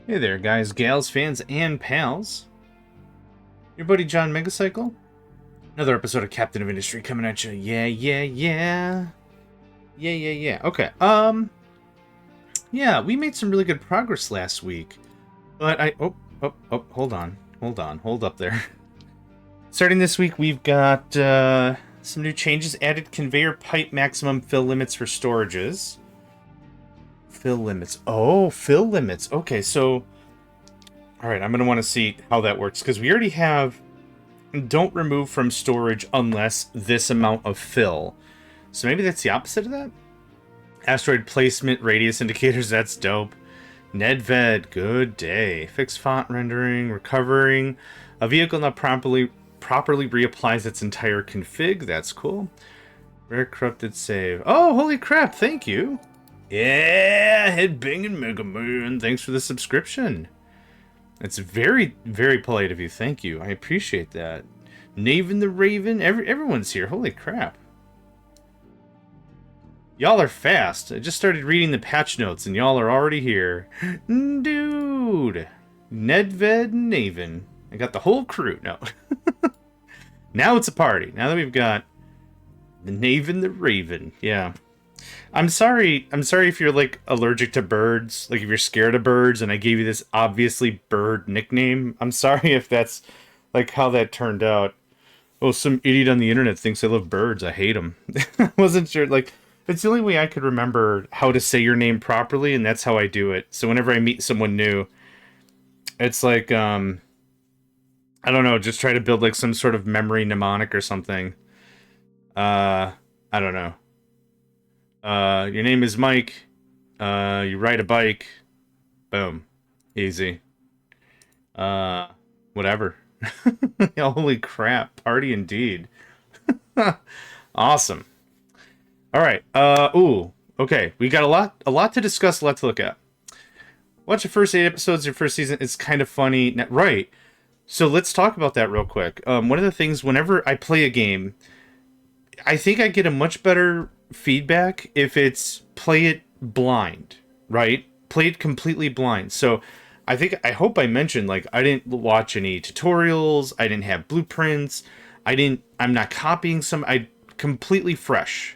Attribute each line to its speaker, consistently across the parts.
Speaker 1: Hey there, guys, gals, fans, and pals. Your buddy JohnMegacycle. Another episode of Captain of Industry coming at you. Yeah. Okay. Yeah, we made some really good progress last week, but hold up there. Starting this week, we've got some new changes. Added conveyor pipe maximum fill limits for storages. Fill limits. Oh, fill limits. Okay, so... Alright, I'm going to want to see how that works, because we already have don't remove from storage unless this amount of fill. So maybe that's the opposite of that? Asteroid placement, radius indicators, that's dope. Nedved, good day. Fixed font rendering, recovering. A vehicle not properly reapplies its entire config, that's cool. Rare corrupted save. Oh, holy crap, thank you. Yeah, Headbanging Mega Man, thanks for the subscription. It's very, very polite of you, thank you. I appreciate that. Naven the Raven, everyone's here, holy crap. Y'all are fast. I just started reading the patch notes and y'all are already here. Dude. Nedved Naven. I got the whole crew. No. Now it's a party. Now that we've got the Naven the Raven. Yeah. I'm sorry if you're, like, allergic to birds. Like, if you're scared of birds and I gave you this obviously bird nickname. I'm sorry if that's, like, how that turned out. Oh, some idiot on the internet thinks I love birds. I hate them. I wasn't sure, like... It's the only way I could remember how to say your name properly, and that's how I do it. So whenever I meet someone new, it's like, I don't know, just try to build like some sort of memory mnemonic or something. I don't know. Your name is Mike. You ride a bike. Boom. Easy. Whatever. Holy crap. Party indeed. Awesome. All right. Okay. We got a lot to discuss, a lot to look at. Watch the first 8 episodes of your first season. It's kind of funny. Right. So let's talk about that real quick. One of the things, whenever I play a game, I think I get a much better feedback if it's play it blind, right? Play it completely blind. So I hope I mentioned, like, I didn't watch any tutorials. I didn't have blueprints. I'm not copying I completely fresh.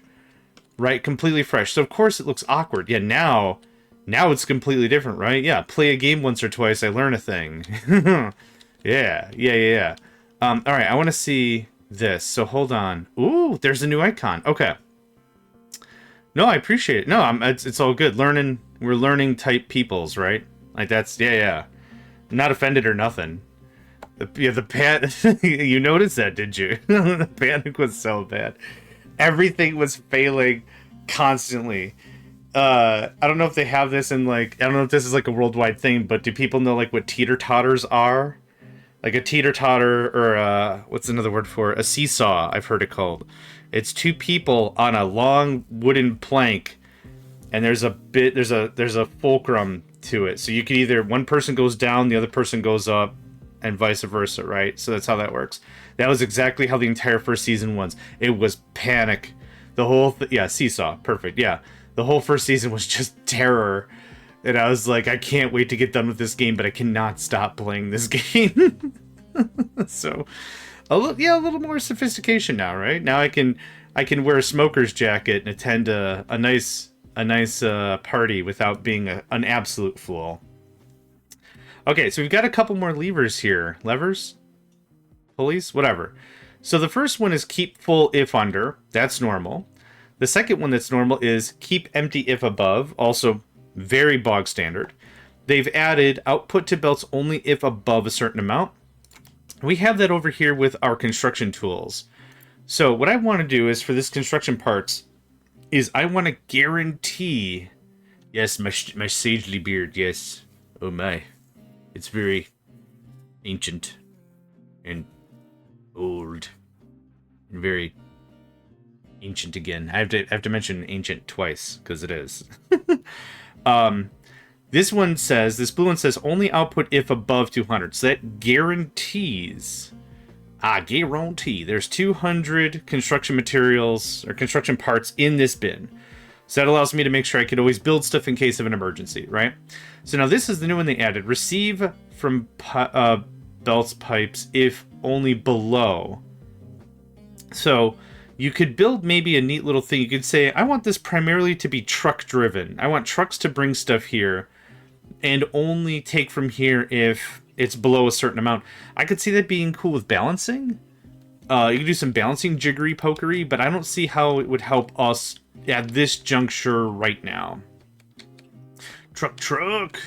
Speaker 1: Right, completely fresh. So of course it looks awkward. Yeah, now it's completely different, right? Yeah, play a game once or twice, I learn a thing. Yeah. All right, I want to see this. So hold on. Ooh, there's a new icon. Okay. No, I appreciate it. No, it's all good. We're learning type peoples, right? Like that's yeah. I'm not offended or nothing. The panic. You noticed that, did you? The panic was so bad. Everything was failing constantly. I don't know if they have this in, like, I don't know if this is like a worldwide thing, but do people know like what teeter-totters are? Like a teeter-totter, or what's another word for it? A seesaw, I've heard it called. It's 2 people on a long wooden plank, and there's a fulcrum to it. So you can either, one person goes down, the other person goes up, and vice versa, right? So that's how that works. That was exactly how the entire first season was. It was panic. The whole yeah, seesaw, perfect. Yeah, the whole first season was just terror, and I was like, I can't wait to get done with this game, but I cannot stop playing this game. So, a little more sophistication now, right? Now I can wear a smoker's jacket and attend a nice party without being an absolute fool. Okay, so we've got a couple more levers here. Levers? Pulleys? Whatever. So the first one is keep full if under. That's normal. The second one that's normal is keep empty if above. Also very bog standard. They've added output to belts only if above a certain amount. We have that over here with our construction tools. So what I want to do is for this construction parts is I want to guarantee... Yes, my sagely beard, yes. Oh my. It's very ancient and old and very ancient again. I have to mention ancient twice because it is. This blue one says only output if above 200. So that guarantees, guarantee there's 200 construction materials or construction parts in this bin. So that allows me to make sure I could always build stuff in case of an emergency, right? So now this is the new one they added. Receive from belts, pipes, if only below. So you could build maybe a neat little thing. You could say, I want this primarily to be truck driven. I want trucks to bring stuff here and only take from here if it's below a certain amount. I could see that being cool with balancing. You could do some balancing jiggery pokery, but I don't see how it would help us at this juncture right now. Truck.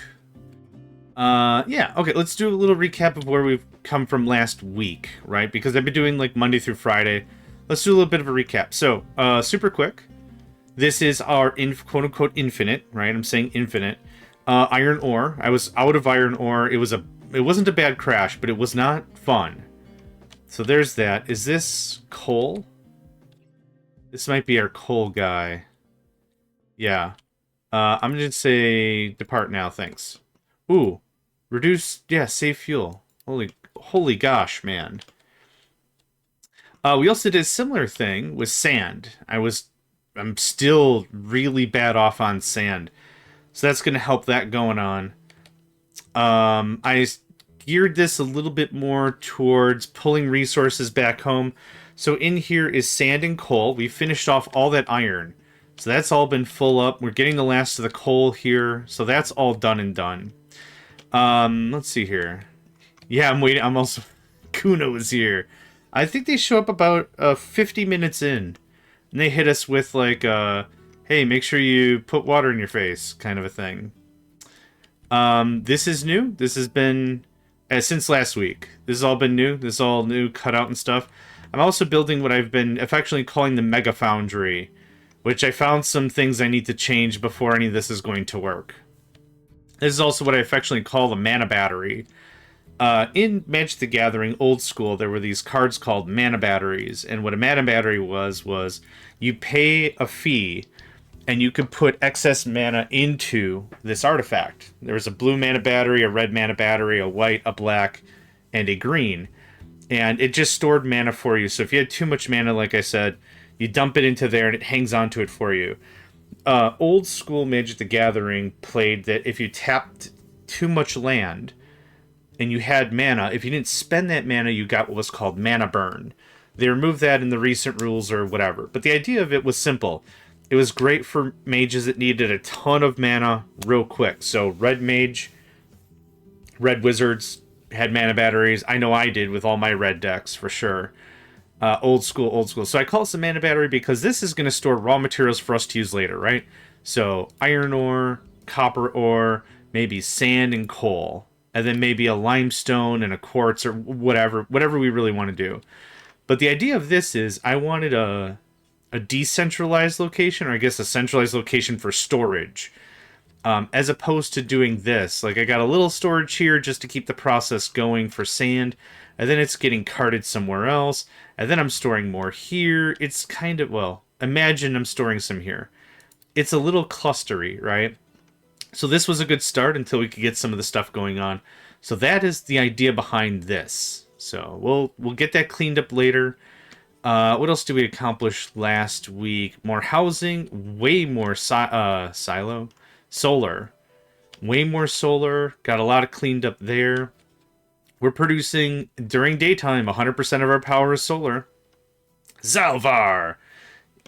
Speaker 1: Yeah, okay, let's do a little recap of where we've come from last week, right? Because I've been doing like Monday through Friday. Let's do a little bit of a recap. So, super quick. This is our quote-unquote infinite, right? I'm saying infinite. Iron ore. I was out of iron ore. It wasn't a bad crash, but it was not fun. So there's that. Is this coal? This might be our coal guy. Yeah. I'm going to say depart now, thanks. Ooh. Reduce, yeah, save fuel. Holy gosh, man. We also did a similar thing with sand. I'm still really bad off on sand. So that's going to help that going on. I geared this a little bit more towards pulling resources back home. So in here is sand and coal. We finished off all that iron. So that's all been full up. We're getting the last of the coal here. So that's all done and done. Let's see here. Yeah, I'm waiting. I'm also... Kuno is here. I think they show up about 50 minutes in. And they hit us with like, hey, make sure you put water in your face kind of a thing. This is new. This has been... since last week. This has all been new. This is all new cutout and stuff. I'm also building what I've been affectionately calling the Mega Foundry, which I found some things I need to change before any of this is going to work. This is also what I affectionately call the Mana Battery. In Magic the Gathering, old school, there were these cards called Mana Batteries, and what a Mana Battery was you pay a fee, and you could put excess mana into this artifact. There was a blue mana battery, a red mana battery, a white, a black, and a green. And it just stored mana for you. So if you had too much mana, like I said, you dump it into there and it hangs onto it for you. Old school Magic the Gathering played that if you tapped too much land and you had mana, if you didn't spend that mana, you got what was called mana burn. They removed that in the recent rules or whatever. But the idea of it was simple. It was great for mages that needed a ton of mana real quick. So red mage, red wizards had mana batteries. I know I did with all my red decks for sure. Old school. So I call this a mana battery because this is going to store raw materials for us to use later, right? So iron ore, copper ore, maybe sand and coal, and then maybe a limestone and a quartz or whatever we really want to do. But the idea of this is I wanted a decentralized location, or I guess a centralized location for storage, as opposed to doing this. Like, I got a little storage here just to keep the process going for sand, and then it's getting carted somewhere else, and then I'm storing more here. It's kind of, well, imagine I'm storing some here. It's a little clustery, right? So this was a good start until we could get some of the stuff going on. So that is the idea behind this. So we'll get that cleaned up later. What else did we accomplish last week? More housing, way more solar. Way more solar. Got a lot of cleaned up there. We're producing, during daytime, 100% of our power is solar. Zalvar!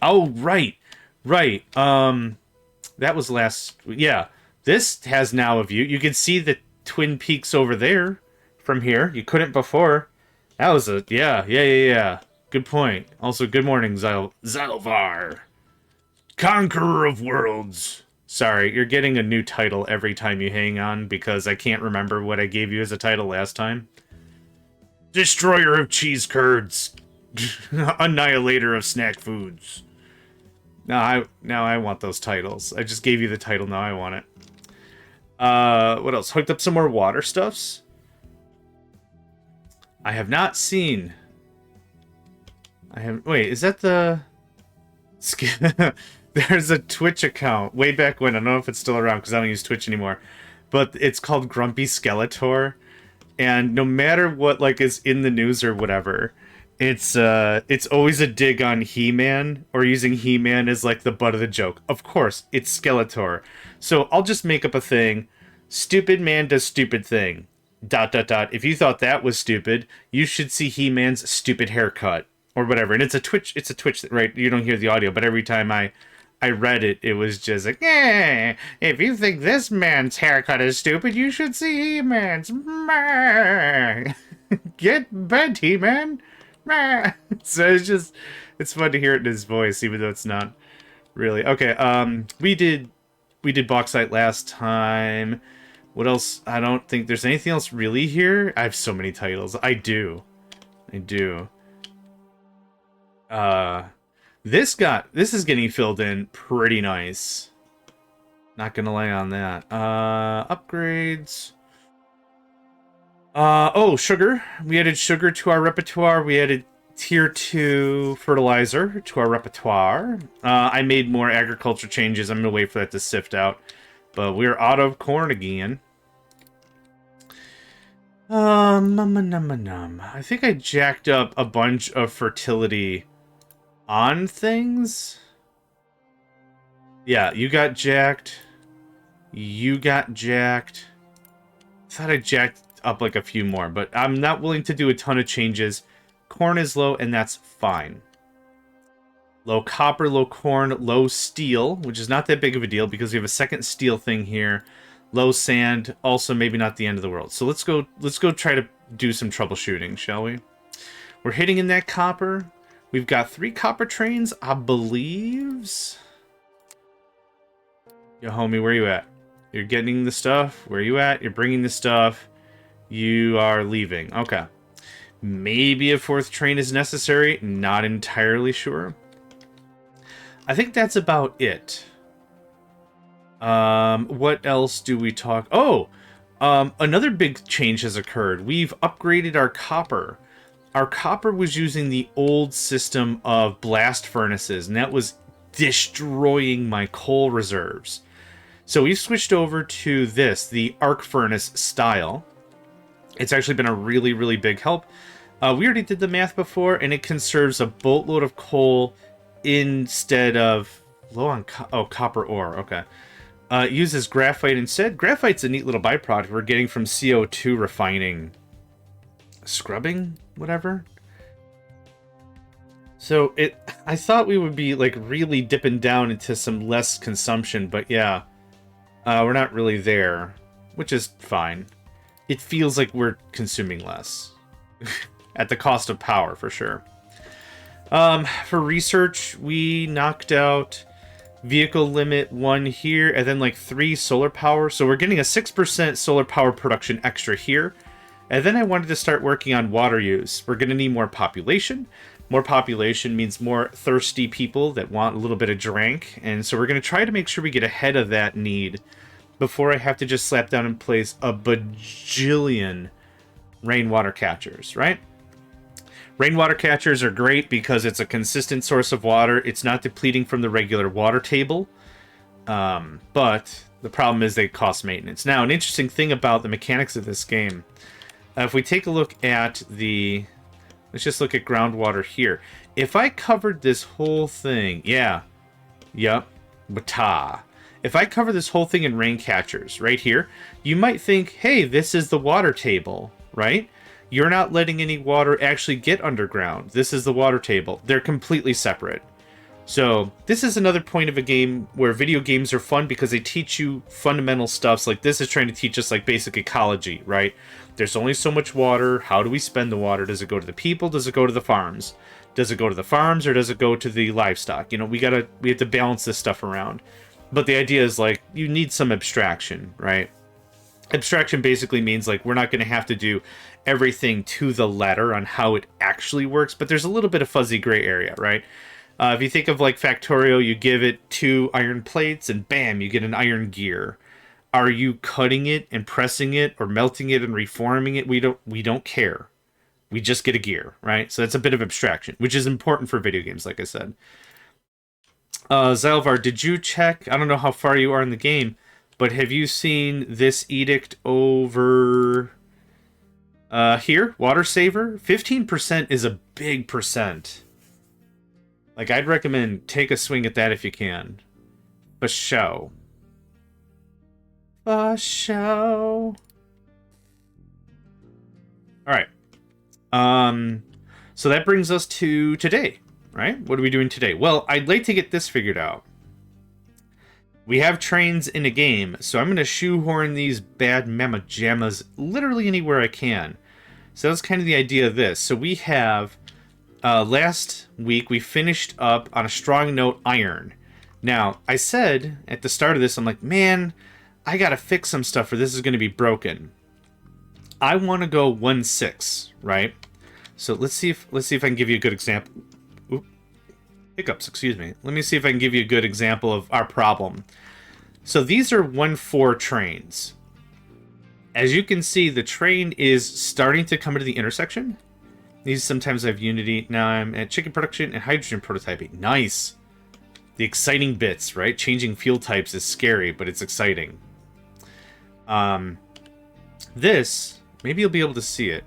Speaker 1: Oh, right. That was last... Yeah. This has now a view. You can see the Twin Peaks over there from here. You couldn't before. That was a... Yeah. Good point. Also, good morning, Zalvar. Conqueror of Worlds. Sorry, you're getting a new title every time you hang on, because I can't remember what I gave you as a title last time. Destroyer of cheese curds. Annihilator of snack foods. Now I want those titles. I just gave you the title, now I want it. What else? Hooked up some more water stuffs. I have not seen... Wait, is that the... There's a Twitch account way back when. I don't know if it's still around because I don't use Twitch anymore. But it's called Grumpy Skeletor. And no matter what like is in the news or whatever, It's always a dig on He-Man, or using He-Man as like the butt of the joke. Of course, it's Skeletor. So I'll just make up a thing. Stupid man does stupid thing. Dot dot dot. If you thought that was stupid, you should see He-Man's stupid haircut or whatever. And it's a Twitch. It's a Twitch, right? You don't hear the audio, but every time I read it, it was just like, if you think this man's haircut is stupid, you should see He-Man's. Get bent, He-Man. So it's fun to hear it in his voice, even though it's not really. Okay, we did bauxite last time. What else? I don't think there's anything else really here. I have so many titles. I do. This is getting filled in pretty nice. Not gonna lie on that. Upgrades. Oh, sugar. We added sugar to our repertoire. We added tier 2 fertilizer to our repertoire. I made more agriculture changes. I'm gonna wait for that to sift out. But we're out of corn again. I think I jacked up a bunch of fertility on things. Yeah, you got jacked. You got jacked. Thought I jacked up like a few more, but I'm not willing to do a ton of changes. Corn is low, and that's fine. Low copper, low corn, low steel, which is not that big of a deal because we have a second steel thing here. Low sand, also maybe not the end of the world. So let's go try to do some troubleshooting, shall we? We're hitting in that copper. We've got 3 copper trains, I believes. Yo, homie, where you at? You're getting the stuff. Where you at? You're bringing the stuff. You are leaving. Okay. Maybe a 4th train is necessary. Not entirely sure. I think that's about it. What else do we talk? Oh! Another big change has occurred. We've upgraded our copper. Our copper was using the old system of blast furnaces, and that was destroying my coal reserves. So we've switched over to this, the arc furnace style. It's actually been a really, really big help. We already did the math before, and it conserves a boatload of coal instead of low on copper ore. Okay. It uses graphite instead. Graphite's a neat little byproduct we're getting from CO2 refining, scrubbing, whatever. So I thought we would be like really dipping down into some less consumption, but yeah, we're not really there, which is fine. It feels like we're consuming less. At the cost of power, for sure. For research, we knocked out vehicle limit 1 here, and then like 3 solar power. So we're getting a 6% solar power production extra here. And then I wanted to start working on water use. We're going to need more population. More population means more thirsty people that want a little bit of drink. And so we're going to try to make sure we get ahead of that need before I have to just slap down in place a bajillion rainwater catchers, right? Rainwater catchers are great because it's a consistent source of water. It's not depleting from the regular water table. But the problem is they cost maintenance. Now, an interesting thing about the mechanics of this game, if we take a look at the... Let's just look at groundwater here. If I covered this whole thing... If I cover this whole thing in rain catchers right here, you might think, hey, this is the water table, right? You're not letting any water actually get underground. This is the water table. They're completely separate. So this is another point of a game where video games are fun because they teach you fundamental stuff. Like this is trying to teach us like basic ecology, right? There's only so much water. How do we spend the water? Does it go to the people? Does it go to the farms? Does it go to the farms or does it go to the livestock? You know, we have to balance this stuff around. But the idea is like you need some abstraction, right? Abstraction basically means like we're not going to have to do everything to the letter on how it actually works, but there's a little bit of fuzzy gray area, right? If you think of like Factorio, you give it 2 iron plates and bam, you get an iron gear. Are you cutting it and pressing it or melting it and reforming it? We don't care. We just get a gear, right? So that's a bit of abstraction, which is important for video games, like I said. Zalvar, did you check? I don't know how far you are in the game, but have you seen this edict over Here, water saver. 15% is a big percent. Like, I'd recommend take a swing at that if you can. For show. For show. Alright. So that brings us to today, right? What are we doing today? Well, I'd like to get this figured out. We have trains in a game, so I'm going to shoehorn these bad mamma jammas literally anywhere I can. So that's kind of the idea of this. So we have, last week, we finished up on a strong note iron. Now, I said at the start of this, I'm like, man, I got to fix some stuff or this is going to be broken. I want to go 1/6, right? So let's see if I can give you a good example. Oop. Hiccups, excuse me. Let me see if I can give you a good example of our problem. So these are 1/4 trains. As you can see, the train is starting to come into the intersection. These sometimes have Unity. Now I'm at chicken production and hydrogen prototyping. Nice. The exciting bits, right? Changing fuel types is scary, but it's exciting. This, maybe you'll be able to see it.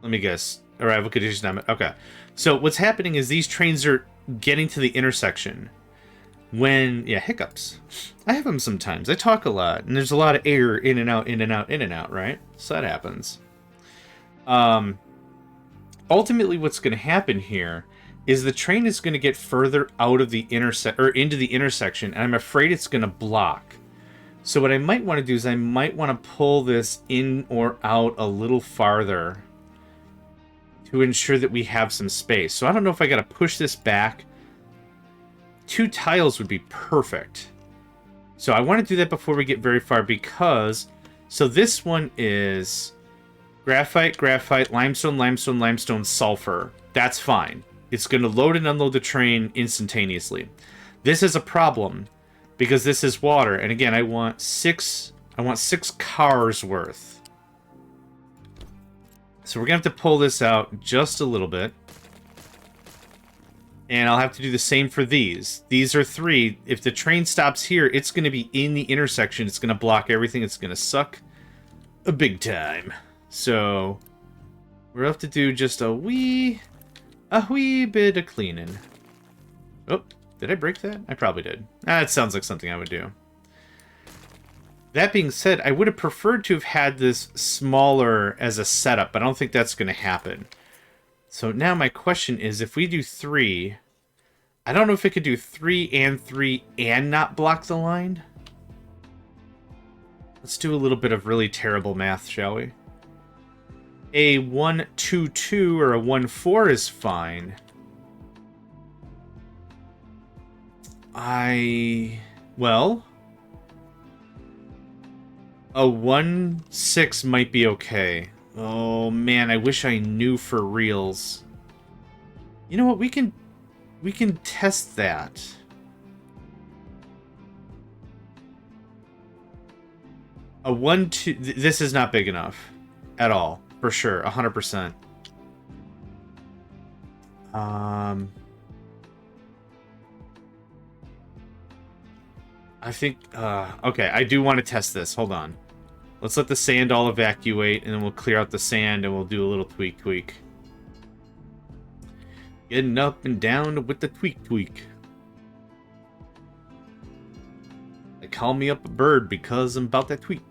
Speaker 1: Let me guess. Arrival conditions. Okay. So what's happening is these trains are getting to the intersection. When, yeah, hiccups. I have them sometimes. I talk a lot, and there's a lot of air in and out, in and out, in and out, right? So that happens. Ultimately, what's going to happen here is the train is going to get further out of the into the intersection, and I'm afraid it's going to block. So what I might want to do is I might want to pull this in or out a little farther to ensure that we have some space. So I don't know if I got to push this back. 2 tiles would be perfect. So I want to do that before we get very far because... So this one is graphite, graphite, limestone, limestone, limestone, sulfur. That's fine. It's going to load and unload the train instantaneously. This is a problem because this is water. And again, I want 6 cars worth. So we're going to have to pull this out just a little bit. And I'll have to do the same for these. These are 3. If the train stops here, it's going to be in the intersection. It's going to block everything. It's going to suck a big time. So we'll have to do just a wee bit of cleaning. Oh, did I break that? I probably did. That sounds like something I would do. That being said, I would have preferred to have had this smaller as a setup, but I don't think that's going to happen. So now my question is, if we do 3, I don't know if it could do 3 and not block the line. Let's do a little bit of really terrible math, shall we? A 1-2-2 or a 1-4 is fine. Well, a 1-6 might be okay. Oh man, I wish I knew for reals. You know what? We can test that. A 1-2. This is not big enough at all, for sure, 100%. I think. Okay, I do want to test this. Hold on. Let's let the sand all evacuate, and then we'll clear out the sand, and we'll do a little tweak. Getting up and down with the tweak. They call me up a bird because I'm about that tweak.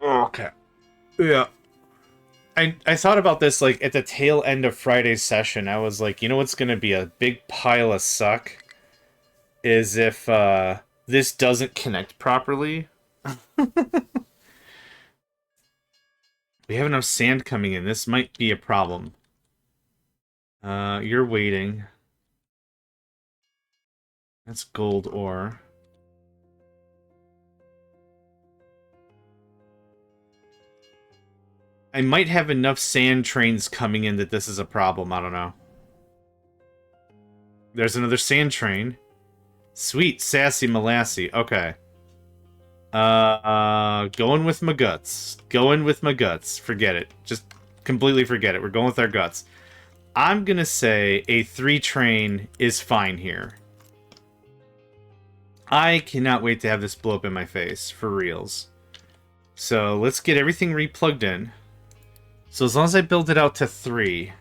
Speaker 1: Okay. Yeah. I thought about this, like, at the tail end of Friday's session. I was like, you know what's going to be a big pile of suck? Is if this doesn't connect properly. We have enough sand coming in. This might be a problem. You're waiting. That's gold ore. I might have enough sand trains coming in that this is a problem. I don't know. There's another sand train. Sweet, sassy molassy. Okay. Going with my guts. Forget it. Just completely forget it. We're going with our guts. I'm gonna say a 3 train is fine here. I cannot wait to have this blow up in my face, for reals. So let's get everything replugged in. So as long as I build it out to 3...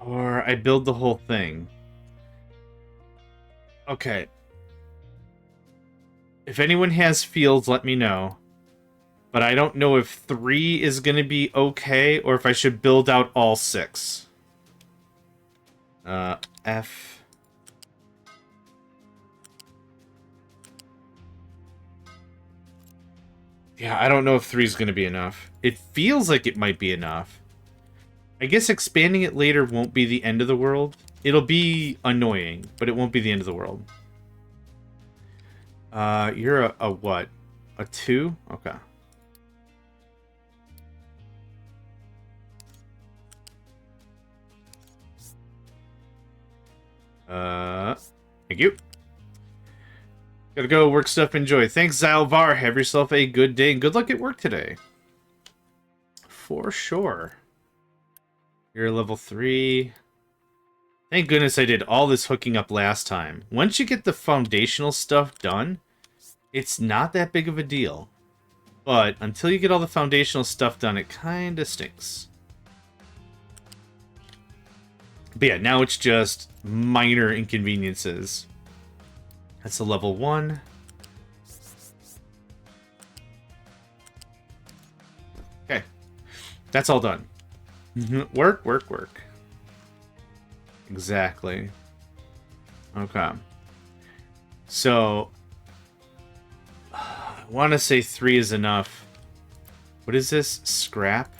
Speaker 1: Or I build the whole thing. Okay. If anyone has fields, let me know. But I don't know if 3 is going to be okay, or if I should build out all 6. F. Yeah, I don't know if 3 is going to be enough. It feels like it might be enough. I guess expanding it later won't be the end of the world. It'll be annoying, but it won't be the end of the world. You're a what? A 2? Okay. Thank you. Gotta go, work stuff, enjoy. Thanks, Zalvar. Have yourself a good day, and good luck at work today. For sure. You're level 3. Thank goodness I did all this hooking up last time. Once you get the foundational stuff done, it's not that big of a deal. But until you get all the foundational stuff done, it kinda stinks. But yeah, now it's just minor inconveniences. That's a level 1. Okay. That's all done. Work, work, work. Exactly. Okay. So, I want to say 3 is enough. What is this? Scrap?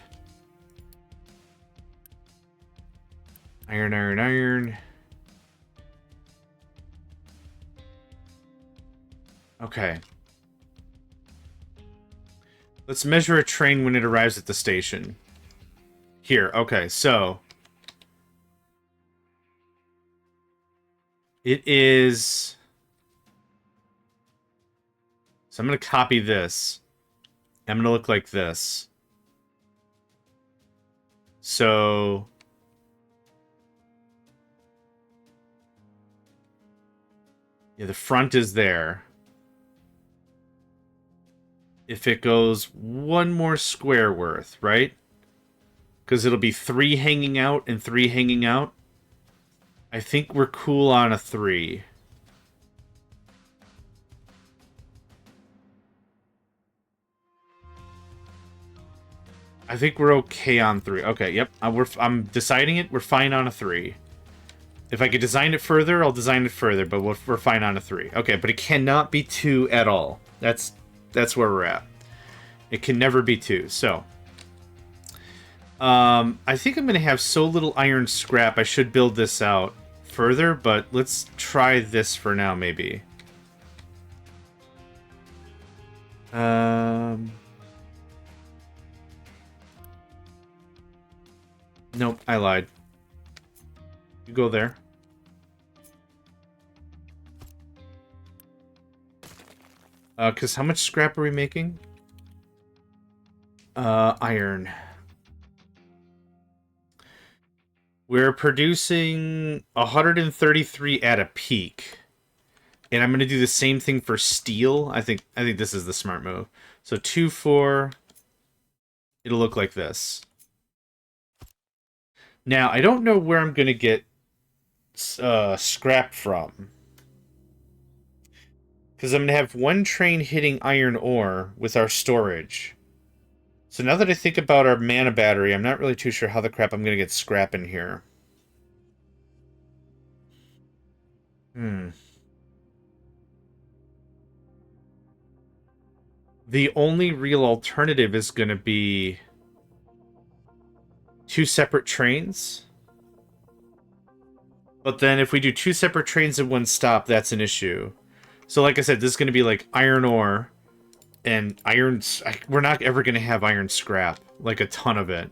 Speaker 1: Iron, iron, iron. Okay. Let's measure a train when it arrives at the station. Here, okay, so... It is... So I'm going to copy this. I'm going to look like this. So... Yeah, the front is there. If it goes one more square worth, right? Because it'll be 3 hanging out and 3 hanging out. I think we're cool on a 3. I think we're okay on 3. Okay, yep. I'm deciding it. We're fine on a 3. If I could design it further, I'll design it further, but we're fine on a 3. Okay, but it cannot be 2 at all. That's where we're at. It can never be 2, so... I think I'm going to have so little iron scrap, I should build this out further, but let's try this for now, maybe. Nope, I lied. You go there. Because how much scrap are we making? Iron. We're producing 133 at a peak. And I'm going to do the same thing for steel. I think this is the smart move. So 2, 4. It'll look like this. Now, I don't know where I'm going to get scrap from. Because I'm going to have one train hitting iron ore with our storage. So now that I think about our mana battery, I'm not really too sure how the crap I'm going to get scrap in here. The only real alternative is going to be 2 separate trains. But then if we do 2 separate trains in one stop, that's an issue. So like I said, this is going to be like iron ore and iron... We're not ever going to have iron scrap, like a ton of it.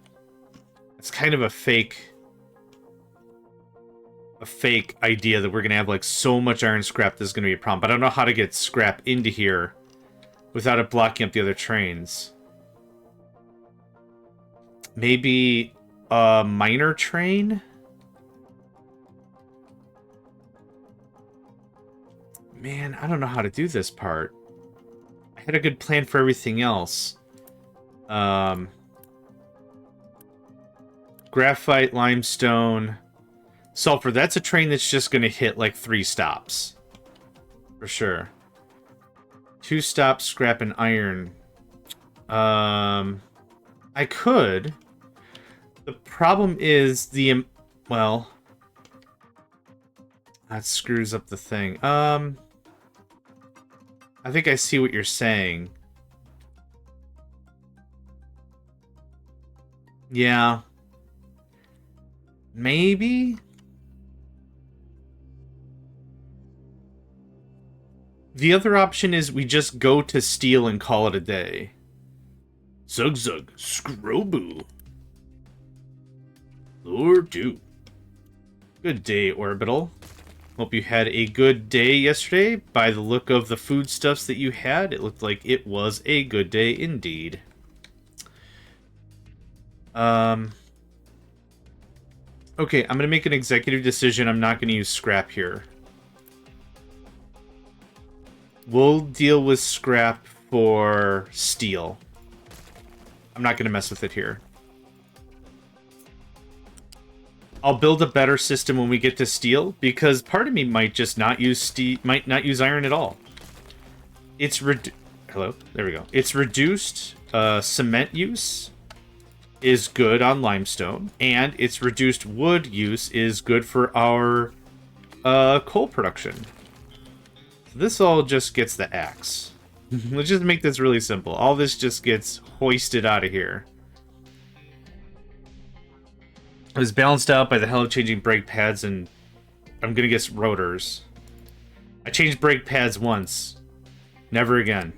Speaker 1: It's kind of a fake... a fake idea that we're going to have, like, so much iron scrap this is going to be a problem. But I don't know how to get scrap into here without it blocking up the other trains. Maybe a miner train? Man, I don't know how to do this part. I had a good plan for everything else. Graphite, limestone, sulfur. That's a train that's just going to hit like 3 stops. For sure. 2 stops, scrap and iron. I could. The problem is the... Well... That screws up the thing. I think I see what you're saying. Yeah. Maybe? The other option is we just go to steel and call it a day. Zug zug, scroboo. Lord do. Good day, Orbital. Hope you had a good day yesterday. By the look of the foodstuffs that you had, it looked like it was a good day indeed. Okay, I'm going to make an executive decision. I'm not going to use scrap here. We'll deal with scrap for steel. I'm not going to mess with it here. I'll build a better system when we get to steel, because part of me might just not use steel, might not use iron at all. It's hello, there we go. It's reduced cement use is good on limestone, and its reduced wood use is good for our coal production. So this all just gets the axe. Let's just make this really simple. All this just gets hoisted out of here. It was balanced out by the hell of changing brake pads, and I'm gonna guess rotors. I changed brake pads once. Never again.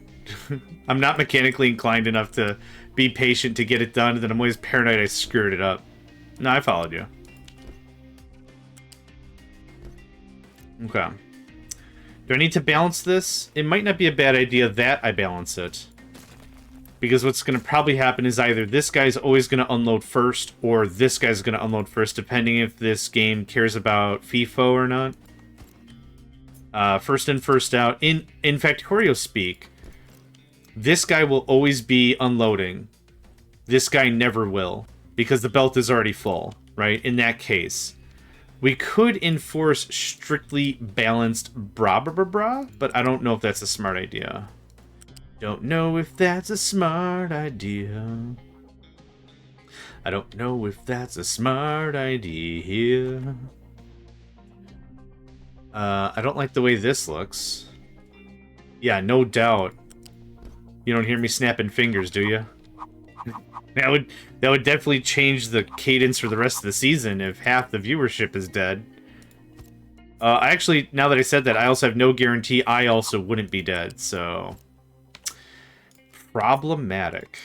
Speaker 1: I'm not mechanically inclined enough to be patient to get it done, and then I'm always paranoid I screwed it up. No, I followed you. Okay. Do I need to balance this? It might not be a bad idea that I balance it. Because what's going to probably happen is either this guy's always going to unload first, or this guy's going to unload first, depending if this game cares about FIFO or not. First in, first out. In Factorio speak, this guy will always be unloading. This guy never will, because the belt is already full, right? In that case. We could enforce strictly balanced bra, but I don't know if that's a smart idea. Don't know if that's a smart idea. I don't know if that's a smart idea. I don't like the way this looks. Yeah, no doubt. You don't hear me snapping fingers, do you? That would definitely change the cadence for the rest of the season if half the viewership is dead. I actually, now that I said that, I also have no guarantee I also wouldn't be dead, so... Problematic.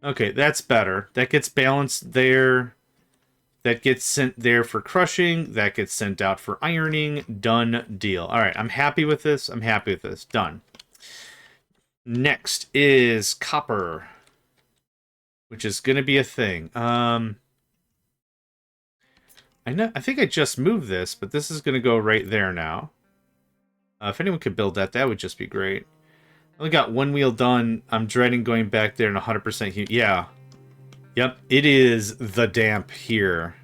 Speaker 1: Okay, that's better. That gets balanced there. That gets sent there for crushing. That gets sent out for ironing. Done deal. Alright, I'm happy with this. I'm happy with this. Done. Next is copper, which is going to be a thing. I think I just moved this, but this is going to go right there now. If anyone could build that, that would just be great. I only got one wheel done. I'm dreading going back there in 100% heat. Yeah. Yep, it is the damp here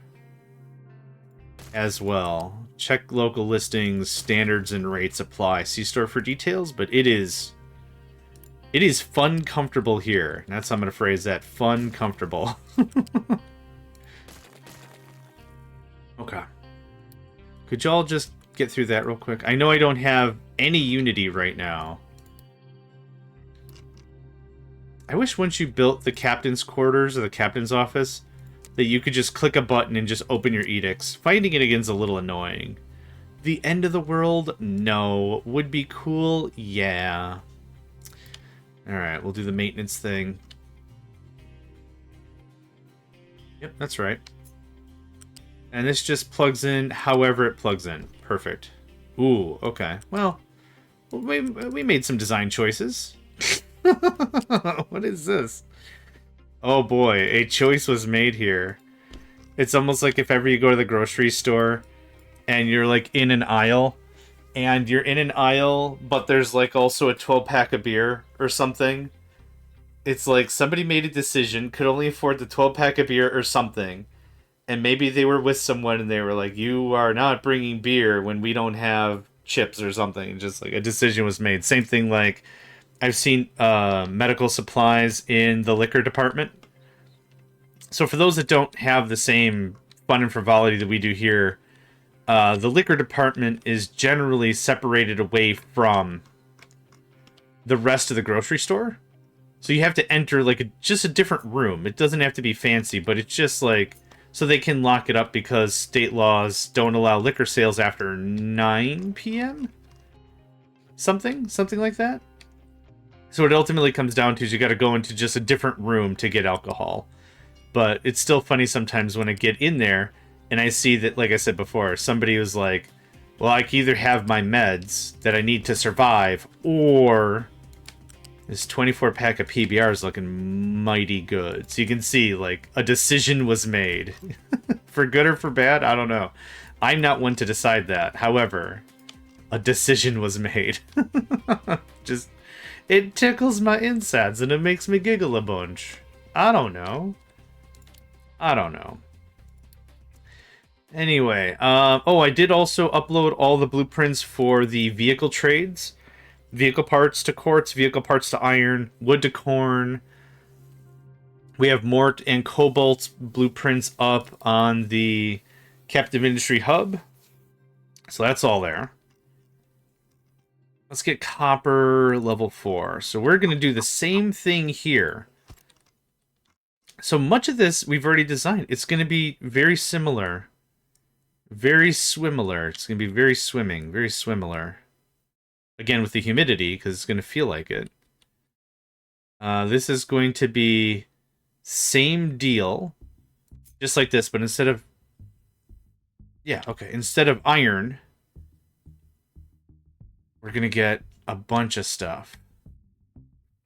Speaker 1: as well. Check local listings, standards and rates apply. See store for details, but it is fun comfortable here. That's how I'm going to phrase that. Fun comfortable. Okay. Could y'all just get through that real quick? I know I don't have any unity right now. I wish once you built the captain's quarters or the captain's office that you could just click a button and just open your edicts. Finding it again is a little annoying. The end of the world? No. Would be cool? Yeah. Alright, we'll do the maintenance thing. Yep, that's right. And this just plugs in however it plugs in. Perfect. Ooh, okay. Well, we made some design choices. What is this? Oh boy, a choice was made here. It's almost like if ever you go to the grocery store and you're like in an aisle, but there's like also a 12-pack of beer or something. It's like somebody made a decision, could only afford the 12-pack of beer or something. And maybe they were with someone and they were like, you are not bringing beer when we don't have chips or something. Just like a decision was made. Same thing like I've seen medical supplies in the liquor department. So for those that don't have the same fun and frivolity that we do here, the liquor department is generally separated away from the rest of the grocery store. So you have to enter like just a different room. It doesn't have to be fancy, but it's just like so they can lock it up because state laws don't allow liquor sales after 9 p.m. Something like that. So it ultimately comes down to is you got to go into just a different room to get alcohol. But it's still funny sometimes when I get in there and I see that, like I said before, somebody was like, well, I can either have my meds that I need to survive, or this 24-pack of PBR is looking mighty good. So you can see, like, a decision was made. For good or for bad, I don't know. I'm not one to decide that. However, a decision was made. Just, it tickles my insides and it makes me giggle a bunch. I don't know. Anyway, oh, I did also upload all the blueprints for the vehicle trades. Vehicle parts to quartz, vehicle parts to iron, wood to corn. We have mort and cobalt blueprints up on the Captive Industry Hub. So that's all there. Let's get copper level 4. So we're going to do the same thing here. So much of this we've already designed. It's going to be very similar. Very swimmilar. It's going to be very swimming. Very swimmilar. Again, with the humidity, because it's going to feel like it. This is going to be same deal. Just like this, but instead of... Yeah, okay. Instead of iron, we're going to get a bunch of stuff.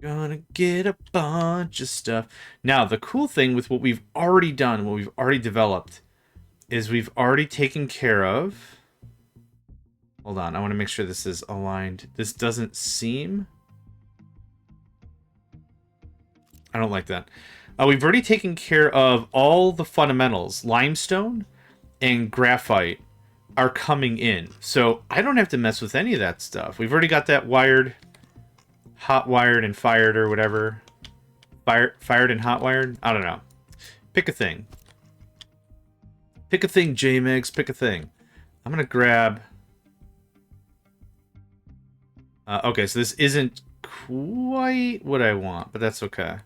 Speaker 1: Gonna get a bunch of stuff. Now, the cool thing with what we've already done, what we've already developed, is we've already taken care of... Hold on, I want to make sure this is aligned. This doesn't seem... I don't like that. We've already taken care of all the fundamentals. Limestone and graphite are coming in. So I don't have to mess with any of that stuff. We've already got that wired, hot wired and fired or whatever. Fired and hot wired? I don't know. Pick a thing. Pick a thing, JMegs. Pick a thing. I'm going to grab... okay, so this isn't quite what I want, but that's okay.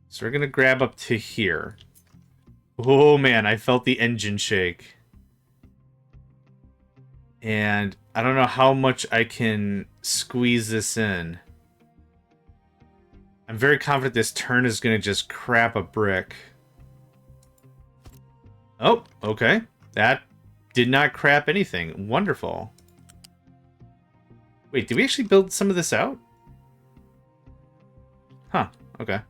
Speaker 1: So we're going to grab up to here. Oh, man, I felt the engine shake. And I don't know how much I can squeeze this in. I'm very confident this turn is going to just crap a brick. Oh, okay. That did not crap anything. Wonderful. Wait, did we actually build some of this out? Huh, okay.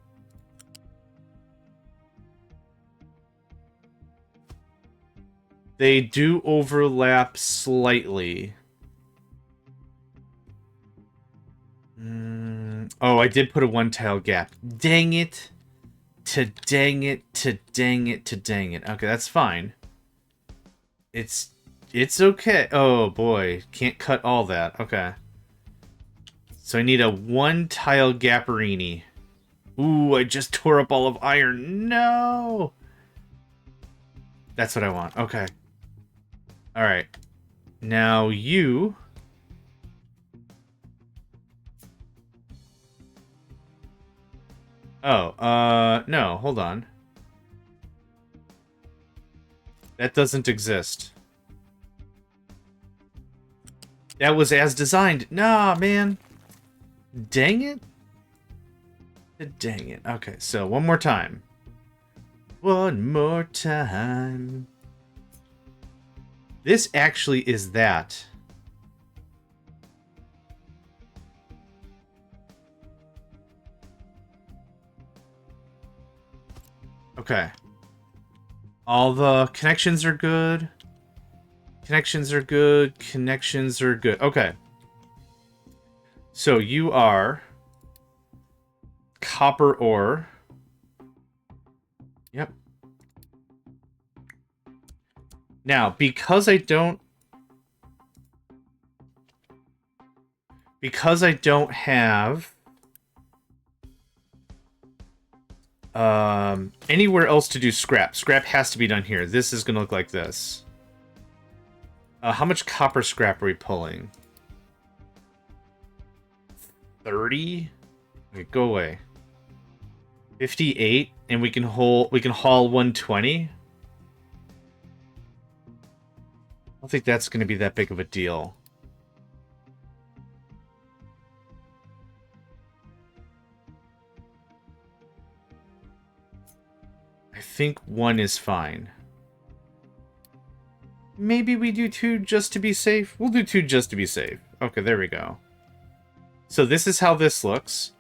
Speaker 1: They do overlap slightly. Oh, I did put a one-tile gap. Dang it. Dang it. Dang it. Okay, that's fine. It's okay. Oh, boy. Can't cut all that. Okay. So I need a one-tile gapperini. Ooh, I just tore up all of iron. No! That's what I want. Okay. Alright. Now you... Oh, no, hold on. That doesn't exist. That was as designed. Nah, man. Dang it. Dang it. Okay, so one more time. one more time. This actually is that. Okay. All the connections are good. Connections are good. Connections are good. Okay. So you are copper ore. Yep. Now, because I don't have anywhere else to do scrap. Scrap has to be done here. This is gonna look like this. How much copper scrap are we pulling? 30? Okay, go away. 58, and we can haul 120. I don't think that's gonna be that big of a deal. I think 1 is fine. Maybe we do 2 just to be safe? We'll do 2 just to be safe. Okay, there we go. So this is how this looks.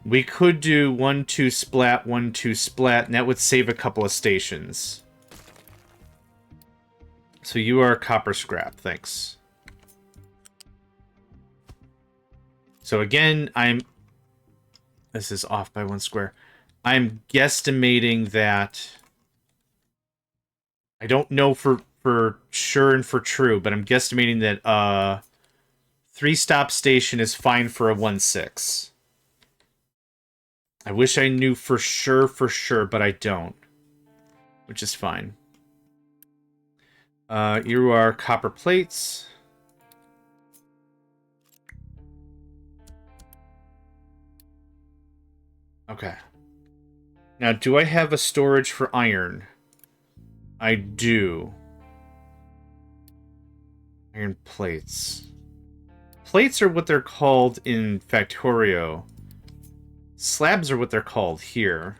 Speaker 1: We could do 1, 2 splat, 1, 2 splat, and that would save a couple of stations. So you are copper scrap, thanks. So again, this is off by 1 square. I'm guesstimating that, I don't know for sure and for true, but I'm guesstimating that 3-stop station is fine for a 1-6. I wish I knew for sure, but I don't. Which is fine. You are copper plates. Okay. Now, do I have a storage for iron? I do. Iron plates. Plates are what they're called in Factorio. Slabs are what they're called here.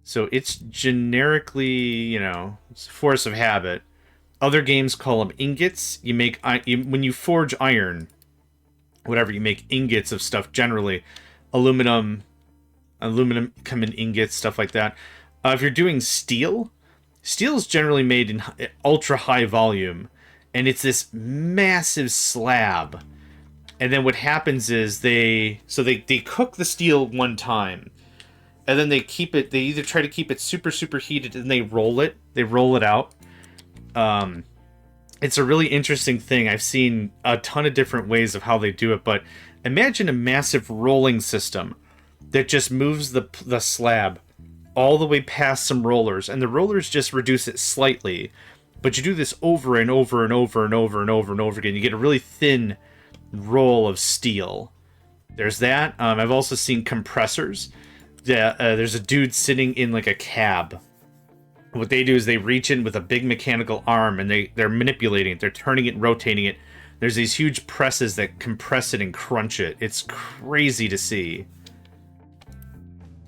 Speaker 1: So it's generically, you know, it's a force of habit. Other games call them ingots. You make when you forge iron, whatever, you make ingots of stuff generally. Aluminum come in ingots, stuff like that. If you're doing steel, steel is generally made in ultra high volume, and it's this massive slab. And then what happens is they cook the steel one time, and then they either try to keep it super heated, and they roll it out. It's a really interesting thing. I've seen a ton of different ways of how they do it, but imagine a massive rolling system that just moves the slab all the way past some rollers, and the rollers just reduce it slightly, but you do this over and over and over and over and over and over again. You get a really thin roll of steel. There's that. I've also seen compressors. There's a dude sitting in like a cab. What they do is they reach in with a big mechanical arm, and they're manipulating it. They're turning it, rotating it. There's these huge presses that compress it and crunch it. It's crazy to see.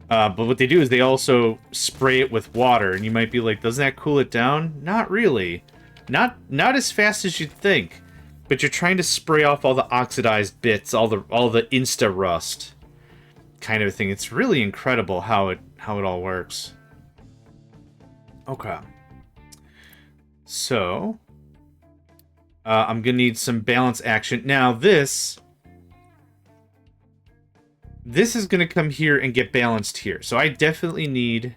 Speaker 1: But what they do is they also spray it with water, and you might be like, doesn't that cool it down? Not really. Not as fast as you'd think. But you're trying to spray off all the oxidized bits, all the insta rust kind of thing. It's really incredible how it all works. Okay. So I'm gonna need some balance action. Now this is gonna come here and get balanced here. So I definitely need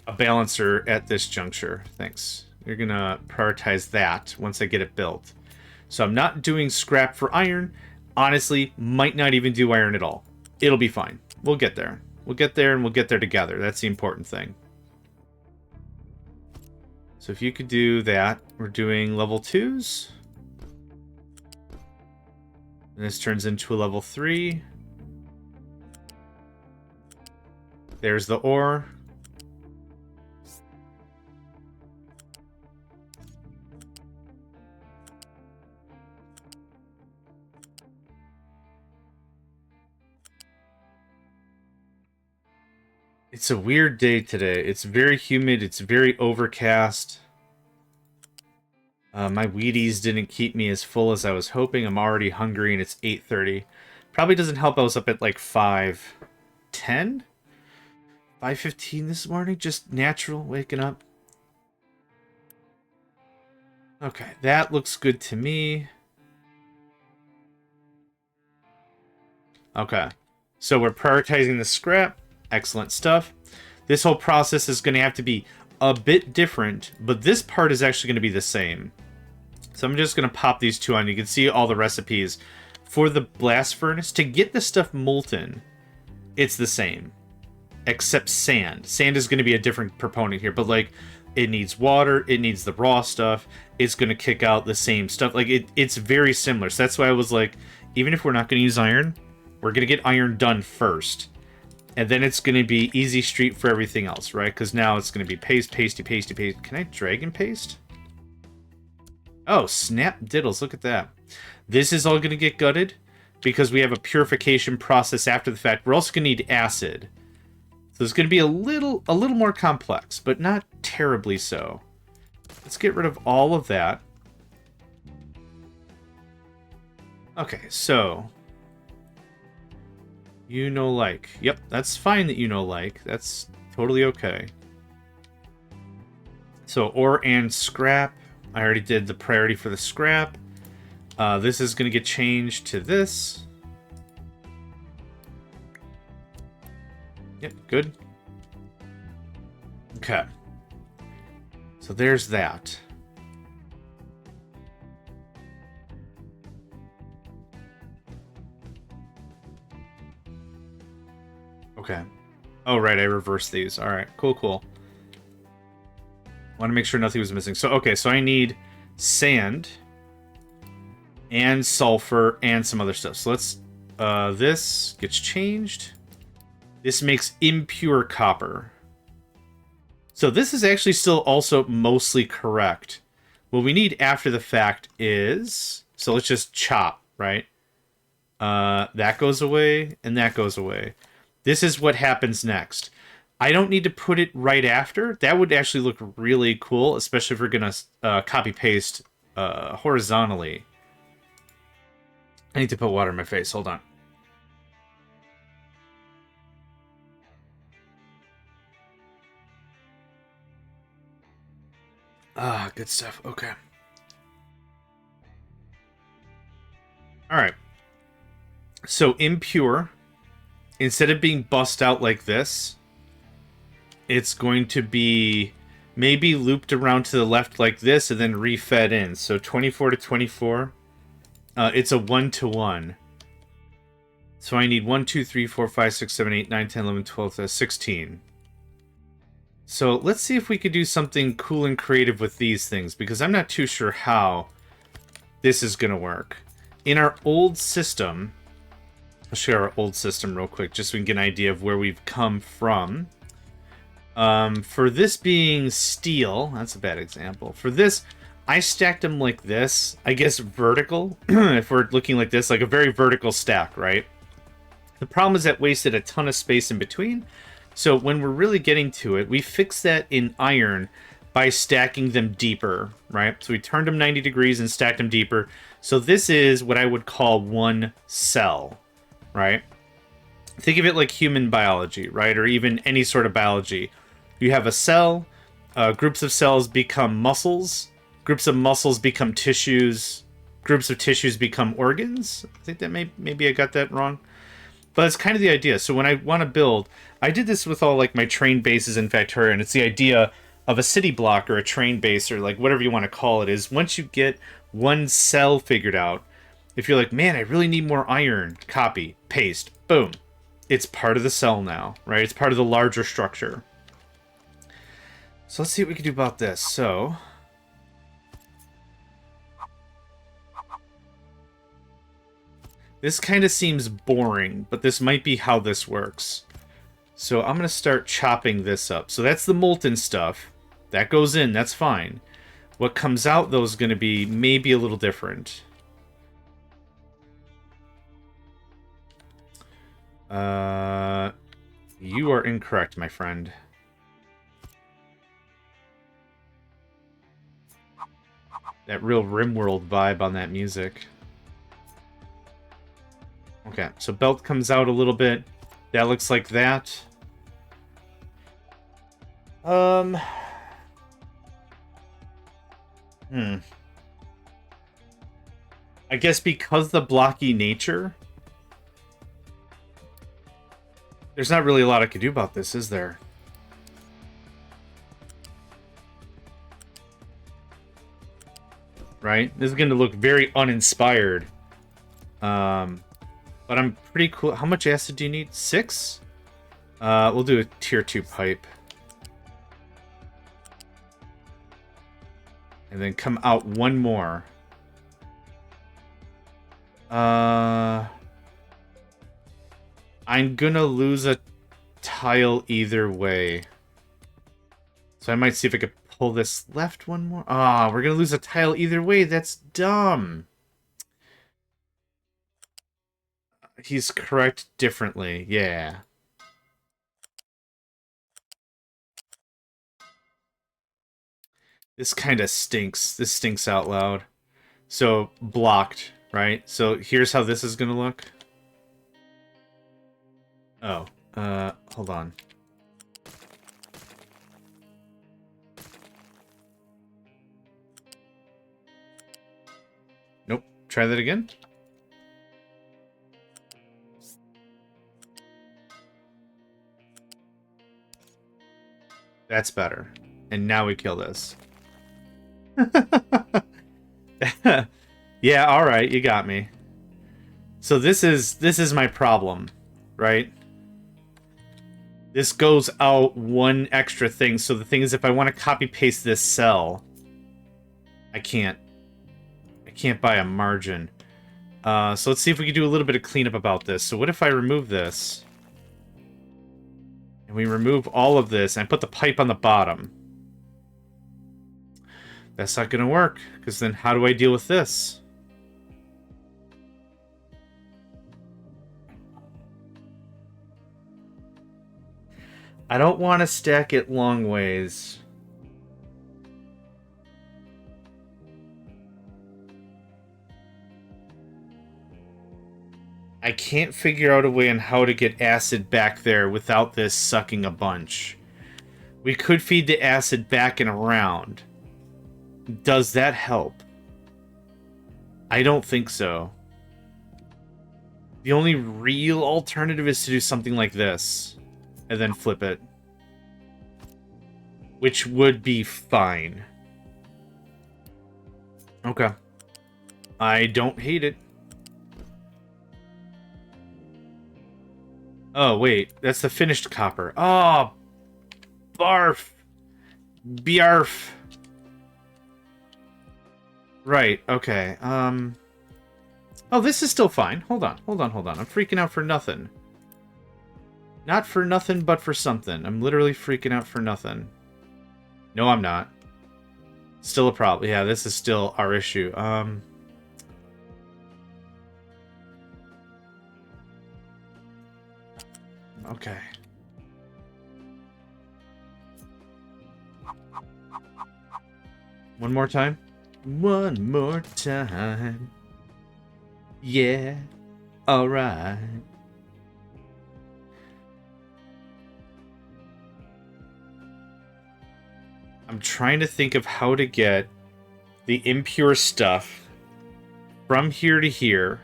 Speaker 1: a balancer at this juncture. Thanks. You're gonna prioritize that once I get it built. So I'm not doing scrap for iron. Honestly, might not even do iron at all. It'll be fine. We'll get there. We'll get there, and we'll get there together. That's the important thing. So if you could do that, we're doing level 2s. And this turns into a level 3. There's the ore. It's a weird day today. It's very humid. It's very overcast. My Wheaties didn't keep me as full as I was hoping. I'm already hungry and it's 8:30. Probably doesn't help I was up at like 5:10? 5:15 this morning? Just natural waking up. Okay, that looks good to me. Okay, so we're prioritizing the scrap. Excellent stuff. This whole process is going to have to be a bit different, but this part is actually going to be the same. So I'm just going to pop these two on. You can see all the recipes. For the blast furnace, to get the stuff molten, it's the same. Except sand. Sand is going to be a different proponent here, but like, it needs water, it needs the raw stuff, it's going to kick out the same stuff. Like, it's very similar. So that's why I was like, even if we're not going to use iron, we're going to get iron done first. And then it's going to be easy street for everything else, right? Because now it's going to be paste, pasty, pasty, paste. Can I drag and paste? Oh, snap diddles, look at that. This is all going to get gutted because we have a purification process after the fact. We're also going to need acid. So it's going to be a little more complex, but not terribly so. Let's get rid of all of that. Okay, so you know like. Yep, that's fine that you know like. That's totally okay. So ore and scrap. I already did the priority for the scrap. This is going to get changed to this. Yep, good. Okay. So there's that. Okay. Oh, right, I reversed these. All right, cool, cool. Want to make sure nothing was missing. So, okay, so I need sand and sulfur and some other stuff. So let's, this gets changed. This makes impure copper. So this is actually still also mostly correct. What we need after the fact is, so let's just chop, right? That goes away and that goes away. This is what happens next. I don't need to put it right after. That would actually look really cool, especially if we're going to copy-paste horizontally. I need to put water in my face. Hold on. Ah, good stuff. Okay. All right. So impure, instead of being bussed out like this, it's going to be maybe looped around to the left like this and then refed in. So 24 to 24. It's a 1-to-1. So I need 1, 2, 3, 4, 5, 6, 7, 8, 9, 10, 11, 12, 16. So let's see if we could do something cool and creative with these things, because I'm not too sure how this is going to work. In our old system, I'll share our old system real quick, just so we can get an idea of where we've come from. For this being steel, that's a bad example. For this, I stacked them like this, I guess vertical, if we're looking like this, like a very vertical stack, right? The problem is that wasted a ton of space in between. So when we're really getting to it, we fix that in iron by stacking them deeper, right? So we turned them 90 degrees and stacked them deeper. So this is what I would call one cell, right? Think of it like human biology, right? Or even any sort of biology. You have a cell, groups of cells become muscles, groups of muscles become tissues, groups of tissues become organs. I think that maybe I got that wrong. But it's kind of the idea. So when I want to build, I did this with all like my train bases in Factorio, and it's the idea of a city block or a train base or like whatever you want to call it, is once you get one cell figured out, if you're like, man, I really need more iron, copy, paste, boom. It's part of the cell now, right? It's part of the larger structure. So let's see what we can do about this. So this kind of seems boring, but this might be how this works. So I'm going to start chopping this up. So that's the molten stuff. That goes in, that's fine. What comes out, though, is going to be maybe a little different. You are incorrect, my friend. That real RimWorld vibe on that music. Okay, so belt comes out a little bit. That looks like that. Hmm. I guess because the blocky nature, there's not really a lot I could do about this, is there? Right? This is going to look very uninspired. But I'm pretty cool. How much acid do you need? 6? We'll do a tier 2 pipe. And then come out one more. I'm gonna lose a tile either way. So I might see if I could pull this left one more. Ah, we're gonna lose a tile either way. That's dumb. He's correct differently. Yeah. This kind of stinks. This stinks out loud. So, blocked, right? So, here's how this is gonna look. Oh, hold on. Nope. Try that again. That's better. And now we kill this. Yeah, alright, you got me. So this is my problem, right? This goes out one extra thing. So the thing is, if I want to copy paste this cell, I can't buy a margin. So let's see if we can do a little bit of cleanup about this. So what if I remove this? And we remove all of this, and I put the pipe on the bottom. That's not gonna work, because then how do I deal with this? I don't want to stack it long ways. I can't figure out a way on how to get acid back there without this sucking a bunch. We could feed the acid back and around. Does that help? I don't think so. The only real alternative is to do something like this. And then flip it. Which would be fine. Okay. I don't hate it. Oh, wait. That's the finished copper. Oh, barf. Biarf. Right, okay. Oh, this is still fine. Hold on. I'm freaking out for nothing. Not for nothing, but for something. I'm literally freaking out for nothing. No, I'm not. Still a problem. Yeah, this is still our issue. Okay. One more time? One more time. Yeah. Alright. I'm trying to think of how to get the impure stuff from here to here.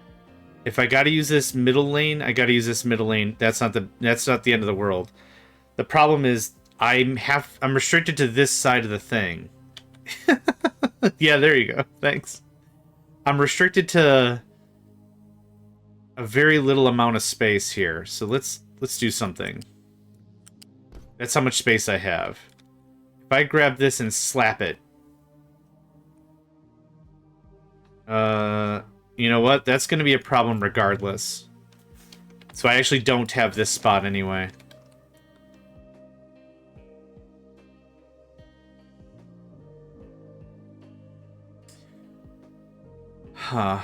Speaker 1: If I gotta use this middle lane, I gotta use this middle lane. That's not the end of the world. The problem is I'm restricted to this side of the thing. Yeah, there you go. Thanks. I'm restricted to a very little amount of space here. So let's do something. That's how much space I have. If I grab this and slap it. You know what? That's going to be a problem regardless. So I actually don't have this spot anyway. Huh.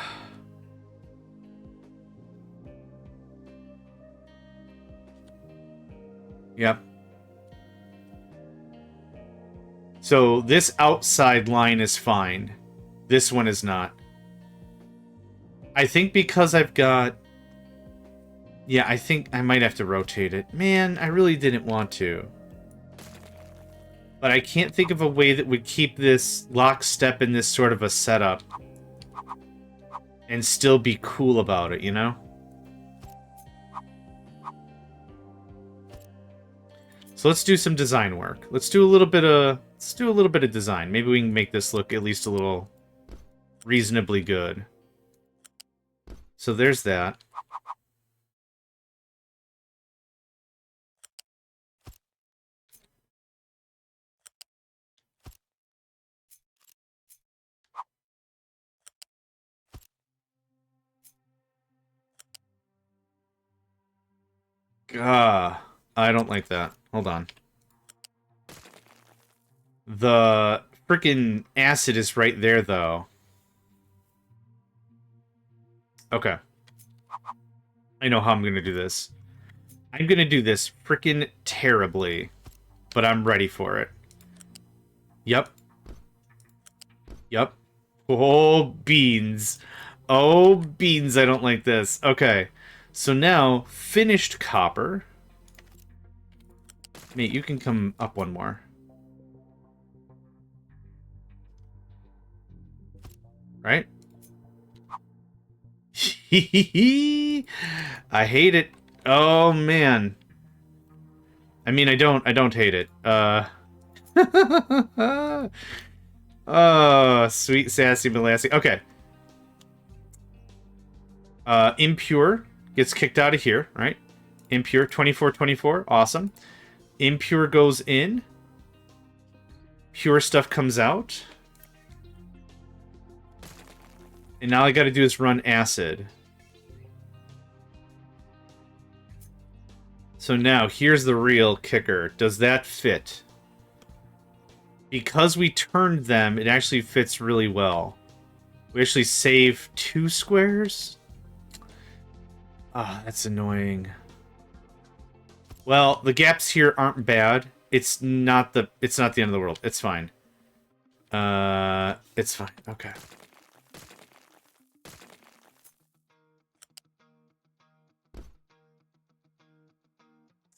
Speaker 1: Yep. So this outside line is fine. This one is not. I think because I've got... Yeah, I think I might have to rotate it. Man, I really didn't want to. But I can't think of a way that would keep this lockstep in this sort of a setup. And still be cool about it, you know? So let's do some design work. Let's do a little bit of design. Maybe we can make this look at least a little reasonably good. So there's that. I don't like that. Hold on. The freaking acid is right there, though. Okay. I know how I'm gonna do this. I'm gonna do this freaking terribly, but I'm ready for it. Yep. Yep. Oh, beans. Oh, beans, I don't like this. Okay. So now, finished copper. Mate, you can come up one more. Right? I hate it. Oh, man. I mean, I don't hate it. Oh, sweet, sassy, molassy. Okay. Impure gets kicked out of here, right? Impure, 2424. Awesome. Impure goes in. Pure stuff comes out. And now all I gotta do is run acid. So now, here's the real kicker. Does that fit? Because we turned them, it actually fits really well. We actually save 2 squares? Ah, that's annoying. Well, the gaps here aren't bad. It's not the end of the world. It's fine. It's fine. Okay.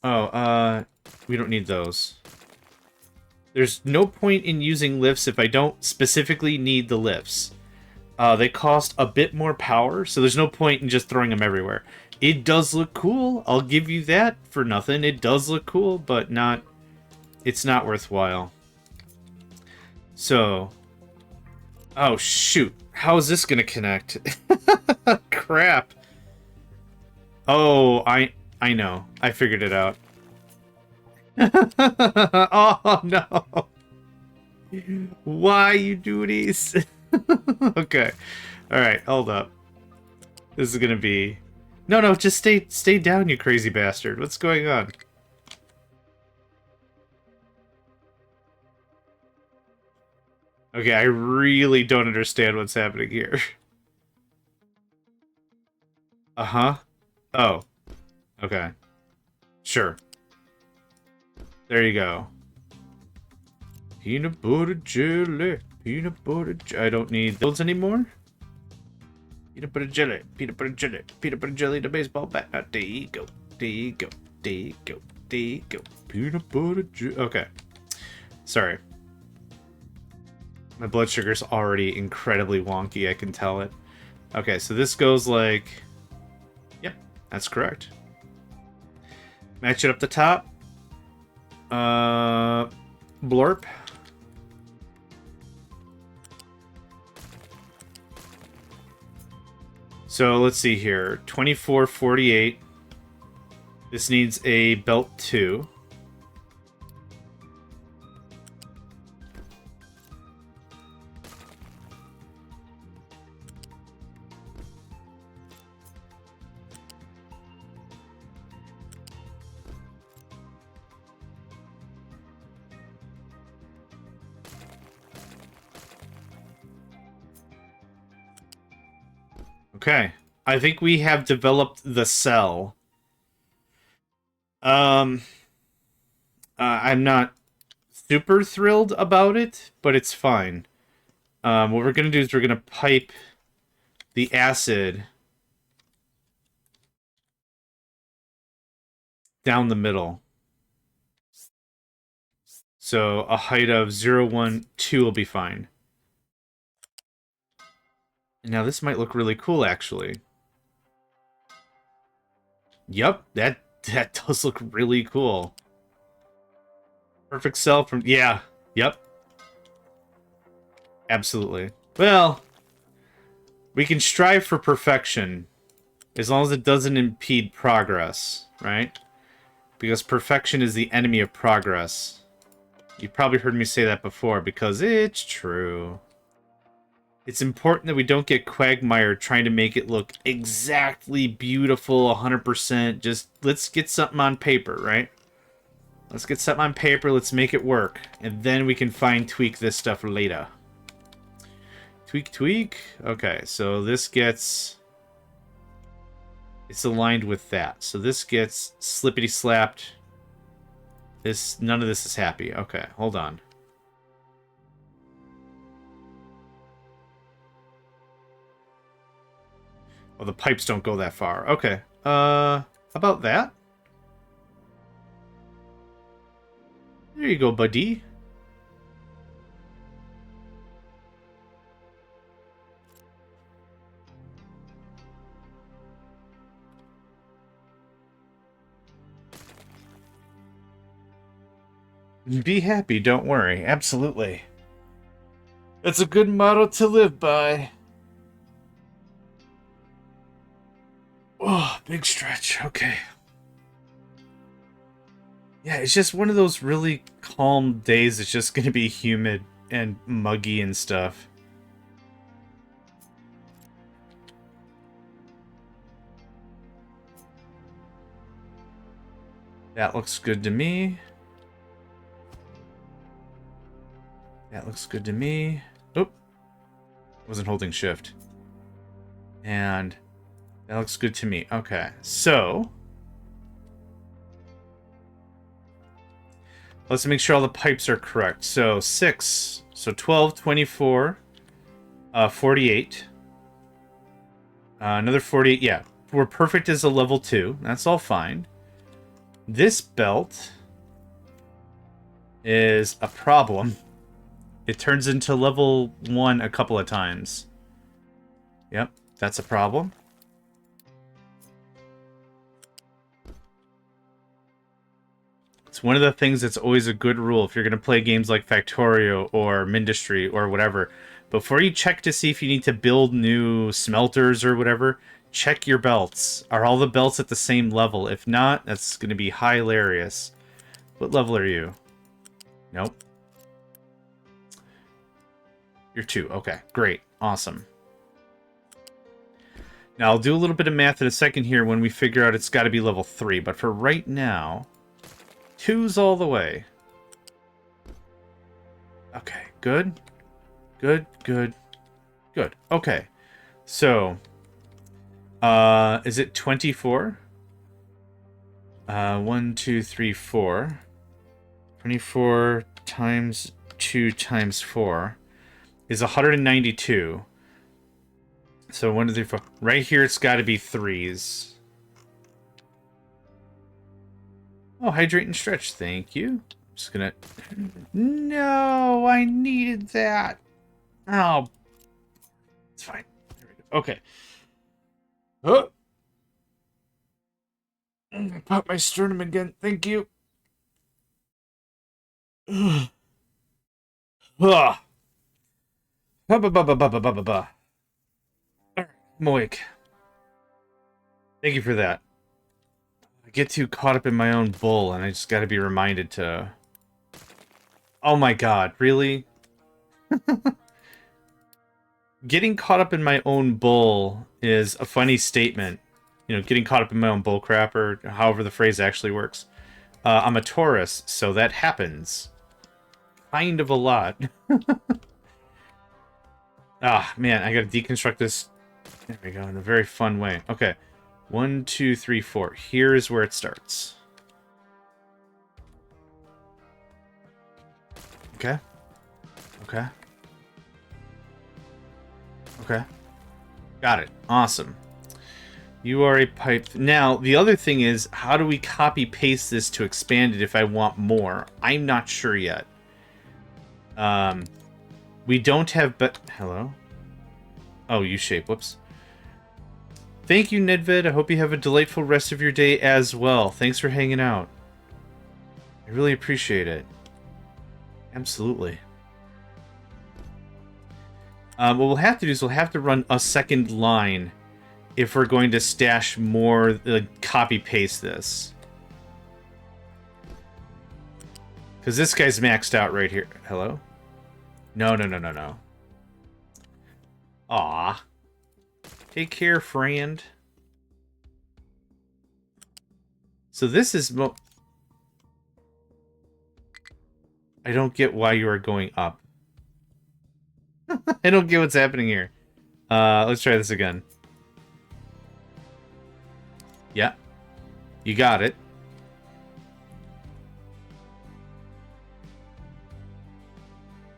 Speaker 1: Oh, we don't need those. There's no point in using lifts if I don't specifically need the lifts. They cost a bit more power, so there's no point in just throwing them everywhere. It does look cool. I'll give you that for nothing. It does look cool, but it's not worthwhile. So, oh shoot. How is this gonna connect? Crap. Oh, I know. I figured it out. Oh no. Why you do these? Okay. Alright, hold up. This is gonna be... No, just stay down, you crazy bastard. What's going on? Okay, I really don't understand what's happening here. Uh-huh. Oh. Okay. Sure. There you go. Peanut butter jelly. Peanut butter jelly. I don't need those anymore. Peanut butter jelly. Peanut butter jelly. Peanut butter jelly. The baseball bat. There you go. There you go. There you go. There you go. Peanut butter jelly. Okay. Sorry. My blood sugar's already incredibly wonky. I can tell it. Okay, so this goes like... Yep, that's correct. Match it up the top. Blurp. So let's see here. 2448. This needs a belt 2. Okay. I think we have developed the cell. I'm not super thrilled about it, but it's fine. What we're going to do is we're going to pipe the acid down the middle. So a height of 0, 1, 2 will be fine. Now this might look really cool, actually. Yep, that does look really cool. Perfect cell from... Yeah, yep. Absolutely. Well, we can strive for perfection as long as it doesn't impede progress, right? Because perfection is the enemy of progress. You've probably heard me say that before because it's true. It's important that we don't get quagmired trying to make it look exactly beautiful, 100%. Just let's get something on paper, right? Let's get something on paper, let's make it work. And then we can fine tweak this stuff later. Tweak, tweak. Okay, so this gets... It's aligned with that. So this gets slippity slapped. None of this is happy. Okay, hold on. Oh, the pipes don't go that far. Okay. How about that? There you go, buddy. Be happy, don't worry. Absolutely. It's a good motto to live by. Oh, big stretch. Okay. Yeah, it's just one of those really calm days. It's just going to be humid and muggy and stuff. That looks good to me. That looks good to me. Oop. Wasn't holding shift. And that looks good to me. Okay, so let's make sure all the pipes are correct. So 6, so 12, 24, 48. Another 48, yeah. We're perfect as a level 2. That's all fine. This belt is a problem. It turns into level 1 a couple of times. Yep, that's a problem. It's one of the things that's always a good rule if you're going to play games like Factorio or Mindustry or whatever. Before you check to see if you need to build new smelters or whatever, check your belts. Are all the belts at the same level? If not, that's going to be hilarious. What level are you? Nope. You're 2. Okay, great. Awesome. Now, I'll do a little bit of math in a second here when we figure out it's got to be level 3. But for right now, 2's all the way. Okay, good. Good, good, good. Okay. So, is it 24? 1, 2, 3, 4. 24 times 2 times 4 is 192. So 1, 2, 3, 4. Right here, it's got to be 3s. Oh, hydrate and stretch. Thank you. Just gonna... No, I needed that. Oh. It's fine. There we go. Okay. Oh. I'm gonna pop my sternum again. Thank you. Ugh. Ugh. Ba-ba-ba-ba-ba-ba-ba-ba. Alright, I'm awake. Thank you for that. I get too caught up in my own bull, and I just gotta be reminded to... Oh my god, really? Getting caught up in my own bull is a funny statement. You know, getting caught up in my own bull crap, or however the phrase actually works. I'm a Taurus, so that happens. Kind of a lot. Ah, man, I gotta deconstruct this. There we go, in a very fun way. Okay. 1, 2, 3, 4. Here is where it starts. Okay. Okay. Okay. Got it. Awesome. You are a pipe. Now, the other thing is, how do we copy paste this to expand it if I want more? I'm not sure yet. We don't have hello? Oh, U-shape. Whoops. Thank you, Nedvid. I hope you have a delightful rest of your day as well. Thanks for hanging out. I really appreciate it. Absolutely. What we'll have to do is we'll have to run a second line if we're going to stash more, copy-paste this. Because this guy's maxed out right here. Hello? No, no, no, no, no. Aw. Take care, friend. So this is... I don't get why you are going up. I don't get what's happening here. Let's try this again. Yeah. You got it.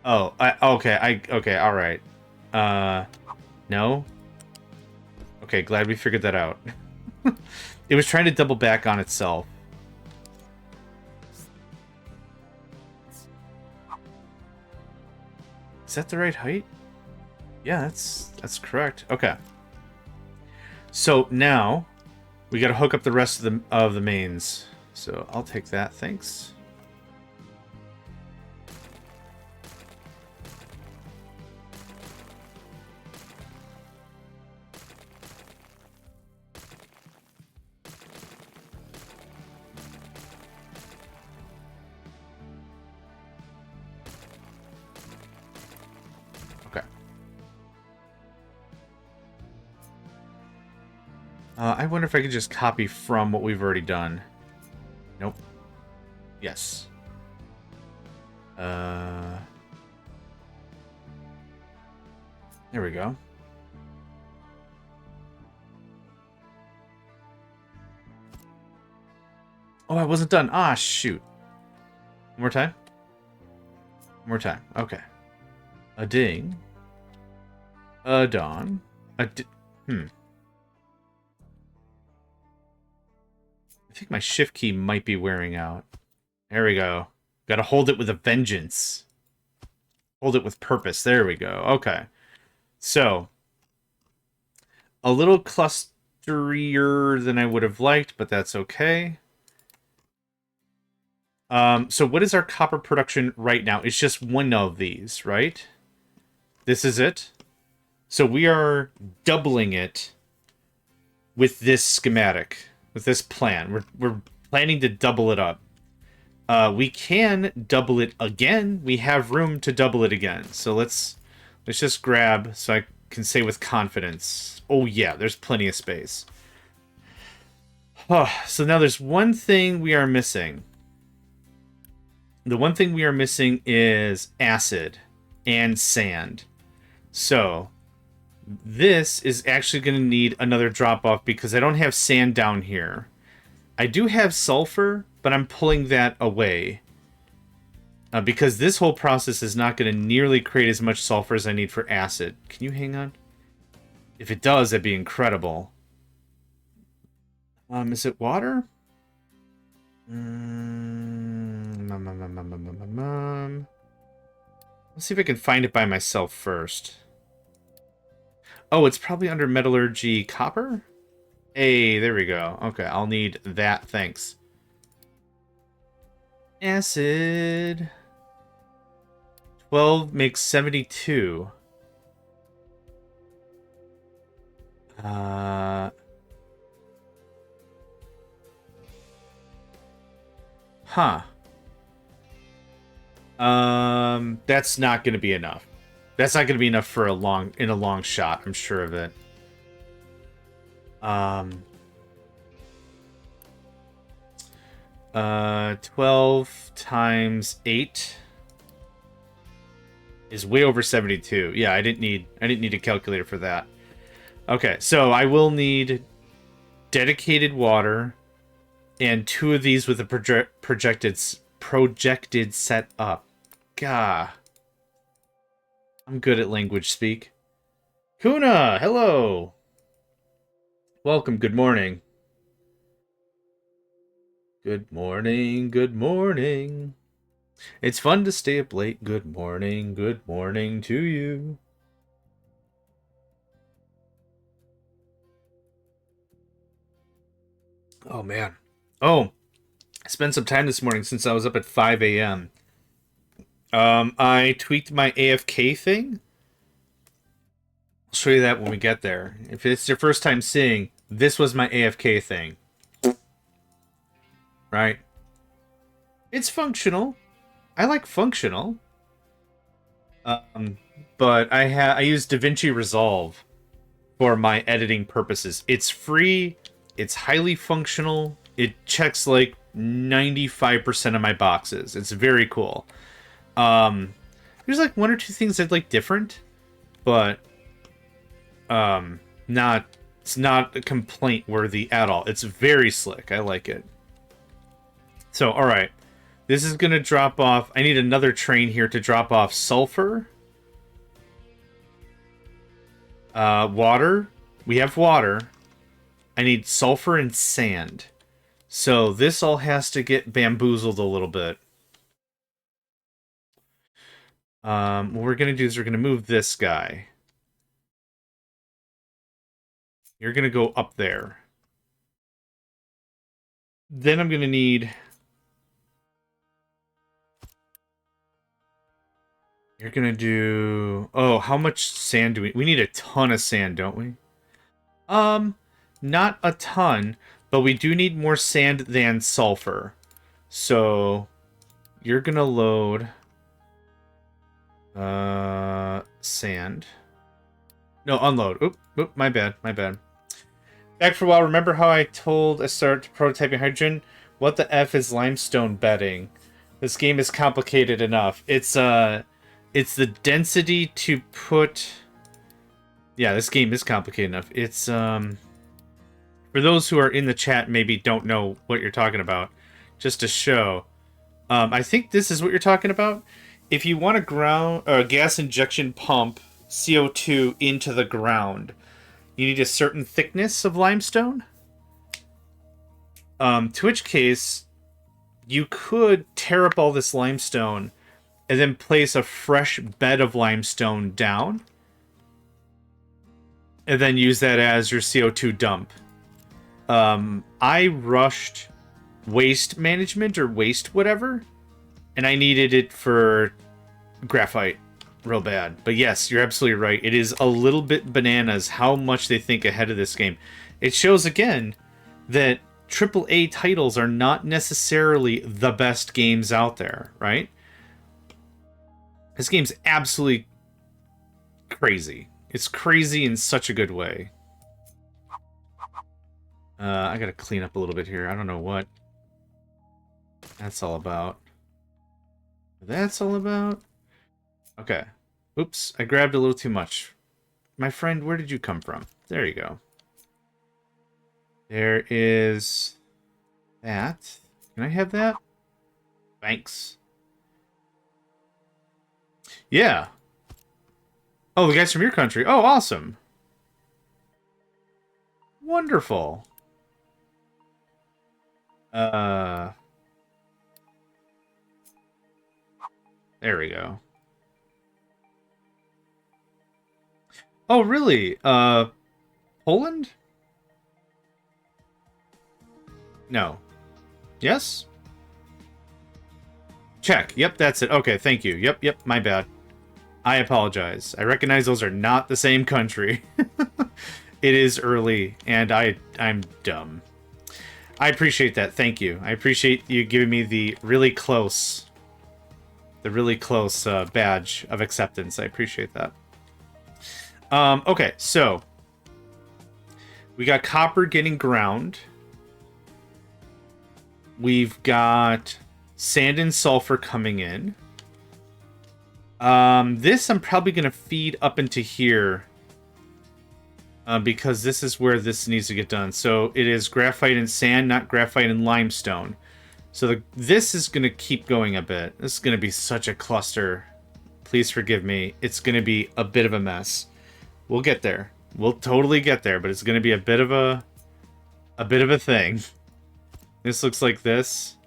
Speaker 1: Oh, okay, all right. No. Okay, glad we figured that out. It was trying to double back on itself. Is that the right height? Yeah, that's correct. Okay. So now we got to hook up the rest of the mains. So I'll take that. Thanks. I wonder if I could just copy from what we've already done. Nope. Yes. There we go. Oh, I wasn't done. Ah, shoot. One more time? One more time. Okay. A ding. A dawn. I think my shift key might be wearing out. There we go. Gotta hold it with a vengeance. Hold it with purpose. There we go. Okay. So, a little clusterier than I would have liked, but that's okay. So what is our copper production right now? It's just one of these, right? This is it. So we are doubling it with this schematic. With this plan. We're planning to double it up. We can double it again. We have room to double it again. So let's just grab so I can say with confidence. Oh yeah, there's plenty of space. Oh, so now there's one thing we are missing. The one thing we are missing is acid and sand. So this is actually going to need another drop-off because I don't have sand down here. I do have sulfur, but I'm pulling that away. Because this whole process is not going to nearly create as much sulfur as I need for acid. Can you hang on? If it does, that'd be incredible. Is it water? Let's see if I can find it by myself first. Oh, it's probably under metallurgy copper? Hey, there we go. Okay, I'll need that. Thanks. Acid. 12 makes 72. Huh. That's not going to be enough. That's not going to be enough for a long shot. I'm sure of it. 12 times 8 is way over 72. Yeah, I didn't need a calculator for that. Okay, so I will need dedicated water and 2 of these with a projected set up. Gah. I'm good at language speak. Kuna, hello. Welcome, good morning. Good morning, good morning. It's fun to stay up late. Good morning to you. Oh, man. Oh, I spent some time this morning since I was up at 5 a.m. I tweaked my AFK thing. I'll show you that when we get there. If it's your first time seeing, this was my AFK thing. Right? It's functional. I like functional. But I use DaVinci Resolve for my editing purposes. It's free. It's highly functional. It checks like 95% of my boxes. It's very cool. There's like one or two things I'd like different, but it's not complaint worthy at all. It's very slick. I like it. So, all right. This is going to drop off. I need another train here to drop off sulfur. Water. We have water. I need sulfur and sand. So this all has to get bamboozled a little bit. What we're going to do is we're going to move this guy. You're going to go up there. Then I'm going to need... You're going to do... Oh, how much sand do we... We need a ton of sand, don't we? Not a ton, but we do need more sand than sulfur. So, you're going to load... sand. No, unload. Oop, my bad. Back for a while, remember how I told I started prototyping hydrogen? What the F is limestone bedding? This game is complicated enough. It's the density to put... Yeah, this game is complicated enough. It's, for those who are in the chat maybe don't know what you're talking about, just to show. I think this is what you're talking about. If you want a gas injection pump CO2 into the ground, you need a certain thickness of limestone. To which case, you could tear up all this limestone and then place a fresh bed of limestone down, and then use that as your CO2 dump. I rushed waste management or waste whatever, and I needed it for graphite real bad. But yes, you're absolutely right. It is a little bit bananas how much they think ahead of this game. It shows again that AAA titles are not necessarily the best games out there, right? This game's absolutely crazy. It's crazy in such a good way. I gotta clean up a little bit here. I don't know what that's all about. Okay. Oops, I grabbed a little too much. My friend, where did you come from? There you go. There is that. Can I have that? Thanks. Yeah. Oh, the guy's from your country. Oh, awesome. Wonderful. There we go. Oh, really? Poland? No. Yes? Czech. Yep, that's it. Okay, thank you. Yep, my bad. I apologize. I recognize those are not the same country. It is early, and I'm dumb. I appreciate that. Thank you. I appreciate you giving me the really close badge of acceptance. I appreciate that. Okay, so we got copper getting ground. We've got sand and sulfur coming in. This I'm probably going to feed up into here because this is where this needs to get done. So it is graphite and sand, not graphite and limestone. So this is going to keep going a bit. This is going to be such a cluster. Please forgive me. It's going to be a bit of a mess. We'll get there. We'll totally get there, but it's going to be a bit of a thing. This looks like this.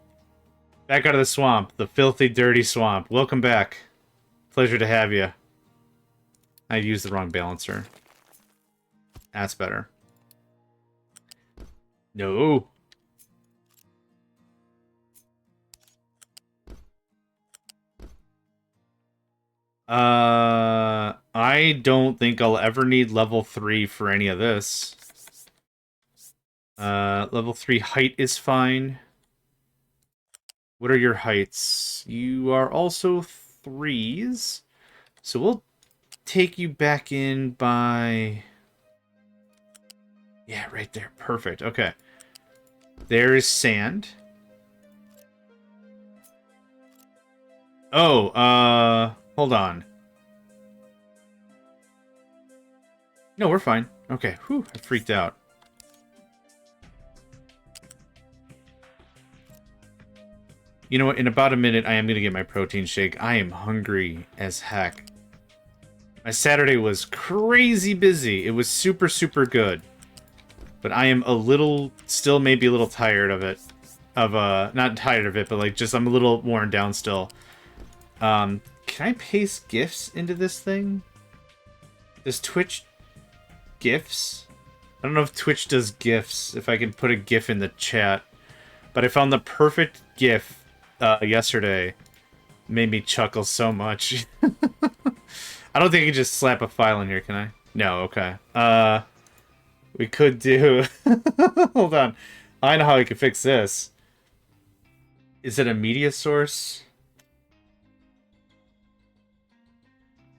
Speaker 1: Back out of the swamp. The filthy, dirty swamp. Welcome back. Pleasure to have you. I used the wrong balancer. That's better. No. I don't think I'll ever need level 3 for any of this. Level 3 height is fine. What are your heights? You are also 3s. So we'll take you back in by... Yeah, right there. Perfect. Okay. There is sand. Oh, hold on. No, we're fine. Okay, whew, I freaked out. You know what, in about a minute, I am going to get my protein shake. I am hungry as heck. My Saturday was crazy busy. It was super, super good. But I am a little, still maybe a little tired of it. Not tired of it, but like just, I'm a little worn down still. Can I paste GIFs into this thing? Does Twitch GIFs? I don't know if Twitch does GIFs, if I can put a GIF in the chat. But I found the perfect GIF yesterday. Made me chuckle so much. I don't think I can just slap a file in here, can I? No, okay. We could do... Hold on. I know how we can fix this. Is it a media source?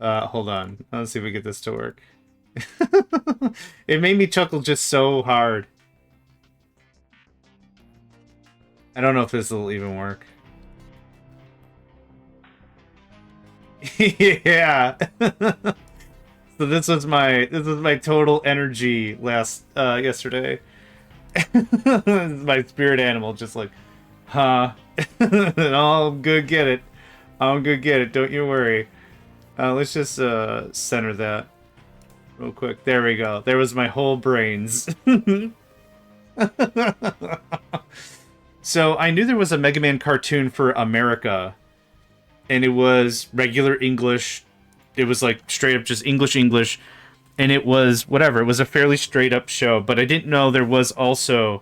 Speaker 1: Hold on. Let's see if we get this to work. It made me chuckle just so hard. I don't know if this will even work. Yeah. So this was my total energy yesterday. My spirit animal just like, huh? I'll go get it. I'm gonna get it. Don't you worry. Let's just center that real quick. There we go. There was my whole brains. So I knew there was a Mega Man cartoon for America, and it was regular English. It was like straight up just English, and it was whatever. It was a fairly straight up show, but I didn't know there was also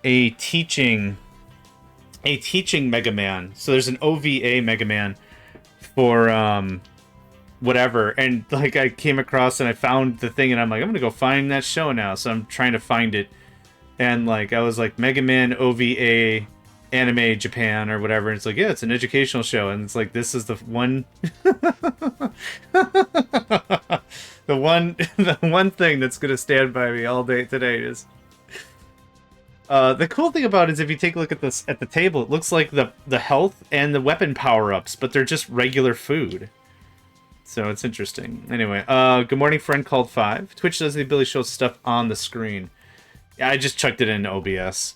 Speaker 1: a teaching Mega Man. So there's an OVA Mega Man for whatever, and like I came across and I found the thing, and I'm like, I'm gonna go find that show now. So I'm trying to find it. And, like, I was like, Mega Man OVA Anime Japan or whatever. And it's like, yeah, it's an educational show. And it's like, this is the one... the one thing that's going to stand by me all day today is... the cool thing about it is if you take a look at this at the table, it looks like the health and the weapon power-ups, but they're just regular food. So it's interesting. Anyway, good morning, friend called 5. Twitch does the ability to show stuff on the screen. Yeah, I just chucked it into OBS.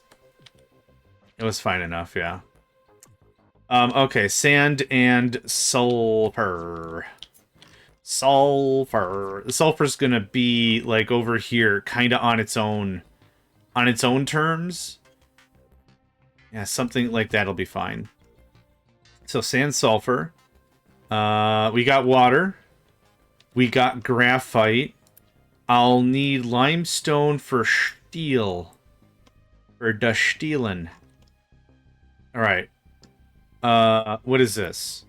Speaker 1: It was fine enough, yeah. Okay, sand and sulfur. Sulfur. The sulfur's gonna be like over here, kind of on its own terms. Yeah, something like that'll be fine. So sand, sulfur. We got water. We got graphite. I'll need limestone for steel. For the stealing. Alright. What is this?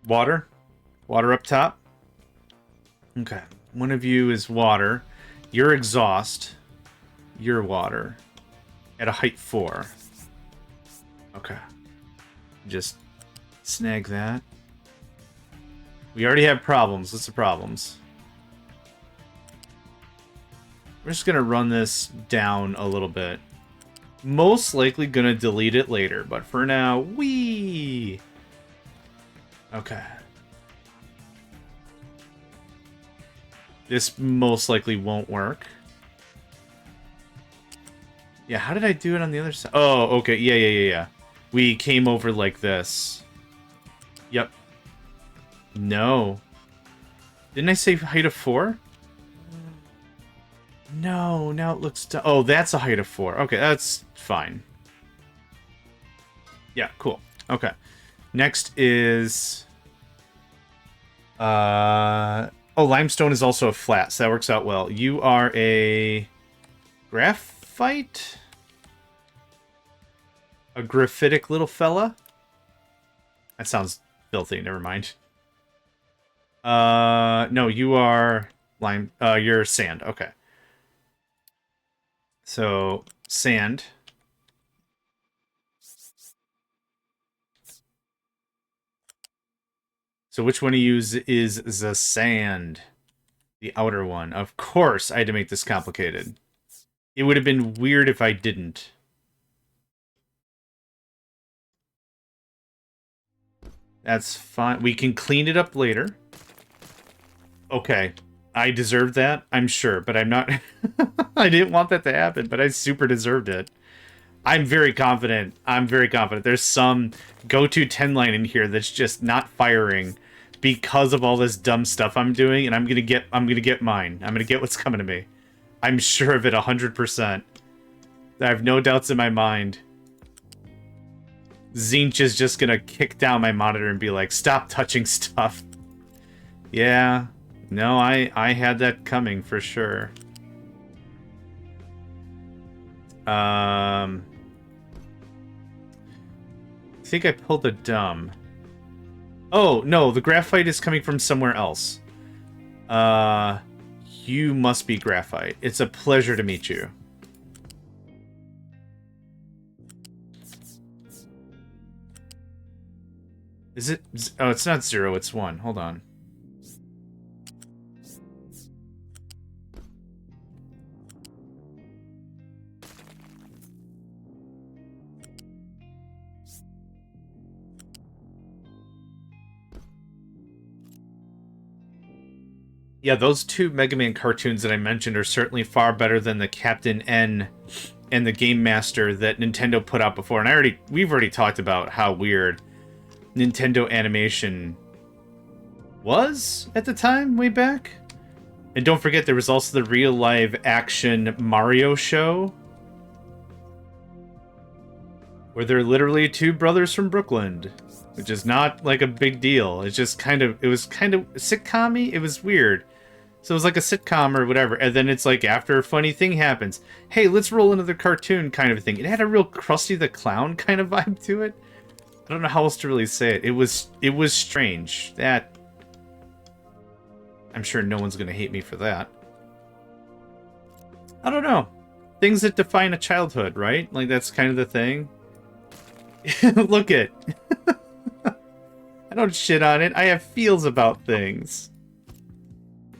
Speaker 1: Water? Water up top? Okay. One of you is water. You're exhaust. You're water. At a height 4. Okay. Just snag that. We already have problems. What's the problems? We're just gonna run this down a little bit. Most likely gonna delete it later, but for now, whee! Okay. This most likely won't work. Yeah, how did I do it on the other side? Oh, okay. Yeah. We came over like this. Yep. No. Didn't I say height of 4? No, now it looks... Oh, that's a height of 4. Okay, that's fine. Yeah, cool. Okay. Next is... Oh, limestone is also a flat, so that works out well. You are a... graphite? A graphitic little fella? That sounds filthy, never mind. No, you are... you're sand, okay. So, sand. So which one of you is the sand? The outer one. Of course I had to make this complicated. It would have been weird if I didn't. That's fine. We can clean it up later. Okay. I deserved that, I'm sure, but I'm not... I didn't want that to happen, but I super deserved it. I'm very confident. There's some go-to 10 line in here that's just not firing because of all this dumb stuff I'm doing, and I'm gonna get mine. I'm gonna get what's coming to me. I'm sure of it 100%. I have no doubts in my mind. Zinch is just gonna kick down my monitor and be like, stop touching stuff. Yeah. No, I had that coming for sure. I think I pulled a dumb. Oh, no, the graphite is coming from somewhere else. You must be graphite. It's a pleasure to meet you. Is it? Oh, it's not 0, it's 1. Hold on. Yeah, those two Mega Man cartoons that I mentioned are certainly far better than the Captain N and the Game Master that Nintendo put out before. And we've already talked about how weird Nintendo animation was at the time, way back. And don't forget, there was also the real live action Mario show, where they're literally two brothers from Brooklyn, which is not like a big deal. It's just it was kind of sitcom-y. It was weird. So it was like a sitcom or whatever, and then it's like after a funny thing happens, hey, let's roll another cartoon kind of thing. It had a real Krusty the Clown kind of vibe to it. I don't know how else to really say it. It was strange. That... I'm sure no one's gonna hate me for that. I don't know. Things that define a childhood, right? Like, that's kind of the thing. Look it. I don't shit on it. I have feels about things.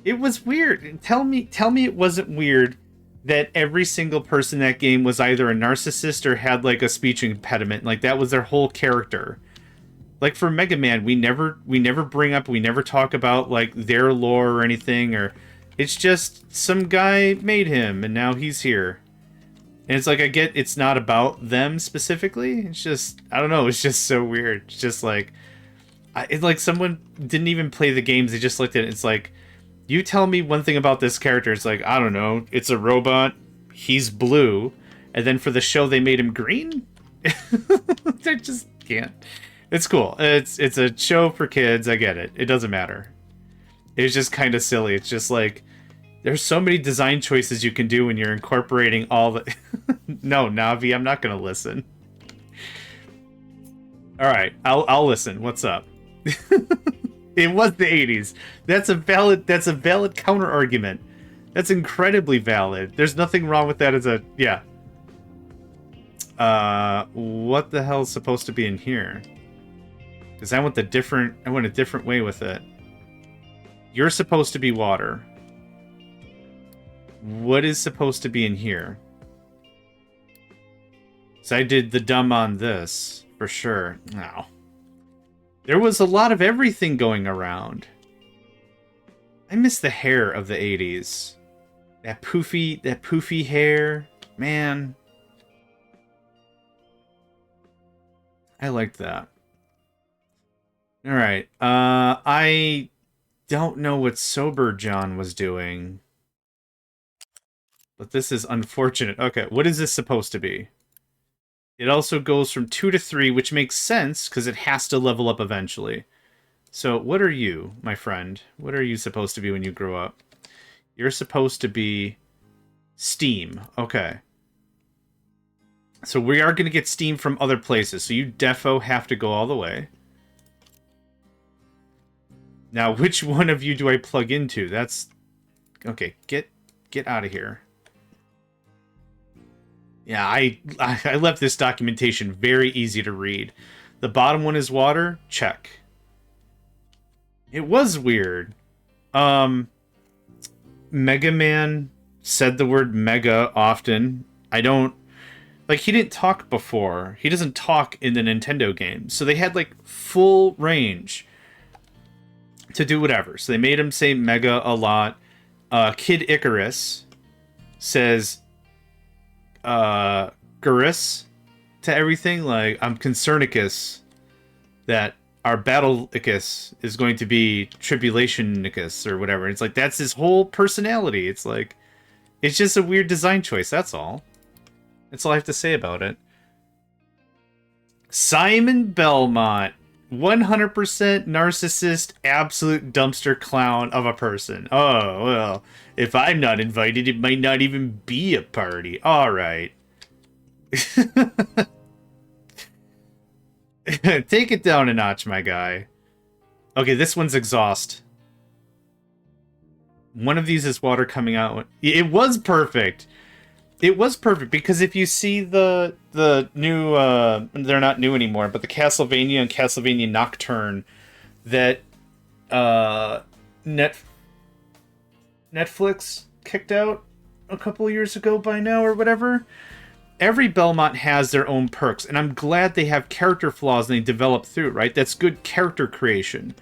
Speaker 1: It was weird. Tell me it wasn't weird that every single person in that game was either a narcissist or had like a speech impediment. Like, that was their whole character. Like, for Mega Man, we never bring up, we never talk about like their lore or anything, or it's just some guy made him and now he's here. And it's like, I get it's not about them specifically. It's just, I don't know, it's just so weird. It's just like, it's like someone didn't even play the games, they just looked at it, it's like, you tell me one thing about this character, it's like, I don't know, it's a robot, he's blue, and then for the show they made him green? They just can't. It's cool. It's a show for kids, I get it. It doesn't matter. It's just kind of silly. It's just like, there's so many design choices you can do when you're incorporating all the... No, Navi, I'm not going to listen. Alright, I'll listen. What's up? It was the 80s. That's a valid counter argument. That's incredibly valid. There's nothing wrong with that as a... Yeah. What the hell is supposed to be in here? Because I went a different way with it. You're supposed to be water. What is supposed to be in here? So I did the dumb on this, for sure. No. There was a lot of everything going around. I miss the hair of the 80s. That poofy hair. Man. I liked that. All right. I don't know what Sober John was doing, but this is unfortunate. Okay, what is this supposed to be? It also goes from 2 to 3, which makes sense because it has to level up eventually. So, what are you, my friend? What are you supposed to be when you grow up? You're supposed to be Steam. Okay. So we are going to get Steam from other places. So you defo have to go all the way. Now, which one of you do I plug into? That's... Okay, get out of here. Yeah, I left this documentation very easy to read. The bottom one is water. Check. It was weird. Mega Man said the word mega often. I don't... Like, he didn't talk before. He doesn't talk in the Nintendo game. So they had, like, full range to do whatever. So they made him say mega a lot. Kid Icarus says Gurus to everything. Like, I'm Concernicus that our Battleicus is going to be Tribulationicus or whatever. It's like, that's his whole personality. It's like, it's just a weird design choice, that's all. That's all I have to say about it. Simon Belmont, 100% narcissist, absolute dumpster clown of a person. Oh, well, if I'm not invited, it might not even be a party. All right. Take it down a notch, my guy. Okay, this one's exhaust. One of these is water coming out. It was perfect. It was perfect, because if you see the new, they're not new anymore, but the Castlevania and Castlevania Nocturne that Netflix kicked out a couple of years ago by now or whatever, every Belmont has their own perks, and I'm glad they have character flaws and they develop through, right? That's good character creation.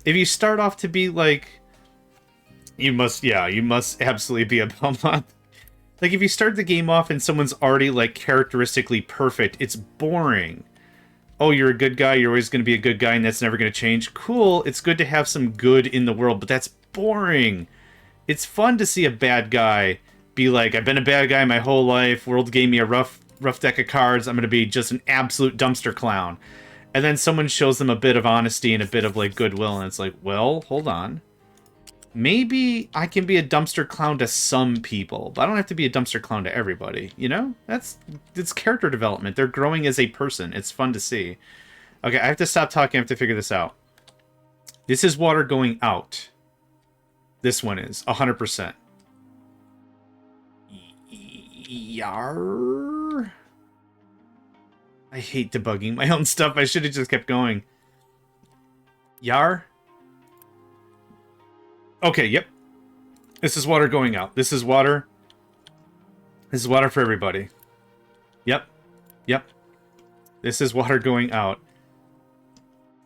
Speaker 1: If you start off to be like, you must absolutely be a Belmont. Like, if you start the game off and someone's already, like, characteristically perfect, it's boring. Oh, you're a good guy, you're always going to be a good guy, and that's never going to change. Cool, it's good to have some good in the world, but that's boring. It's fun to see a bad guy be like, I've been a bad guy my whole life, world gave me a rough deck of cards, I'm going to be just an absolute dumpster clown. And then someone shows them a bit of honesty and a bit of, like, goodwill, and it's like, well, hold on. Maybe I can be a dumpster clown to some people, but I don't have to be a dumpster clown to everybody, you know? It's character development. They're growing as a person. It's fun to see. Okay, I have to stop talking. I have to figure this out. This is water going out. This one is 100%. Yar. I hate debugging my own stuff. I should have just kept going. Yar. Okay, yep. This is water going out. This is water. This is water for everybody. Yep. Yep. This is water going out.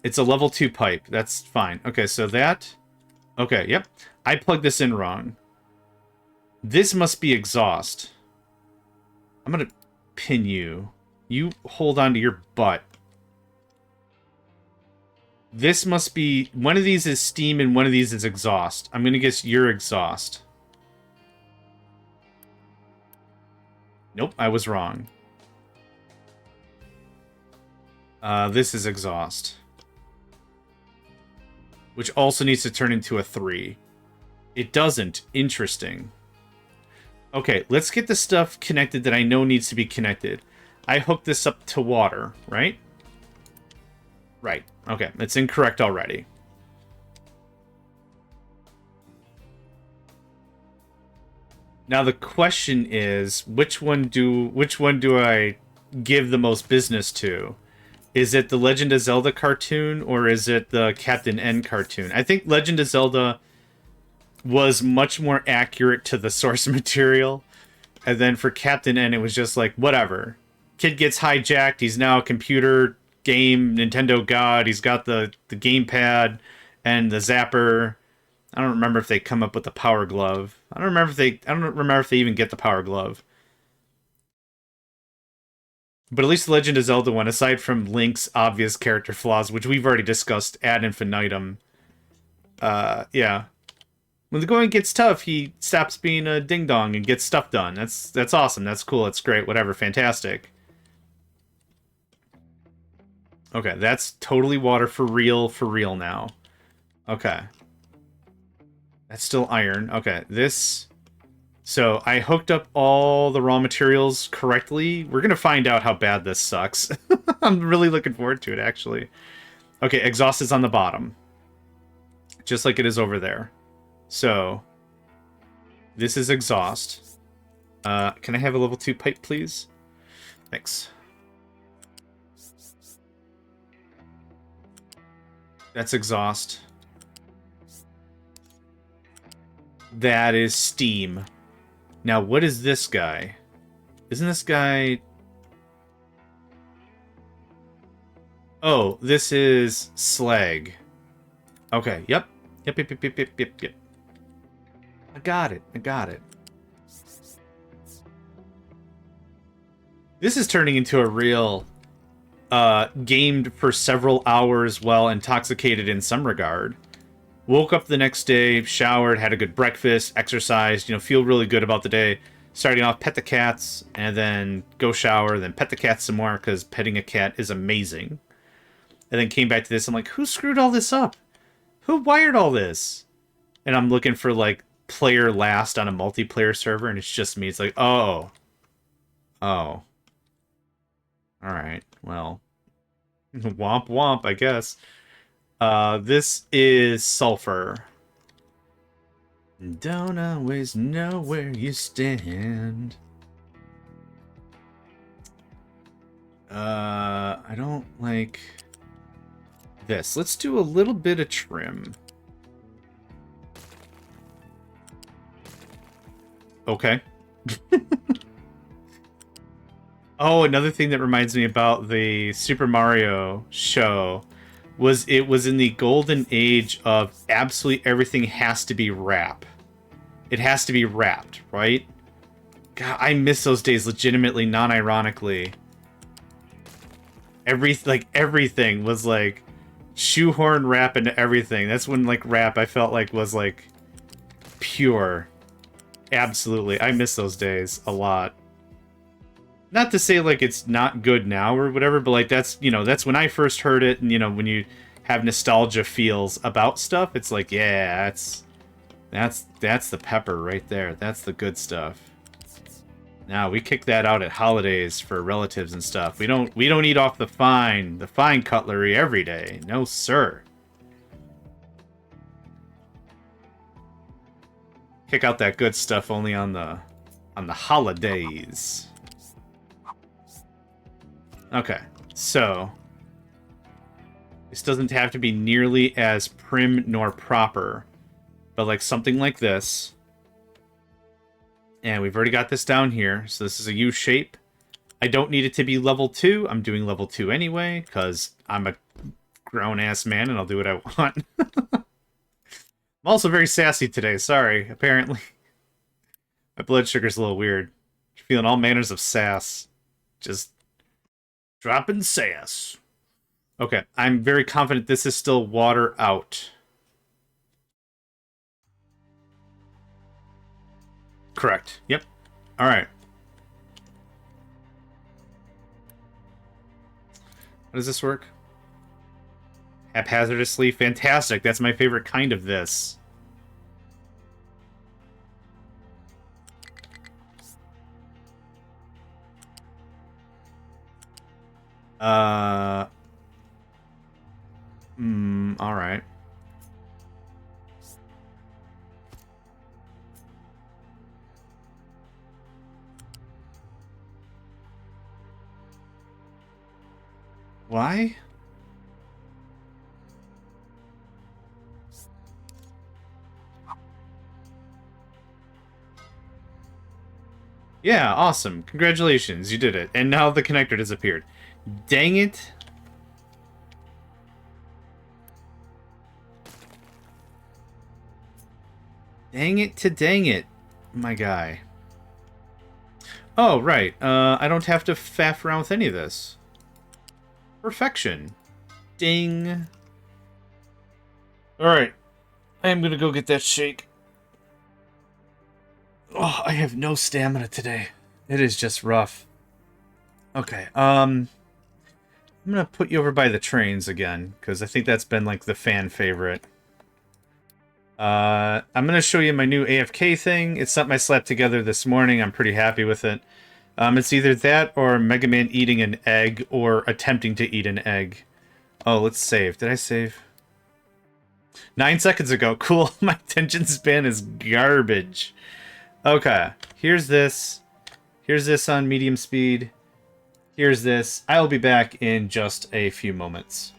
Speaker 1: It's a level 2 pipe. That's fine. Okay, so that... Okay, yep. I plugged this in wrong. This must be exhaust. I'm gonna pin you. You hold on to your butt. This must be... One of these is steam and one of these is exhaust. I'm gonna guess you're exhaust. Nope, I was wrong. This is exhaust. Which also needs to turn into a 3. It doesn't. Interesting. Okay, let's get the stuff connected that I know needs to be connected. I hooked this up to water, right? Right. Okay, it's incorrect already. Now the question is, which one do I give the most business to? Is it the Legend of Zelda cartoon or is it the Captain N cartoon? I think Legend of Zelda was much more accurate to the source material. And then for Captain N, it was just like, whatever. Kid gets hijacked, he's now a computer game Nintendo god, he's got the gamepad and the zapper. I don't remember if they come up with the power glove. I don't remember if they even get the power glove. But at least the Legend of Zelda one, aside from Link's obvious character flaws, which we've already discussed ad infinitum, yeah. When the going gets tough, he stops being a ding-dong and gets stuff done. That's awesome. That's cool. That's great. Whatever. Fantastic. Okay, that's totally water for real now. Okay. That's still iron. Okay, this... So, I hooked up all the raw materials correctly. We're gonna find out how bad this sucks. I'm really looking forward to it, actually. Okay, exhaust is on the bottom. Just like it is over there. So, this is exhaust. Can I have a level 2 pipe, please? Thanks. That's exhaust. That is steam. Now, what is this guy? Isn't this guy... Oh, this is slag. Okay, yep. Yep. I got it. This is turning into a real... gamed for several hours while intoxicated in some regard. Woke up the next day, showered, had a good breakfast, exercised, feel really good about the day. Starting off, pet the cats, and then go shower, then pet the cats some more, because petting a cat is amazing. And then came back to this, I'm like, who screwed all this up? Who wired all this? And I'm looking for, like, player last on a multiplayer server, and it's just me. It's like, oh. Alright, well. Womp womp, I guess. This is sulfur. Don't always know where you stand. I don't like this. Let's do a little bit of trim. Okay. Oh, another thing that reminds me about the Super Mario show was it was in the golden age of absolutely everything has to be wrap. It has to be wrapped, right? God, I miss those days legitimately, non-ironically. Everything was like shoehorn wrap into everything. That's when like wrap I felt like was like pure. Absolutely. I miss those days a lot. Not to say like it's not good now or whatever, but like that's when I first heard it, and when you have nostalgia feels about stuff, it's like, yeah, that's the pepper right there. That's the good stuff. Now we kick that out at holidays for relatives and stuff. We don't eat off the fine cutlery every day. No, sir. Kick out that good stuff only on the holidays. Okay, so this doesn't have to be nearly as prim nor proper, but like something like this. And we've already got this down here, so this is a U shape. I don't need it to be level 2. I'm doing level 2 anyway, because I'm a grown-ass man and I'll do what I want. I'm also very sassy today, sorry, apparently. My blood sugar's a little weird. Feeling all manners of sass. Just dropping sass. Okay, I'm very confident this is still water out. Correct. Yep. Alright. How does this work? Haphazardously. Fantastic. That's my favorite kind of this. Alright. Why? Yeah, awesome. Congratulations, you did it. And now the connector disappeared. Dang it. Dang it to dang it, my guy. Oh, right. I don't have to faff around with any of this. Perfection. Ding. Alright. I am gonna go get that shake. Oh, I have no stamina today. It is just rough. Okay, I'm gonna put you over by the trains again, because I think that's been, like, the fan favorite. I'm gonna show you my new AFK thing. It's something I slapped together this morning. I'm pretty happy with it. It's either that or Mega Man eating an egg or attempting to eat an egg. Oh, let's save. Did I save? 9 seconds ago. Cool. My attention span is garbage. Okay. Here's this. Here's this on medium speed. Here's this. I'll be back in just a few moments.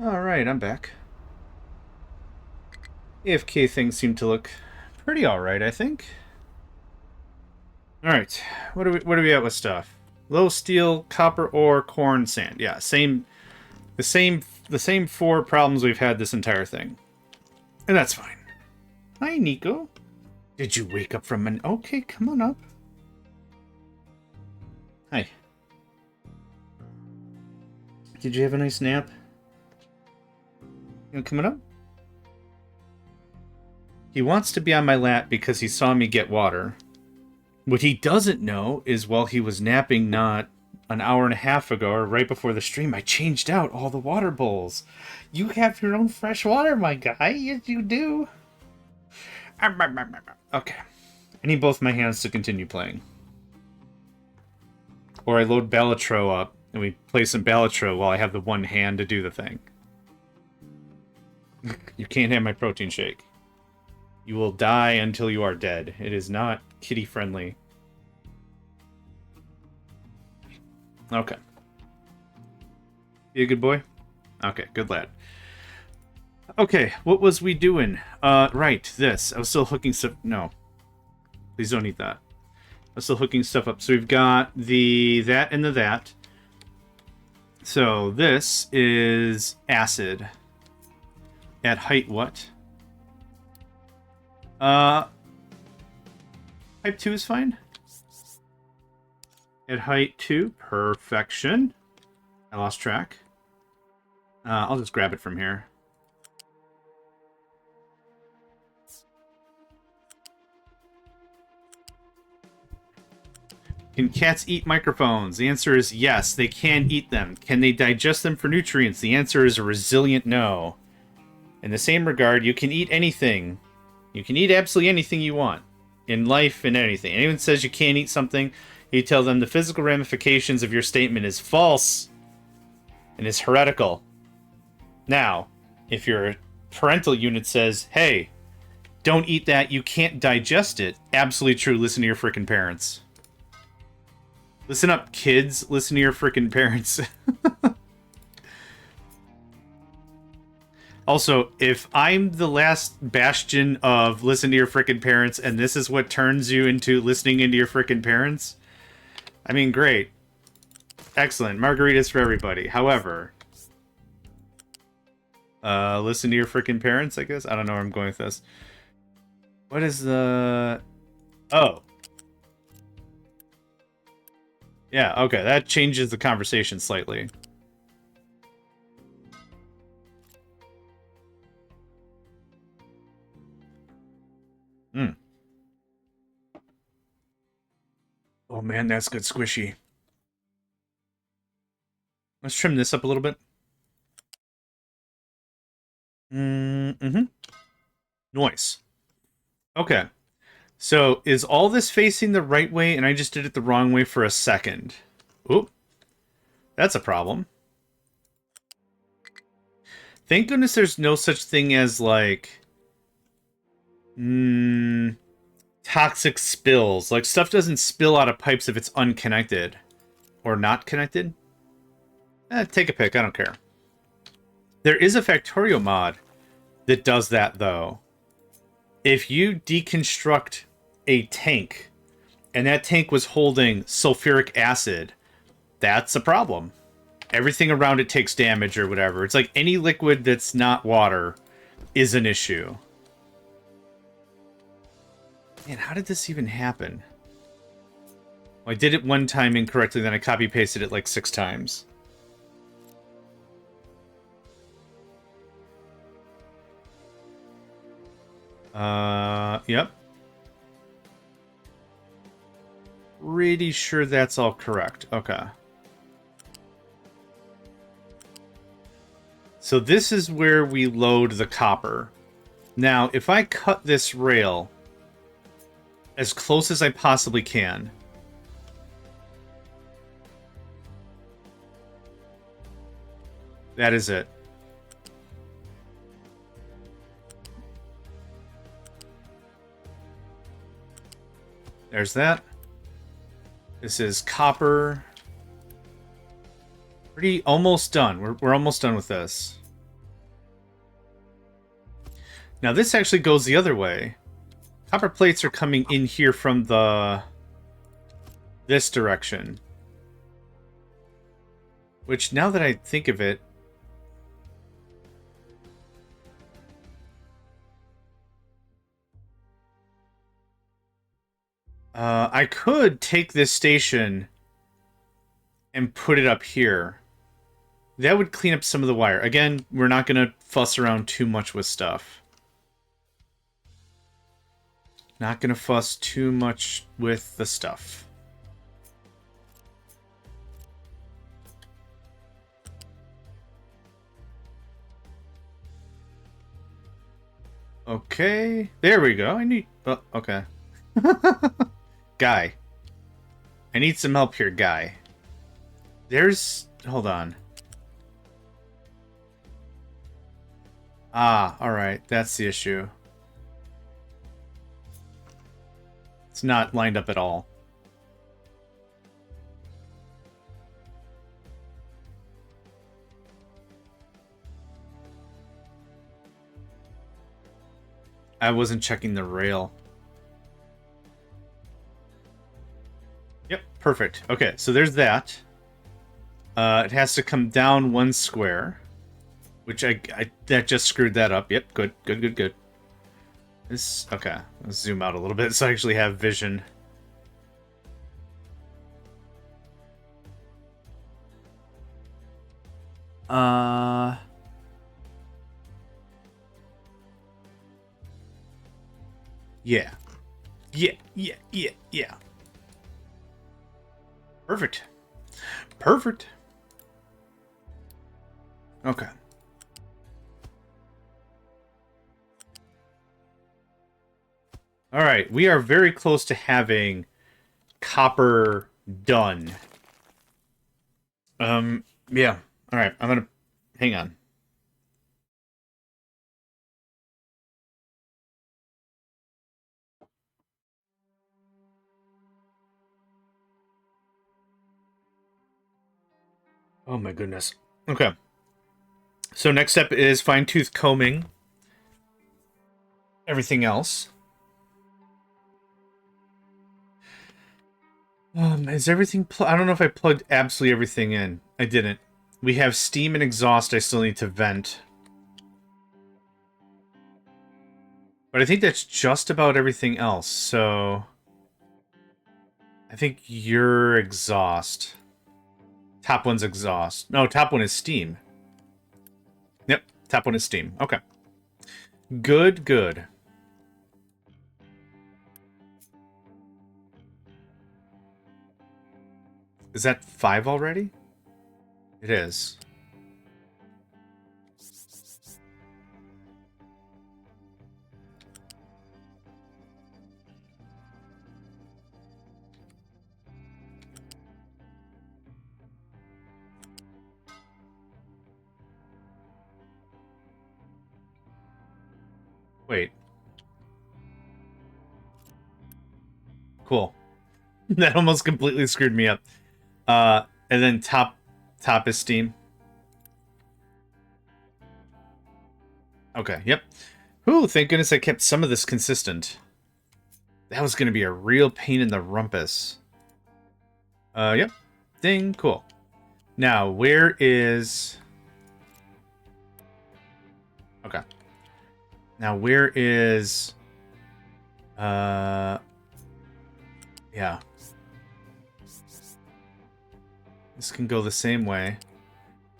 Speaker 1: Alright, I'm back. AFK things seem to look pretty alright, I think. Alright, what are we at with stuff? Low steel, copper ore, corn, sand. Yeah, the same four problems we've had this entire thing. And that's fine. Hi, Nico. Did you wake up from an... Okay, come on up. Hi. Did you have a nice nap? You coming up? He wants to be on my lap because he saw me get water. What he doesn't know is while he was napping not an hour and a half ago or right before the stream, I changed out all the water bowls. You have your own fresh water, my guy. Yes, you do. Okay. I need both my hands to continue playing. Or I load Balatro up and we play some Balatro while I have the one hand to do the thing. You can't have my protein shake. You will die until you are dead. It is not kitty friendly. Okay. You a good boy? Okay, good lad. Okay, what was we doing? Right, this. I was still hooking stuff. No. Please don't eat that. I was still hooking stuff up. So we've got the that and the that. So this is acid. At height what? Type 2 is fine. At height 2, perfection. I lost track. I'll just grab it from here. Can cats eat microphones? The answer is yes, they can eat them. Can they digest them for nutrients? The answer is a resilient no. In the same regard, you can eat anything. You can eat absolutely anything you want. In life and anything. Anyone says you can't eat something, you tell them the physical ramifications of your statement is false and is heretical. Now, if your parental unit says, hey, don't eat that, you can't digest it, absolutely true, listen to your frickin' parents. Listen up, kids. Listen to your frickin' parents. Also, if I'm the last bastion of listen to your frickin' parents and this is what turns you into listening into your frickin' parents, I mean, great. Excellent. Margaritas for everybody. However, listen to your frickin' parents, I guess? I don't know where I'm going with this. What is the... Oh. Yeah, okay, that changes the conversation slightly. Oh man, that's good squishy. Let's trim this up a little bit. Noise. Okay. So, is all this facing the right way and I just did it the wrong way for a second? Oop. That's a problem. Thank goodness there's no such thing as, like... toxic spills. Like, stuff doesn't spill out of pipes if it's unconnected. Or not connected. Take a pick, I don't care. There is a Factorio mod that does that, though. If you deconstruct a tank, and that tank was holding sulfuric acid, that's a problem. Everything around it takes damage or whatever. It's like any liquid that's not water is an issue. Man, how did this even happen? Well, I did it one time incorrectly, then I copy-pasted it like 6 times. Yep. Pretty sure that's all correct. Okay. So this is where we load the copper. Now, if I cut this rail as close as I possibly can, that is it. There's that. This is copper. Pretty almost done. We're almost done with this. Now this actually goes the other way. Copper plates are coming in here from this direction. Which, now that I think of it, I could take this station and put it up here. That would clean up some of the wire. Again, we're not going to fuss around too much with stuff. Not going to fuss too much with the stuff. Okay, there we go. I need... Oh, okay. Guy. I need some help here, guy. There's... Hold on. Ah, alright. That's the issue. It's not lined up at all. I wasn't checking the rail. Yep, perfect. Okay, so there's that. It has to come down 1 square, which I that just screwed that up. Yep, good, good, good, good. This, okay, let's zoom out a little bit so I actually have vision. Yeah. Yeah. Perfect. Perfect. Okay. All right, we are very close to having copper done. Yeah. All right, I'm gonna hang on. Oh my goodness. Okay. So next step is fine-tooth combing everything else. Is everything... I don't know if I plugged absolutely everything in. I didn't. We have steam and exhaust I still need to vent. But I think that's just about everything else, so... I think you're exhaust. Top one's exhaust. No, top one is steam. Yep, top one is steam. Okay. Good, good. Is that 5 already? It is. Wait. Cool. That almost completely screwed me up. And then top is steam. Okay, yep. Ooh, thank goodness I kept some of this consistent. That was going to be a real pain in the rumpus. Yep. Ding, cool. Now, where is... Okay. Now, where is... Yeah. This can go the same way.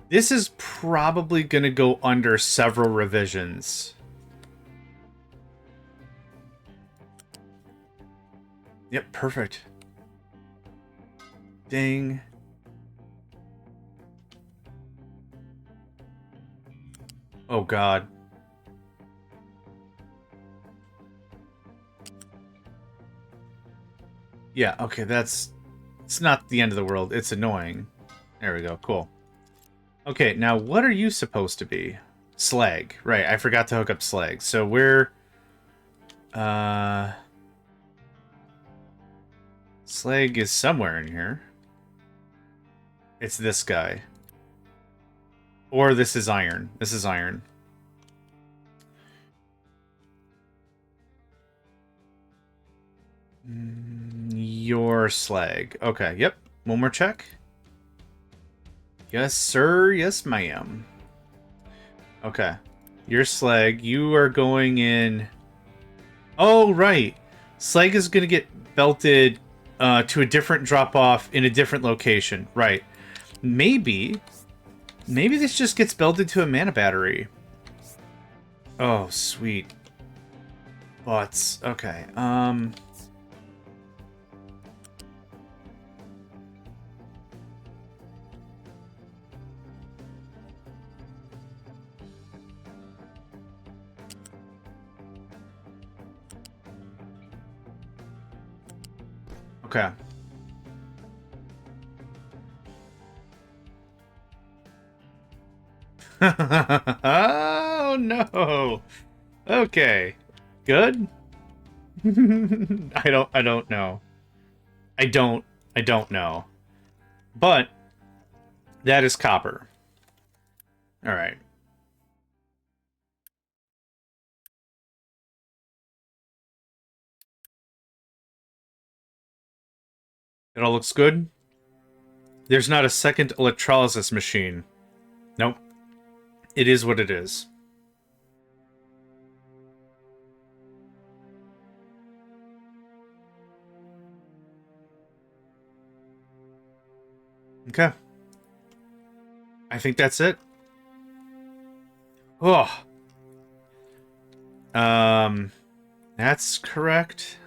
Speaker 1: This is probably going to go under several revisions. Yep, perfect. Ding. Oh, God. Yeah, okay, that's... It's not the end of the world. It's annoying. There we go, cool. Okay, now what are you supposed to be? Slag. Right, I forgot to hook up slag. So we're... Slag is somewhere in here. It's this guy. Or this is iron. This is iron. Your slag. Okay, yep. One more check. Yes, sir. Yes, ma'am. Okay. Your slag. You are going in... Oh, right. Slag is going to get belted to a different drop-off in a different location. Right. Maybe this just gets belted to a mana battery. Oh, sweet. Butts. Okay. Okay. Oh no. Okay. Good? I don't know. I don't know. But that is copper. All right. It all looks good. There's not a second electrolysis machine. Nope. It is what it is. Okay. I think that's it. Oh. That's correct.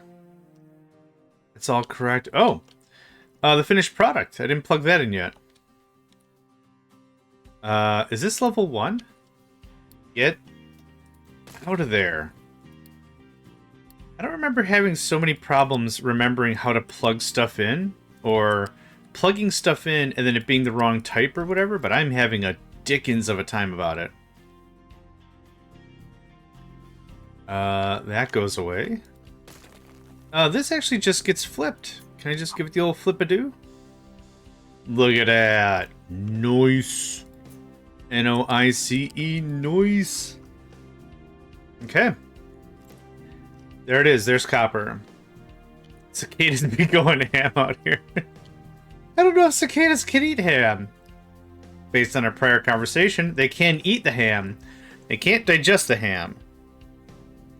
Speaker 1: It's all correct. Oh. The finished product. I didn't plug that in yet. Is this level 1? Get out of there. I don't remember having so many problems remembering how to plug stuff in, or plugging stuff in and then it being the wrong type or whatever, but I'm having a dickens of a time about it. That goes away. This actually just gets flipped. Can I just give it the old flip-a-doo? Look at that. Nice. N-O-I-C-E. Nice. Okay. There it is. There's copper. Cicadas be going ham out here. I don't know if cicadas can eat ham. Based on our prior conversation, they can eat the ham. They can't digest the ham.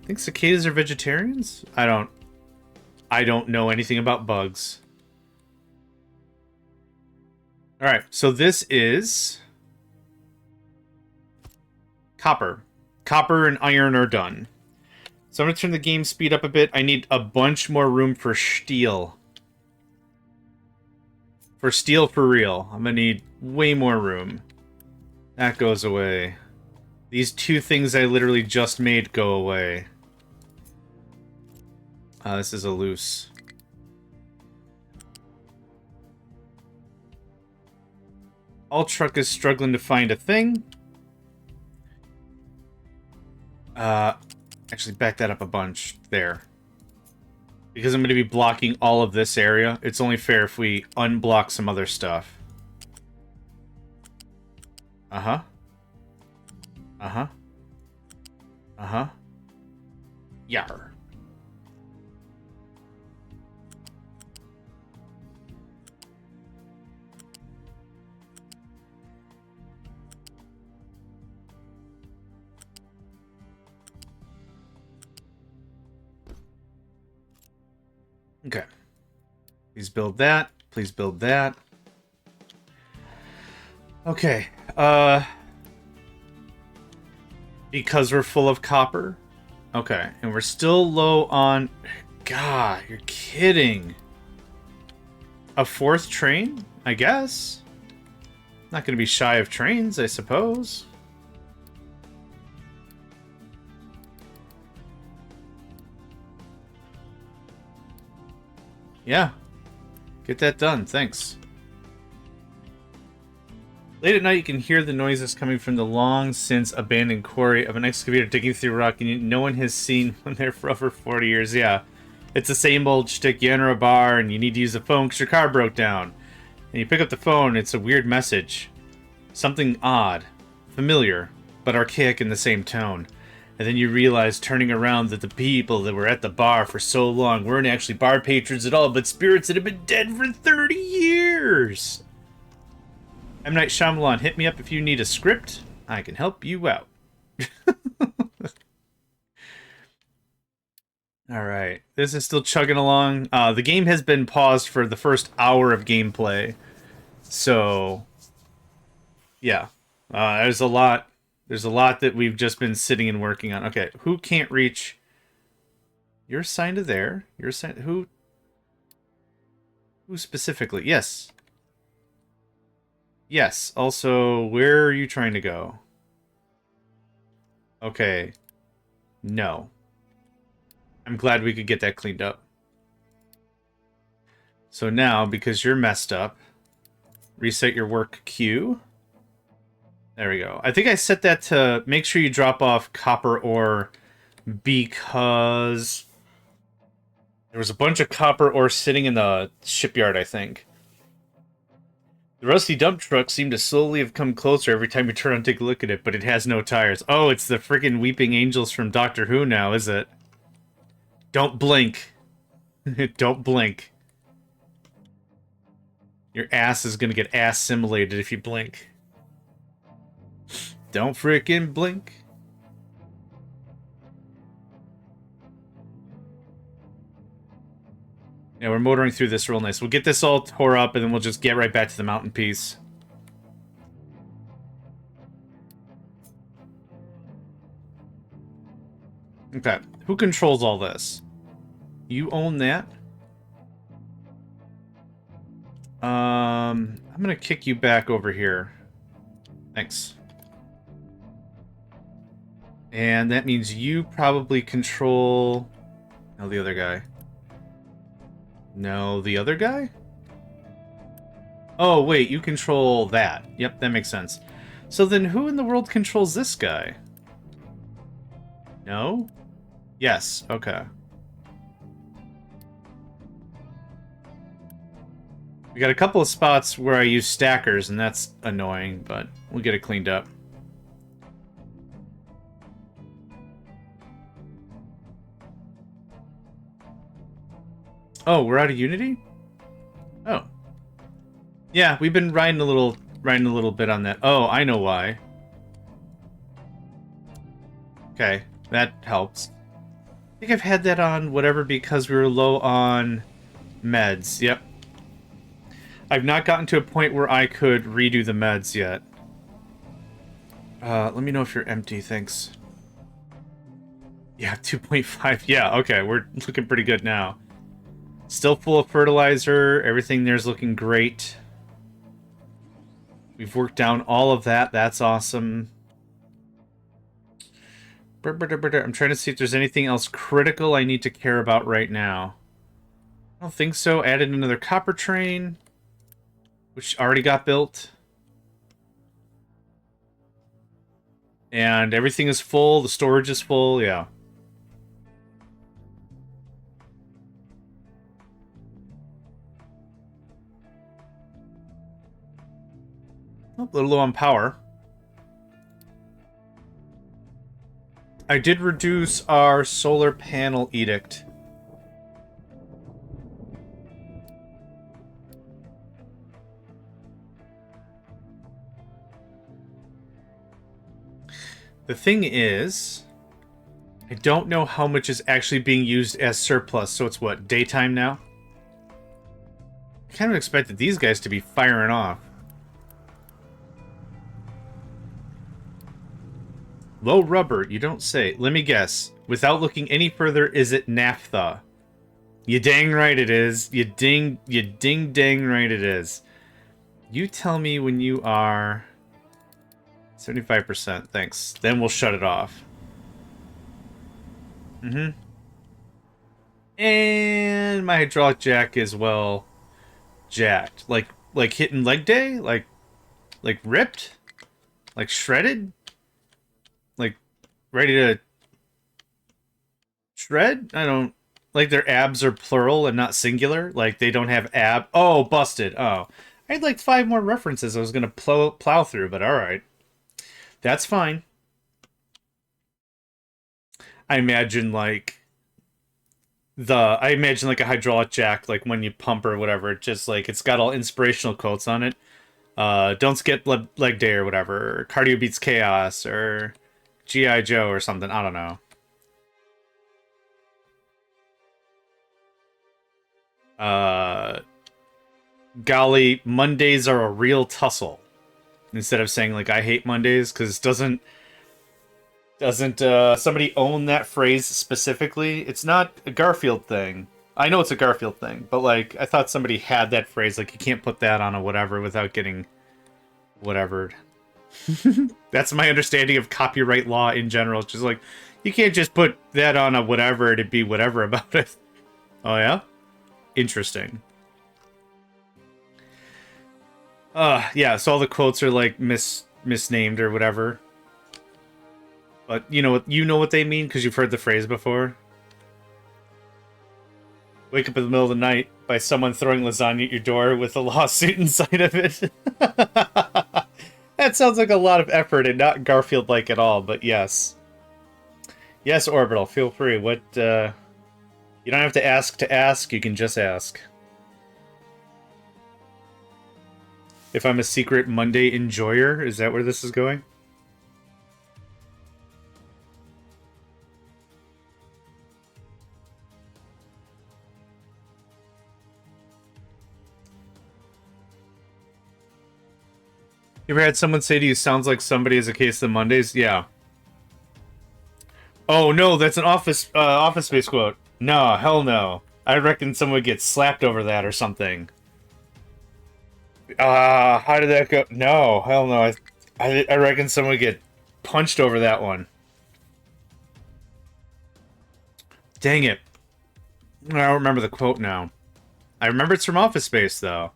Speaker 1: I think cicadas are vegetarians? I don't know anything about bugs. Alright, so this is copper. Copper and iron are done. So I'm going to turn the game speed up a bit. I need a bunch more room for steel. For steel for real. I'm going to need way more room. That goes away. These two things I literally just made go away. This is a loose. All truck is struggling to find a thing. Actually, back that up a bunch. There. Because I'm going to be blocking all of this area, it's only fair if we unblock some other stuff. Uh-huh. Uh-huh. Uh-huh. Yar. Okay. Please build that. Please build that. Okay. Because we're full of copper. Okay. And we're still low on... God, you're kidding. A fourth train? I guess. Not going to be shy of trains, I suppose. Yeah. Get that done. Thanks. Late at night, you can hear the noises coming from the long-since abandoned quarry of an excavator digging through rock, and no one has seen one there for over 40 years. Yeah. It's the same old shtick. You enter a bar, and you need to use the phone because your car broke down. And you pick up the phone, it's a weird message. Something odd. Familiar, but archaic in the same tone. And then you realize, turning around, that the people that were at the bar for so long weren't actually bar patrons at all, but spirits that have been dead for 30 years! M. Night Shyamalan, hit me up if you need a script. I can help you out. Alright, this is still chugging along. The game has been paused for the first hour of gameplay. So, yeah. There's a lot that we've just been sitting and working on. Okay, who can't reach? You're assigned to there. You're assigned... Who specifically? Yes. Yes. Also, where are you trying to go? Okay. No. I'm glad we could get that cleaned up. So now, because you're messed up, reset your work queue. There we go. I think I set that to make sure you drop off copper ore because there was a bunch of copper ore sitting in the shipyard, I think. The rusty dump truck seemed to slowly have come closer every time you turn and take a look at it, but it has no tires. Oh, it's the freaking Weeping Angels from Doctor Who now, is it? Don't blink. Don't blink. Your ass is gonna get ass-simulated if you blink. Don't frickin' blink. Yeah, we're motoring through this real nice. We'll get this all tore up, and then we'll just get right back to the mountain piece. Okay, who controls all this? You own that? I'm gonna kick you back over here. Thanks. And that means you probably control... No, the other guy. No, the other guy? Oh, wait, you control that. Yep, that makes sense. So then who in the world controls this guy? No? Yes, okay. We got a couple of spots where I use stackers, and that's annoying, but we'll get it cleaned up. Oh, we're out of Unity? Oh. Yeah, we've been riding a little bit on that. Oh, I know why. Okay, that helps. I think I've had that on whatever because we were low on meds. Yep. I've not gotten to a point where I could redo the meds yet. Let me know if you're empty, thanks. Yeah, 2.5. Yeah, okay, we're looking pretty good now. Still full of fertilizer. Everything there's looking great. We've worked down all of that. That's awesome. I'm trying to see if there's anything else critical I need to care about right now. I don't think so. Added another copper train, which already got built. And everything is full. The storage is full. Yeah. A little low on power. I did reduce our solar panel edict. The thing is, I don't know how much is actually being used as surplus, so it's what, daytime now? I kind of expected these guys to be firing off. Low rubber, you don't say. Let me guess. Without looking any further, is it naphtha? You dang right it is. You ding dang right it is. You tell me when you are... 75%, thanks. Then we'll shut it off. Mm-hmm. And my hydraulic jack is, well, jacked. Like hitting leg day? Like ripped? Like shredded? Like ready to shred? I don't... Like their abs are plural and not singular? Like they don't have ab... Oh, busted. Oh. I had like 5 more references I was going to plow through, but alright. That's fine. I imagine like a hydraulic jack, like when you pump or whatever, just like it's got all inspirational quotes on it. Don't skip leg day or whatever, or cardio beats chaos, or G.I. Joe or something. I don't know. Golly, Mondays are a real tussle. Instead of saying like I hate Mondays, because doesn't somebody own that phrase specifically? It's not a Garfield thing. I know it's a Garfield thing, but like I thought somebody had that phrase. Like you can't put that on a whatever without getting whatevered. That's my understanding of copyright law in general. It's just like you can't just put that on a whatever to be whatever about it. Oh yeah? Interesting. Yeah, so all the quotes are like misnamed or whatever. But you know what they mean because you've heard the phrase before. Wake up in the middle of the night by someone throwing lasagna at your door with a lawsuit inside of it. That sounds like a lot of effort and not Garfield-like at all, but yes. Yes, Orbital, feel free. What, you don't have to ask, you can just ask. If I'm a secret Monday enjoyer, is that where this is going? You ever had someone say to you, sounds like somebody has a case of Mondays? Yeah. Oh, no, that's an Office Space quote. No, hell no. I reckon someone would get slapped over that or something. How did that go? No, hell no. I reckon someone would get punched over that one. Dang it. I don't remember the quote now. I remember it's from Office Space, though.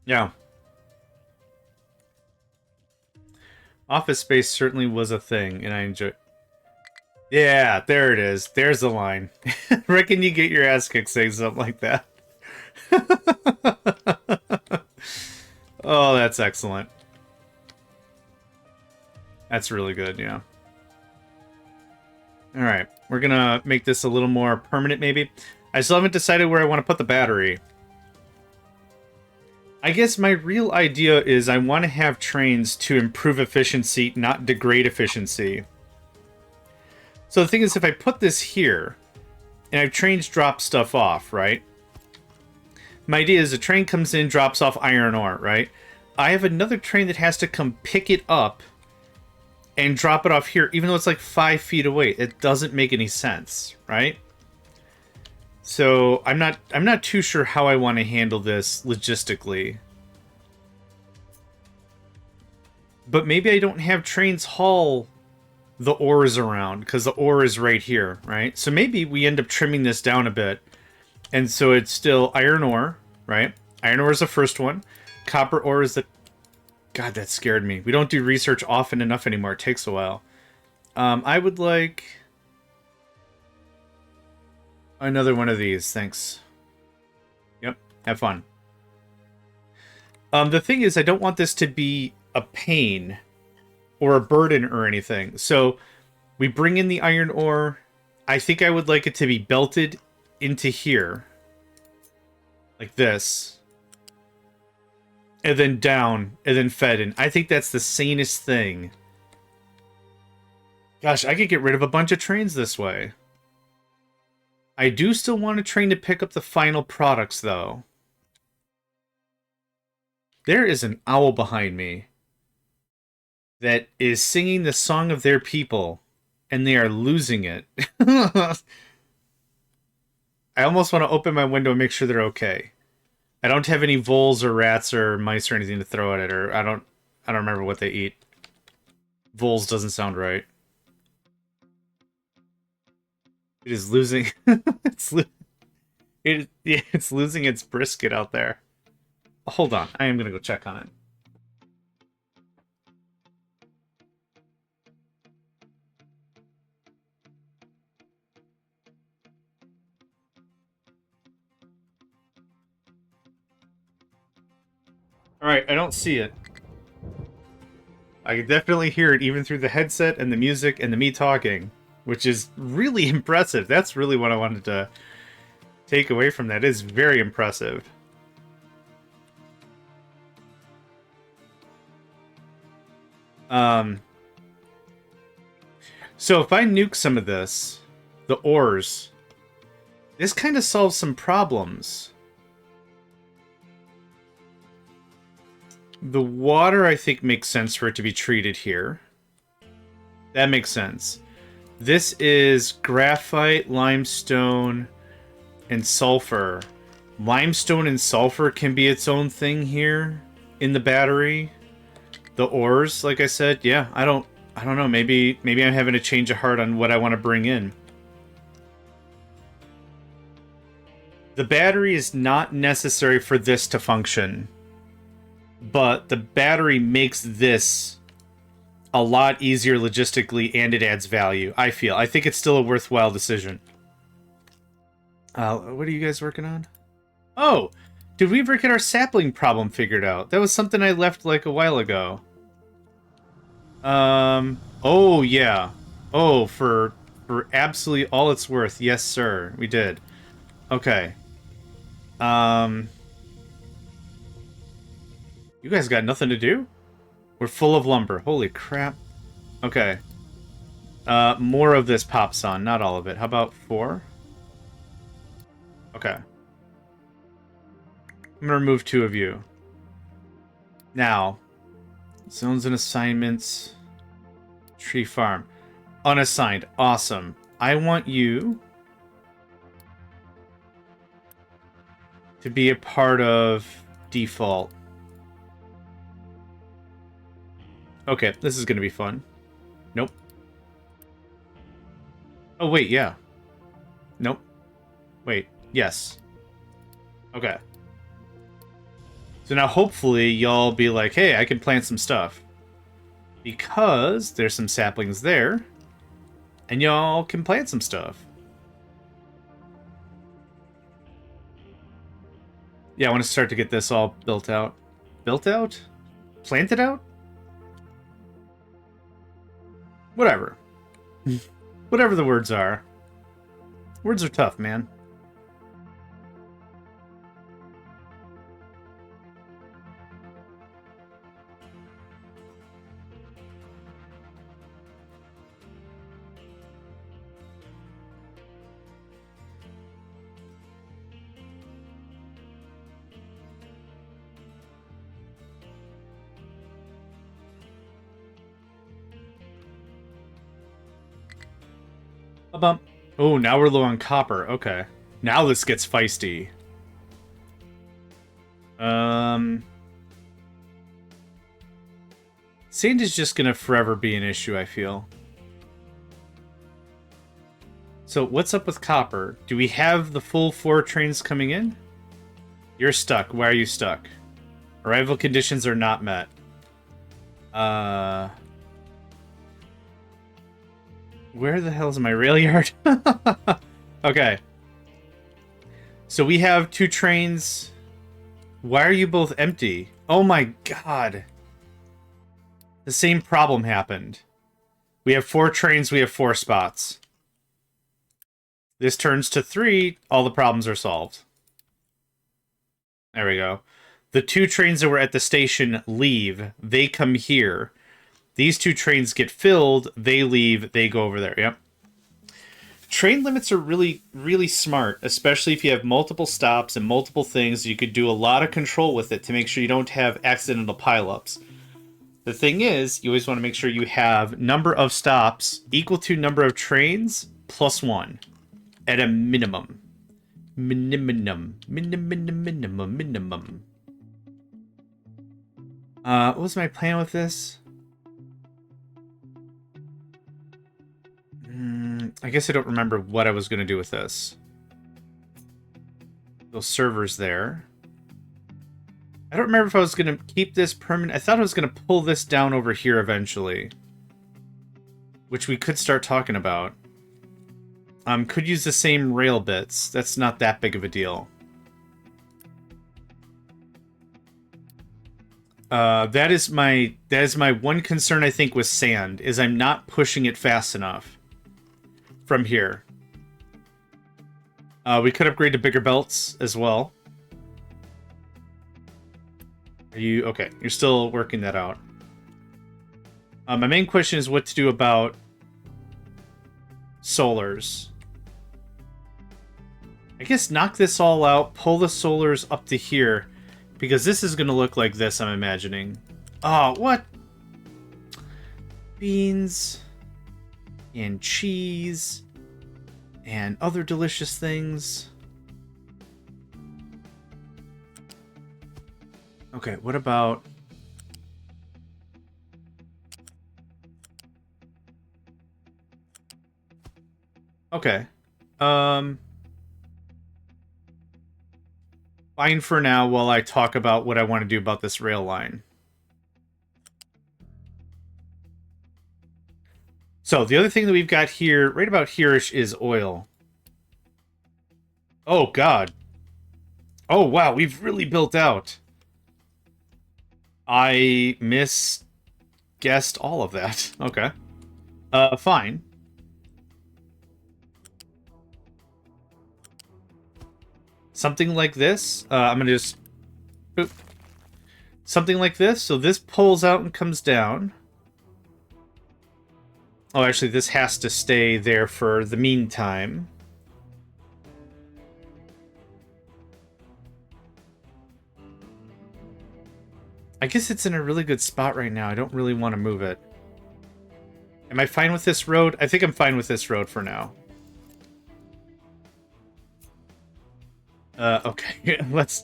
Speaker 1: Yeah. Office Space certainly was a thing, and I enjoy. Yeah, there it is. There's the line. Reckon you get your ass kicked saying something like that. Oh, that's excellent. That's really good, yeah. Alright, we're gonna make this a little more permanent, maybe. I still haven't decided where I want to put the battery. I guess my real idea is I want to have trains to improve efficiency, not degrade efficiency. So the thing is, if I put this here, and I have trains drop stuff off, right? My idea is a train comes in, drops off iron ore, right? I have another train that has to come pick it up and drop it off here, even though it's like 5 feet away. It doesn't make any sense, right? So I'm not too sure how I want to handle this logistically. But maybe I don't have trains haul the ores around, because the ore is right here, right? So maybe we end up trimming this down a bit. And so it's still iron ore, right? Iron ore is the first one. Copper ore is the... God, that scared me. We don't do research often enough anymore. It takes a while. I would like... another one of these, thanks. Yep, have fun. The thing is, I don't want this to be a pain or a burden or anything. So we bring in the iron ore. I think I would like it to be belted into here. Like this. And then down, and then fed in. I think that's the sanest thing. Gosh, I could get rid of a bunch of trains this way. I do still want a train to pick up the final products, though. There is an owl behind me that is singing the song of their people, and they are losing it. I almost want to open my window and make sure they're okay. I don't have any voles or rats or mice or anything to throw at it, or I don't remember what they eat. Voles doesn't sound right. It is losing. It's losing its brisket out there. Hold on, I am gonna go check on it. Alright, I don't see it. I can definitely hear it even through the headset and the music and the me talking, which is really impressive. That's really what I wanted to take away from that. It is very impressive. So if I nuke some of this, the ores, this kind of solves some problems. The water, I think, makes sense for it to be treated here. That makes sense. This is graphite, limestone, and sulfur. Limestone and sulfur can be its own thing here in the battery. The ores, like I said, yeah, I don't know. Maybe I'm having a change of heart on what I want to bring in. The battery is not necessary for this to function. But the battery makes this a lot easier logistically, and it adds value, I feel. I think it's still a worthwhile decision. What are you guys working on? Oh! Did we ever get our sapling problem figured out? That was something I left like a while ago. Oh, yeah. Oh, for absolutely all it's worth. Yes, sir. We did. Okay. You guys got nothing to do? We're full of lumber. Holy crap. Okay. More of this pops on, not all of it. How about 4? Okay. I'm gonna remove 2 of you. Now, zones and assignments. Tree farm. Unassigned. Awesome. I want you to be a part of default. Okay, this is gonna be fun. Nope. Oh, wait, yeah. Nope. Wait, yes. Okay. So now hopefully y'all be like, hey, I can plant some stuff. Because there's some saplings there. And y'all can plant some stuff. Yeah, I want to start to get this all built out. Built out? Planted out? Whatever. Whatever the words are. Words are tough, man. A bump. Oh, now we're low on copper. Okay. Now this gets feisty. Sand is just gonna forever be an issue, I feel. So what's up with copper? Do we have the full 4 trains coming in? You're stuck. Why are you stuck? Arrival conditions are not met. Where the hell is my rail yard? Okay. So we have 2 trains. Why are you both empty? Oh my god. The same problem happened. We have 4 trains, we have 4 spots. This turns to 3, all the problems are solved. There we go. The 2 trains that were at the station leave. They come here. These 2 trains get filled. They leave. They go over there. Yep. Train limits are really, really smart, especially if you have multiple stops and multiple things. You could do a lot of control with it to make sure you don't have accidental pileups. The thing is, you always want to make sure you have number of stops equal to number of trains plus 1 at a minimum. Minimum. What was my plan with this? I guess I don't remember what I was going to do with this. Those servers there. I don't remember if I was going to keep this permanent. I thought I was going to pull this down over here eventually. Which we could start talking about. Could use the same rail bits. That's not that big of a deal. That is my one concern, I think, with sand, is I'm not pushing it fast enough from here. We could upgrade to bigger belts as well. Are you okay? You're still working that out. My main question is what to do about solars. I guess knock this all out, pull the solars up to here, because this is going to look like this, I'm imagining. Oh, what? Beans and cheese and other delicious things. Okay, what about... Okay. Fine for now while I talk about what I want to do about this rail line. So, the other thing that we've got here, right about here-ish, is oil. Oh, God. Oh, wow, we've really built out. I misguessed all of that. Okay. Fine. Something like this. I'm gonna just... Boop. Something like this. So this pulls out and comes down. Oh, actually, this has to stay there for the meantime. I guess it's in a really good spot right now. I don't really want to move it. Am I fine with this road? I think I'm fine with this road for now. Okay. Let's...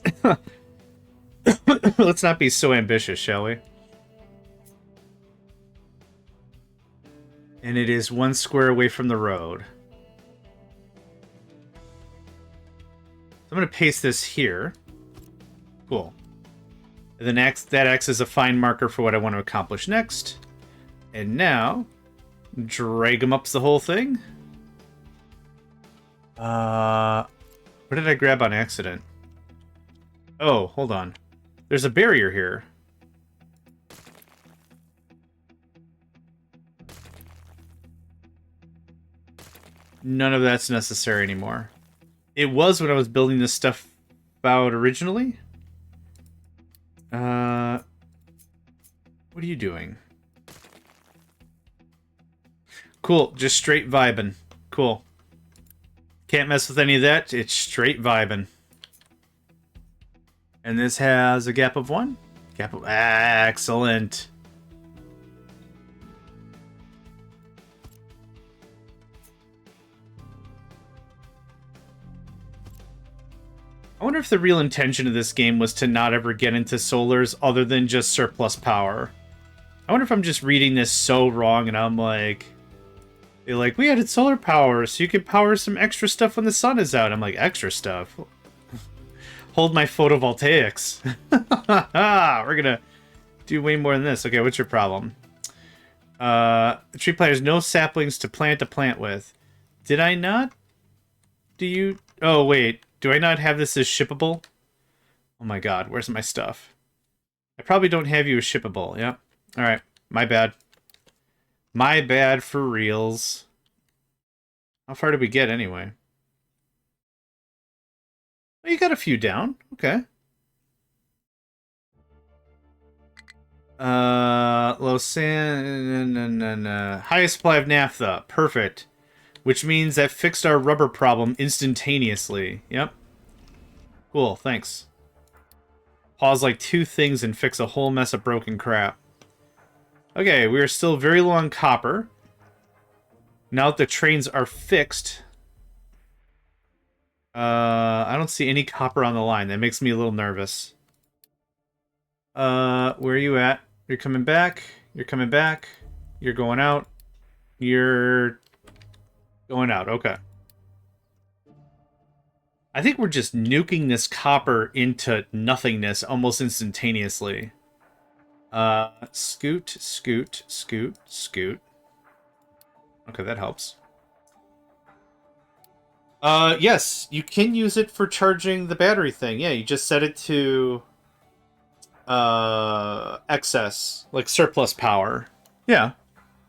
Speaker 1: Let's not be so ambitious, shall we? And it is 1 square away from the road. So I'm going to paste this here. Cool. And then that acts as a fine marker for what I want to accomplish next. And now, drag them up the whole thing. What did I grab on accident? Oh, hold on. There's a barrier here. None of that's necessary anymore. It was when I was building this stuff out originally. What are you doing? Cool, just straight vibing. Cool. Can't mess with any of that, it's straight vibing. And this has a gap of 1? Gap of... excellent. I wonder if the real intention of this game was to not ever get into solars other than just surplus power. I wonder if I'm just reading this so wrong and I'm like... They're like, we added solar power so you can power some extra stuff when the sun is out. I'm like, extra stuff? Hold my photovoltaics. We're gonna do way more than this. Okay, what's your problem? The tree plant has no saplings to plant a plant with. Did I not? Do you... Oh, wait. Do I not have this as shippable? Oh my god, where's my stuff? I probably don't have you as shippable, yeah. Alright, my bad. My bad for reals. How far did we get anyway? Oh, you got a few down. Okay. Low sand... highest supply of naphtha. Perfect. Which means that fixed our rubber problem instantaneously. Yep. Cool, thanks. Pause like 2 things and fix a whole mess of broken crap. Okay, we are still very low on copper. Now that the trains are fixed... I don't see any copper on the line. That makes me a little nervous. Where are you at? You're coming back. You're coming back. You're going out. You're... going out, okay. I think we're just nuking this copper into nothingness almost instantaneously. Scoot, scoot, scoot, scoot. Okay, that helps. Yes, you can use it for charging the battery thing. Yeah, you just set it to... excess, like surplus power. Yeah.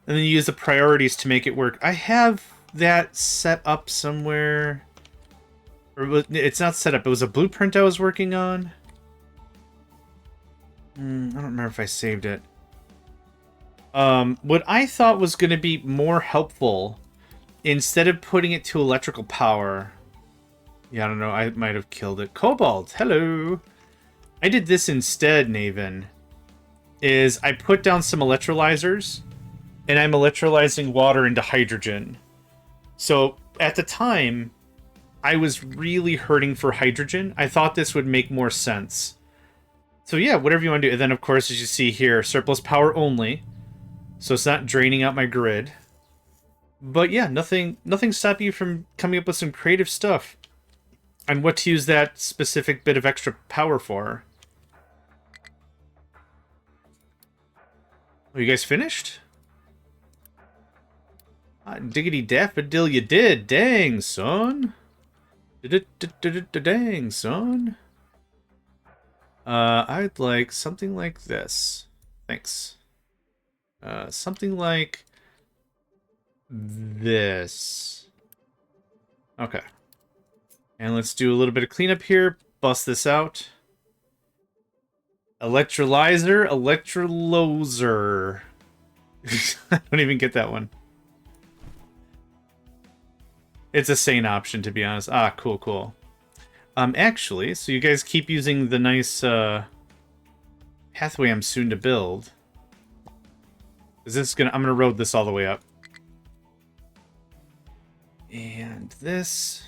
Speaker 1: And then you use the priorities to make it work. I have that set up somewhere. Or it's not set up. It was a blueprint I was working on. I don't remember if I saved it. What I thought was going to be more helpful, instead of putting it to electrical power... Yeah, I don't know. I might have killed it. Cobalt, hello! I did this instead, Naven. Is I put down some electrolyzers, and I'm electrolyzing water into hydrogen. So, at the time, I was really hurting for hydrogen. I thought this would make more sense. So yeah, whatever you want to do. And then, of course, as you see here, surplus power only. So it's not draining out my grid. But yeah, nothing stopping you from coming up with some creative stuff. And what to use that specific bit of extra power for. Are you guys finished? Diggity daffodil, you did. Dang, son. Dang, son. I'd like something like this. Thanks. Something like this. Okay. And let's do a little bit of cleanup here. Bust this out. Electrolyzer, electrolyzer. I don't even get that one. It's a sane option, to be honest. Ah, cool, cool. Actually, so you guys keep using the nice pathway I'm soon to build. Is this gonna? I'm gonna road this all the way up. And this.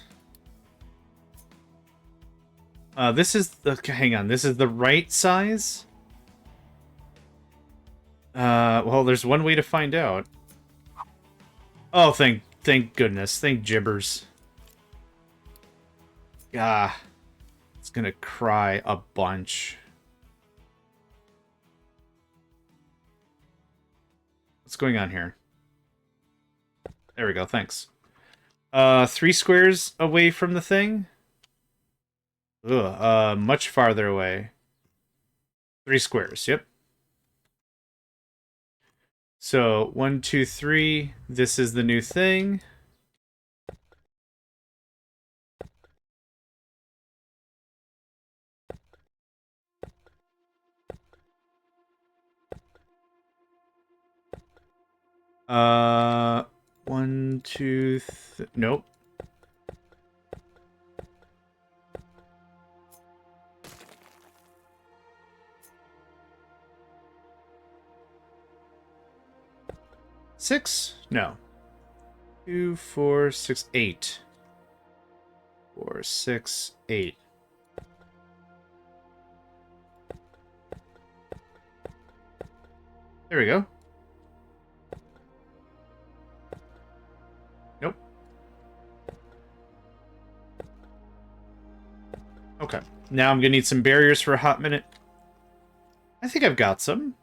Speaker 1: This is the. Hang on. This is the right size. Well, there's one way to find out. Oh, thank goodness. Thank gibbers. Ah, it's gonna cry a bunch. What's going on here? There we go. Thanks. 3 squares away from the thing. Ugh, much farther away. 3 squares, yep. So, 1, 2, 3. This is the new thing. One, two, nope. Six? No. 2, 4, 6, 8. 4, 6, 8. There we go. Nope. Okay. Now I'm gonna need some barriers for a hot minute. I think I've got some.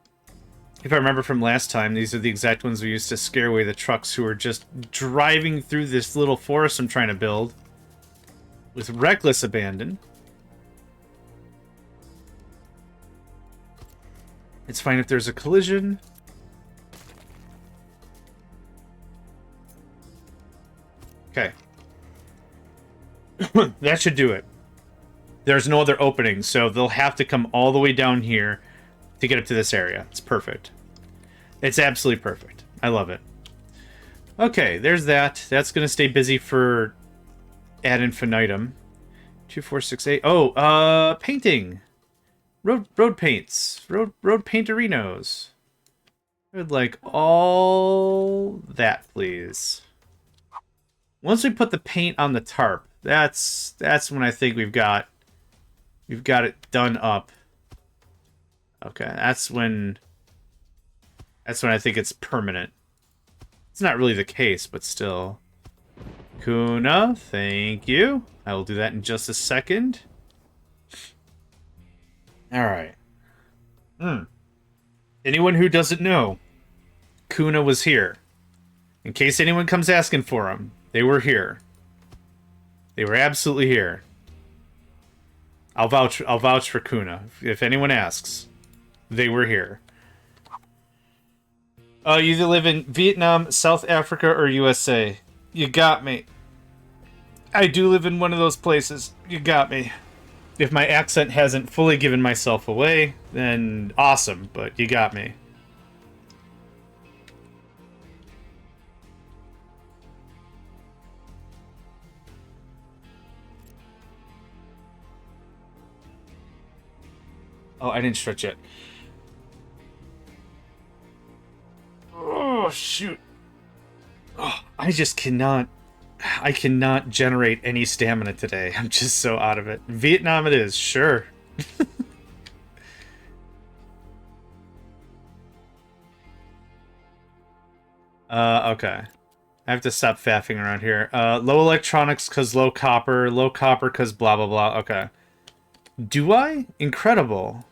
Speaker 1: If I remember from last time, these are the exact ones we used to scare away the trucks who were just driving through this little forest I'm trying to build with reckless abandon. It's fine if there's a collision. Okay. That should do it. There's no other opening, so they'll have to come all the way down here to get up to this area. It's perfect. It's absolutely perfect. I love it. Okay, there's that. That's going to stay busy for ad infinitum. 2, 4, 6, 8. Oh, painting. Road paints. Road painterinos. I would like all that, please. Once we put the paint on the tarp, that's when I think we've got it done up. Okay, that's when I think it's permanent. It's not really the case, but still. Kuna, thank you. I will do that in just a second. Alright. Anyone who doesn't know, Kuna was here. In case anyone comes asking for him, they were here. They were absolutely here. I'll vouch for Kuna. If anyone asks, they were here. You either live in Vietnam, South Africa, or USA. You got me. I do live in one of those places. You got me. If my accent hasn't fully given myself away, then awesome, but you got me. Oh, I didn't stretch yet. Oh, shoot. Oh, I just cannot... I cannot generate any stamina today. I'm just so out of it. Vietnam it is, sure. Okay. I have to stop faffing around here. Low electronics because low copper because blah blah blah. Okay. Do I? Incredible.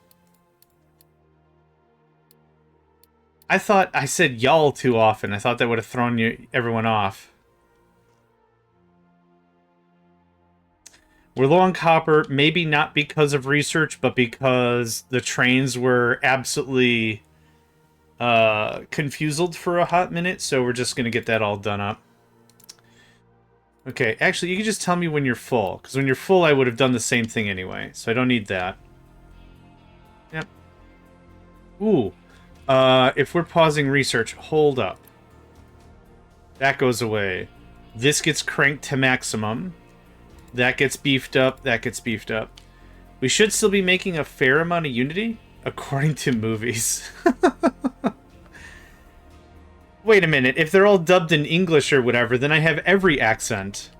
Speaker 1: I thought I said y'all too often. I thought that would have thrown everyone off. We're low on copper, maybe not because of research, but because the trains were absolutely confused for a hot minute, so we're just going to get that all done up. Okay, actually, you can just tell me when you're full. Because when you're full, I would have done the same thing anyway. So I don't need that. Yep. Ooh. If we're pausing research, hold up. That goes away. This gets cranked to maximum. That gets beefed up. That gets beefed up. We should still be making a fair amount of Unity, according to movies. Wait a minute. If they're all dubbed in English or whatever, then I have every accent.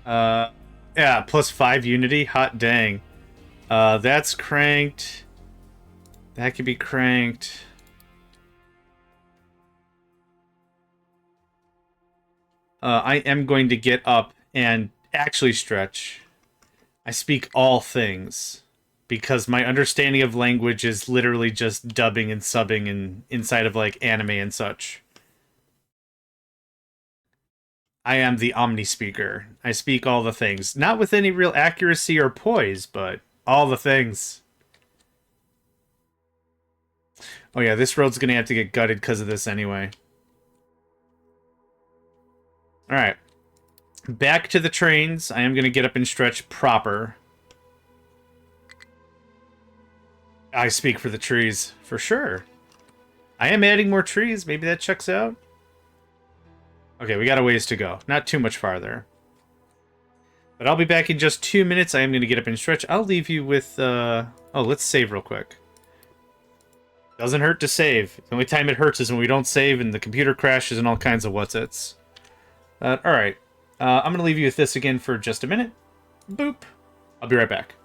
Speaker 1: Yeah, plus 5 Unity. Hot dang. That's cranked. That could be cranked. I am going to get up and actually stretch. I speak all things because my understanding of language is literally just dubbing and subbing and inside of like anime and such. I am the omni speaker. I speak all the things, not with any real accuracy or poise, but all the things. Oh yeah, this road's gonna have to get gutted because of this anyway. Alright. Back to the trains. I am gonna get up and stretch proper. I speak for the trees, for sure. I am adding more trees. Maybe that checks out. Okay, we got a ways to go. Not too much farther. But I'll be back in just 2 minutes. I am going to get up and stretch. I'll leave you with... Oh, let's save real quick. Doesn't hurt to save. The only time it hurts is when we don't save and the computer crashes and all kinds of what's-its. Alright. I'm going to leave you with this again for just a minute. Boop. I'll be right back.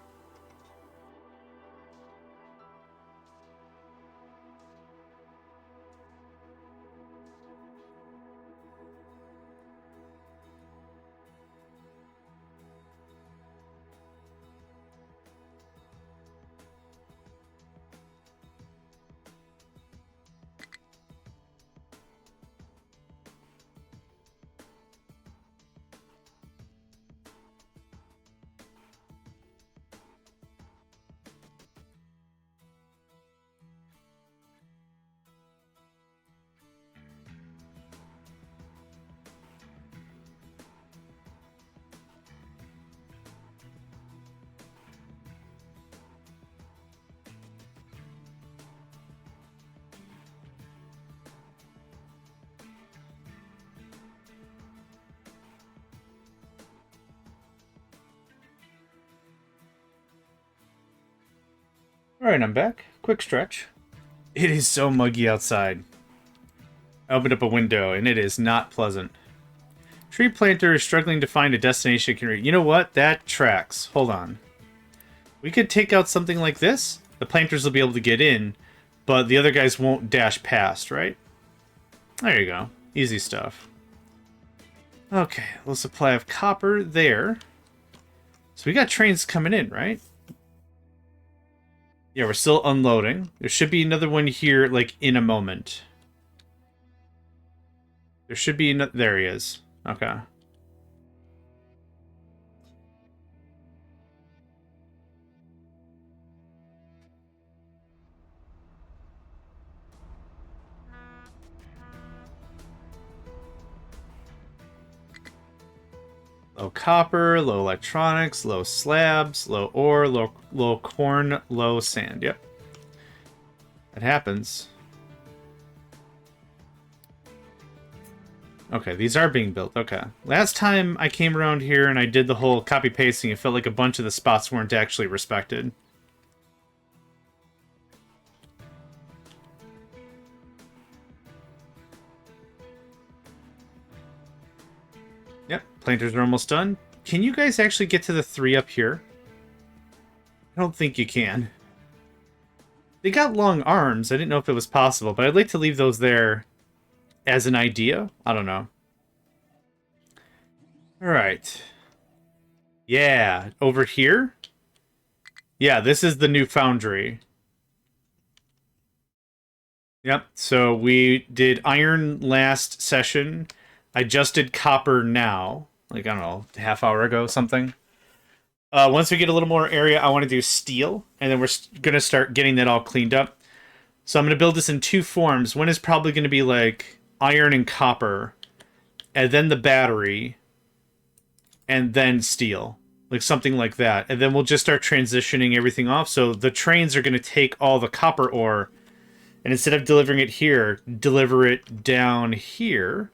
Speaker 1: Alright, I'm back. Quick stretch. It is so muggy outside. I opened up a window, and it is not pleasant. Tree planter is struggling to find a destination can reach. You know what? That tracks. Hold on. We could take out something like this. The planters will be able to get in, but the other guys won't dash past, right? There you go. Easy stuff. Okay, low supply of copper there. So we got trains coming in, right? Yeah, we're still unloading. There should be another one here, like, in a moment. There should be another... There he is. Okay. Low copper, low electronics, low slabs, low ore, low corn, low sand. Yep. It happens. Okay, these are being built. Okay. Last time I came around here and I did the whole copy-pasting, it felt like a bunch of the spots weren't actually respected. Yep, planters are almost done. Can you guys actually get to the 3 up here? I don't think you can. They got long arms. I didn't know if it was possible, but I'd like to leave those there as an idea. I don't know. Alright. Yeah, over here? Yeah, this is the new Foundry. Yep, so we did iron last session. I just did copper now. Like, I don't know, a half hour ago, something. Once we get a little more area, I want to do steel. And then we're going to start getting that all cleaned up. So I'm going to build this in two forms. One is probably going to be like iron and copper, and then the battery, and then steel. Like something like that. And then we'll just start transitioning everything off. So the trains are going to take all the copper ore, and instead of delivering it here, deliver it down here.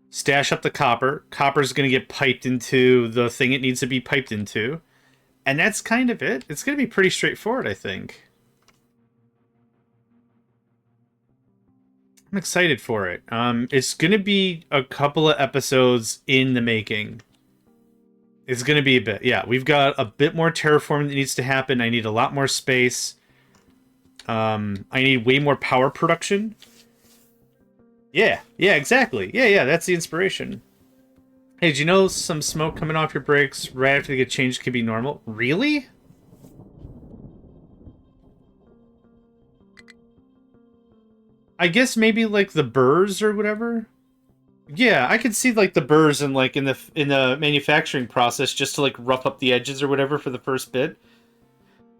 Speaker 1: Stash up the copper. Copper's going to get piped into the thing it needs to be piped into. And that's kind of it. It's going to be pretty straightforward, I think. I'm excited for it. It's going to be a couple of episodes in the making. It's going to be a bit. Yeah, we've got a bit more terraforming that needs to happen. I need a lot more space. I need way more power production. Yeah, exactly. Yeah, that's the inspiration. Hey, do you know some smoke coming off your brakes right after they get changed could be normal? Really? I guess maybe like the burrs or whatever. Yeah, I could see like the burrs in like in the manufacturing process just to like rough up the edges or whatever for the first bit.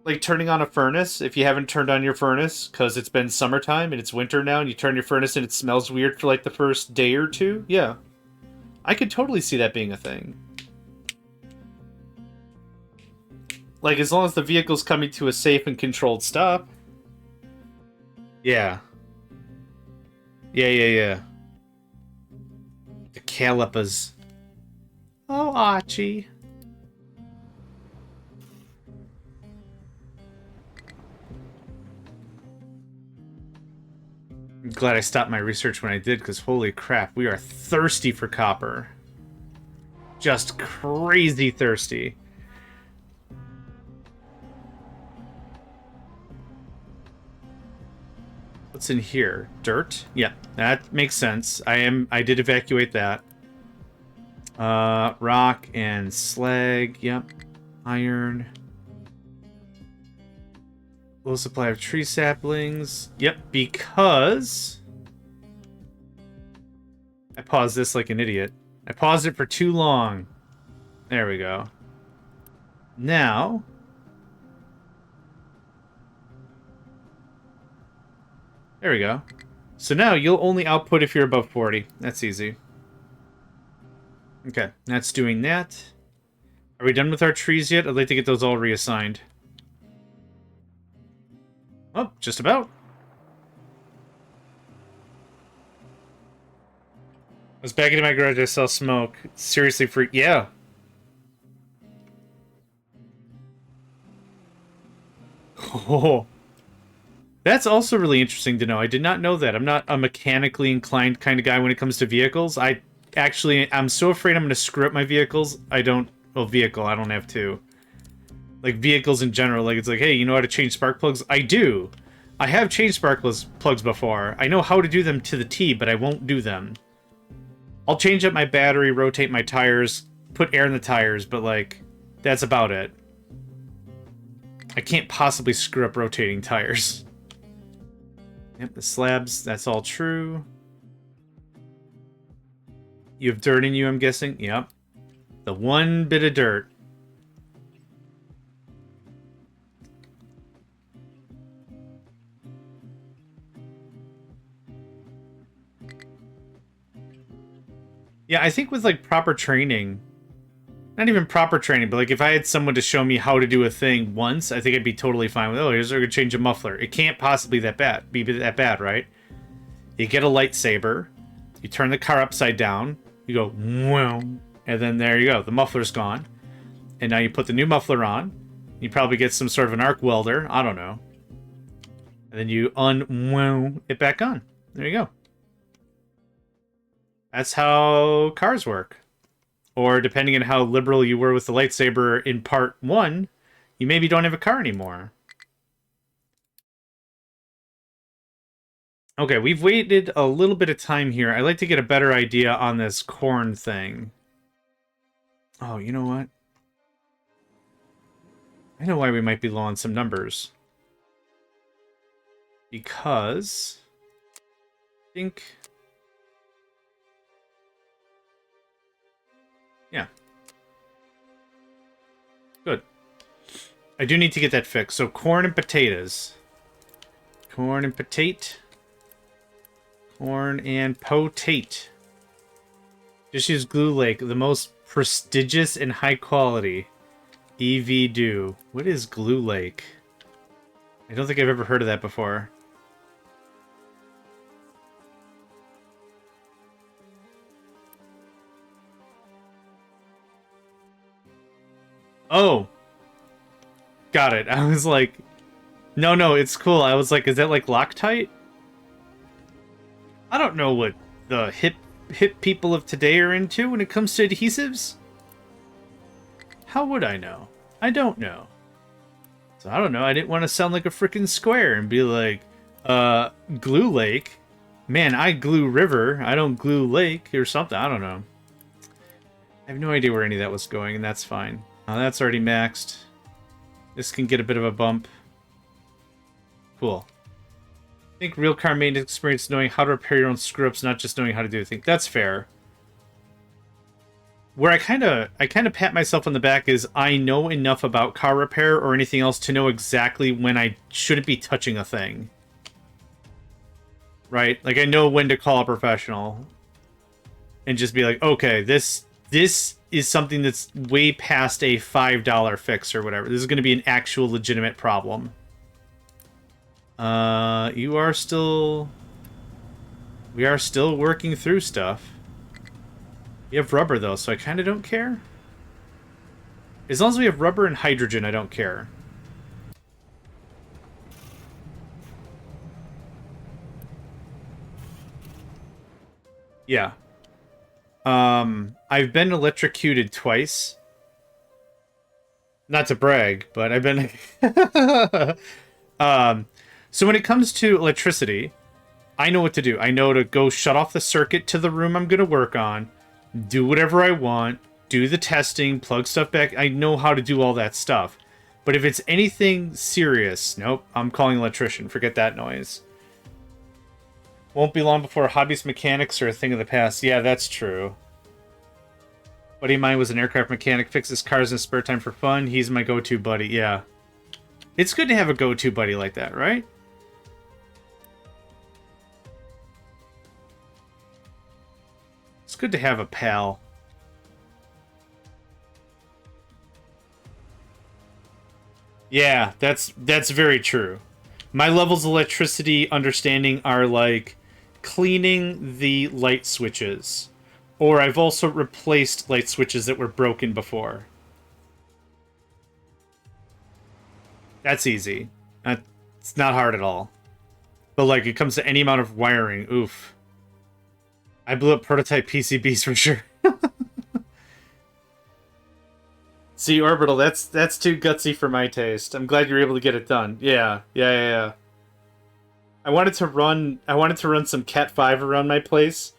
Speaker 1: Like turning on a furnace, if you haven't turned on your furnace because it's been summertime and it's winter now and you turn your furnace and it smells weird for like the first day or two. Yeah. I could totally see that being a thing. Like as long as the vehicle's coming to a safe and controlled stop. Yeah. Yeah. The calipers. Oh, Archie. I'm glad I stopped my research when I did, because holy crap, we are thirsty for copper. Just crazy thirsty. What's in here? Dirt? Yeah, that makes sense. I did evacuate that. Rock and slag. Yep. Iron. Low supply of tree saplings. Yep, because I paused this like an idiot. I paused it for too long. There we go. Now, there we go. So now you'll only output if you're above 40. That's easy. Okay, that's doing that. Are we done with our trees yet? I'd like to get those all reassigned. Oh, just about. I was back into my garage, I saw smoke. Seriously freak. Yeah. Oh. That's also really interesting to know. I did not know that. I'm not a mechanically inclined kind of guy when it comes to vehicles. I'm so afraid I'm going to screw up my vehicles. I don't have to. Like, vehicles in general. Like, it's like, hey, you know how to change spark plugs? I do. I have changed spark plugs before. I know how to do them to the T, but I won't do them. I'll change up my battery, rotate my tires, put air in the tires, but, like, that's about it. I can't possibly screw up rotating tires. Yep, the slabs, that's all true. You have dirt in you, I'm guessing? Yep. The one bit of dirt. Yeah, I think with, like, proper training... Not even proper training, but, like, if I had someone to show me how to do a thing once, I think I'd be totally fine with, oh, here's how to change a muffler. It can't possibly be that bad, right? You get a lightsaber, you turn the car upside down, you go, wow, and then there you go, the muffler's gone. And now you put the new muffler on, you probably get some sort of an arc welder, I don't know. And then you wow it back on. There you go. That's how cars work. Or depending on how liberal you were with the lightsaber in part 1, you maybe don't have a car anymore. Okay, we've waited a little bit of time here. I'd like to get a better idea on this corn thing. Oh, you know what? I know why we might be low on some numbers. Because... I think... Yeah. Good. I do need to get that fixed. So corn and potatoes. Corn and potate. Corn and potate. Just use Glue Lake, the most prestigious and high quality. EV do. What is Glue Lake? I don't think I've ever heard of that before. Oh. Got it. I was like, no, it's cool. I was like, is that like Loctite? I don't know what the hip people of today are into when it comes to adhesives. How would I know? I don't know. So I don't know. I didn't want to sound like a freaking square and be like, Glue Lake. Man, I glue river. I don't glue lake or something. I don't know. I have no idea where any of that was going, and that's fine. That's already maxed. This can get a bit of a bump. Cool. I think real car maintenance experience is knowing how to repair your own screw-ups, not just knowing how to do things. That's fair. Where I kind of pat myself on the back is I know enough about car repair or anything else to know exactly when I shouldn't be touching a thing. Right? Like I know when to call a professional and just be like, okay, this is something that's way past a $5 fix or whatever. This is going to be an actual legitimate problem. We are still working through stuff. We have rubber, though, so I kind of don't care. As long as we have rubber and hydrogen, I don't care. Yeah. I've been electrocuted twice. Not to brag, but I've been... So when it comes to electricity, I know what to do. I know to go shut off the circuit to the room I'm going to work on, do whatever I want, do the testing, plug stuff back. I know how to do all that stuff. But if it's anything serious, nope, I'm calling an electrician. Forget that noise. Won't be long before hobbyist mechanics are a thing of the past. Yeah, that's true. Buddy of mine was an aircraft mechanic, fixes cars in his spare time for fun. He's my go-to buddy, yeah. It's good to have a go-to buddy like that, right? It's good to have a pal. Yeah, that's very true. My levels of electricity understanding are like cleaning the light switches. Or I've also replaced light switches that were broken before. That's easy. It's not hard at all. But like, it comes to any amount of wiring, oof. I blew up prototype PCBs for sure. See, Orbital, that's too gutsy for my taste. I'm glad you're able to get it done. Yeah. I wanted to run some Cat 5 around my place,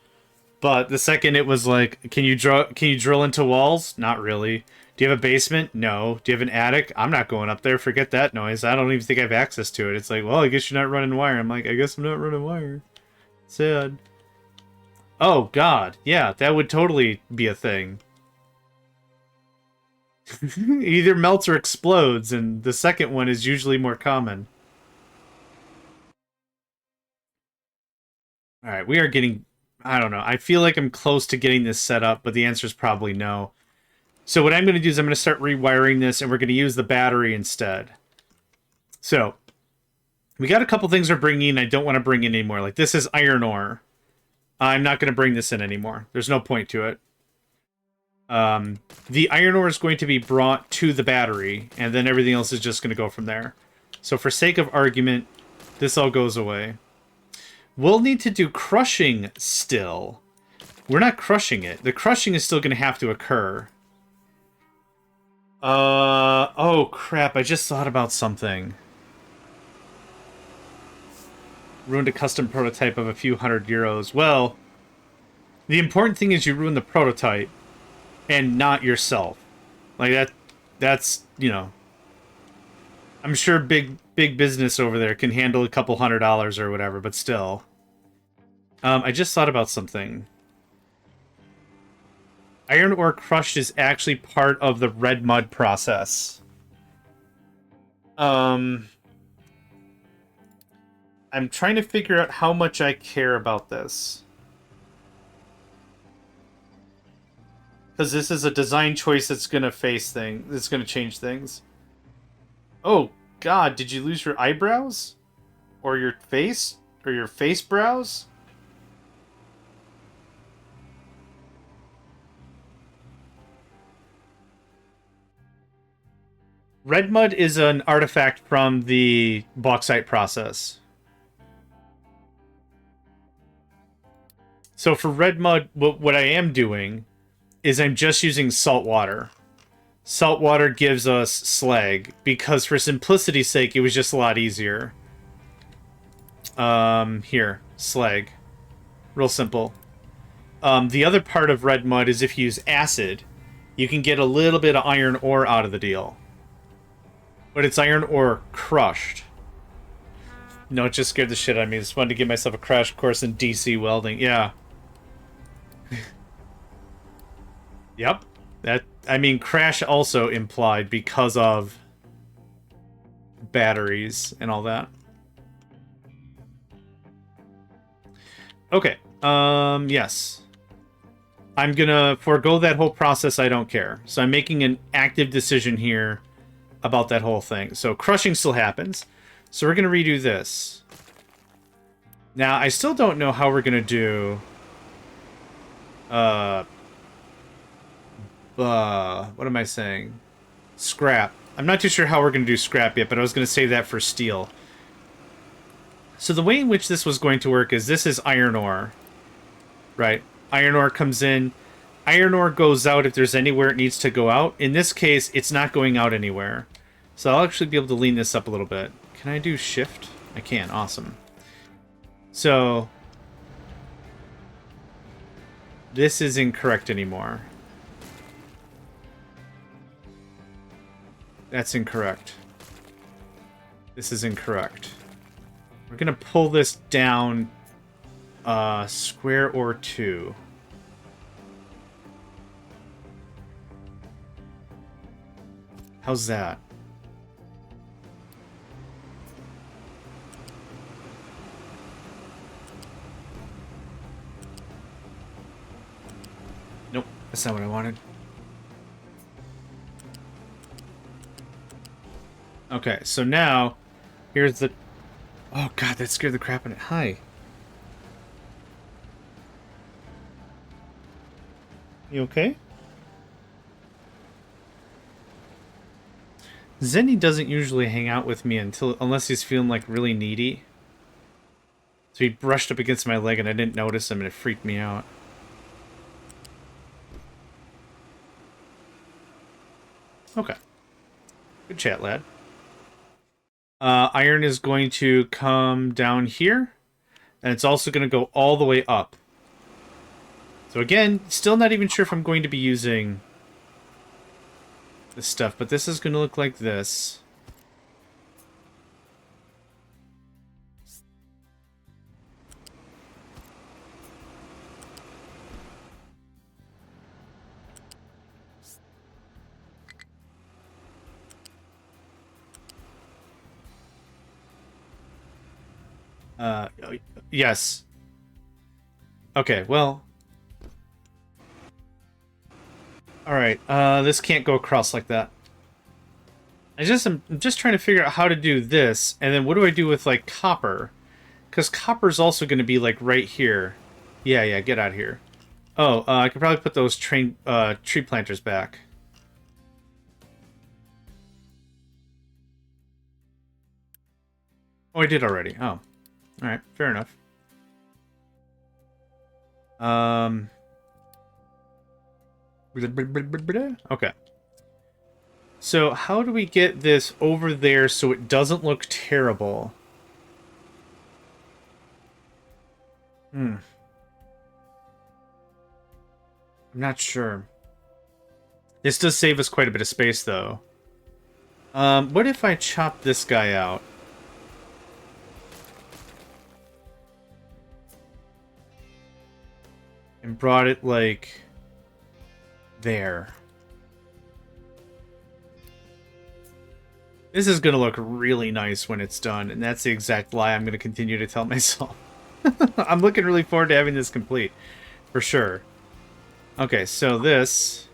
Speaker 1: but the second it was like, can you drill into walls? Not really. Do you have a basement? No. Do you have an attic? I'm not going up there. Forget that noise. I don't even think I have access to it. It's like, well, I guess you're not running wire. I'm like, I guess I'm not running wire. Sad. Oh, God. Yeah, that would totally be a thing. Either melts or explodes, and the second one is usually more common. Alright, we are getting... I don't know. I feel like I'm close to getting this set up, but the answer is probably no. So what I'm going to do is I'm going to start rewiring this, and we're going to use the battery instead. So, we got a couple things we're bringing in I don't want to bring in anymore. Like, this is iron ore. I'm not going to bring this in anymore. There's no point to it. The iron ore is going to be brought to the battery, and then everything else is just going to go from there. So for sake of argument, this all goes away. We'll need to do crushing still. We're not crushing it. The crushing is still going to have to occur. Oh crap, I just thought about something. Ruined a custom prototype of a few €100. Well, the important thing is you ruin the prototype and not yourself. Like that's, you know, I'm sure big business over there can handle a couple $100 or whatever, but still. I just thought about something. Iron ore crushed is actually part of the red mud process. I'm trying to figure out how much I care about this. Because this is a design choice that's going to that's going to change things. Oh, God, did you lose your eyebrows? Or your face? Or your face brows? Red mud is an artifact from the bauxite process. So for red mud, what I am doing is I'm just using salt water. Salt water gives us slag, because for simplicity's sake, it was just a lot easier. Here, slag. Real simple. The other part of red mud is if you use acid, you can get a little bit of iron ore out of the deal. But it's iron ore crushed. No, it just scared the shit out of me. I just wanted to give myself a crash course in DC welding. Yeah. Yep. I mean, crash also implied because of batteries and all that. Okay. Yes. I'm gonna forego that whole process. I don't care. So I'm making an active decision here about that whole thing. So crushing still happens. So we're gonna redo this. Now, I still don't know how we're gonna do... what am I saying? Scrap. I'm not too sure how we're gonna do scrap yet, but I was gonna save that for steel. So the way in which this was going to work is this is iron ore. Right? Iron ore comes in. Iron ore goes out if there's anywhere it needs to go out. In this case, it's not going out anywhere. So I'll actually be able to lean this up a little bit. Can I do shift? I can. Awesome. So this is incorrect anymore. That's incorrect. This is incorrect. We're gonna pull this down square or 2. How's that? Nope, that's not what I wanted. Okay, so now, here's the... Oh god, that scared the crap out of it. Hi. You okay? Zenny doesn't usually hang out with me unless he's feeling like really needy. So he brushed up against my leg and I didn't notice him and it freaked me out. Okay. Good chat, lad. Iron is going to come down here. And it's also going to go all the way up. So again, still not even sure if I'm going to be using this stuff, but this is going to look like this. Yes. Okay, well. Alright, this can't go across like that. I'm just trying to figure out how to do this, and then what do I do with, like, copper? Because copper's also going to be, like, right here. Yeah, get out of here. Oh, I could probably put those tree planters back. Oh, I did already. Oh. Alright, fair enough. Okay. So, how do we get this over there so it doesn't look terrible? I'm not sure. This does save us quite a bit of space, though. What if I chop this guy out? And brought it, like, there. This is going to look really nice when it's done, and that's the exact lie I'm going to continue to tell myself. I'm looking really forward to having this complete, for sure. Okay, so this...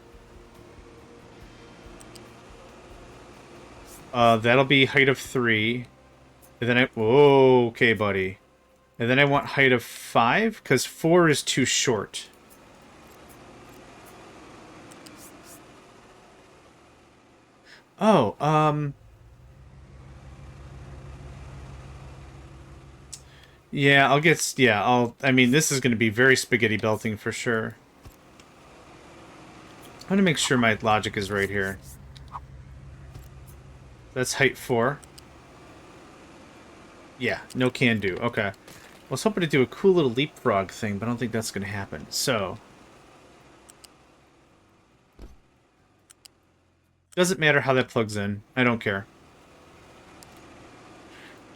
Speaker 1: that'll be height of 3. And then I... Whoa, okay, buddy. And then I want height of 5, because 4 is too short. Oh, yeah, I'll get... Yeah, I mean, this is going to be very spaghetti belting for sure. I'm going to make sure my logic is right here. That's height 4. Yeah, no can do. Okay. I was hoping to do a cool little leapfrog thing, but I don't think that's going to happen. So... Doesn't matter how that plugs in. I don't care.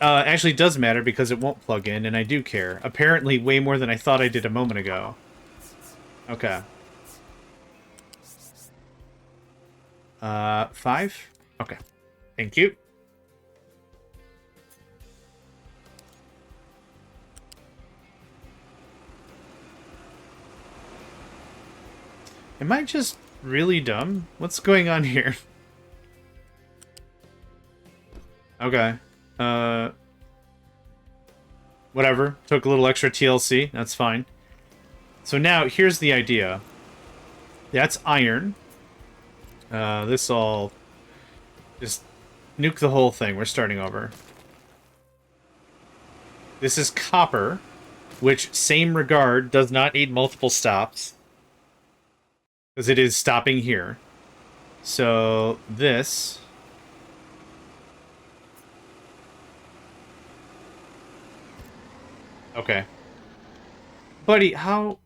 Speaker 1: Actually, it does matter because it won't plug in, and I do care. Apparently, way more than I thought I did a moment ago. Okay. 5? Okay. Thank you. Am I just really dumb? What's going on here? Okay. Whatever. Took a little extra TLC. That's fine. So now, here's the idea. That's iron. This all... Just nuke the whole thing. We're starting over. This is copper, which, same regard, does not need multiple stops. Because it is stopping here. So, this... Okay. Buddy, how...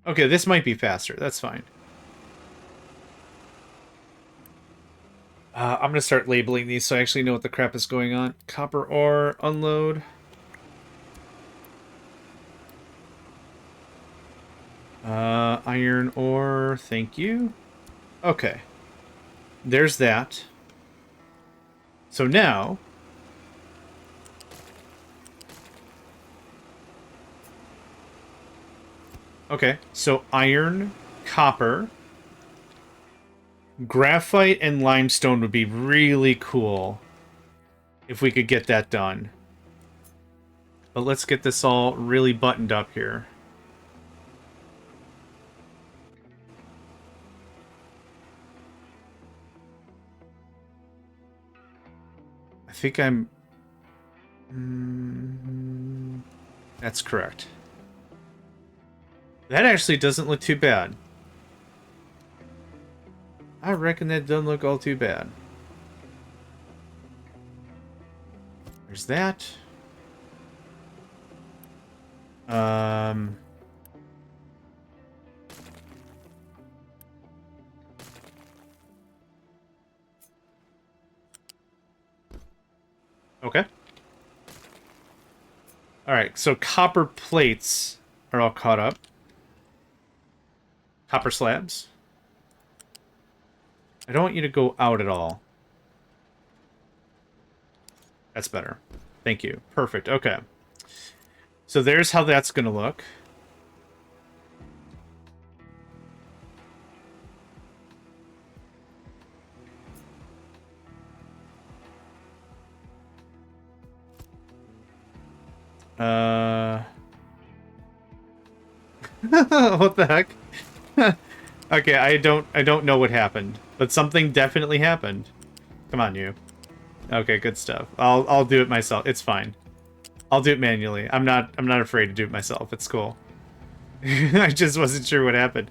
Speaker 1: Okay, this might be faster. That's fine. I'm going to start labeling these so I actually know what the crap is going on. Copper ore, unload. Iron ore, thank you. Okay. There's that. So now... Okay, so iron, copper, graphite, and limestone would be really cool if we could get that done. But let's get this all really buttoned up here. I think I'm... That's correct. That actually doesn't look too bad. I reckon that doesn't look all too bad. There's that. Okay. Alright, so copper plates are all caught up. Copper slabs. I don't want you to go out at all. That's better. Thank you. Perfect. Okay. So there's how that's going to look. What the heck? Okay, I don't know what happened, but something definitely happened. Come on, you. Okay, good stuff. I'll do it myself. It's fine. I'll do it manually. I'm not afraid to do it myself. It's cool. I just wasn't sure what happened.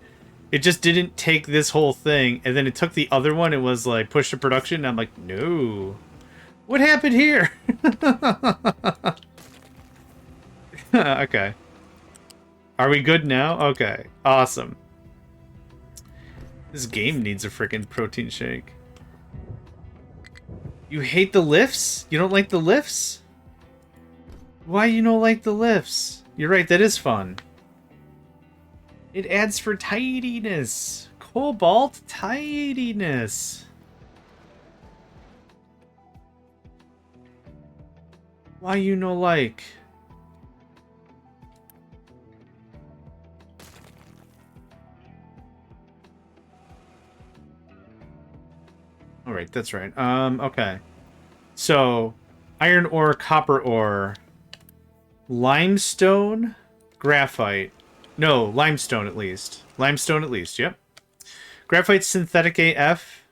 Speaker 1: It just didn't take this whole thing, and then it took the other one. It was like push to production. And I'm like, no. What happened here? Okay. Are we good now? Okay. Awesome. This game needs a freaking protein shake. You hate the lifts? You don't like the lifts? Why you don't like the lifts? You're right, that is fun. It adds for tidiness. Cobalt tidiness. Why you no like? All right, that's right. Okay. So, iron ore, copper ore, limestone, graphite. No, limestone at least. Limestone at least, yep. Graphite's synthetic AF.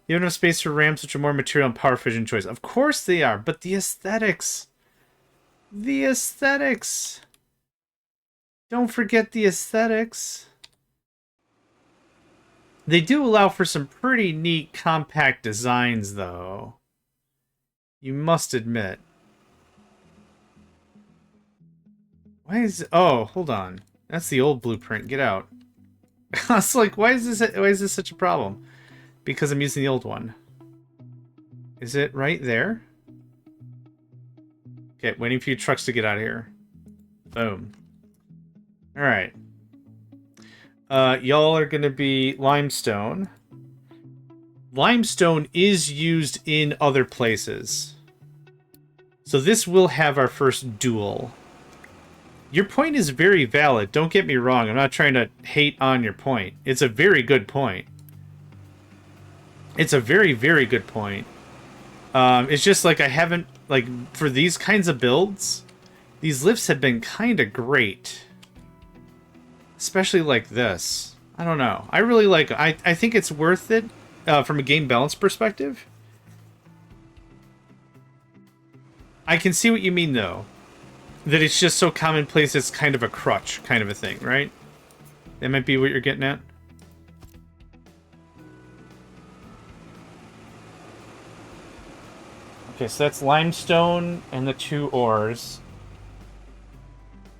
Speaker 1: You have enough space for ramps, which are more material and power efficient choice. Of course they are, but the aesthetics. The aesthetics. Don't forget the aesthetics. They do allow for some pretty neat compact designs, though. You must admit. Why is... Oh, hold on. That's the old blueprint. Get out. I was like, why is this such a problem? Because I'm using the old one. Is it right there? Okay, waiting for you trucks to get out of here. Boom. Alright. Y'all are gonna be limestone. Limestone is used in other places. So this will have our first duel. Your point is very valid. Don't get me wrong. I'm not trying to hate on your point. It's a very good point. It's a very, very good point. It's just like I haven't... Like, for these kinds of builds, these lifts have been kind of great. Especially like this. I don't know. I really like... I think it's worth it from a game balance perspective. I can see what you mean, though. That it's just so commonplace it's kind of a crutch kind of a thing, right? That might be what you're getting at. Okay, so that's limestone and the 2 ores.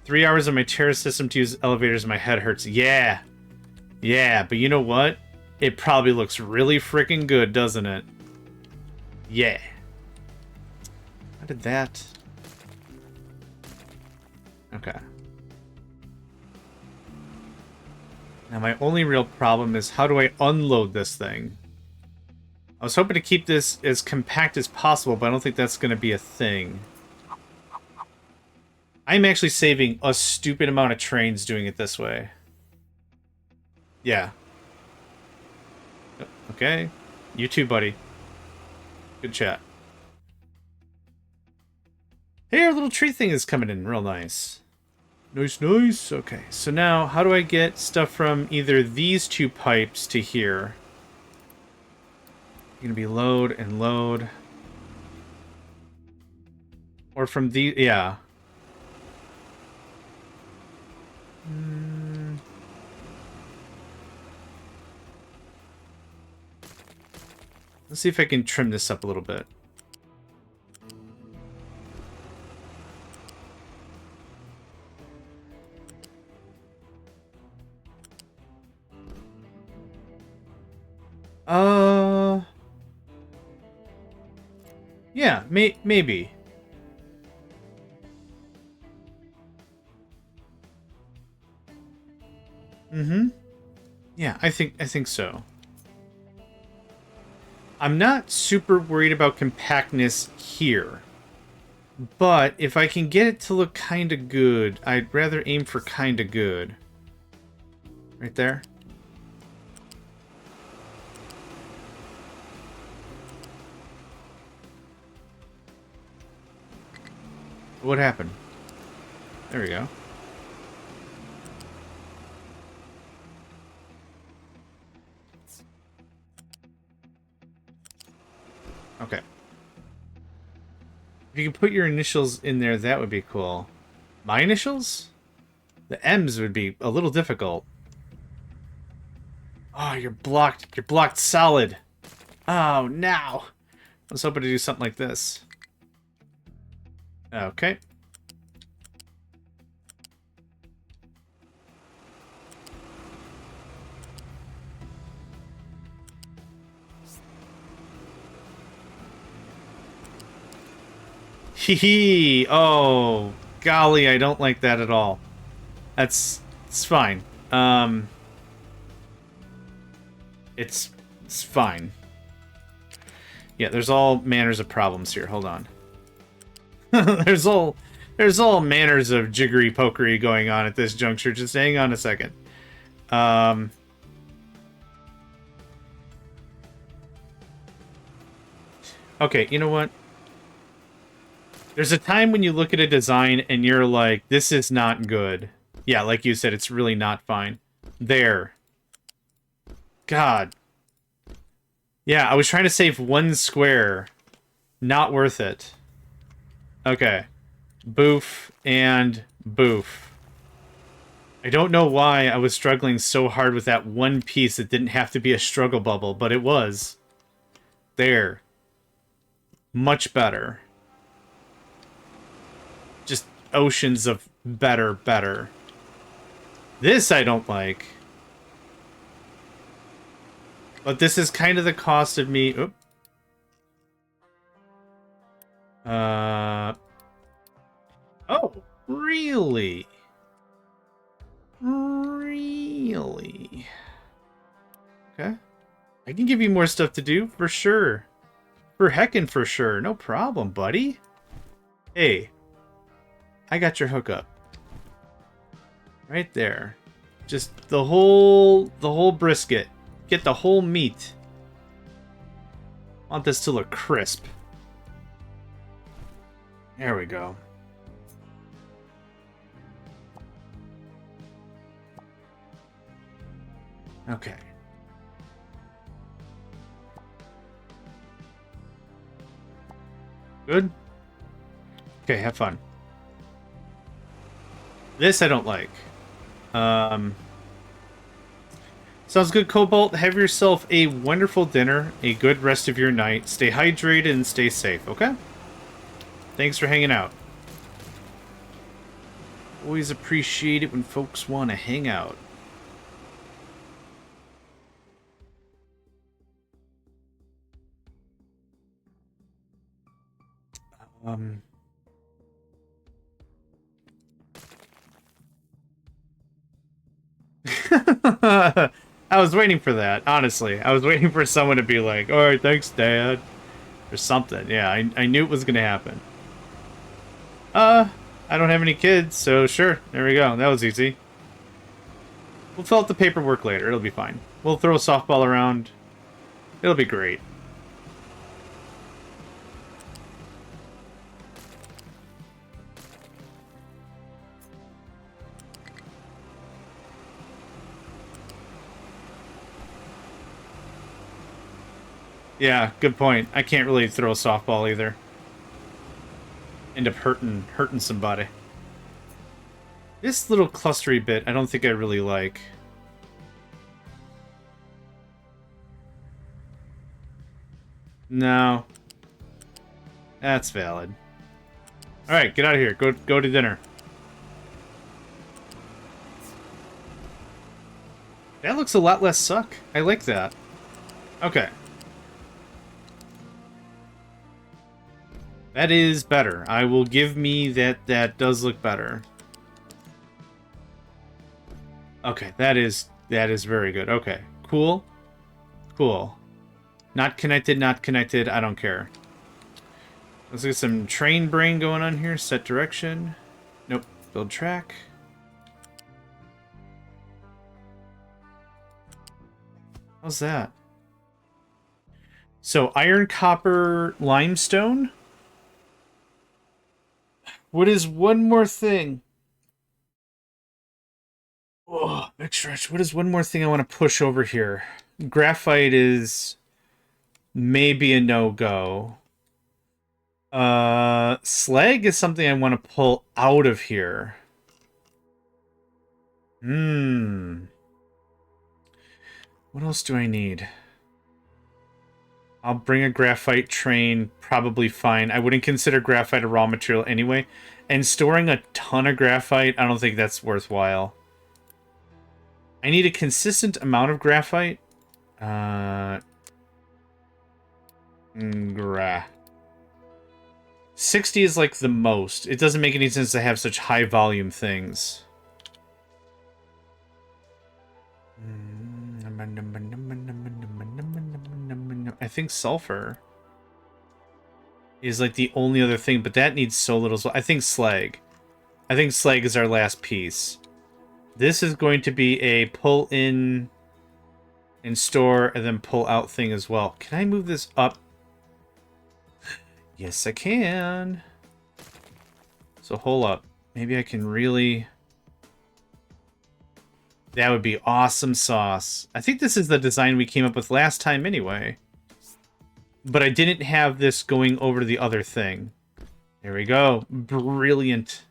Speaker 1: 3 hours of my terrace system to use elevators and my head hurts. Yeah. Yeah, but you know what? It probably looks really freaking good, doesn't it? Yeah. How did that... Okay. Now my only real problem is how do I unload this thing? I was hoping to keep this as compact as possible, but I don't think that's going to be a thing. I'm actually saving a stupid amount of trains doing it this way. Yeah. Okay. You too, buddy. Good chat. Hey, our little tree thing is coming in real nice. Nice, nice. Okay, so now how do I get stuff from either these 2 pipes to here? Gonna be load and load. Or from the... Yeah. Let's see if I can trim this up a little bit. Yeah, maybe. Mm-hmm. Yeah, I think so. I'm not super worried about compactness here. But if I can get it to look kind of good, I'd rather aim for kind of good. Right there. What happened? There we go. Okay. If you can put your initials in there, that would be cool. My initials? The M's would be a little difficult. Oh, you're blocked. You're blocked solid. Oh, now. I was hoping to do something like this. Okay. Hee hee. Oh, golly, I don't like that at all. It's fine. It's fine. Yeah, there's all manners of problems here. Hold on. there's all manners of jiggery pokery going on at this juncture. Just hang on a second. Okay, you know what? There's a time when you look at a design and you're like, this is not good. Yeah, like you said, it's really not fine. There. God. Yeah, I was trying to save one square. Not worth it. Okay. Boof and boof. I don't know why I was struggling so hard with that one piece that didn't have to be a struggle bubble, but it was. There. Much better. Just oceans of better. This I don't like. But this is kind of the cost of me... Oop. Oh, really? Really? Okay. I can give you more stuff to do, for sure. For heckin' for sure. No problem, buddy. Hey. I got your hookup. Right there. Just the whole brisket. Get the whole meat. I want this to look crisp. There we go. Okay. Good? Okay, have fun. This I don't like. Sounds good, Cobalt. Have yourself a wonderful dinner, a good rest of your night. Stay hydrated and stay safe, okay? Thanks for hanging out. Always appreciate it when folks want to hang out. I was waiting for that, honestly. I was waiting for someone to be like, alright, thanks, Dad. Or something. Yeah, I knew it was going to happen. I don't have any kids, so sure. There we go. That was easy. We'll fill out the paperwork later. It'll be fine. We'll throw a softball around. It'll be great. Yeah, good point. I can't really throw a softball either. End up hurting somebody. This little clustery bit, I don't think I really like. No. That's valid. Alright, get out of here. Go to dinner. That looks a lot less suck. I like that. Okay. That is better. I will give me that does look better. Okay, that is very good. Okay, cool. Cool. Not connected, I don't care. Let's get some train brain going on here. Set direction. Nope. Build track. How's that? So, iron, copper, limestone. What is one more thing? Oh, big stretch. What is one more thing I want to push over here? Graphite is maybe a no-go. Slag is something I want to pull out of here. What else do I need? I'll bring a graphite train, probably fine. I wouldn't consider graphite a raw material anyway. And storing a ton of graphite, I don't think that's worthwhile. I need a consistent amount of graphite. 60 is like the most. It doesn't make any sense to have such high volume things. I think sulfur. is like the only other thing, but that needs so little. I think slag. I think slag is our last piece. This is going to be a pull in and store and then pull out thing as well. Can I move this up? Yes, I can. So hold up. Maybe I can really... That would be awesome sauce. I think this is the design we came up with last time anyway. But I didn't have this going over to the other thing. There we go. Brilliant.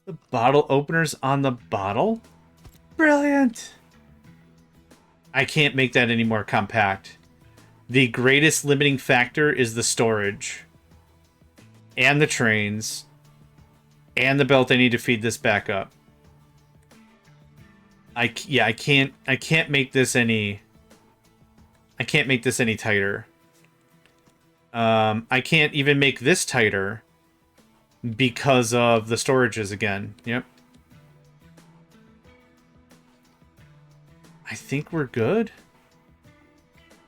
Speaker 1: The bottle openers on the bottle? Brilliant. I can't make that any more compact. The greatest limiting factor is the storage. And the trains. And the belt I need to feed this back up. I can't make this any... I can't make this any tighter. I can't even make this tighter because of the storages again. Yep. I think we're good.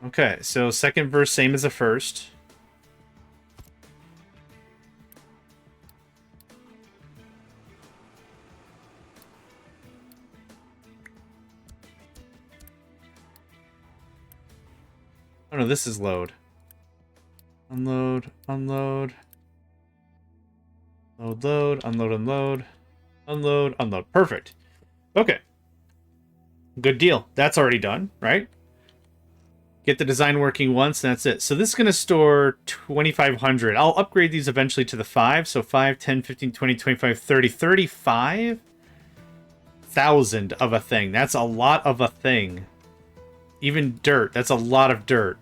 Speaker 1: Okay, so second verse, same as the first. Oh no, this is load. Unload, unload. Load, load, unload, unload. Unload, unload. Perfect. Okay. Good deal. That's already done, right? Get the design working once, and that's it. So this is going to store 2,500. I'll upgrade these eventually to the 5. So 5, 10, 15, 20, 25, 30, 35,000 of a thing. That's a lot of a thing. Even dirt. That's a lot of dirt.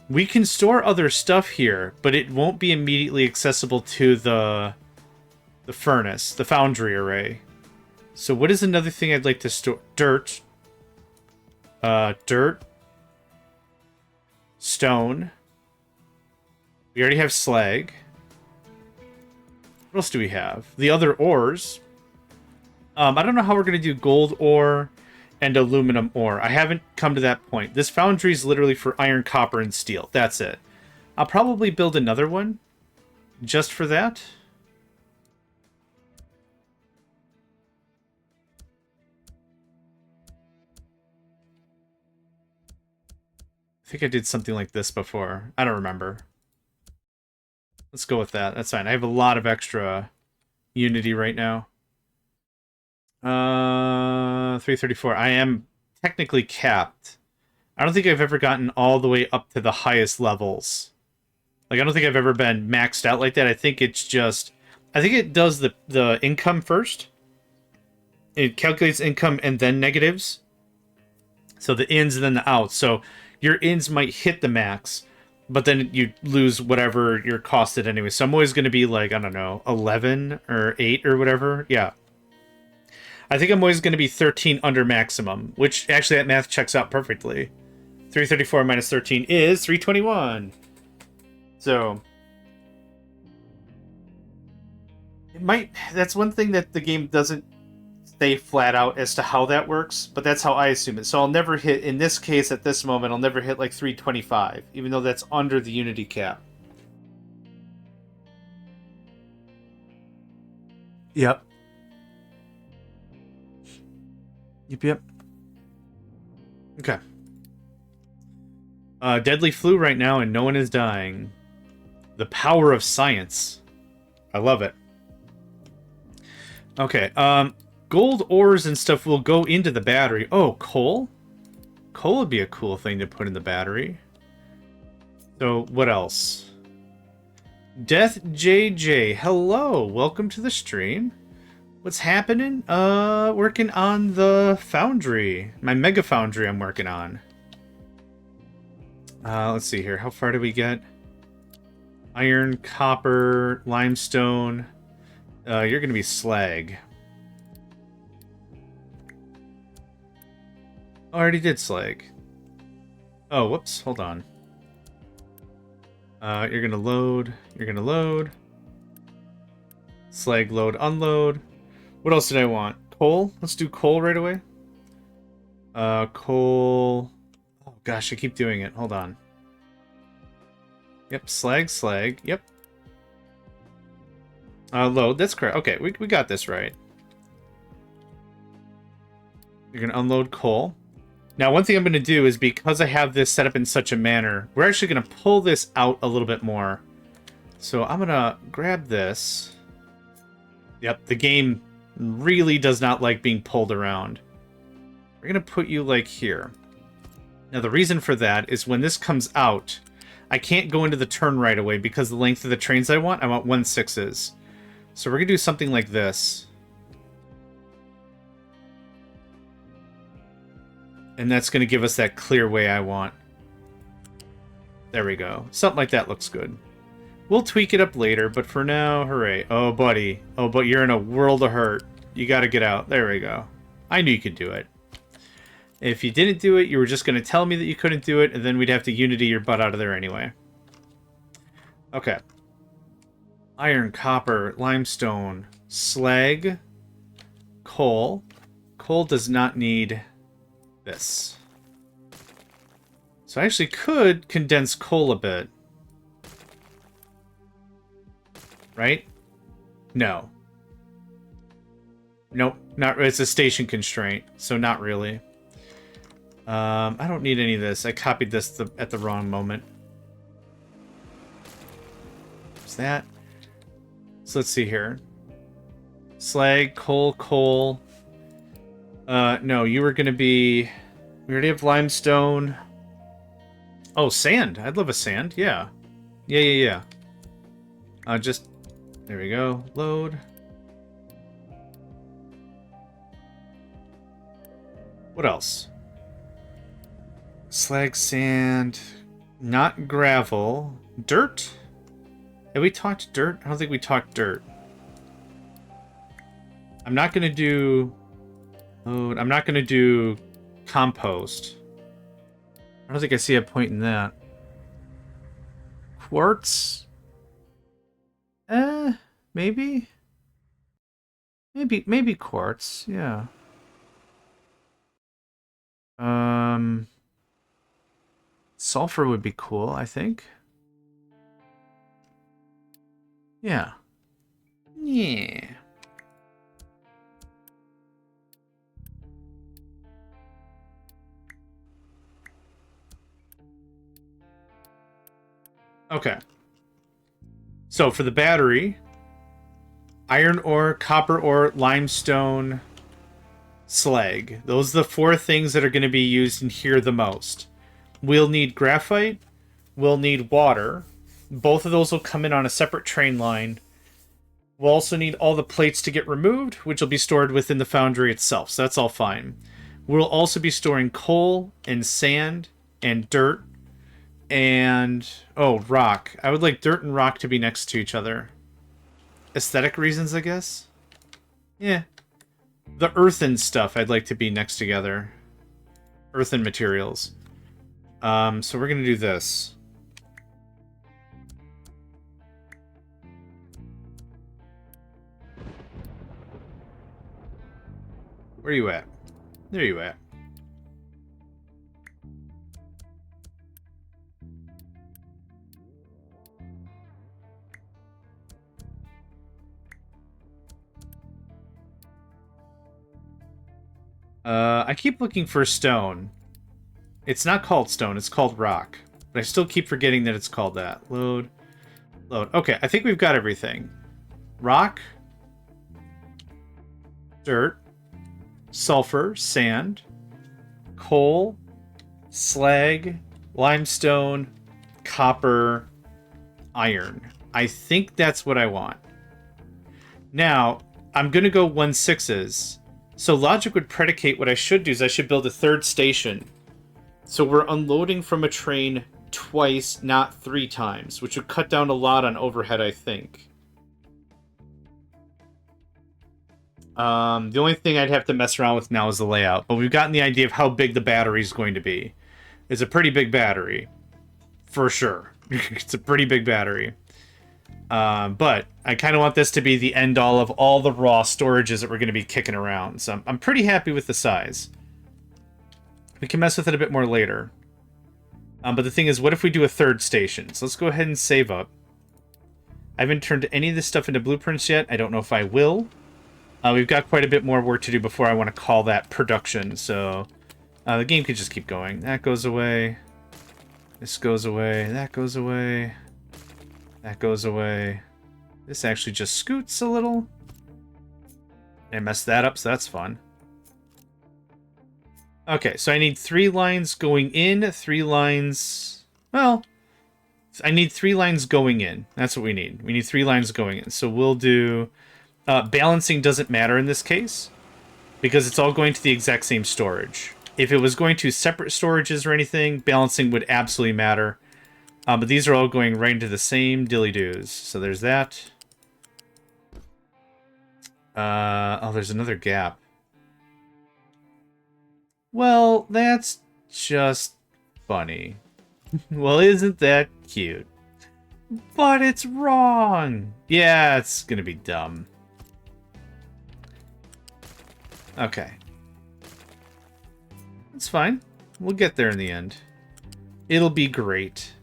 Speaker 1: We can store other stuff here, but it won't be immediately accessible to the furnace, the foundry array. So what is another thing I'd like to store? Dirt. Dirt. Stone. We already have slag. What else do we have? The other ores. I don't know how we're going to do gold ore and aluminum ore. I haven't come to that point. This foundry is literally for iron, copper, and steel. That's it. I'll probably build another one just for that. I think I did something like this before. I don't remember. Let's go with that. That's fine. I have a lot of extra Unity right now. 334. I am technically capped. I don't think I've ever gotten all the way up to the highest levels. Like, I don't think I've ever been maxed out like that. I think it's just... I think it does the income first. It calculates income and then negatives. So the ins and then the outs. So your ins might hit the max, but then you lose whatever you're costed anyway. So I'm always going to be like, I don't know, 11 or 8 or whatever. Yeah. I think I'm always going to be 13 under maximum, which actually that math checks out perfectly. 334 minus 13 is 321. So it might... That's one thing that the game doesn't stay flat out as to how that works, but that's how I assume it. So I'll never hit, in this case, at this moment, I'll never hit like 325, even though that's under the Unity cap. Yep. Yep. Okay. Deadly flu right now, and no one is dying. The power of science. I love it. Okay, gold ores and stuff will go into the battery. Oh, coal? Coal would be a cool thing to put in the battery. So, what else? Death JJ, hello! Welcome to the stream. What's happening? Working on the Foundry. My Mega Foundry I'm working on. Let's see here. How far do we get? Iron, copper, limestone. You're going to be slag. Oh, I already did slag. Oh, whoops. Hold on. You're going to load. You're going to load. Slag, load, unload. What else did I want? Coal? Let's do coal right away. Coal... Oh gosh, I keep doing it. Hold on. Yep, slag. Yep. Load, that's correct. Okay, we got this right. You're going to unload coal. Now, one thing I'm going to do is, because I have this set up in such a manner, we're actually going to pull this out a little bit more. So I'm going to grab this. Yep, the game really does not like being pulled around. We're going to put you, like, here. Now, the reason for that is when this comes out, I can't go into the turn right away because the length of the trains I want 1/6s. So we're going to do something like this. And that's going to give us that clear way I want. There we go. Something like that looks good. We'll tweak it up later, but for now, hooray. Oh, buddy. Oh, but you're in a world of hurt. You got to get out. There we go. I knew you could do it. If you didn't do it, you were just going to tell me that you couldn't do it, and then we'd have to Unity your butt out of there anyway. Okay. Iron, copper, limestone, slag, coal. Coal does not need this. So I actually could condense coal a bit. Right? No. Nope. Not. It's a station constraint, so not really. I don't need any of this. I copied this at the wrong moment. What's that? So let's see here. Slag, coal. No, you were gonna be... We already have limestone. Oh, sand. I'd love a sand. Yeah. Yeah. Just... There we go. Load. What else? Slag, sand. Not gravel. Dirt? Have we talked dirt? I don't think we talked dirt. I'm not gonna do... Load. I'm not gonna do compost. I don't think I see a point in that. Quartz? Maybe? Maybe quartz, yeah. Sulfur would be cool, I think. Yeah. Yeah. Okay. So for the battery, iron ore, copper ore, limestone, slag. Those are the 4 things that are going to be used in here the most. We'll need graphite. We'll need water. Both of those will come in on a separate train line. We'll also need all the plates to get removed, which will be stored within the foundry itself, so that's all fine. We'll also be storing coal and sand and dirt and... Oh, rock. I would like dirt and rock to be next to each other. Aesthetic reasons, I guess? Yeah. The earthen stuff I'd like to be next together. Earthen materials. So we're going to do this. Where are you at? There you at. I keep looking for stone. It's not called stone, it's called rock. But I still keep forgetting that it's called that. Load. Okay, I think we've got everything. Rock. Dirt. Sulfur. Sand. Coal. Slag. Limestone. Copper. Iron. I think that's what I want. Now, I'm going to go 1/6s. So logic would predicate what I should do is I should build a 3rd station. So we're unloading from a train twice, not 3 times, which would cut down a lot on overhead, I think. The only thing I'd have to mess around with now is the layout, but we've gotten the idea of how big the battery is going to be. It's a pretty big battery, for sure. It's a pretty big battery. But I kind of want this to be the end-all of all the raw storages that we're going to be kicking around. So I'm pretty happy with the size. We can mess with it a bit more later. But the thing is, what if we do a third station? So let's go ahead and save up. I haven't turned any of this stuff into blueprints yet. I don't know if I will. We've got quite a bit more work to do before I want to call that production, so the game could just keep going. That goes away. This goes away. That goes away. That goes away. This actually just scoots a little. I messed that up, so that's fun. Okay, so I need 3 lines going in, 3 lines... Well, I need 3 lines going in. That's what we need. We need 3 lines going in. So we'll do... balancing doesn't matter in this case, because it's all going to the exact same storage. If it was going to separate storages or anything, balancing would absolutely matter. But these are all going right into the same dilly-doos. So there's that. Oh, there's another gap. Well, that's just funny. Well, isn't that cute? But it's wrong! Yeah, it's gonna be dumb. Okay. It's fine. We'll get there in the end. It'll be great.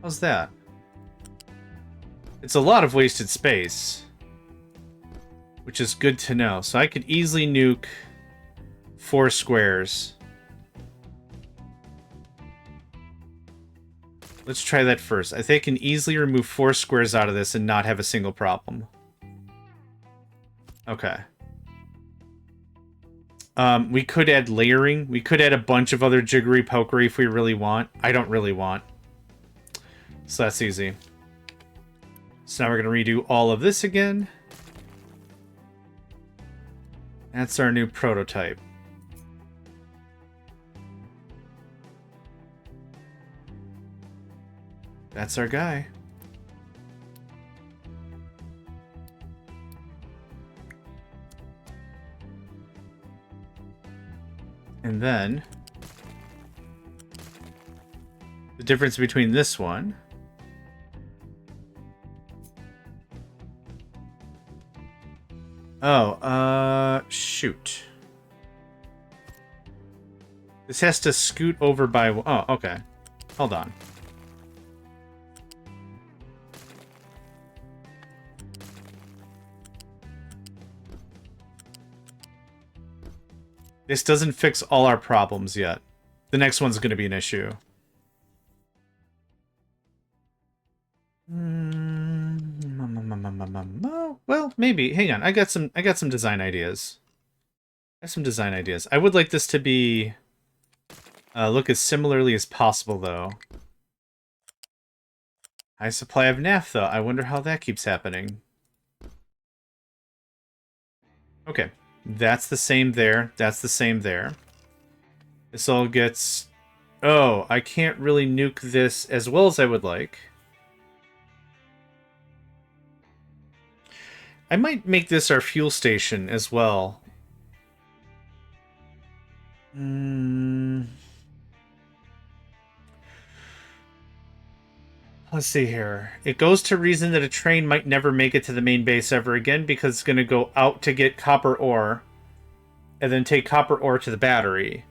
Speaker 1: How's that? It's a lot of wasted space, which is good to know. So I could easily nuke 4 squares. Let's try that first. I think I can easily remove 4 squares out of this and not have a single problem. Okay. We could add layering. We could add a bunch of other jiggery-pokery if we really want. I don't really want. So that's easy. So now we're going to redo all of this again. That's our new prototype. That's our guy. And then the difference between this one shoot. This has to scoot over by... Oh, okay. Hold on. This doesn't fix all our problems yet. The next one's going to be an issue. Well, maybe. Hang on. I got some design ideas. I have some design ideas. I would like this to be look as similarly as possible, though. High supply of naphtha. I wonder how that keeps happening. Okay. That's the same there. That's the same there. This all gets... Oh, I can't really nuke this as well as I would like. I might make this our fuel station as well. Let's see here. It goes to reason that a train might never make it to the main base ever again because it's going to go out to get copper ore and then take copper ore to the battery.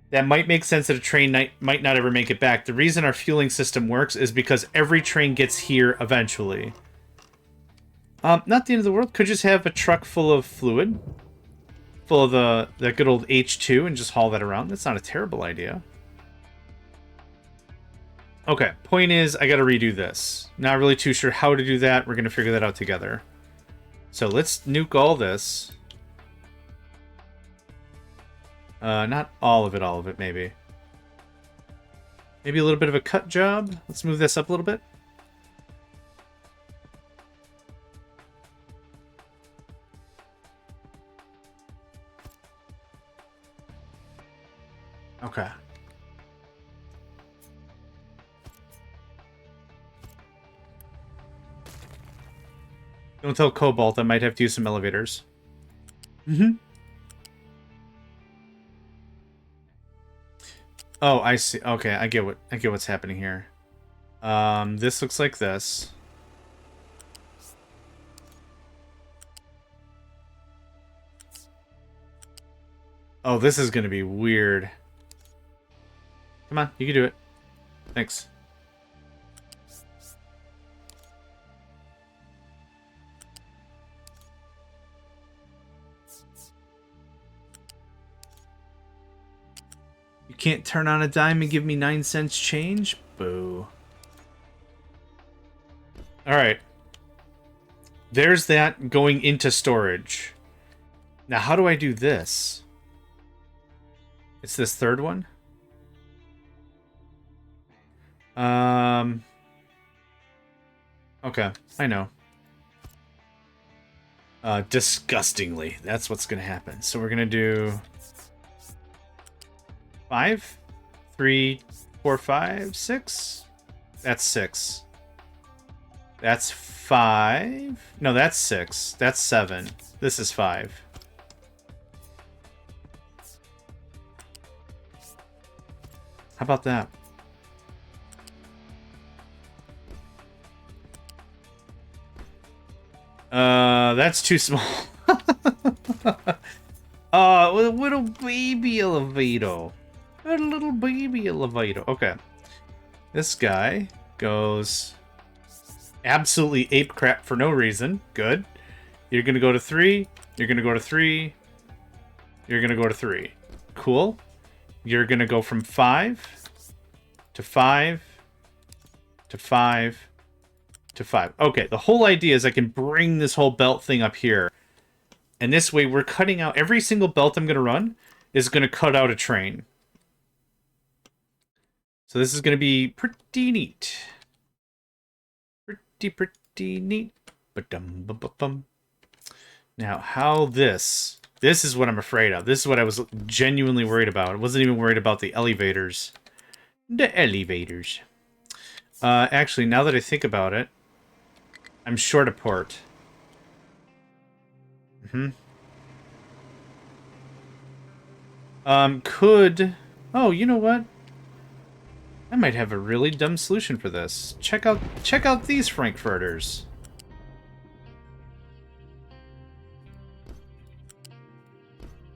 Speaker 1: That might make sense that a train might not ever make it back. The reason our fueling system works is because every train gets here eventually. Not the end of the world. Could just have a truck full of fluid. Full of the good old H2 and just haul that around. That's not a terrible idea. Okay, point is, I gotta redo this. Not really too sure how to do that. We're gonna figure that out together. So let's nuke all this. Not all of it, maybe. Maybe a little bit of a cut job. Let's move this up a little bit. Okay. Don't tell Cobalt I might have to use some elevators. Oh, I see. Okay, I get what's happening here. This looks like this. Oh, this is going to be weird. Come on, you can do it. Thanks. You can't turn on a dime and give me 9 cents change? Boo. Alright. There's that going into storage. Now, how do I do this? It's this third one? Okay, I know. Disgustingly. That's what's gonna happen. So we're gonna do 5, 3, 4, 5, 6. That's 6. That's 5. No, that's 6. That's 7. This is 5. How about that? That's too small. With a little baby elevator. A little baby elevator. Okay. This guy goes absolutely ape crap for no reason. Good. You're gonna go to 3. You're gonna go to 3. You're gonna go to 3. Cool. You're gonna go from 5 to 5 to 5 to 5. Okay, the whole idea is I can bring this whole belt thing up here. And this way we're cutting out every single belt I'm gonna run is gonna cut out a train. So this is gonna be pretty neat. Pretty neat. Ba-dum-ba-ba-bum. Now, how this is what I'm afraid of. This is what I was genuinely worried about. I wasn't even worried about the elevators. The elevators. Actually, now that I think about it, I'm short a port. Could... Oh, you know what? I might have a really dumb solution for this. Check out these frankfurters.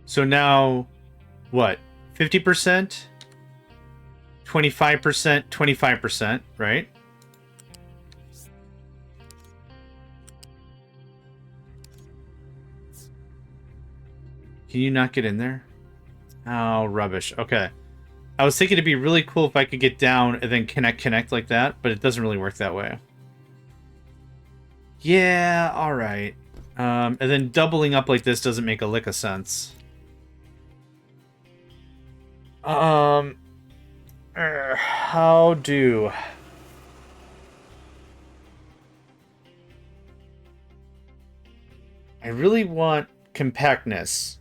Speaker 1: So now, what? 50%? 25%, 25%, right? Can you not get in there? Oh, rubbish. Okay. I was thinking it'd be really cool if I could get down and then connect like that, but it doesn't really work that way. Yeah, alright. And then doubling up like this doesn't make a lick of sense. How do... I really want compactness.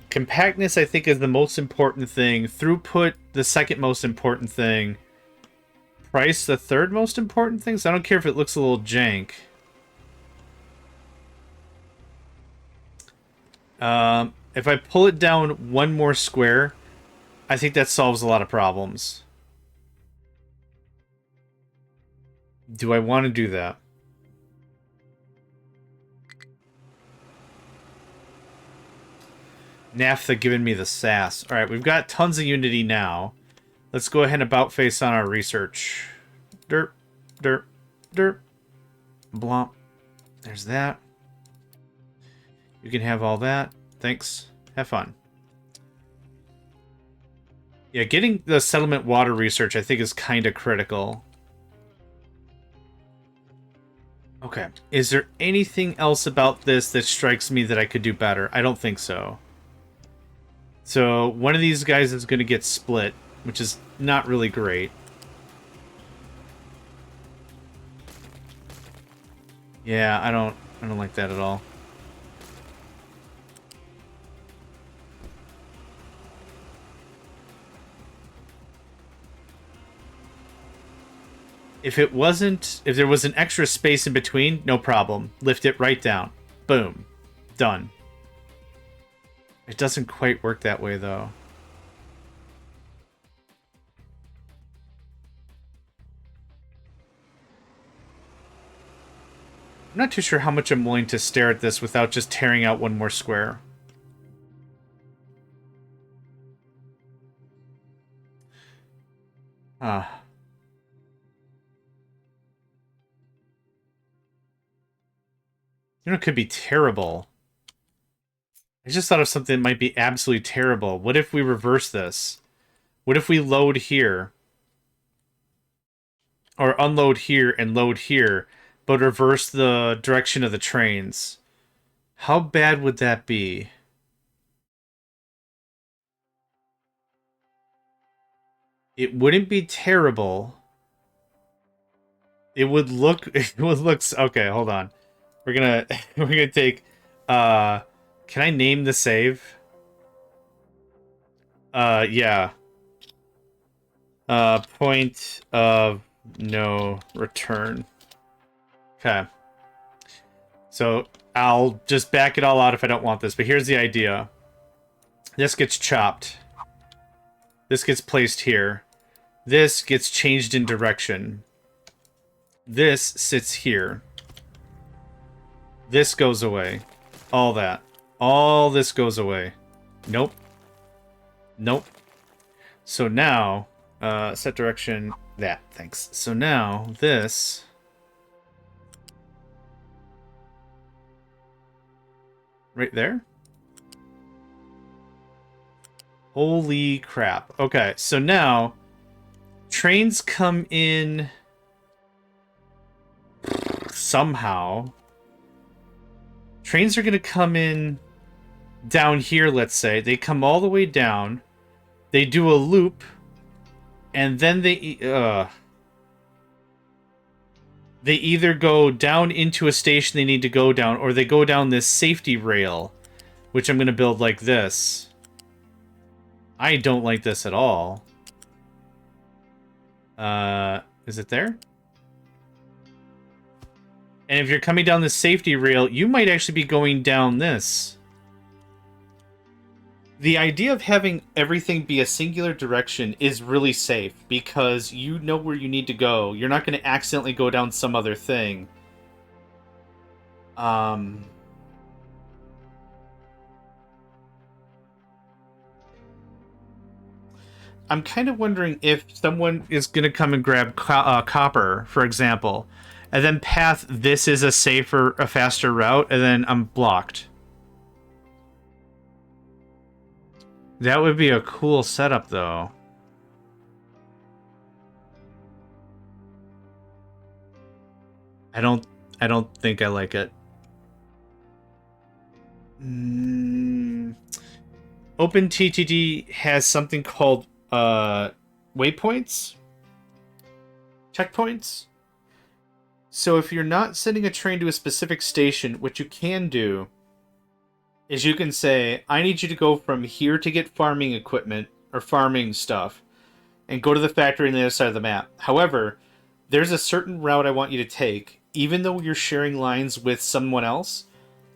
Speaker 1: Compactness, I think, is the most important thing. Throughput, the second most important thing. Price, the third most important thing. So I don't care if it looks a little jank. If I pull it down one more square, I think that solves a lot of problems. Do I want to do that? Naphtha giving me the sass. Alright, we've got tons of Unity now. Let's go ahead and about face on our research. Derp, derp, derp. Blomp. There's that. You can have all that. Thanks. Have fun. Yeah, getting the settlement water research I think is kind of critical. Okay. Is there anything else about this that strikes me that I could do better? I don't think so. So, one of these guys is going to get split, which is not really great. Yeah, I don't like that at all. If there was an extra space in between, no problem. Lift it right down. Boom. Done. It doesn't quite work that way, though. I'm not too sure how much I'm willing to stare at this without just tearing out one more square. Ah. You know, it could be terrible. I just thought of something that might be absolutely terrible. What if we reverse this? What if we load here? Or unload here and load here, but reverse the direction of the trains? How bad would that be? It wouldn't be terrible. It would look it would look okay, hold on. We're gonna we're gonna take can I name the save? Yeah. Point of no return. Okay. So I'll just back it all out if I don't want this, but here's the idea. This gets chopped. This gets placed here. This gets changed in direction. This sits here. This goes away. All that. All this goes away. Nope. Nope. So now, set direction, that, thanks. So now, this... right there? Holy crap. Okay, so now, trains come in... somehow. Trains are going to come in down here, let's say. They come all the way down. They do a loop. And then they either go down into a station they need to go down, or they go down this safety rail, which I'm going to build like this. I don't like this at all. Is it there? And if you're coming down the safety rail, you might actually be going down this. The idea of having everything be a singular direction is really safe because you know where you need to go. You're not going to accidentally go down some other thing. I'm kind of wondering if someone is going to come and grab copper, for example, and then path this is a safer, a faster route, and then I'm blocked. That would be a cool setup, though. I don't think I like it. OpenTTD has something called waypoints, checkpoints. So if you're not sending a train to a specific station, what you can do is you can say, I need you to go from here to get farming equipment or farming stuff and go to the factory on the other side of the map. However, there's a certain route I want you to take. Even though you're sharing lines with someone else,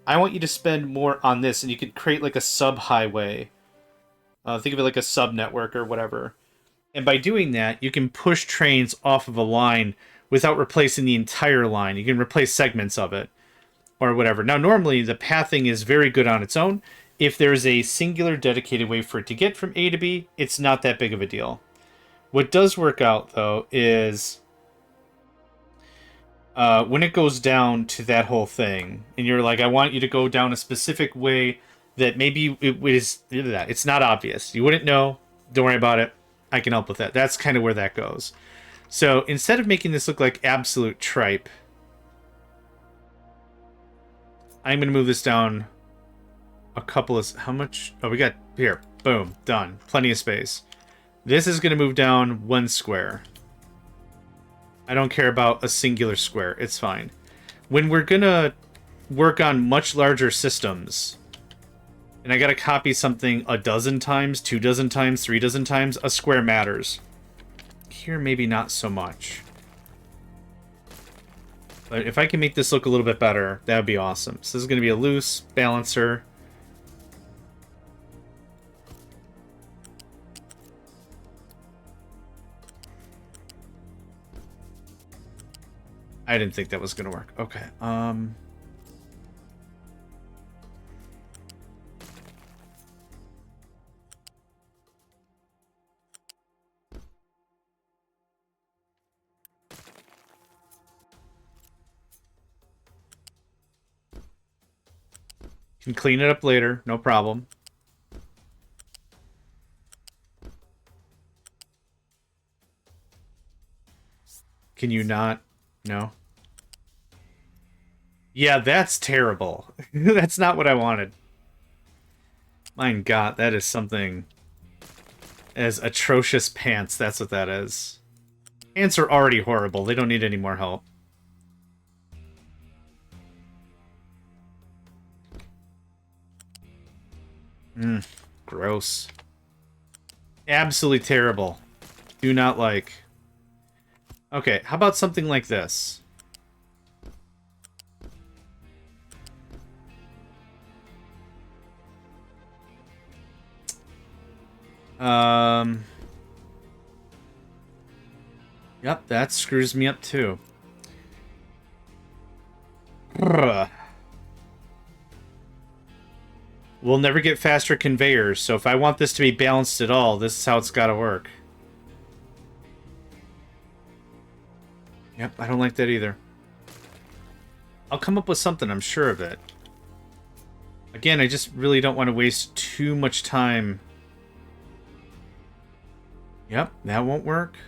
Speaker 1: I want you to spend more on this, and you could create like a sub-highway. Think of it like a sub-network or whatever. And by doing that, you can push trains off of a line without replacing the entire line. You can replace segments of it or whatever. Now, normally, the pathing is very good on its own. If there's a singular dedicated way for it to get from A to B, it's not that big of a deal. What does work out, though, is when it goes down to that whole thing, and you're like, I want you to go down a specific way that maybe it's not obvious. You wouldn't know. Don't worry about it. I can help with that. That's kind of where that goes. So instead of making this look like absolute tripe, I'm going to move this down a couple of... How much? Oh, we got... Here. Boom. Done. Plenty of space. This is going to move down 1 square. I don't care about a singular square. It's fine. When we're going to work on much larger systems, and I got to copy something a dozen times, 2 dozen times, 3 dozen times, a square matters. Here, maybe not so much. But if I can make this look a little bit better, that would be awesome. So this is going to be a loose balancer. I didn't think that was going to work. Okay. Can clean it up later, no problem. Can you not? No. Yeah, that's terrible. That's not what I wanted. My God, that is something as atrocious pants. That's what that is. Pants are already horrible. They don't need any more help. Gross. Absolutely terrible. Do not like. Okay, how about something like this? Yep, that screws me up too. We'll never get faster conveyors, so if I want this to be balanced at all, this is how it's gotta work. Yep, I don't like that either. I'll come up with something, I'm sure of it. Again, I just really don't want to waste too much time. Yep, that won't work.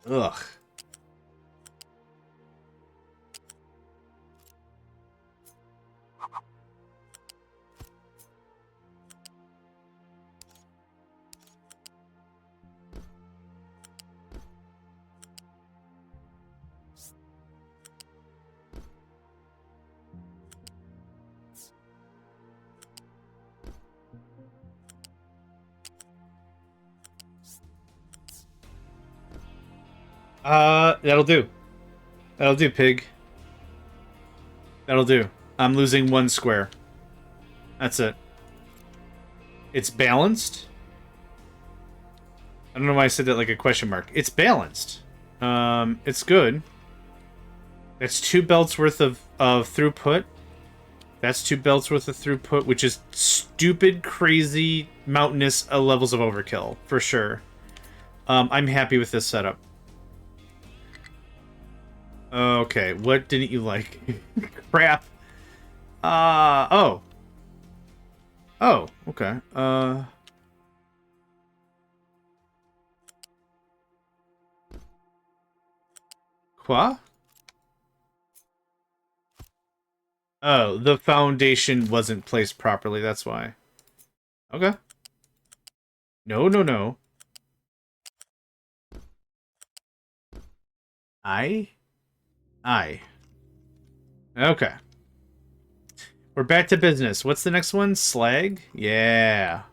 Speaker 1: Ugh. That'll do. That'll do, pig. That'll do. I'm losing 1 square. That's it. It's balanced. I don't know why I said that like a question mark. It's balanced. It's good. That's 2 belts worth of throughput. That's 2 belts worth of throughput, which is stupid, crazy, mountainous levels of overkill, for sure. I'm happy with this setup. Okay, what didn't you like? Crap. Oh. Oh, okay. Quoi? Oh, the foundation wasn't placed properly, that's why. Okay. No, no, no. Aye. Okay. We're back to business. What's the next one? Slag? Yeah.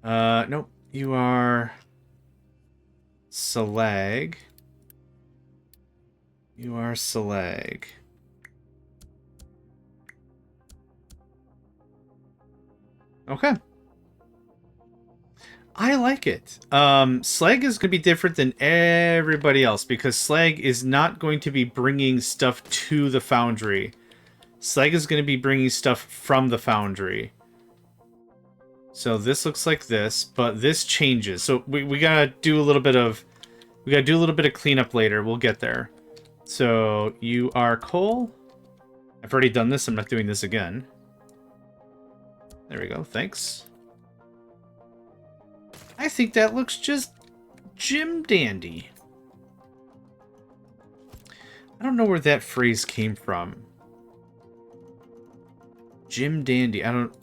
Speaker 1: Nope. You are... Slag. You are slag. Okay. I like it. Slag is going to be different than everybody else because Slag is not going to be bringing stuff to the Foundry. Slag is going to be bringing stuff from the Foundry. So this looks like this, but this changes. So we gotta do a little bit of cleanup later. We'll get there. So you are coal. I've already done this. I'm not doing this again. There we go. Thanks. I think that looks just Jim Dandy. I don't know where that phrase came from. Jim Dandy. I don't...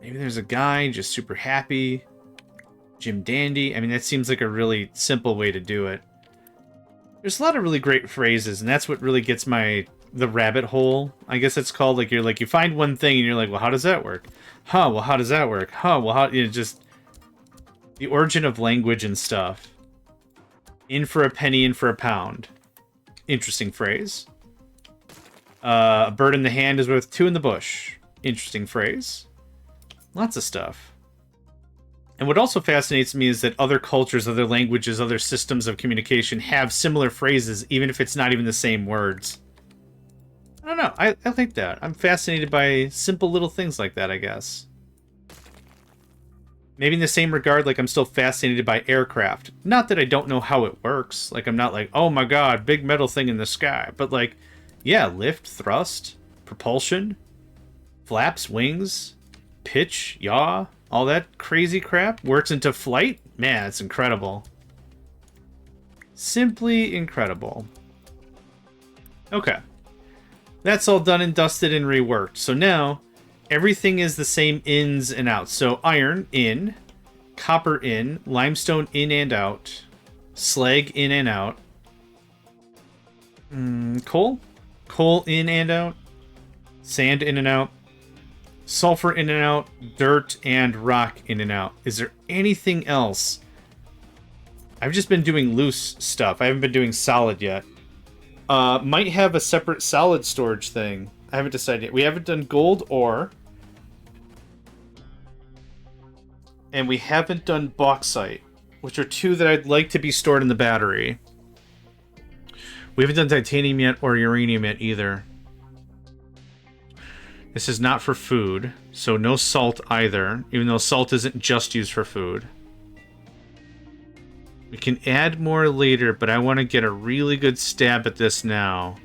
Speaker 1: Maybe there's a guy just super happy. Jim Dandy. I mean, that seems like a really simple way to do it. There's a lot of really great phrases, and that's what really gets the rabbit hole, I guess it's called. Like, you find one thing, and you're like, well, how does that work? Huh, well, how does that work? Huh, well, how... You know, just... The origin of language and stuff. In for a penny, in for a pound. Interesting phrase. A bird in the hand is worth 2 in the bush. Interesting phrase. Lots of stuff. And what also fascinates me is that other cultures, other languages, other systems of communication have similar phrases, even if it's not even the same words. I don't know. I like that. I'm fascinated by simple little things like that, I guess. Maybe in the same regard, like I'm still fascinated by aircraft. Not that I don't know how it works. Like I'm not like, oh my god, big metal thing in the sky. But like, yeah, lift, thrust, propulsion, flaps, wings, pitch, yaw, all that crazy crap works into flight. Man, it's incredible. Simply incredible. Okay. That's all done and dusted and reworked. So now, everything is the same ins and outs. So iron, in. Copper, in. Limestone, in and out. Slag, in and out. Coal? Coal, in and out. Sand, in and out. Sulfur, in and out. Dirt and rock, in and out. Is there anything else? I've just been doing loose stuff. I haven't been doing solid yet. Might have a separate solid storage thing. I haven't decided yet. We haven't done gold ore. And we haven't done bauxite, which are two that I'd like to be stored in the battery. We haven't done titanium yet or uranium yet either. This is not for food, so no salt either, even though salt isn't just used for food. We can add more later, but I want to get a really good stab at this now.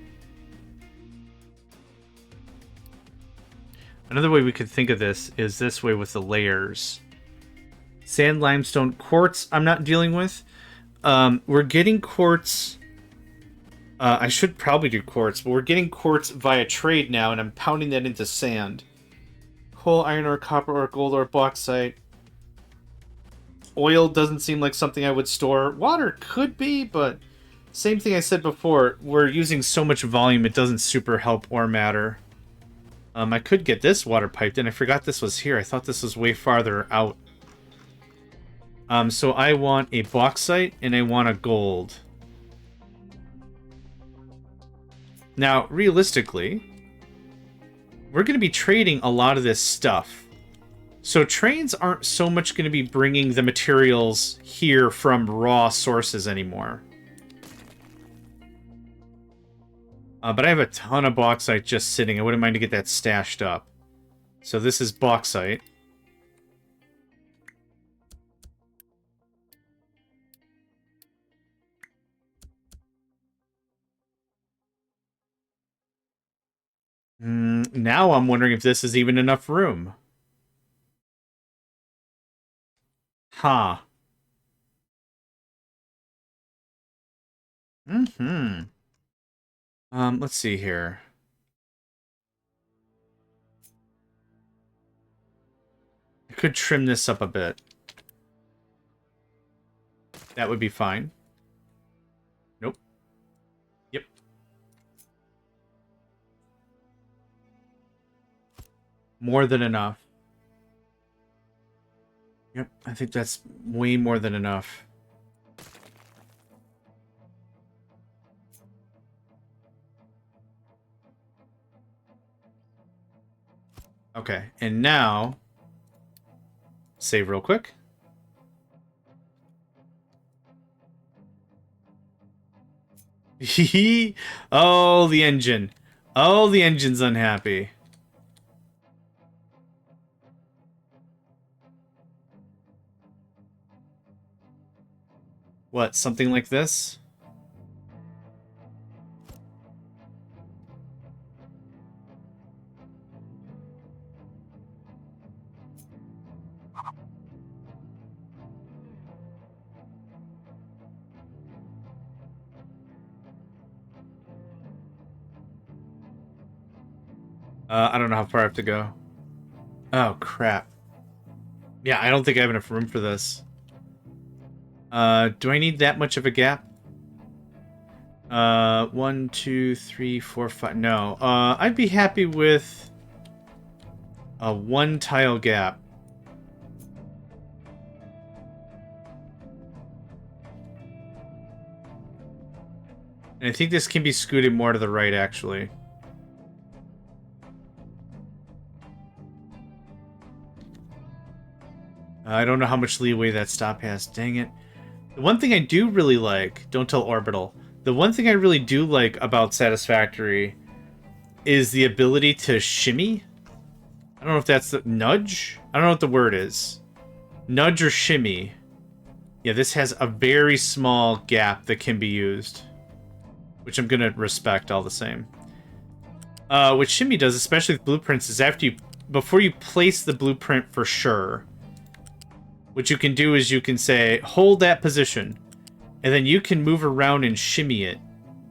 Speaker 1: Another way we could think of this is this way with the layers. Sand, limestone, quartz I'm not dealing with. We're getting quartz. I should probably do quartz, but we're getting quartz via trade now, and I'm pounding that into sand. Coal, iron ore, copper ore, gold ore, bauxite. Oil doesn't seem like something I would store. Water could be, but same thing I said before. We're using so much volume, it doesn't super help or matter. I could get this water piped in. I forgot this was here. I thought this was way farther out. So I want a bauxite and I want a gold. Now, realistically, we're going to be trading a lot of this stuff. So trains aren't so much going to be bringing the materials here from raw sources anymore. But I have a ton of bauxite just sitting. I wouldn't mind to get that stashed up. So this is bauxite. Now I'm wondering if this is even enough room. Huh. Let's see here. I could trim this up a bit. That would be fine. Nope. Yep. More than enough. Yep, I think that's way more than enough. Okay, and now, save real quick. Oh, the engine. Oh, the engine's unhappy. What, something like this? I don't know how far I have to go. Oh, crap. Yeah, I don't think I have enough room for this. Do I need that much of a gap? 1, 2, 3, 4, 5. No. I'd be happy with a 1 tile gap. And I think this can be scooted more to the right, actually. I don't know how much leeway that stop has. Dang it. The one thing I do really like... Don't tell Orbital. The one thing I really do like about Satisfactory is the ability to shimmy. I don't know if that's the... Nudge? I don't know what the word is. Nudge or shimmy. Yeah, this has a very small gap that can be used, which I'm gonna respect all the same. What shimmy does, especially with blueprints, is before you place the blueprint for sure, what you can do is you can say, hold that position, and then you can move around and shimmy it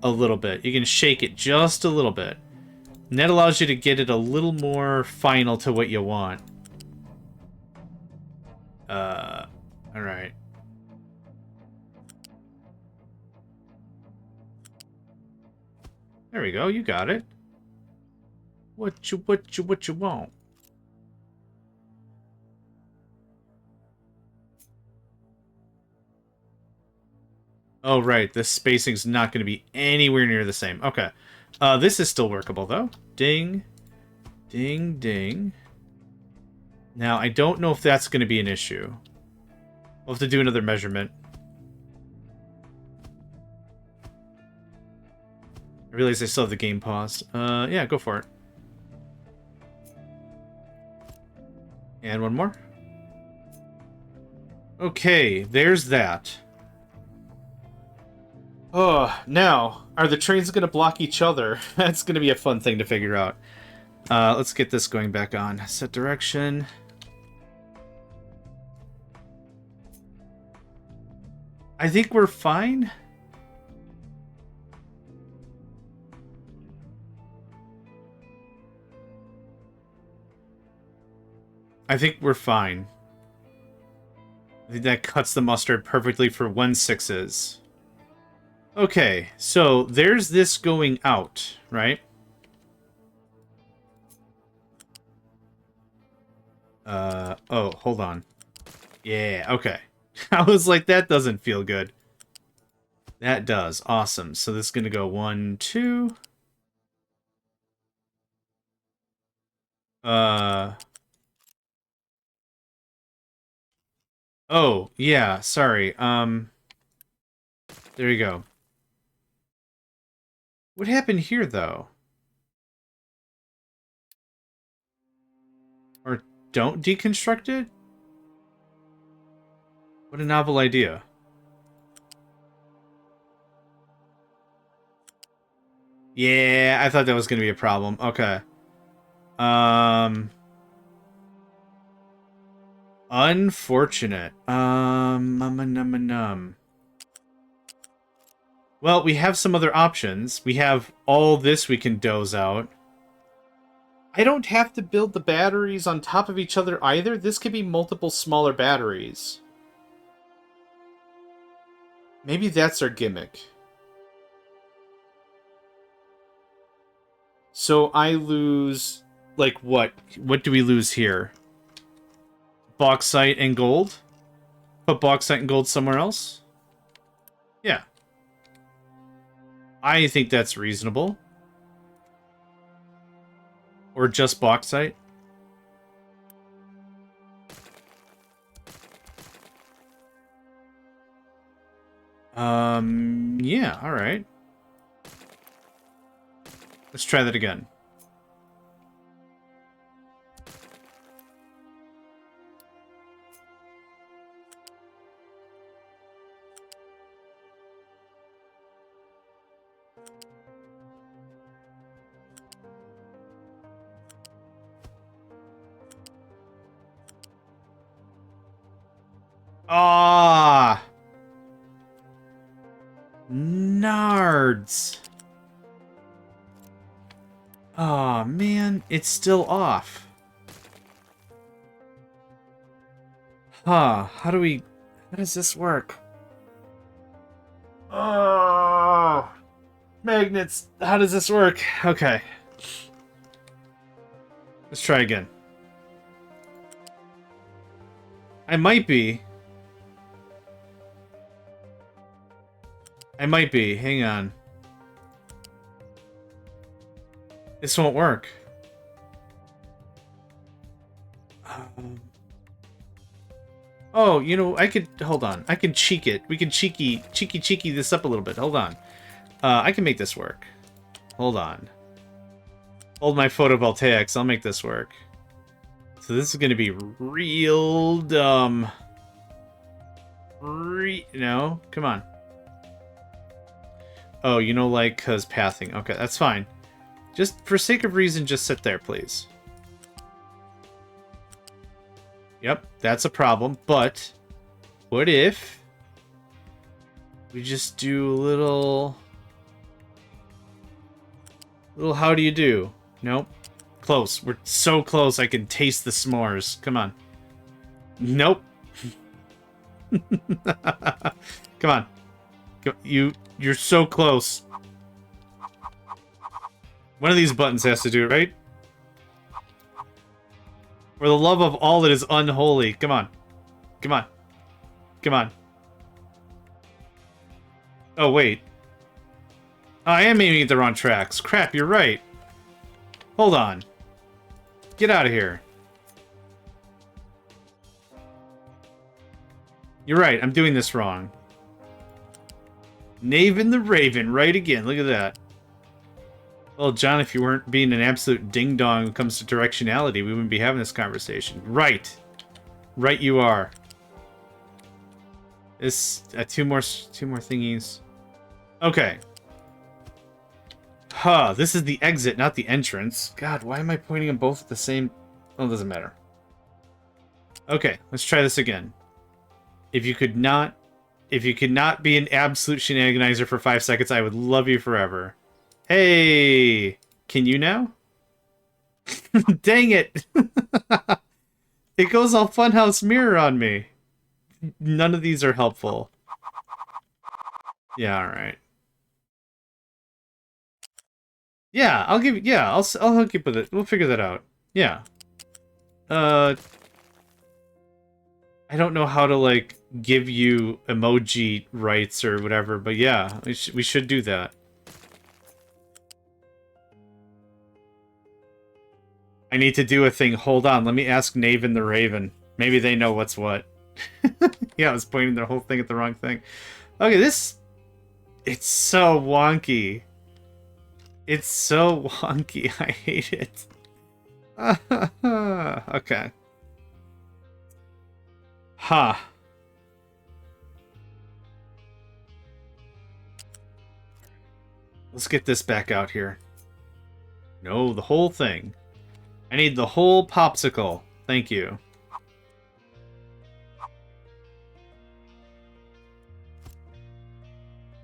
Speaker 1: a little bit. You can shake it just a little bit. And that allows you to get it a little more final to what you want. Alright. There we go, you got it. What you want? Oh, right. This spacing's not going to be anywhere near the same. Okay. This is still workable, though. Ding. Ding, ding. Now, I don't know if that's going to be an issue. We'll have to do another measurement. I realize I still have the game paused. Yeah, go for it. And one more. Okay, there's that. Oh, now, are the trains going to block each other? That's going to be a fun thing to figure out. Let's get this going back on. Set direction. I think we're fine. I think we're fine. I think that cuts the mustard perfectly for 1/6s. Okay, so there's this going out, right? Oh, hold on. Yeah, okay. I was like, that doesn't feel good. That does. Awesome. So this is going to go 1, 2. Oh, yeah, sorry. There you go. What happened here, though? Or don't deconstruct it? What a novel idea. Yeah, I thought that was going to be a problem. Okay. Unfortunate. Well, we have some other options. We have all this we can doze out. I don't have to build the batteries on top of each other either. This could be multiple smaller batteries. Maybe that's our gimmick. So I lose... Like, what? What do we lose here? Bauxite and gold? Put bauxite and gold somewhere else? Yeah. I think that's reasonable. Or just bauxite. Yeah, alright. Let's try that again. Ah! Nards! Aw, man, it's still off. Huh, how does this work? Oh, magnets, how does this work? Okay. Let's try again. I might be. Hang on. This won't work. Oh, you know, hold on. I can cheek it. We can cheeky this up a little bit. Hold on. I can make this work. Hold on. Hold my photovoltaics. I'll make this work. So this is going to be real dumb. No, come on. Oh, you know, like, cause pathing. Okay, that's fine. Just for sake of reason, just sit there, please. Yep, that's a problem, but what if we just do a little how do you do? Nope. Close. We're so close I can taste the s'mores. Come on. Nope. Come on. You're so close. One of these buttons has to do it, right? For the love of all that is unholy. Come on. Come on. Come on. Oh, wait. Oh, I am aiming at the wrong tracks. Crap, you're right. Hold on. Get out of here. You're right, I'm doing this wrong. Naven the Raven, right again. Look at that. Well, John, if you weren't being an absolute ding-dong when it comes to directionality, we wouldn't be having this conversation. Right. Right you are. This, two more thingies. Okay. Huh, this is the exit, not the entrance. God, why am I pointing them both at the same... Oh, it doesn't matter. Okay, let's try this again. If you could not be an absolute shenaniganizer for 5 seconds, I would love you forever. Hey! Can you now? Dang it! It goes all Funhouse Mirror on me. None of these are helpful. Yeah, alright. Yeah, I'll give you... Yeah, I'll hook you up with it. We'll figure that out. Yeah. I don't know how to, like, give you emoji rights or whatever, but yeah, we should do that. I need to do a thing. Hold on, let me ask Naven the Raven. Maybe they know what's what. Yeah, I was pointing the whole thing at the wrong thing. Okay, this... It's so wonky. It's so wonky. I hate it. Okay. Huh. Let's get this back out here. No, the whole thing. I need the whole popsicle. Thank you.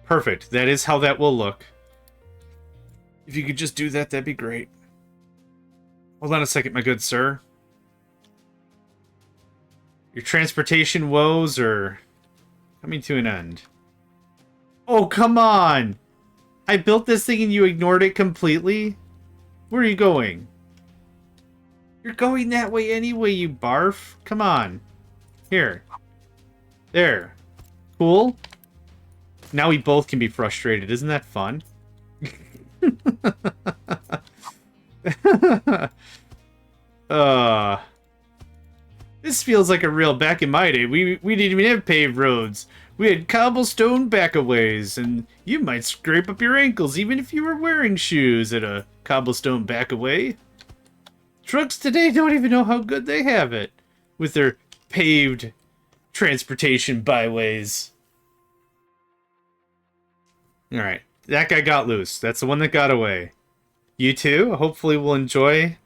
Speaker 1: Perfect. That is how that will look. If you could just do that, that'd be great. Hold on a second, my good sir. Your transportation woes are coming to an end. Oh, come on! I built this thing and you ignored it completely? Where are you going? You're going that way anyway, you barf. Come on. Here. There. Cool. Now we both can be frustrated. Isn't that fun? This feels like a real back in my day. We didn't even have paved roads. We had cobblestone backaways, and you might scrape up your ankles even if you were wearing shoes at a cobblestone backaway. Trucks today don't even know how good they have it with their paved transportation byways. Alright, that guy got loose. That's the one that got away. You too, hopefully will enjoy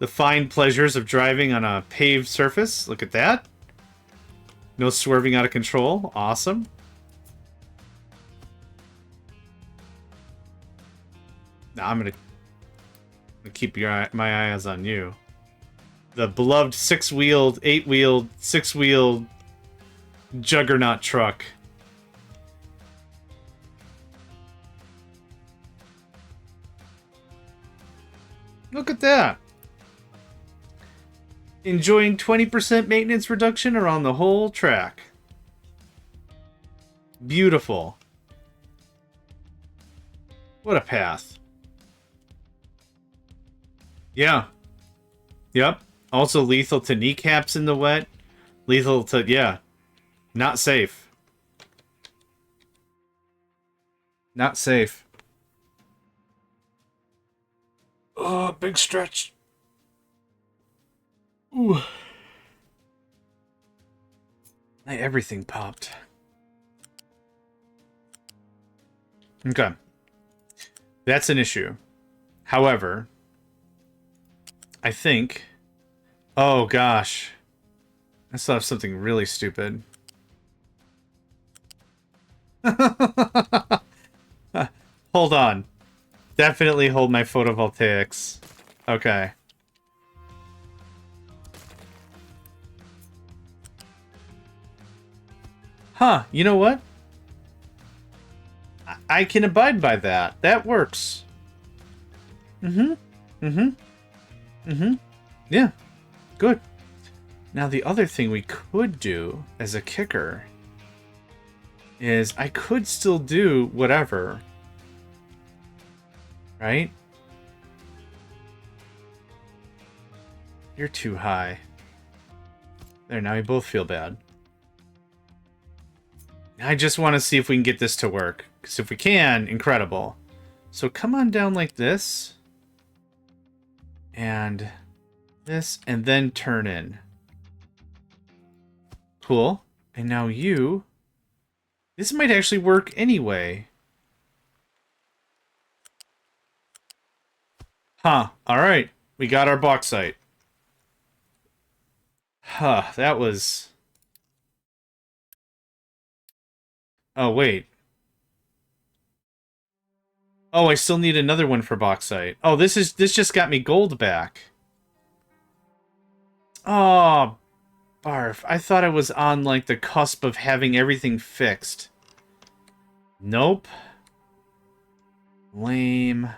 Speaker 1: the fine pleasures of driving on a paved surface. Look at that. No swerving out of control. Awesome. Now I'm gonna keep my eyes on you. The beloved 6-wheeled, 8-wheeled, 6-wheeled juggernaut truck. Look at that. Enjoying 20% maintenance reduction around the whole track. Beautiful. What a path. Yeah. Yep. Also lethal to kneecaps in the wet. Lethal to, yeah. Not safe. Not safe. Oh, big stretch. Ooh. Everything popped. Okay. That's an issue. However, I think... Oh, gosh. I still have something really stupid. Hold on. Definitely hold my photovoltaics. Okay. Huh, you know what? I can abide by that. That works. Mm-hmm. Mm-hmm. Mm-hmm. Yeah. Good. Now, the other thing we could do as a kicker is I could still do whatever. Right? You're too high. There, now we both feel bad. I just want to see if we can get this to work. Because if we can, incredible. So come on down like this. And this, and then turn in. Cool. And now you... This might actually work anyway. Huh. Alright. We got our bauxite. Huh. That was... Oh, wait. Oh, I still need another one for bauxite. Oh, this just got me gold back. Oh, barf. I thought I was on, like, the cusp of having everything fixed. Nope. Lame.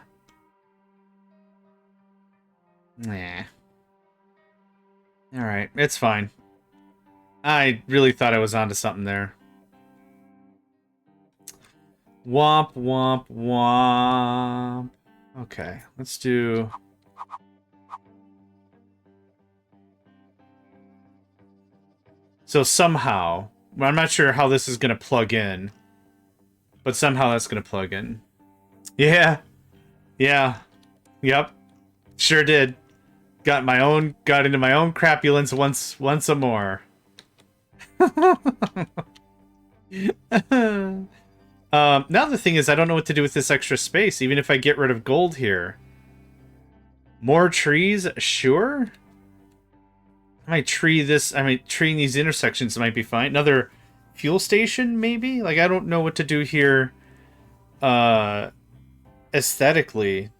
Speaker 1: Nah. Alright, it's fine. I really thought I was onto something there. Womp, womp, womp. Okay, let's do... So somehow, I'm not sure how this is going to plug in, but somehow that's going to plug in. Yeah. Yeah. Yep. Sure did. Got into my own crapulence once a more. Now the thing is, I don't know what to do with this extra space, even if I get rid of gold here. More trees? Sure. I might tree this. I might treeing these intersections might be fine. Another fuel station, maybe? Like, I don't know what to do here aesthetically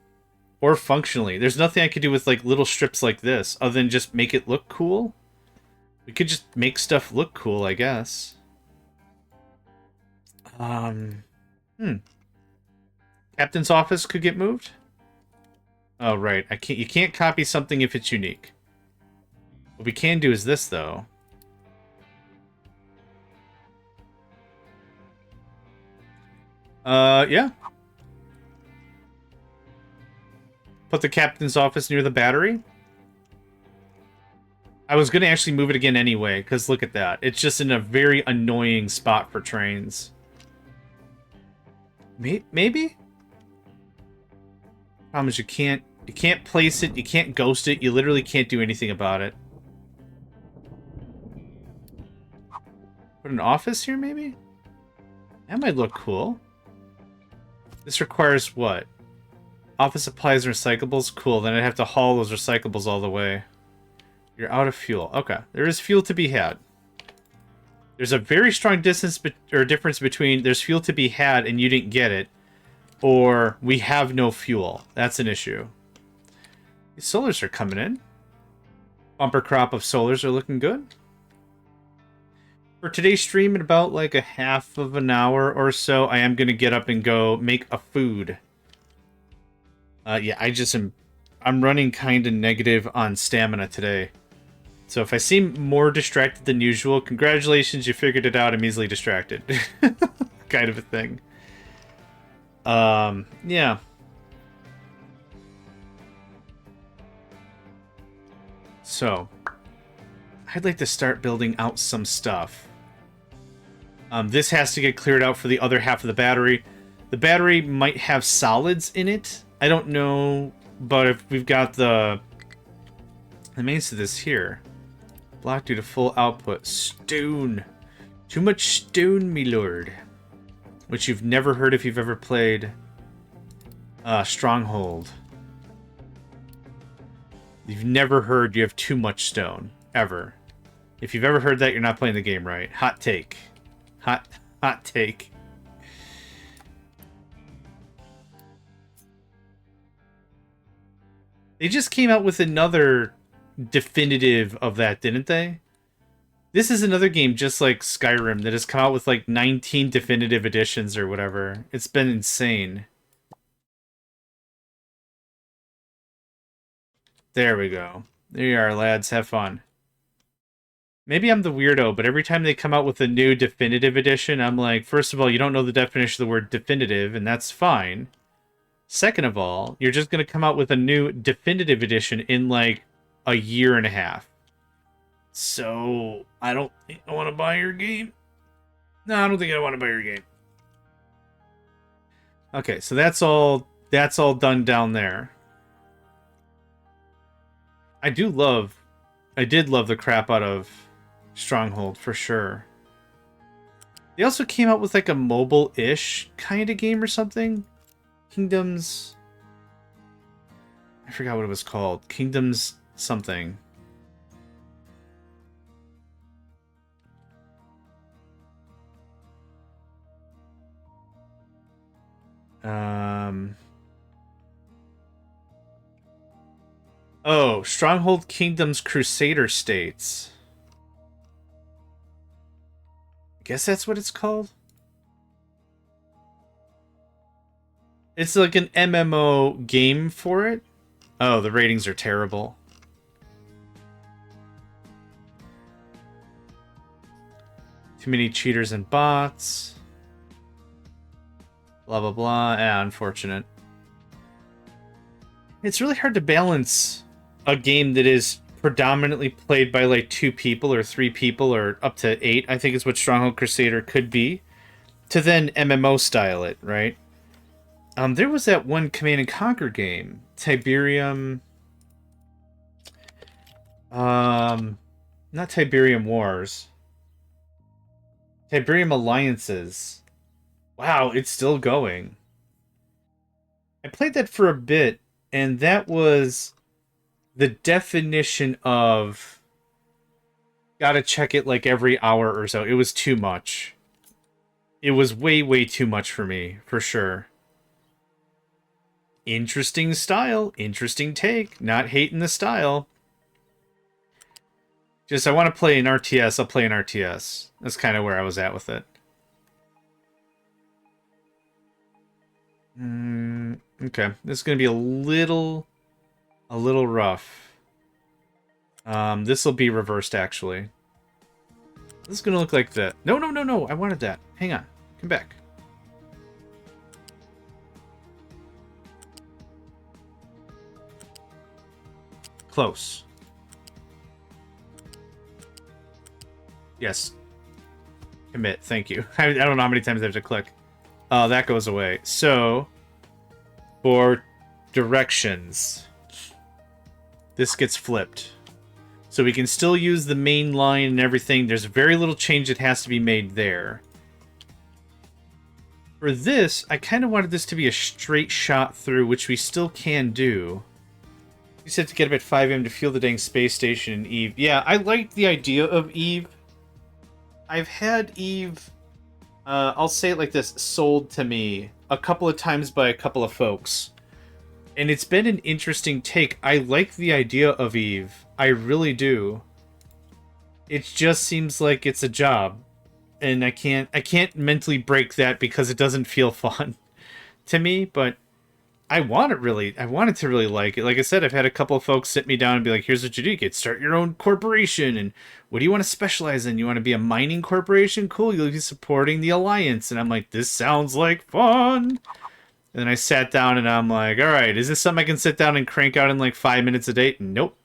Speaker 1: or functionally. There's nothing I could do with, like, little strips like this other than just make it look cool. We could just make stuff look cool, I guess. Captain's office could get moved? Oh, right. You can't copy something if it's unique. What we can do is this, though. Yeah. Put the captain's office near the battery. I was going to actually move it again anyway, because look at that. It's just in a very annoying spot for trains. Maybe? Problem is you can't place it, you can't ghost it, you literally can't do anything about it. Put an office here, maybe? That might look cool. This requires what? Office supplies and recyclables? Cool, then I'd have to haul those recyclables all the way. You're out of fuel. Okay, there is fuel to be had. There's a very strong difference between there's fuel to be had and you didn't get it, or we have no fuel. That's an issue. These solars are coming in. Bumper crop of solars are looking good. For today's stream, in about like a half of an hour or so, I am going to get up and go make a food. Yeah, I'm running kind of negative on stamina today. So if I seem more distracted than usual, congratulations, you figured it out. I'm easily distracted. Kind of a thing. Yeah. So, I'd like to start building out some stuff. This has to get cleared out for the other half of the battery. The battery might have solids in it. I don't know, but if we've got the mains to this here. Blocked due to full output. Stone. Too much stone, me lord. Which you've never heard if you've ever played Stronghold. You've never heard you have too much stone. Ever. If you've ever heard that, you're not playing the game right. Hot take. Hot take. They just came out with another definitive of that, didn't they? This is another game just like Skyrim that has come out with like 19 definitive editions or whatever. It's been insane. There we go. There you are, lads. Have fun. Maybe I'm the weirdo, but every time they come out with a new definitive edition, I'm like, first of all, you don't know the definition of the word definitive, and that's fine. Second of all, you're just going to come out with a new definitive edition in like a year and a half. So, I don't think I want to buy your game. No, I don't think I want to buy your game. Okay, so that's all done down there. I did love the crap out of Stronghold for sure. They also came out with like a mobile-ish kind of game or something. Kingdoms... I forgot what it was called. Kingdoms something. Oh, Stronghold Kingdoms Crusader States. I guess that's what it's called. It's like an MMO game for it. Oh, the ratings are terrible. Too many cheaters and bots. Blah, blah, blah. Yeah, unfortunate. It's really hard to balance a game that is predominantly played by like 2 people or 3 people or up to 8, I think is what Stronghold Crusader could be, to then MMO style it, right? There was that one Command and Conquer game, Tiberium... not Tiberium Wars. Tiberium Alliances. Wow, it's still going. I played that for a bit, and that was the definition of gotta check it like every hour or so. It was too much. It was way, way too much for me, for sure. Interesting style, interesting take. Not hating the style. Just, I want to play an RTS, I'll play an RTS. That's kind of where I was at with it. Okay, this is going to be a little rough. This will be reversed, actually. This is going to look like that. No, no, no, no, I wanted that. Hang on, come back. Close. Yes. Commit, thank you. I don't know how many times I have to click. That goes away. So, for directions, this gets flipped. So we can still use the main line and everything. There's very little change that has to be made there. For this, I kind of wanted this to be a straight shot through, which we still can do. You said to get up at 5 a.m. to fuel the dang space station in Eve. Yeah, I liked the idea of Eve. I've had Eve, I'll say it like this, sold to me a couple of times by a couple of folks. And it's been an interesting take. I like the idea of Eve. I really do. It just seems like it's a job. And I can't mentally break that because it doesn't feel fun to me, but I wanted to really like it. Like I said, I've had a couple of folks sit me down and be like, here's what you do. You get start your own corporation. And what do you want to specialize in? You want to be a mining corporation? Cool. You'll be supporting the Alliance. And I'm like, this sounds like fun. And then I sat down and I'm like, all right, is this something I can sit down and crank out in like 5 minutes a day? Nope.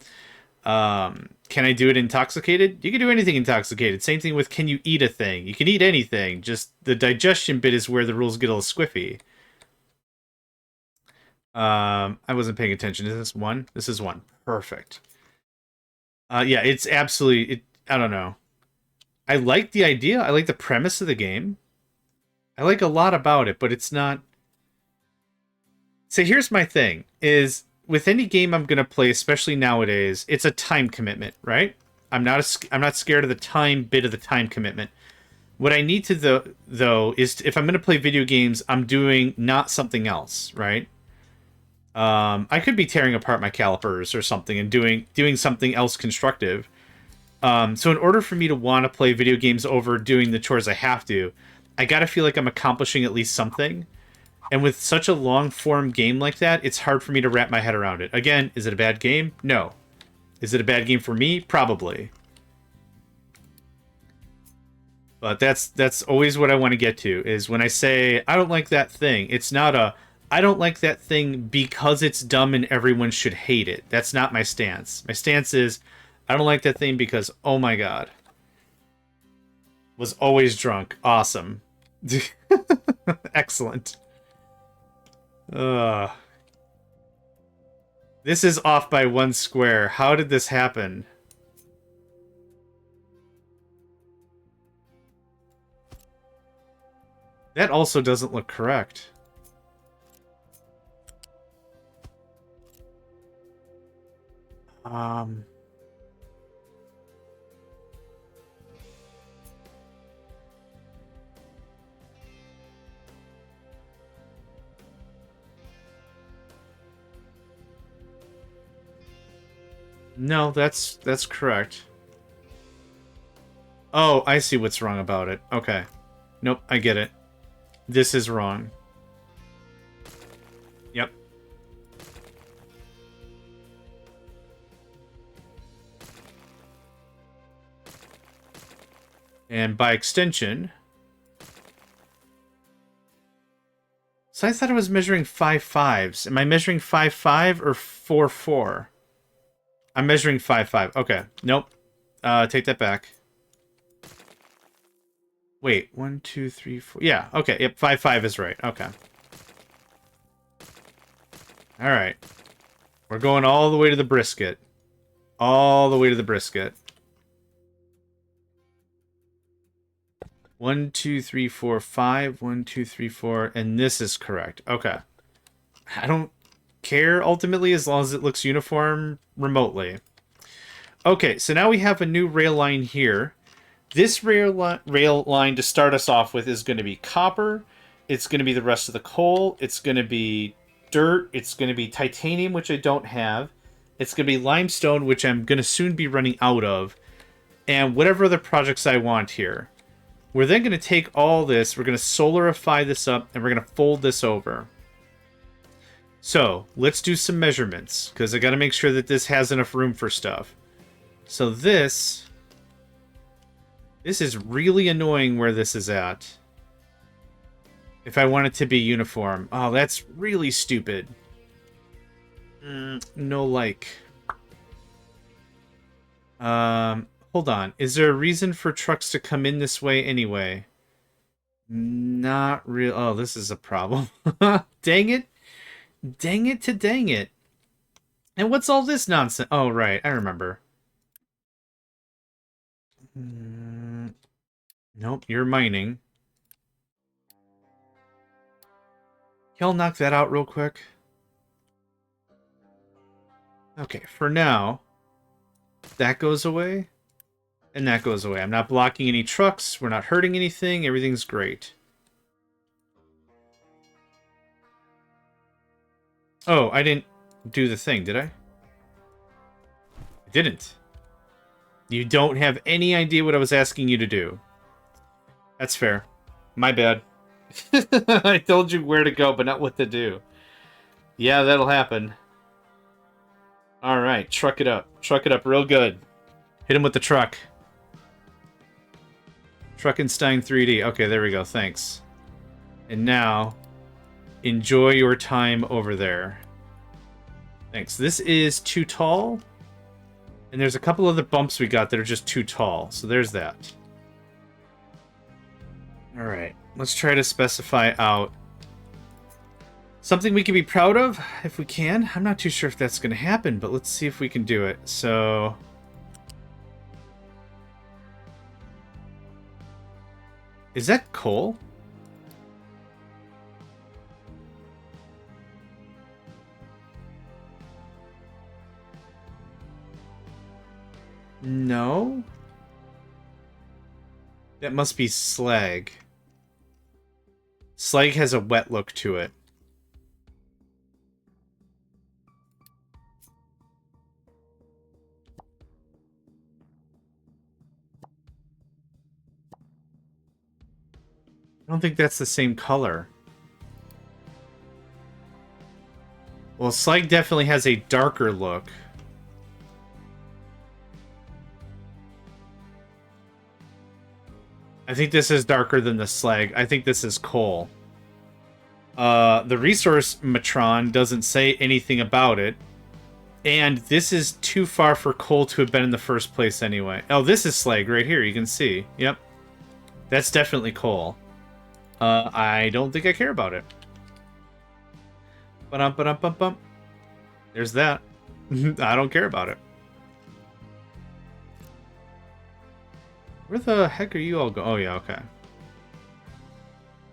Speaker 1: Can I do it intoxicated? You can do anything intoxicated. Same thing with can you eat a thing? You can eat anything. Just the digestion bit is where the rules get a little squiffy. I wasn't paying attention. Is this 1? This is 1. Perfect. Yeah, it's absolutely... I don't know. I like the idea. I like the premise of the game. I like a lot about it, but it's not... So here's my thing, is with any game I'm going to play, especially nowadays, it's a time commitment, right? I'm not scared of the time bit of the time commitment. What I need to, though, is if I'm going to play video games, I'm doing not something else, right? I could be tearing apart my calipers or something and doing something else constructive. So in order for me to want to play video games over doing the chores I have to, I got to feel like I'm accomplishing at least something. And with such a long-form game like that, it's hard for me to wrap my head around it. Again, is it a bad game? No. Is it a bad game for me? Probably. But that's always what I want to get to, is when I say, I don't like that thing, it's not a, I don't like that thing because it's dumb and everyone should hate it. That's not my stance. My stance is, I don't like that thing because, oh my god. Was always drunk. Awesome. Excellent. This is off by 1 square. How did this happen? That also doesn't look correct. No, that's correct. Oh, I see what's wrong about it. Okay. Nope, I get it. This is wrong. Yep. And by extension... So I thought I was measuring 5.5s. Am I measuring 5.5 or 4.4? I'm measuring 5.5. Okay. Nope. Take that back. Wait. 1, 2, 3, 4. Yeah. Okay. Yep. 5.5 is right. Okay. All right. We're going all the way to the brisket. All the way to the brisket. 1, 2, 3, 4, 5. 1, 2, 3, 4. And this is correct. Okay. I don't care ultimately as long as it looks uniform remotely. Okay, so now we have a new rail line here. This rail line to start us off with is going to be copper. It's going to be the rest of the coal. It's going to be dirt. It's going to be titanium, which I don't have. It's going to be limestone, which I'm going to soon be running out of. And whatever other projects I want here. We're then going to take all this, we're going to solarify this up, and we're going to fold this over. So, let's do some measurements, because I got to make sure that this has enough room for stuff. So this is really annoying where this is at. If I want it to be uniform. Oh, that's really stupid. No like. Hold on. Is there a reason for trucks to come in this way anyway? Not real. Oh, this is a problem. Dang it. Dang it to dang it. And what's all this nonsense? Oh, right. I remember. Nope, you're mining. Y'all knock that out real quick. Okay, for now, that goes away. And that goes away. I'm not blocking any trucks. We're not hurting anything. Everything's great. Oh, I didn't do the thing, did I? I didn't. You don't have any idea what I was asking you to do. That's fair. My bad. I told you where to go, but not what to do. Yeah, that'll happen. Alright, truck it up. Truck it up real good. Hit him with the truck. Truckenstein 3D. Okay, there we go. Thanks. And now, enjoy your time over there. Thanks. This is too tall. And there's a couple other bumps we got that are just too tall. So there's that. Alright. Let's try to specify out something we can be proud of, if we can. I'm not too sure if that's going to happen, but let's see if we can do it. So... Is that coal? No. That must be slag. Slag has a wet look to it. I don't think that's the same color. Well, slag definitely has a darker look. I think this is darker than the slag. I think this is coal. The resource Matron doesn't say anything about it. And this is too far for coal to have been in the first place anyway. Oh, this is slag right here. You can see. Yep. That's definitely coal. I don't think I care about it. Ba-dum-ba-dum-bum-bum. There's that. I don't care about it. Where the heck are you all going? Oh, yeah, okay.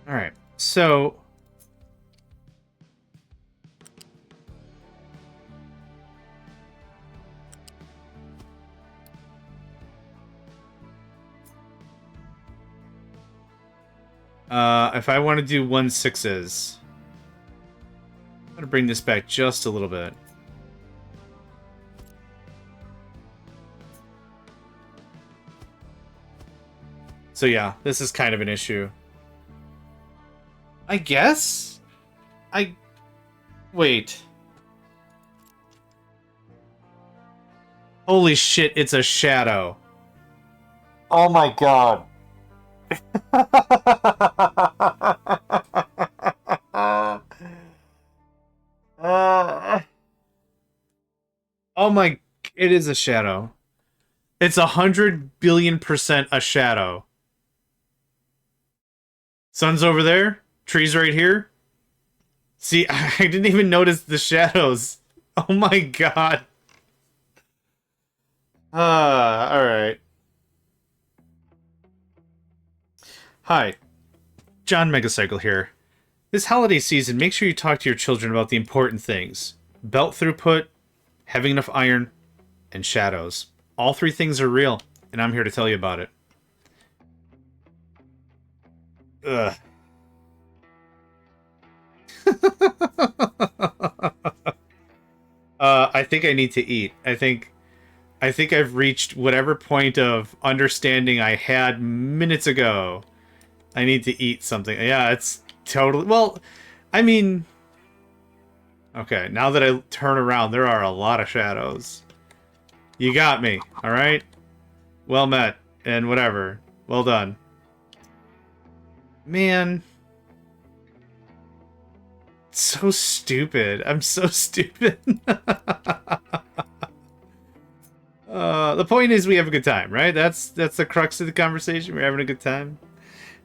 Speaker 1: Alright, so... if I want to do 1/6s... I'm going to bring this back just a little bit. So yeah, this is kind of an issue. I guess? Wait. Holy shit, it's a shadow. Oh my god. Oh my... It is a shadow. It's 100 billion% a shadow. Sun's over there. Trees right here. See, I didn't even notice the shadows. Oh my god. Alright. Hi. JohnMegacycle here. This holiday season, make sure you talk to your children about the important things. Belt throughput, having enough iron, and shadows. All three things are real, and I'm here to tell you about it. Ugh. I think I need to eat. I think I've reached whatever point of understanding I had minutes ago. I need to eat something. Yeah, it's totally... Well, I mean... Okay, now that I turn around, there are a lot of shadows. You got me, alright? Well met, and whatever. Well done. Man. So stupid. I'm so stupid. The point is we have a good time, right? That's the crux of the conversation. We're having a good time.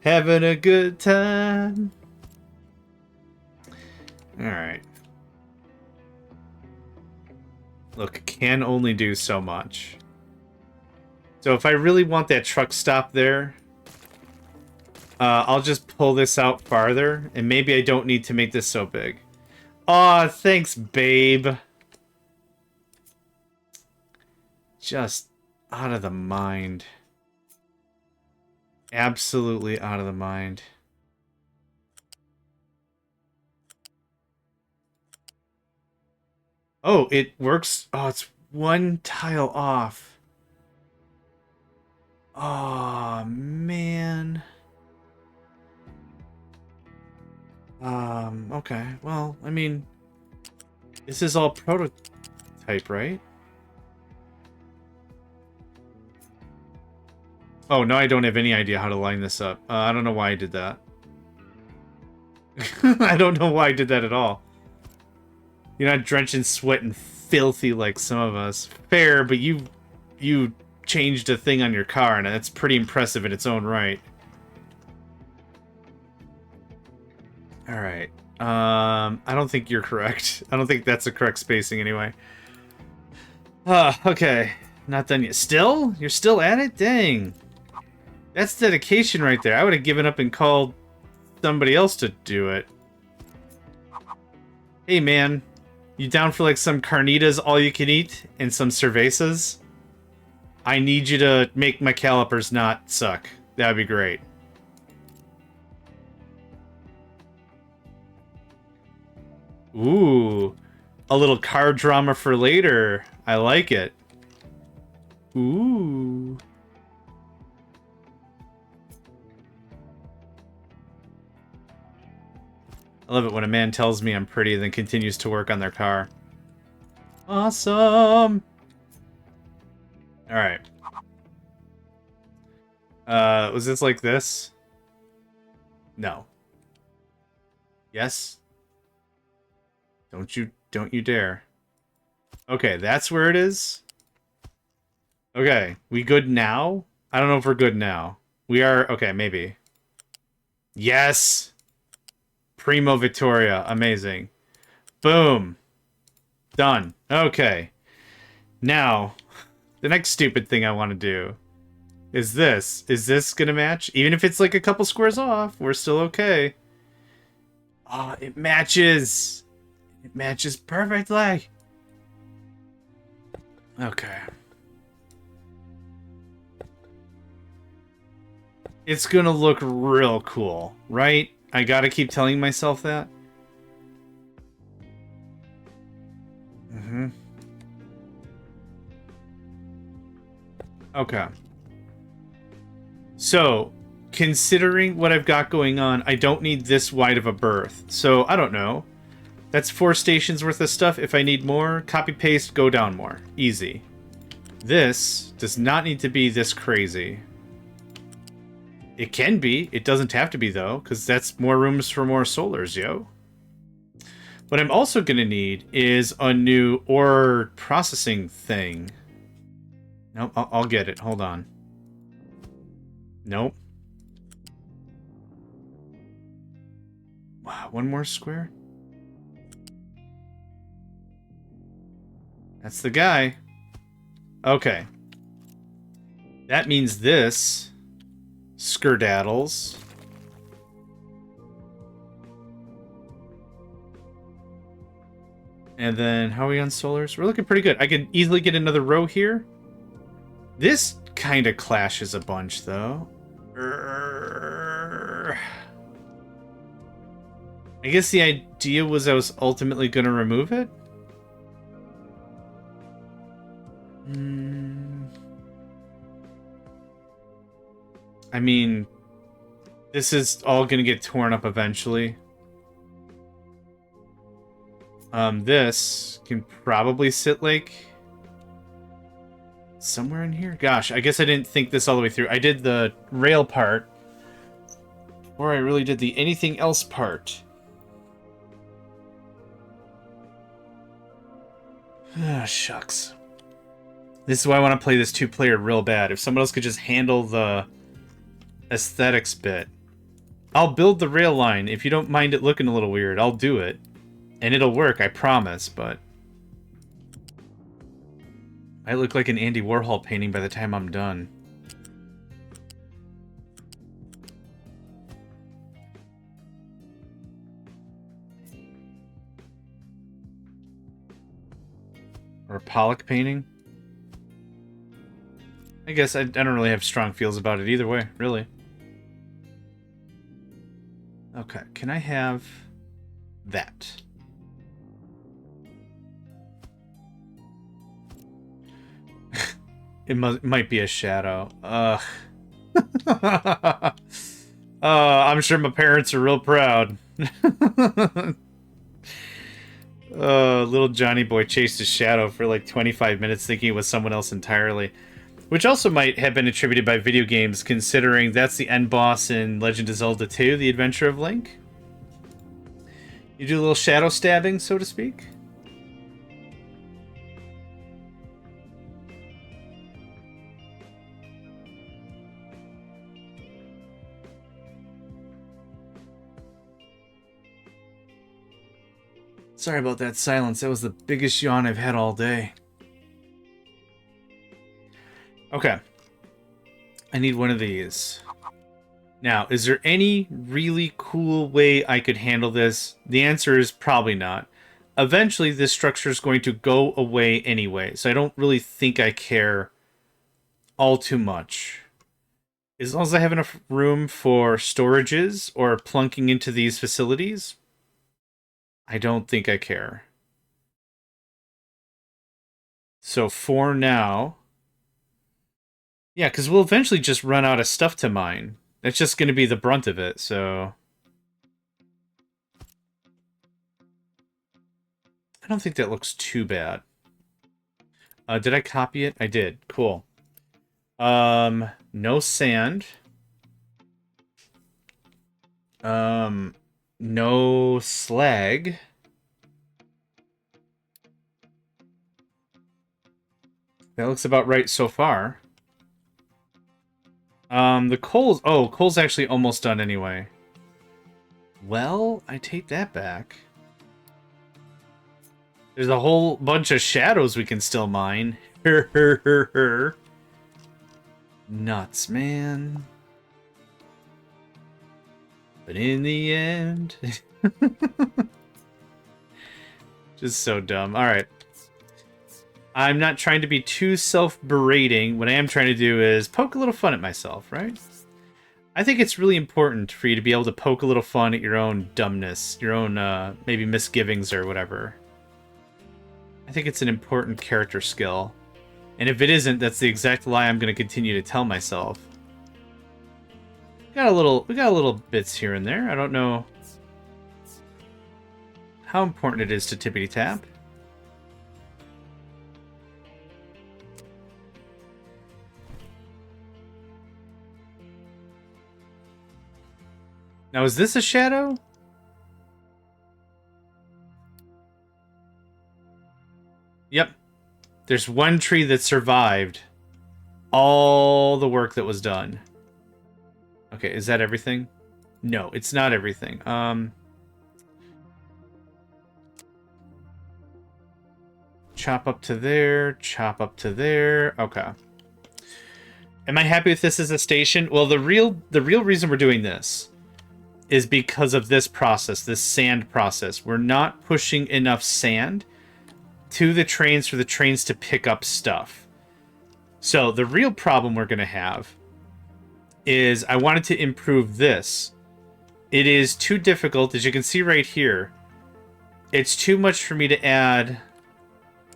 Speaker 1: Having a good time. Alright. Look, can only do so much. So if I really want that truck stop there, I'll just pull this out farther, and maybe I don't need to make this so big. Aw, thanks, babe. Just out of the mind. Absolutely out of the mind. Oh, it works. Oh, it's one tile off. Oh, man. Okay. Well, I mean, this is all prototype, right? Oh, no, I don't have any idea how to line this up. I don't know why I did that. I don't know why I did that at all. You're not drenched in sweat and filthy like some of us. Fair, but you changed a thing on your car, and that's pretty impressive in its own right. Alright. I don't think you're correct. I don't think that's the correct spacing anyway. Okay. Not done yet. Still? You're still at it? Dang. That's dedication right there. I would have given up and called somebody else to do it. Hey, man. You down for like some carnitas all you can eat and some cervezas? I need you to make my calipers not suck. That'd be great. Ooh. A little car drama for later. I like it. Ooh. I love it when a man tells me I'm pretty and then continues to work on their car. Awesome! Alright. Was this like this? No. Yes? Don't you dare. Okay, that's where it is. Okay, we good now? I don't know if we're good now. We are, okay, maybe. Yes! Primo Victoria, amazing. Boom. Done. Okay. Now, the next stupid thing I want to do is this. Is this gonna match? Even if it's like a couple squares off, we're still okay. Oh, it matches. It matches perfectly. Okay. It's gonna look real cool, right? I gotta keep telling myself that. Okay. So, considering what I've got going on, I don't need this wide of a berth. So, I don't know. That's 4 stations worth of stuff. If I need more, copy paste, go down more. Easy. This does not need to be this crazy. It can be. It doesn't have to be, though, because that's more rooms for more solars, yo. What I'm also going to need is a new ore processing thing. Nope, I'll get it. Hold on. Nope. Wow, one more square? That's the guy. Okay. That means this skerdaddles. And then, how are we on solars? We're looking pretty good. I could easily get another row here. This kind of clashes a bunch, though. I guess the idea was I was ultimately going to remove it. I mean, this is all going to get torn up eventually. This can probably sit like somewhere in here. Gosh, I guess I didn't think this all the way through. I did the rail part, or I really did the anything else part. Ah, shucks. This is why I want to play this 2-player real bad. If someone else could just handle the aesthetics bit. I'll build the rail line. If you don't mind it looking a little weird, I'll do it. And it'll work, I promise, but... I look like an Andy Warhol painting by the time I'm done. Or a Pollock painting. I guess I don't really have strong feels about it either way, really. Okay, can I have that? It might be a shadow. I'm sure my parents are real proud. Little Johnny boy chased his shadow for like 25 minutes thinking it was someone else entirely. Which also might have been attributed by video games, considering that's the end boss in Legend of Zelda 2, The Adventure of Link. You do a little shadow stabbing, so to speak. Sorry about that silence. That was the biggest yawn I've had all day. Okay. I need one of these. Now, is there any really cool way I could handle this? The answer is probably not. Eventually, this structure is going to go away anyway, so I don't really think I care all too much. As long as I have enough room for storages or plunking into these facilities, I don't think I care. So for now... Yeah, because we'll eventually just run out of stuff to mine. That's just going to be the brunt of it, so... I don't think that looks too bad. Did I copy it? I did. Cool. No sand. No slag. That looks about right so far. The coal's... Oh, coal's actually almost done anyway. Well, I take that back. There's a whole bunch of shadows we can still mine. Nuts, man. But in the end... Just so dumb. Alright. I'm not trying to be too self-berating. What I am trying to do is poke a little fun at myself, right? I think it's really important for you to be able to poke a little fun at your own dumbness, your own, maybe misgivings or whatever. I think it's an important character skill. And if it isn't, that's the exact lie I'm going to continue to tell myself. We got a little bits here and there. I don't know how important it is to tippity tap. Now, is this a shadow? Yep. There's one tree that survived all the work that was done. Okay, is that everything? No, it's not everything. Chop up to there, chop up to there. Okay. Am I happy with this as a station? Well, the real reason we're doing this is because of this process, this sand process. We're not pushing enough sand to the trains for the trains to pick up stuff. So the real problem we're going to have is I wanted to improve this. It is too difficult, as you can see right here. It's too much for me to add...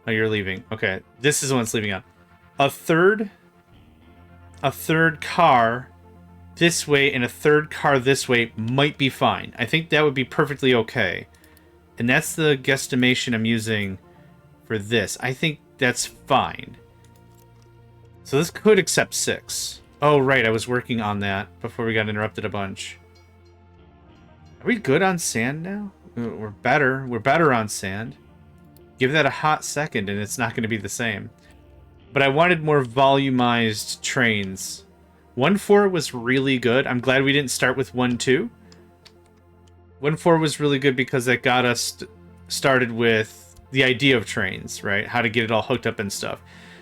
Speaker 1: Oh, you're leaving. Okay, this is the one that's leaving out. A third car this way and a third car this way might be fine. I think that would be perfectly okay. And that's the guesstimation I'm using for this. I think that's fine. So this could accept 6. Oh, right, I was working on that before we got interrupted a bunch. Are we good on sand now? We're better. We're better on sand. Give that a hot second and it's not going to be the same. But I wanted more volumized trains. 1.4 was really good. I'm glad we didn't start with 1.2. 1.4 was really good because it got us started with the idea of trains, right? How to get it all hooked up and stuff.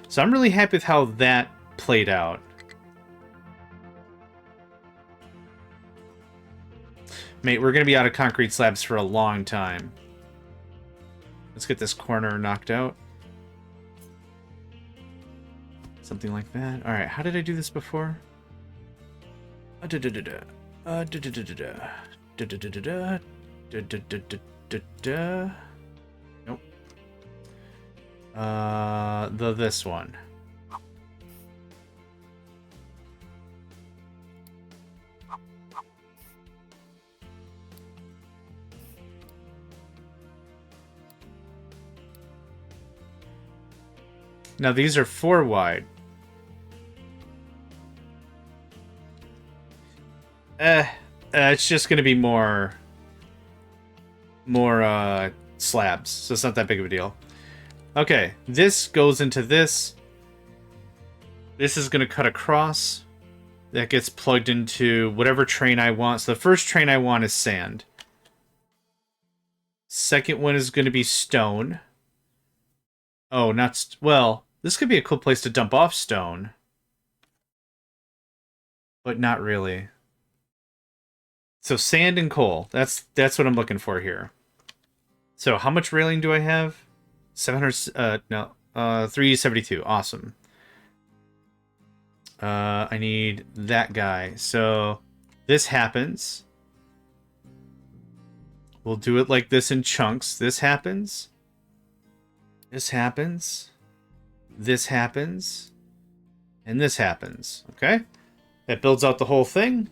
Speaker 1: So I'm really happy with how that played out. Mate, we're going to be out of concrete slabs for a long time. Let's get this corner knocked out. Something like that. Alright, how did I do this before? Nope. This one. Now these are 4 wide. It's just going to be more slabs, so it's not that big of a deal. Okay, this goes into this. This is going to cut across. That gets plugged into whatever train I want. So the first train I want is sand. Second one is going to be stone. Oh, not... well, this could be a cool place to dump off stone. but not really. So sand and coal. That's what I'm looking for here. So how much railing do I have? 700 no. 372. Awesome. I need that guy. So this happens. We'll do it like this in chunks. This happens. This happens. This happens. And this happens. Okay? That builds out the whole thing.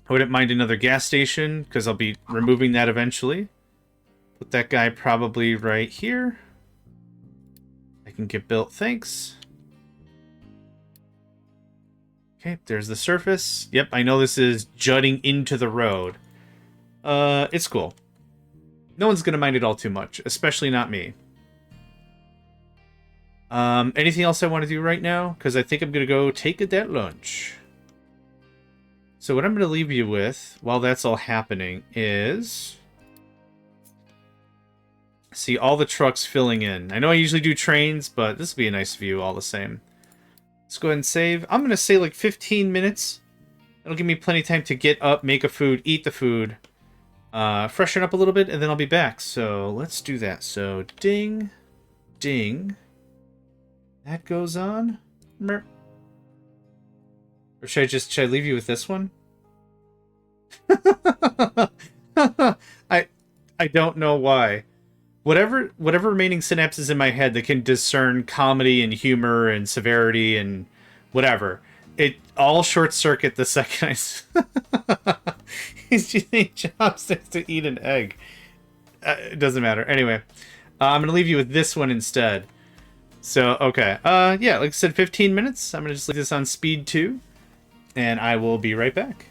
Speaker 1: I wouldn't mind another gas station, because I'll be removing that eventually. Put that guy probably right here. I can get built, thanks. Okay, there's the surface. Yep, I know this is jutting into the road. It's cool. No one's gonna mind it all too much, especially not me. Anything else I want to do right now? Because I think I'm gonna go take that lunch. So what I'm gonna leave you with, while that's all happening, is... see all the trucks filling in. I know I usually do trains, but this will be a nice view all the same. Let's go ahead and save. I'm gonna say like 15 minutes. It'll give me plenty of time to get up, make a food, eat the food, freshen up a little bit, and then I'll be back. So let's do that. So ding, ding. That goes on. Mer. Or should I leave you with this one? I don't know why. Whatever remaining synapses in my head that can discern comedy and humor and severity and whatever, it all short circuit the second I he's using chopsticks to eat an egg. It doesn't matter. Anyway, I'm gonna leave you with this one instead. So okay, yeah, like I said, 15 minutes. I'm gonna just leave this on speed 2, and I will be right back.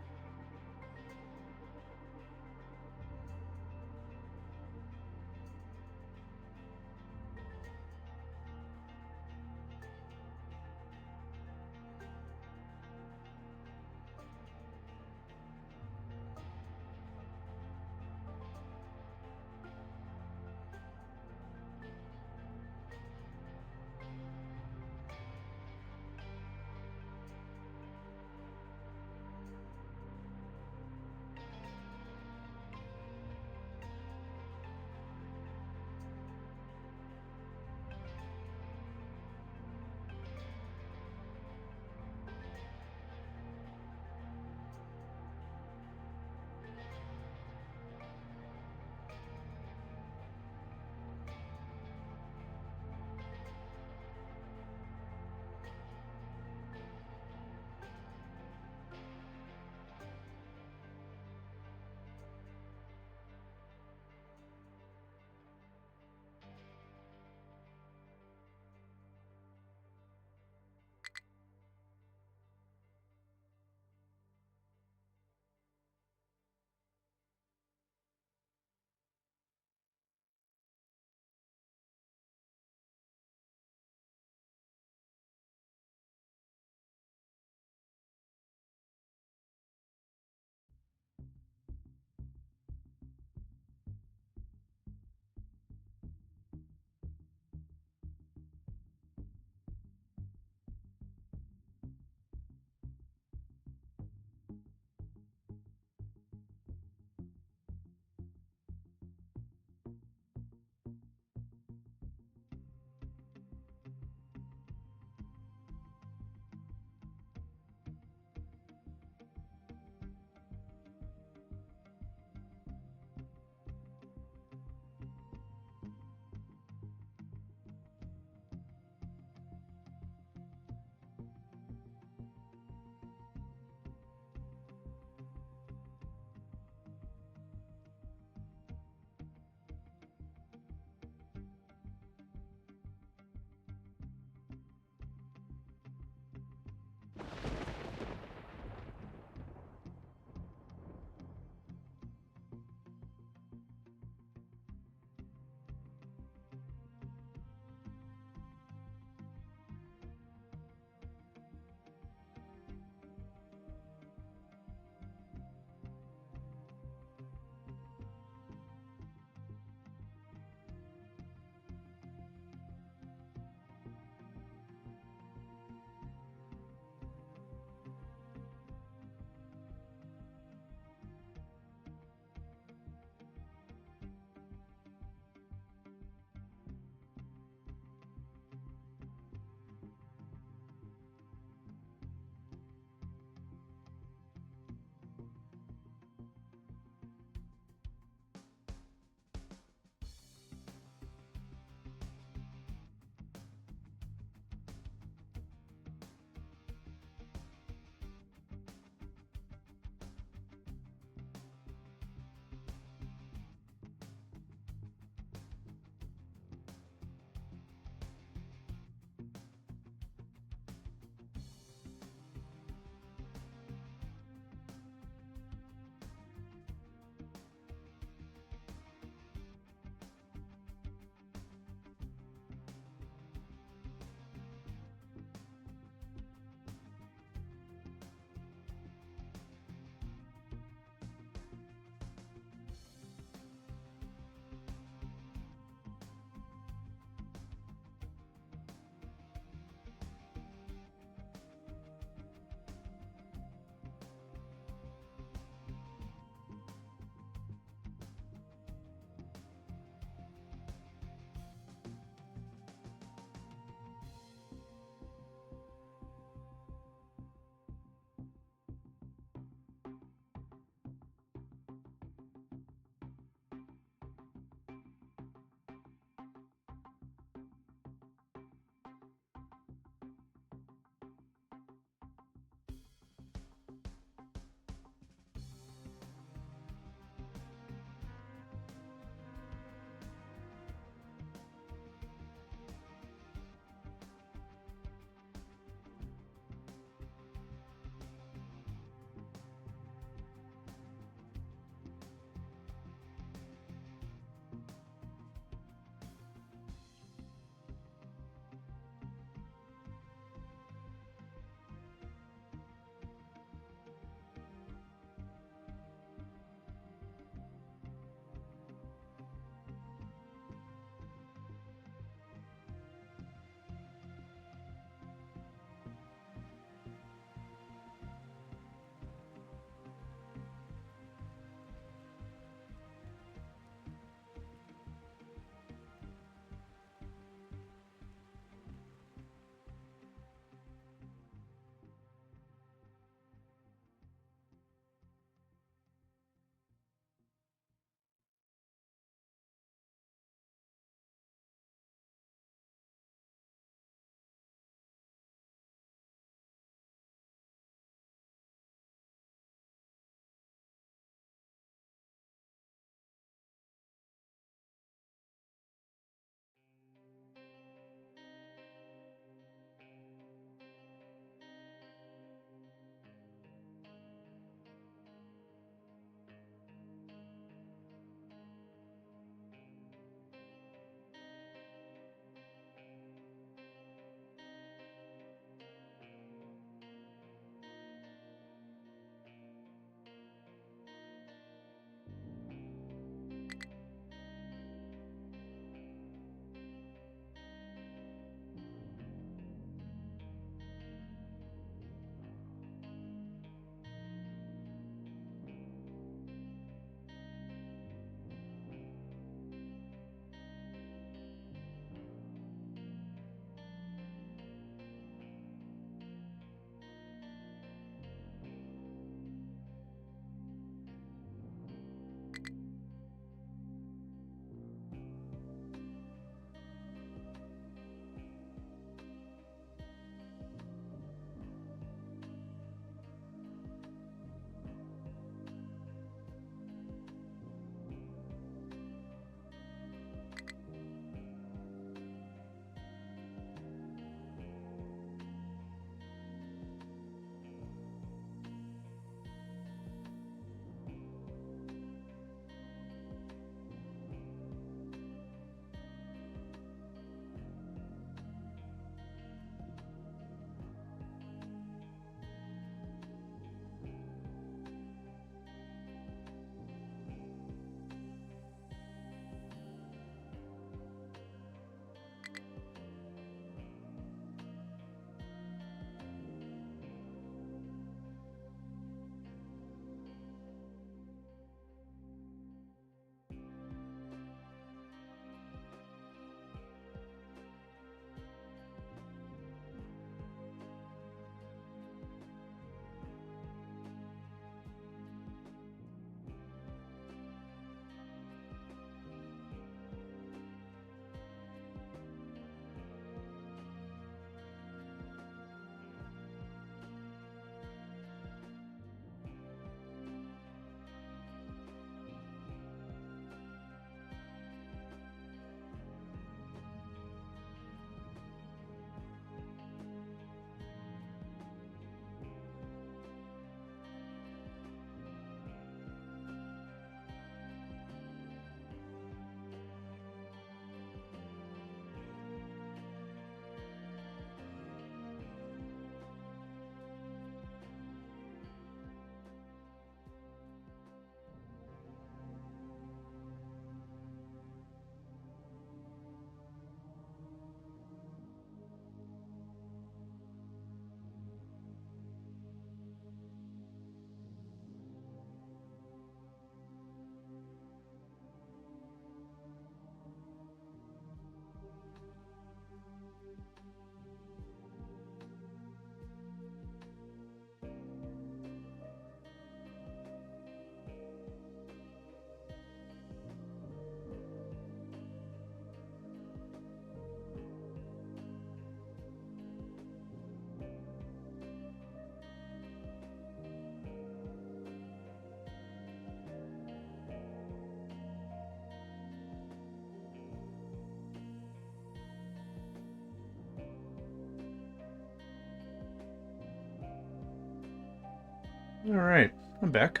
Speaker 1: Alright, I'm back.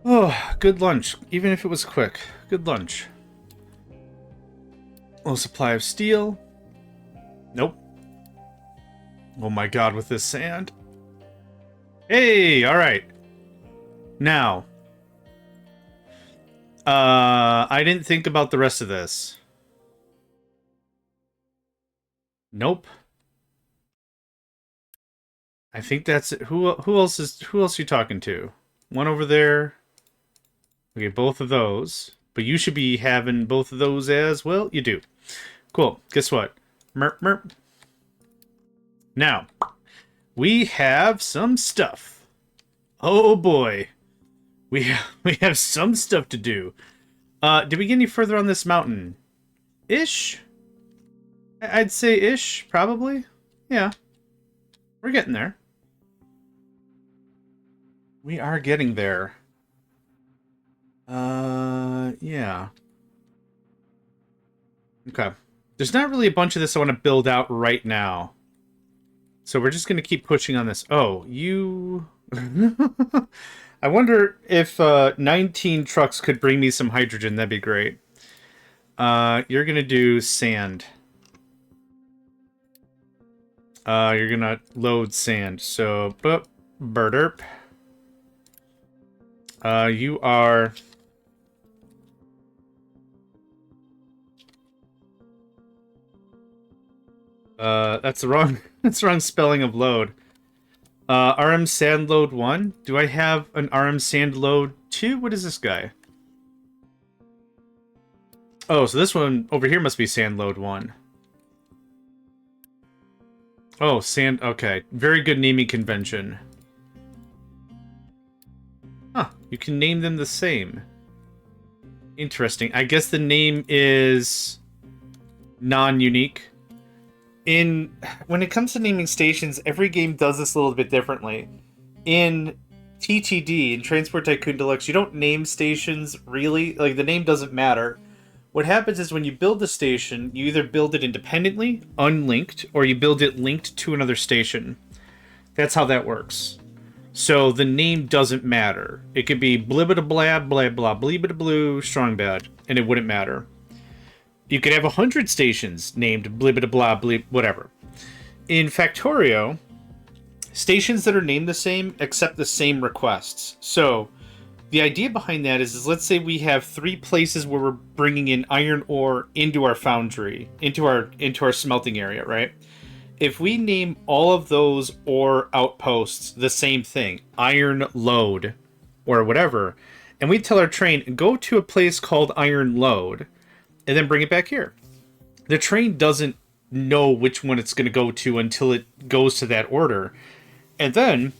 Speaker 1: Oh, good lunch. Even if it was quick. Good lunch. Low supply of steel. Nope. Oh my god, with this sand. Hey, alright. Now. I didn't think about the rest of this. Nope. I think that's it. Who else are you talking to? One over there. Okay, both of those. But you should be having both of those as well. You do. Cool. Guess what? Merp merp. Now, we have some stuff. Oh boy. We have some stuff to do. Did we get any further on this mountain? Ish? I'd say ish, probably. Yeah. We're getting there. We are getting there. Yeah. Okay. There's not really a bunch of this I want to build out right now. So we're just going to keep pushing on this. Oh, you... I wonder if 19 trucks could bring me some hydrogen. That'd be great. You're going to do sand. You're going to load sand. So, burderp. You are... that's the wrong spelling of load. RM sand load 1. Do I have an RM sand load 2? What is this guy? Oh, so this one over here must be sand load 1. Oh, sand... Okay. Very good naming convention. Huh. You can name them the same. Interesting. I guess the name is non-unique. When it comes to naming stations, every game does this a little bit differently. In TTD, in Transport Tycoon Deluxe, you don't name stations, really. Like, the name doesn't matter. What happens is when you build a station, you either build it independently, unlinked, or you build it linked to another station. That's how that works. So the name doesn't matter. It could be blibbida-blab, blah, blah, bleebida-blue, strong bad, and it wouldn't matter. You could have 100 stations named blibbida-blah, bleep, whatever. In Factorio, stations that are named the same accept the same requests. So the idea behind that is let's say we have 3 places where we're bringing in iron ore into our foundry, into our smelting area, right? If we name all of those ore outposts the same thing, iron load, or whatever, and we tell our train, go to a place called iron load, and then bring it back here. The train doesn't know which one it's going to go to until it goes to that order. And then,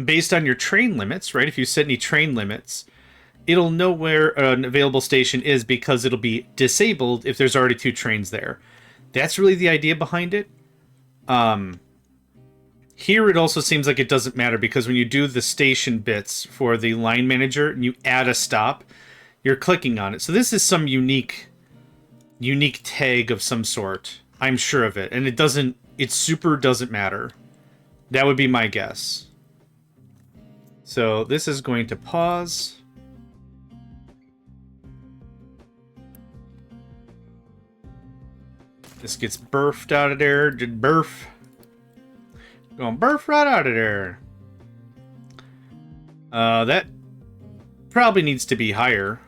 Speaker 1: based on your train limits, right, if you set any train limits, it'll know where an available station is because it'll be disabled if there's already 2 trains there. That's really the idea behind it. Here it also seems like it doesn't matter because when you do the station bits for the line manager and you add a stop, you're clicking on it. So this is some unique tag of some sort. I'm sure of it. And it super doesn't matter. That would be my guess. So this is going to pause. This gets burfed out of there. Did burf. Going burf right out of there. That probably needs to be higher.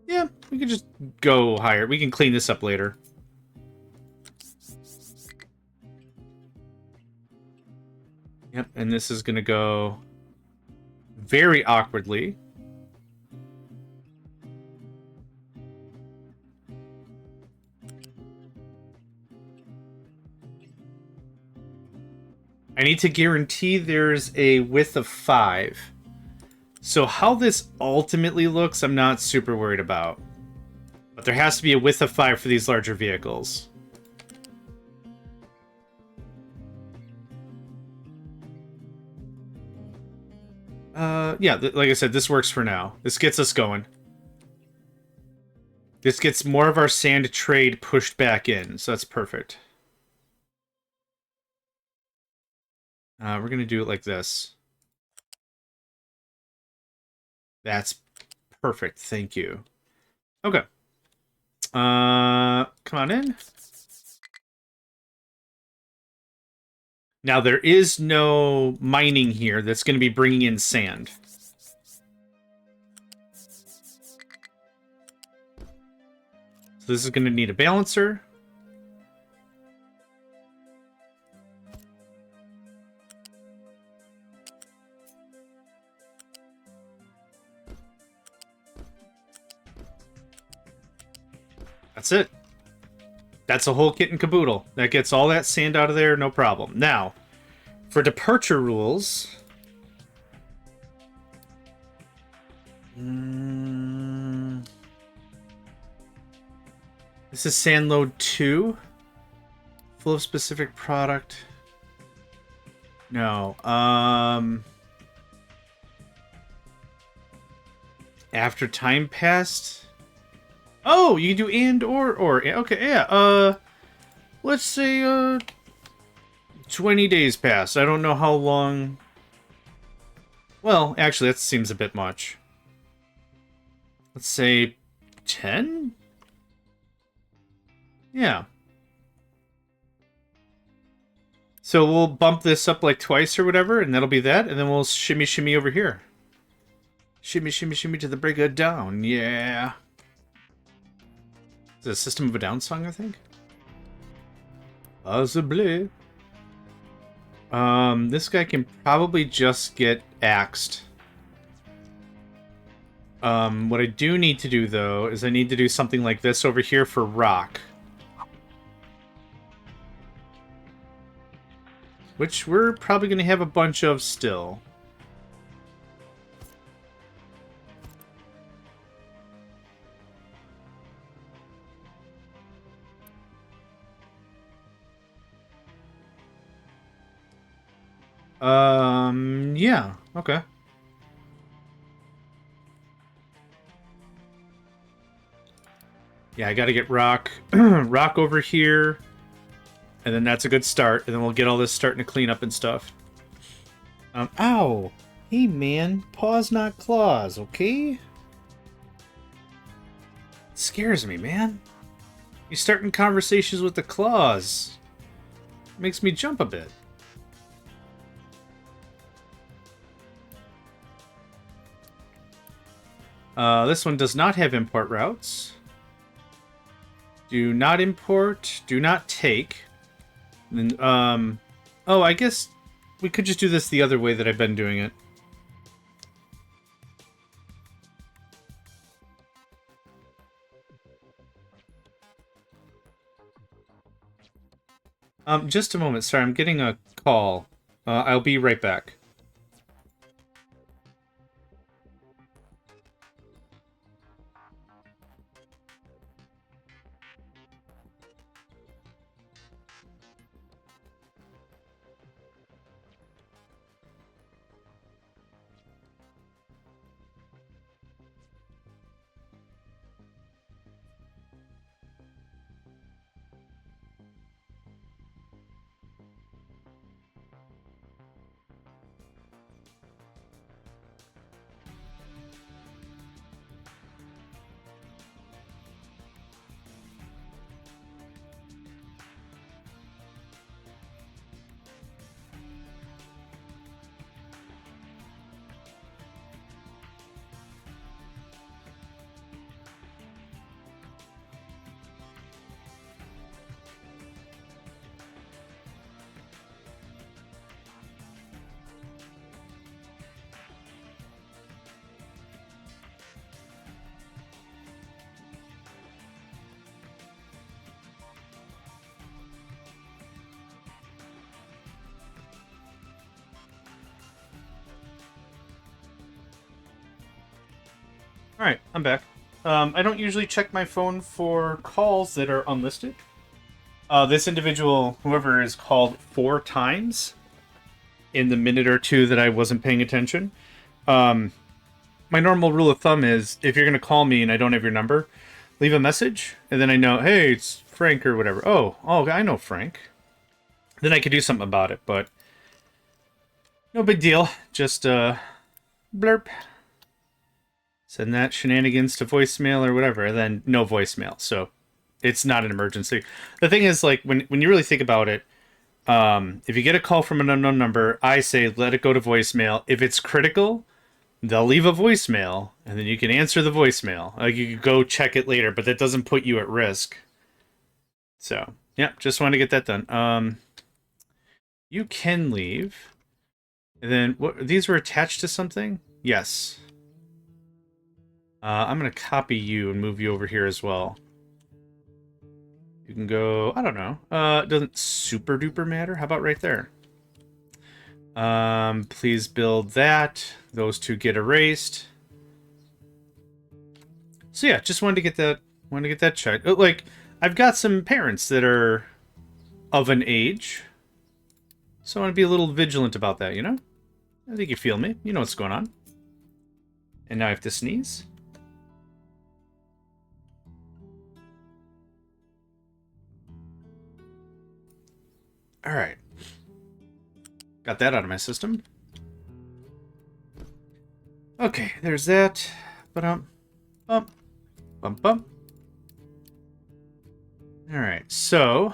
Speaker 1: Yeah, we can just go higher. We can clean this up later. Yep, and this is going to go very awkwardly. I need to guarantee there's a width of 5. So how this ultimately looks, I'm not super worried about. But there has to be a width of 5 for these larger vehicles. Yeah, like I said, this works for now. This gets us going. This gets more of our sand trade pushed back in, so that's perfect. We're going to do it like this. That's perfect. Thank you. Okay. Come on in. Now, there is no mining here that's going to be bringing in sand. So this is going to need a balancer. That's it. That's a whole kit and caboodle. That gets all that sand out of there, no problem. Now, for departure rules... This is sand load 2. Full of specific product. No. After time passed... Oh, you can do and or. Okay, yeah. Let's say 20 days passed. I don't know how long. Well, actually, that seems a bit much. Let's say 10? Yeah. So we'll bump this up like twice or whatever, and that'll be that, and then we'll shimmy over here. Shimmy to the break of dawn. Yeah. Is it a System of a Down song, I think? Possibly. This guy can probably just get axed. What I do need to do, though, is I need to do something like this over here for rock. Which we're probably going to have a bunch of still. Yeah, okay. Yeah, I gotta get rock, rock over here, and then that's a good start, and then we'll get all this starting to clean up and stuff. Ow! Hey man, paws not claws, okay? It scares me, man. You starting conversations with the claws. It makes me jump a bit. This one does not have import routes. Do not import, do not take. And then, oh, I guess we could just do this the other way that I've been doing it. Just a moment, sorry, I'm getting a call. I'll be right back. Alright, I'm back. I don't usually check my phone for calls that are unlisted. This individual, whoever is called 4 times in the minute or two that I wasn't paying attention. My normal rule of thumb is, if you're going to call me and I don't have your number, leave a message, and then I know, hey, it's Frank or whatever. Oh, I know Frank. Then I could do something about it, but no big deal. Just blurp. Send that shenanigans to voicemail or whatever, and then no voicemail. So it's not an emergency. The thing is, like, when you really think about it, if you get a call from an unknown number, I say let it go to voicemail. If it's critical, they'll leave a voicemail, and then you can answer the voicemail. Like, you can go check it later, but that doesn't put you at risk. So, yeah, just wanted to get that done. You can leave. And then, what? These were attached to something? Yes. I'm going to copy you and move you over here as well. You can go, I don't know. It doesn't super duper matter. How about right there? Please build that. Those two get erased. So yeah, just wanted to get that checked. Like, I've got some parents that are of an age, so I want to be a little vigilant about that, you know? I think you feel me. You know what's going on. And now I have to sneeze. All right. Got that out of my system. Okay, there's that. Bump. All right, so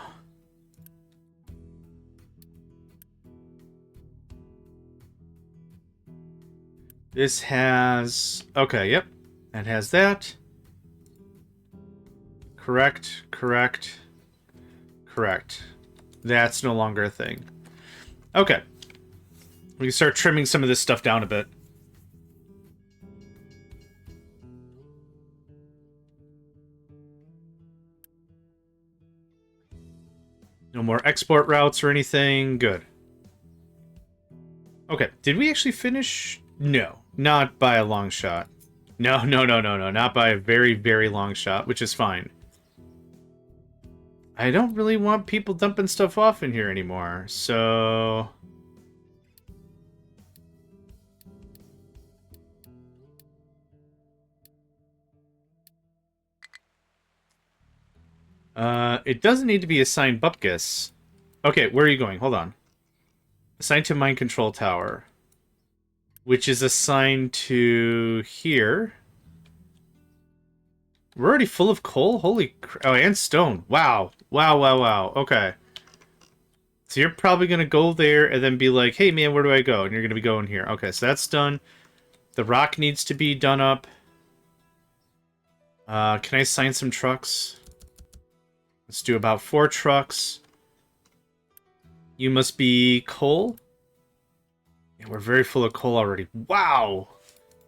Speaker 1: this has, okay, yep, it has that. Correct. That's no longer a thing. Okay. We can start trimming some of this stuff down a bit. No more export routes or anything. Good. Okay. Did we actually finish? No. Not by a long shot. No. Not by a very, very long shot, which is fine. I don't really want people dumping stuff off in here anymore, so... it doesn't need to be assigned Bupkis. Okay, where are you going? Hold on. Assigned to Mind Control Tower. Which is assigned to here. We're already full of coal? Holy crap. Oh, and stone. Wow. Wow. Okay. So you're probably going to go there and then be like, hey, man, where do I go? And you're going to be going here. Okay, so that's done. The rock needs to be done up. Can I assign some trucks? Let's do about 4 trucks. You must be coal. Yeah, we're very full of coal already. Wow.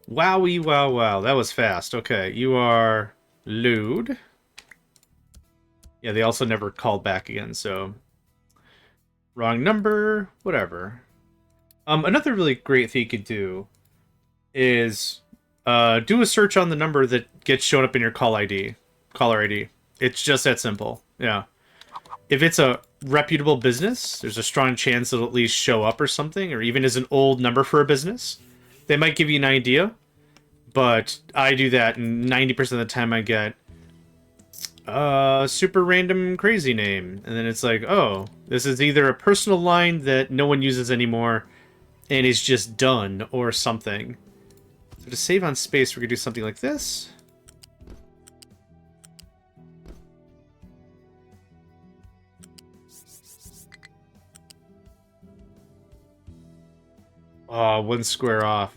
Speaker 1: Wow. That was fast. Okay, you are load. Yeah, they also never called back again, so... Wrong number, whatever. Another really great thing you could do is do a search on the number that gets shown up in your caller ID. It's just that simple. Yeah. If it's a reputable business, there's a strong chance it'll at least show up or something, or even as an old number for a business. They might give you an idea, but I do that, and 90% of the time I get super random crazy name. And then it's like, oh, this is either a personal line that no one uses anymore and is just done, or something. So to save on space, we're going to do something like this. Oh, 1 square off.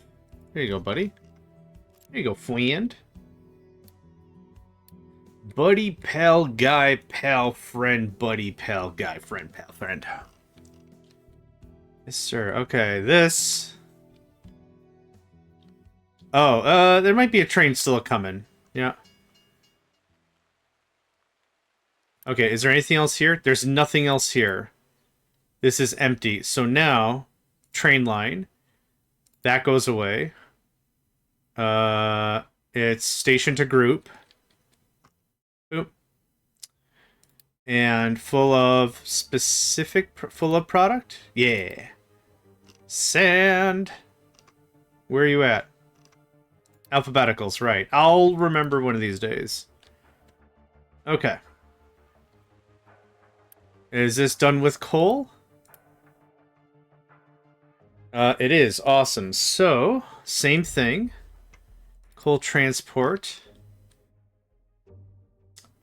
Speaker 1: There you go, buddy. There you go, friend. Buddy, pal, guy, pal, friend, buddy, pal, guy, friend, pal, friend. Yes, sir. Okay, this... Oh, there might be a train still coming. Yeah. Okay, is there anything else here? There's nothing else here. This is empty. So now, train line. That goes away. It's station to group. Oop. And full of product? Yeah. Sand. Where are you at? Alphabeticals, right. I'll remember one of these days. Okay. Is this done with coal? It is. Awesome. So, same thing. Coal transport.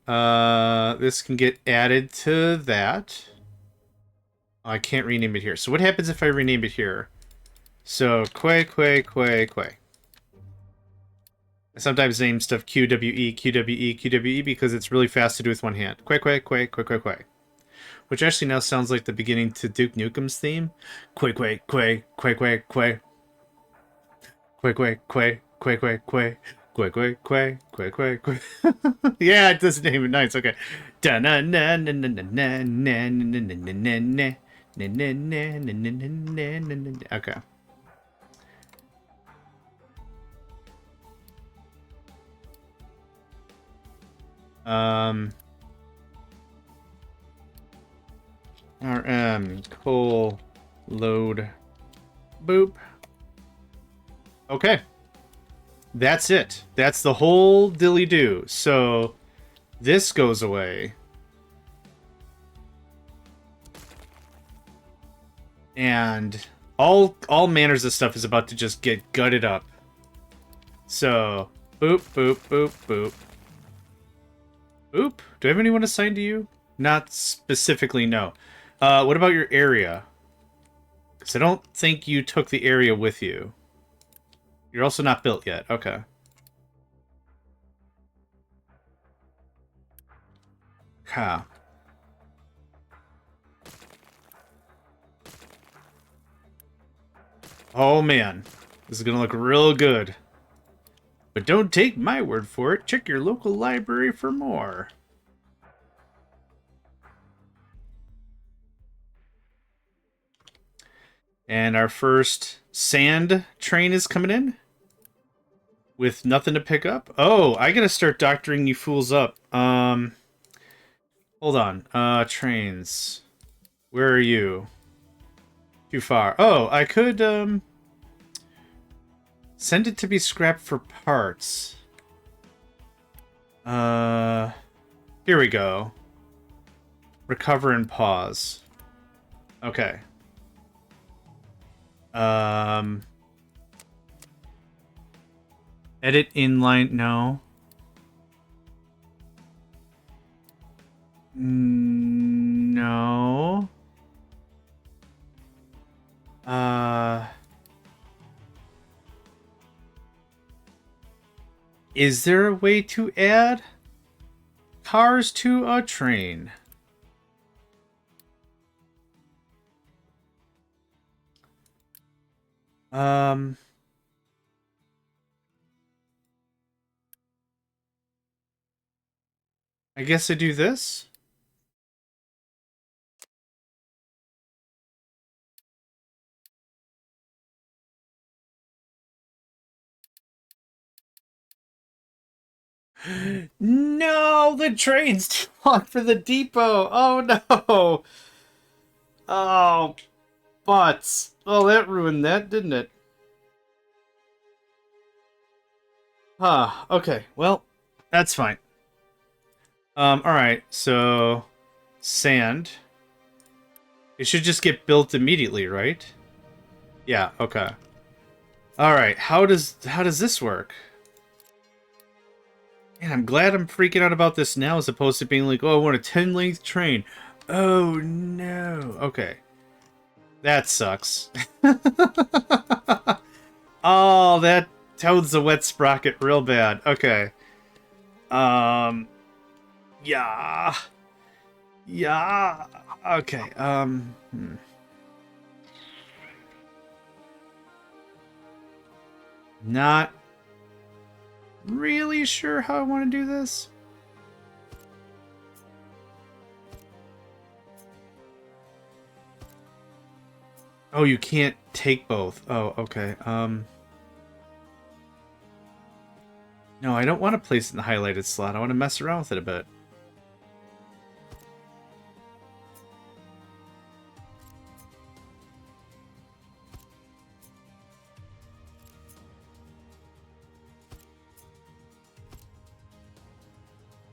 Speaker 1: This can get added to that. I can't rename it here. So what happens if I rename it here? So, Quay. I sometimes name stuff QWE because it's really fast to do with one hand. Quay. Which actually now sounds like the beginning to Duke Nukem's theme. Quay. Yeah, it does name it nice. Okay. Okay. Coal load boop. Okay. That's it. That's the whole dilly-do. So, this goes away. And all manners of stuff is about to just get gutted up. So, boop. Boop. Do I have anyone assigned to you? Not specifically, no. What about your area? Because I don't think you took the area with you. You're also not built yet. Okay. Ha. Oh, man. This is going to look real good. But don't take my word for it. Check your local library for more. And our first sand train is coming in. With nothing to pick up. Oh, I gotta start doctoring you fools up. Hold on. Trains. Where are you? Too far. Oh, I could, send it to be scrapped for parts. Here we go. Recover and pause. Okay. Edit inline, no. No. Is there a way to add cars to a train? I guess I do this. No, the train's too long for the depot. Oh no. Oh, butts. Oh, that ruined that, didn't it? Huh. Okay. Well, that's fine. Alright, so sand. It should just get built immediately, right? Yeah, okay. Alright, how does this work? Man, I'm glad I'm freaking out about this now as opposed to being like, oh, I want a 10-length train. Oh no. Okay. That sucks. Oh, that toads the wet sprocket real bad. Okay. Yeah. Yeah. Okay. Not really sure how I want to do this. Oh, you can't take both. Oh, okay. No, I don't want to place it in the highlighted slot. I want to mess around with it a bit.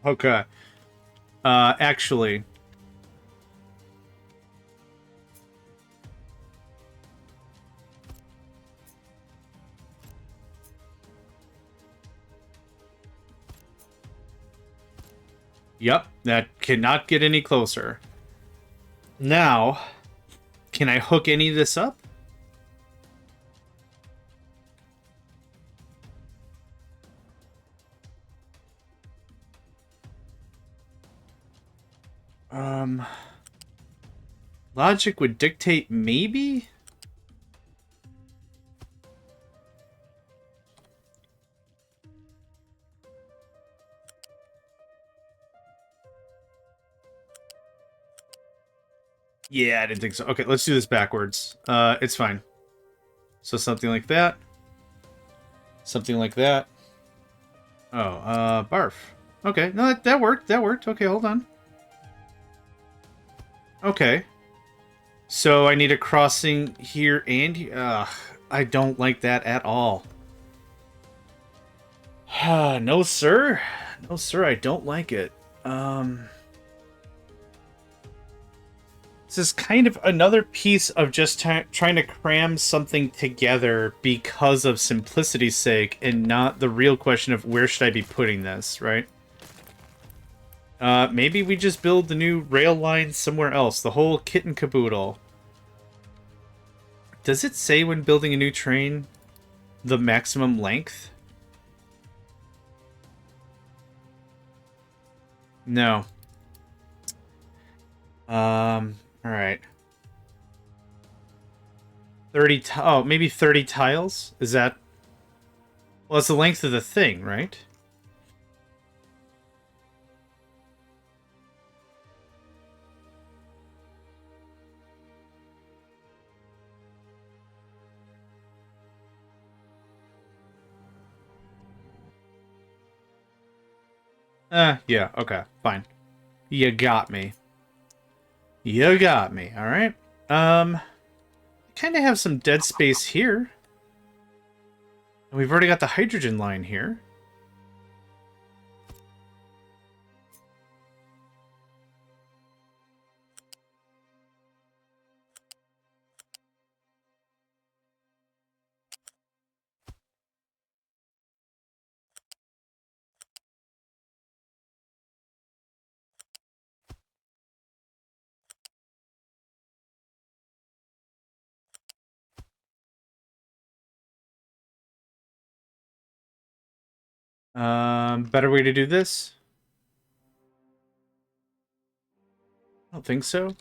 Speaker 1: Okay. Actually... Yep, that cannot get any closer. Now, can I hook any of this up? Logic would dictate maybe? Yeah, I didn't think so. Okay, let's do this backwards. It's fine. So something like that. Something like that. Oh, barf. Okay, no, that worked. That worked. Okay, hold on. Okay. So I need a crossing here and here. I don't like that at all. No, sir. No, sir, I don't like it. This is kind of another piece of just trying to cram something together because of simplicity's sake and not the real question of where should I be putting this, right? Maybe we just build the new rail line somewhere else. The whole kit and caboodle. Does it say when building a new train the maximum length? No. Alright. 30 oh, maybe 30 tiles? Is that... Well, it's the length of the thing, right? Yeah, okay, fine. You got me. You got me, alright. Kind of have some dead space here. And we've already got the hydrogen line here. Better way to do this? I don't think so.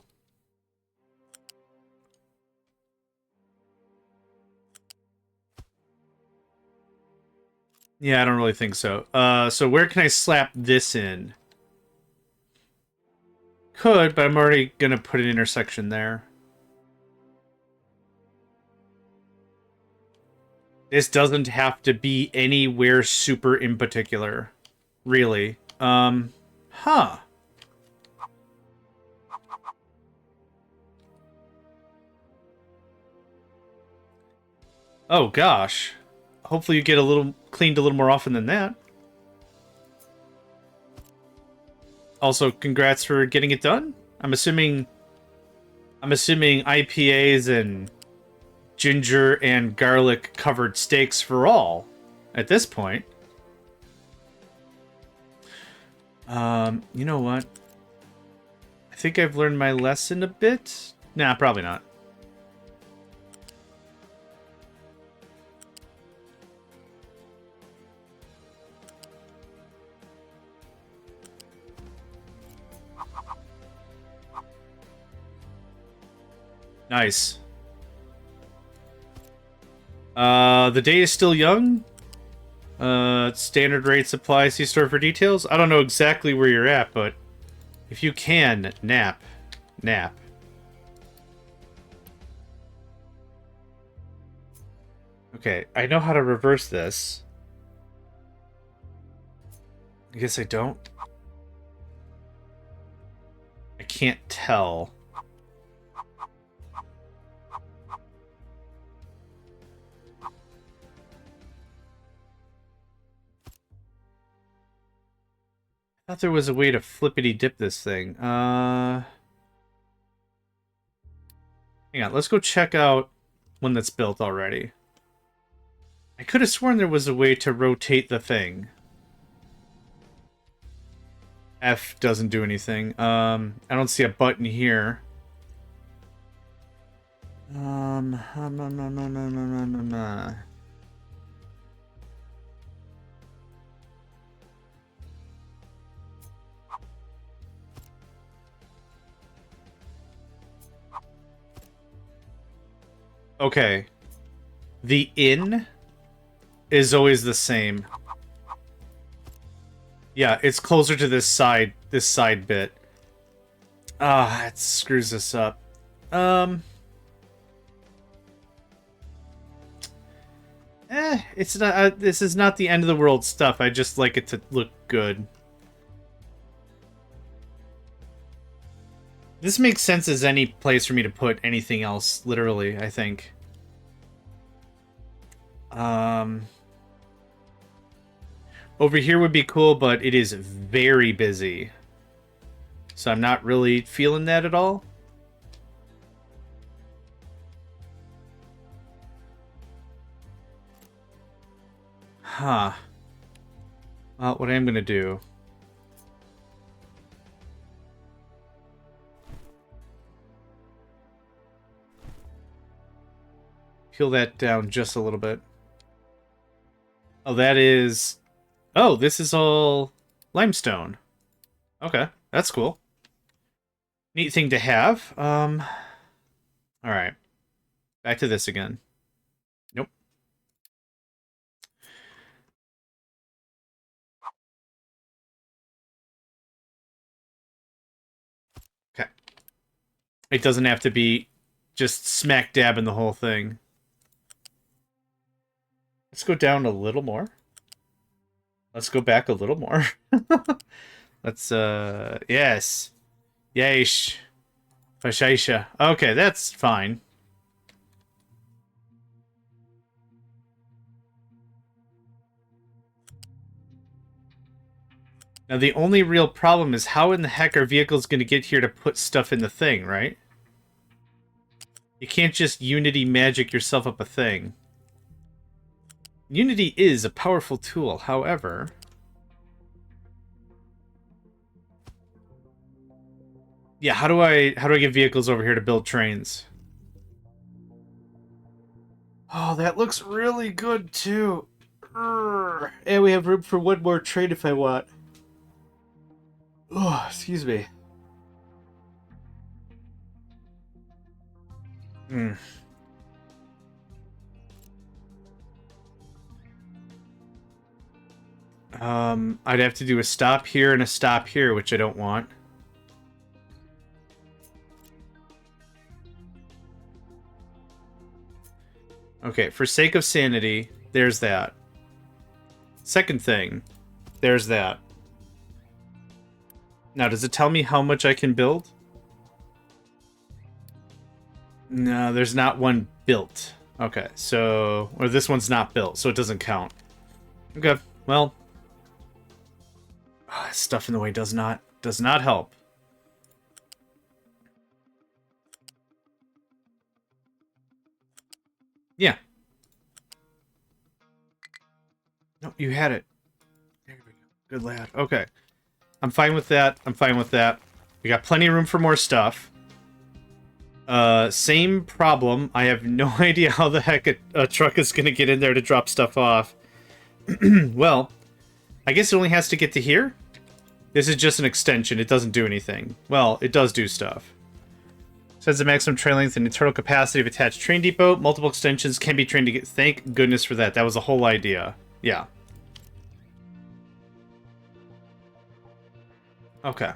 Speaker 1: Yeah, I don't really think so. So where can I slap this in? Could, but I'm already gonna put an intersection there. This doesn't have to be anywhere super in particular. Really. Huh. Oh gosh. Hopefully you get a little cleaned a little more often than that. Also, congrats for getting it done. I'm assuming IPAs and ginger and garlic covered steaks for all at this point. You know what? I think I've learned my lesson a bit. Nah, probably not. Nice. The day is still young. Standard rate supply, see store for details. I don't know exactly where you're at, but if you can, nap. Nap. Okay, I know how to reverse this. I guess I don't. I can't tell. Thought there was a way to flippity dip this thing. Hang on, let's go check out one that's built already. I could have sworn there was a way to rotate the thing. F doesn't do anything. I don't see a button here. No. Okay. The in is always the same. Yeah, it's closer to this side bit. Ah, it screws this up. It's not. This is not the end of the world stuff. I just like it to look good. This makes sense as any place for me to put anything else, literally, I think. Over here would be cool, but it is very busy. So I'm not really feeling that at all. Huh. Well, what I am going to do... peel that down just a little bit. Oh, that is... Oh, this is all limestone. Okay, that's cool. Neat thing to have. Alright. Back to this again. Nope. Okay. It doesn't have to be just smack dab in the whole thing. Let's go down a little more. Let's go back a little more. Let's, yes. Yeesh. Fashaisha. Okay, that's fine. Now, the only real problem is how in the heck are vehicles going to get here to put stuff in the thing, right? You can't just Unity magic yourself up a thing. Unity is a powerful tool, however... Yeah, how do I get vehicles over here to build trains? Oh, that looks really good, too. And we have room for one more train if I want. Oh, excuse me. I'd have to do a stop here and a stop here, which I don't want. Okay, for sake of sanity, there's that. Second thing, there's that. Now, does it tell me how much I can build? No, there's not one built. Okay, so... Or this one's not built, so it doesn't count. Okay, well... stuff in the way does not help. Yeah. No, you had it. There we go. Good lad. Okay. I'm fine with that. I'm fine with that. We got plenty of room for more stuff. Same problem. I have no idea how the heck a truck is going to get in there to drop stuff off. Well, I guess it only has to get to here. This is just an extension. It doesn't do anything. Well, it does do stuff. Says the maximum train length and internal capacity of attached train depot. Multiple extensions can be trained to get... Thank goodness for that. That was the whole idea. Yeah. Okay.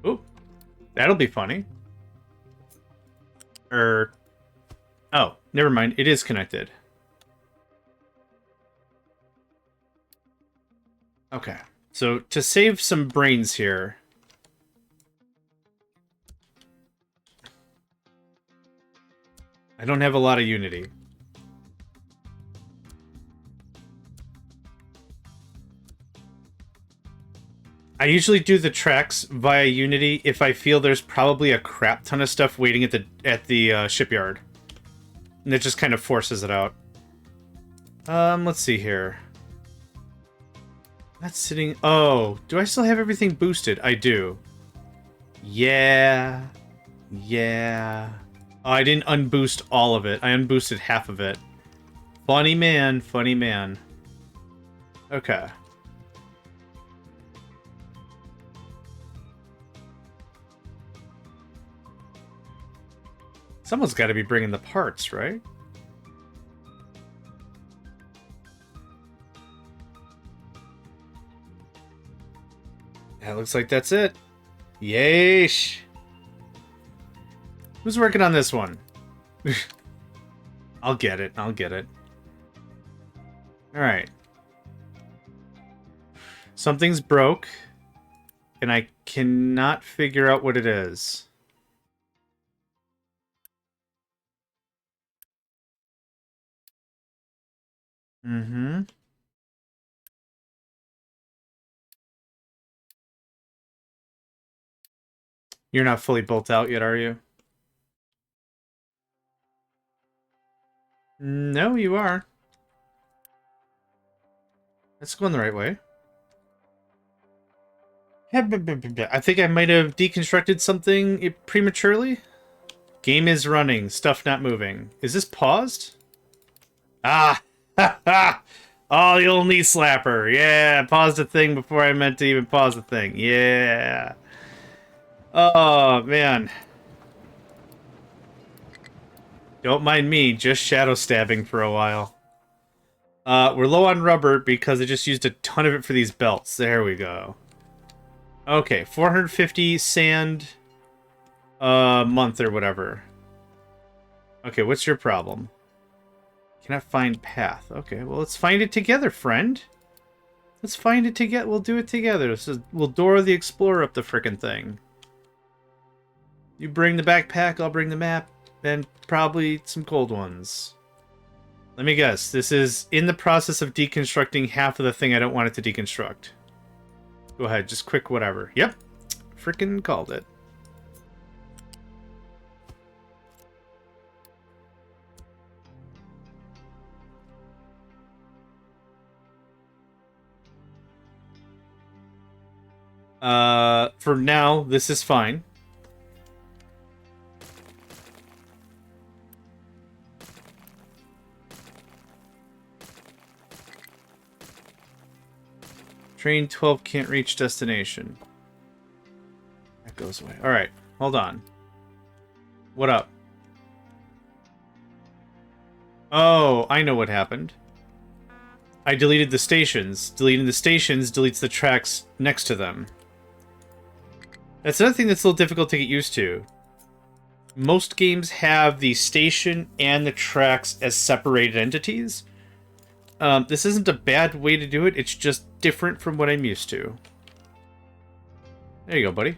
Speaker 1: Ooh. That'll be funny. Oh, never mind. It is connected. Okay. So, to save some brains here... I don't have a lot of Unity. I usually do the tracks via Unity if I feel there's probably a crap ton of stuff waiting at the shipyard. And it just kind of forces it out. Let's see here. Not sitting... Oh, do I still have everything boosted? I do. Yeah. Yeah. Oh, I didn't unboost all of it. I unboosted half of it. Funny man, funny man. Okay. Someone's got to be bringing the parts, right? Yeah, looks like that's it. Yeesh. Who's working on this one? I'll get it. I'll get it. Alright. Something's broke, and I cannot figure out what it is. Mm-hmm. You're not fully built out yet, are you? No, you are. That's going the right way. I think I might have deconstructed something prematurely. Game is running. Stuff not moving. Is this paused? Ah! Ha ha! Oh, the old knee slapper. Yeah, paused the thing before I meant to even pause the thing. Yeah. Oh, man. Don't mind me, just shadow stabbing for a while. We're low on rubber because I just used a ton of it for these belts. There we go. Okay, 450 sand a month or whatever. Okay, what's your problem? Cannot find path. Okay, well, let's find it together, friend. Let's find it together. We'll do it together. We'll Dora the Explorer up the frickin' thing. You bring the backpack, I'll bring the map, and probably some cold ones. Let me guess. This is in the process of deconstructing half of the thing I don't want it to deconstruct. Go ahead, just quick whatever. Yep. Frickin' called it. For now, this is fine. Train 12 can't reach destination. That goes away. Alright, hold on. What up? Oh, I know what happened. I deleted the stations. Deleting the stations deletes the tracks next to them. That's another thing that's a little difficult to get used to. Most games have the station and the tracks as separated entities. This isn't a bad way to do it, it's just different from what I'm used to. There you go, buddy.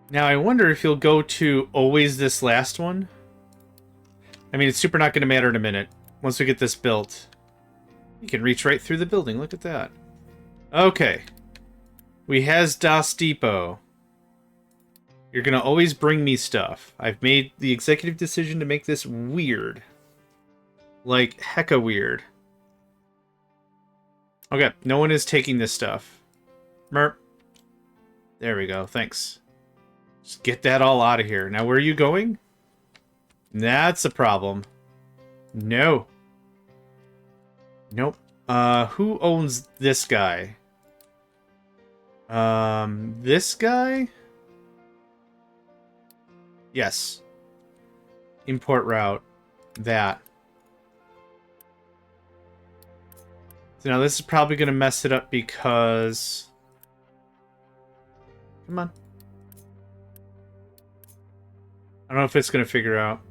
Speaker 1: Now, I wonder if you'll go to always this last one. I mean, it's super not going to matter in a minute. Once we get this built, you can reach right through the building. Look at that. Okay. We has Das Depot. You're going to always bring me stuff. I've made the executive decision to make this weird. Like, hecka weird. Okay, no one is taking this stuff. Merp. There we go, thanks. Just get that all out of here. Now, where are you going? That's a problem. No. Nope. Who owns this guy? This guy? Yes. Import route. That. So now this is probably going to mess it up because... Come on. I don't know if it's going to figure out.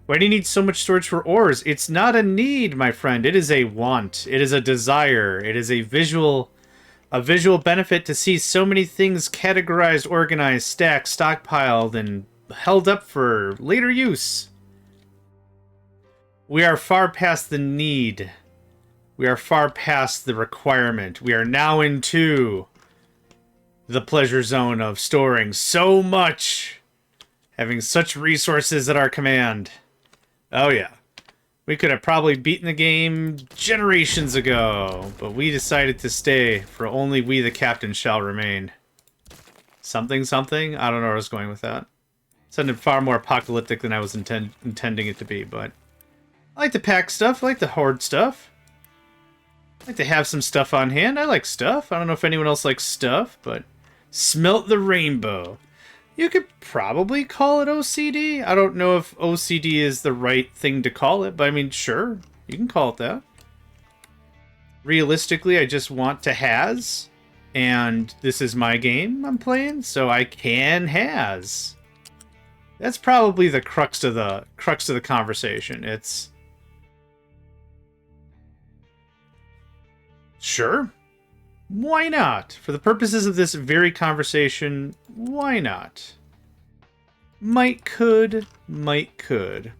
Speaker 1: Why do you need so much storage for ores? It's not a need, my friend. It is a want. It is a desire. It is a visual A visual benefit to see so many things categorized, organized, stacked, stockpiled, and held up for later use. We are far past the need. We are far past the requirement. We are now into the pleasure zone of storing so much. Having such resources at our command. Oh yeah. We could have probably beaten the game generations ago, but we decided to stay, for only we the captain shall remain. Something, something? I don't know where I was going with that. It sounded far more apocalyptic than I was intending it to be, but... I like to pack stuff, I like to hoard stuff. I like to have some stuff on hand, I like stuff. I don't know if anyone else likes stuff, but... Smelt the rainbow. You could probably call it OCD. I don't know if OCD is the right thing to call it, but I mean, sure, you can call it that. Realistically, I just want to has, and this is my game I'm playing, so I can has. That's probably the crux of the conversation. It's sure. Why not? For the purposes of this very conversation, why not? Might could. Yeah,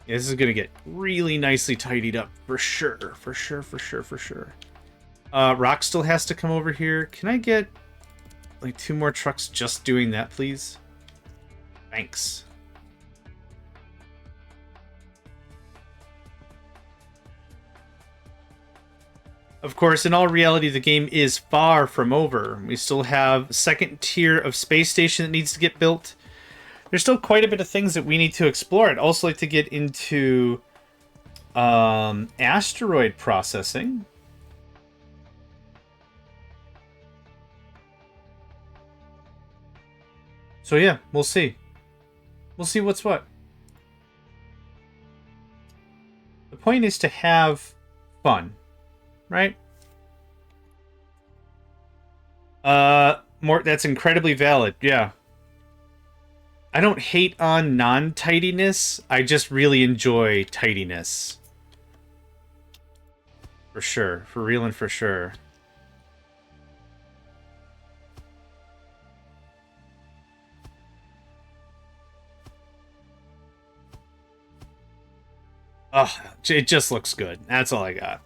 Speaker 1: this is gonna get really nicely tidied up for sure. For sure. Rock still has to come over here. Can I get like 2 more trucks just doing that, please? Thanks. Of course, in all reality, the game is far from over. We still have a second tier of space station that needs to get built. There's still quite a bit of things that we need to explore. I'd also like to get into asteroid processing. So yeah, we'll see. We'll see what's what. The point is to have fun. Right? That's incredibly valid, yeah. I don't hate on non-tidiness, I just really enjoy tidiness. For sure, for real and for sure. Oh, it just looks good. That's all I got.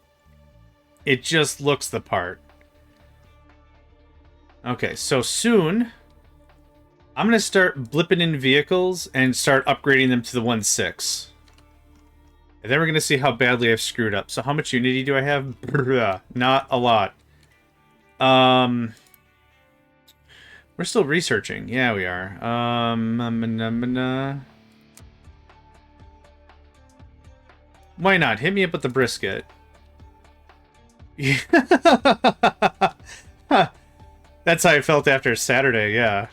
Speaker 1: It just looks the part. Okay, so soon, I'm going to start blipping in vehicles and start upgrading them to the 1.6. And then we're going to see how badly I've screwed up. So how much Unity do I have? Not a lot. We're still researching. Yeah, we are. Why not? Hit me up with the brisket. That's how I felt after Saturday, yeah.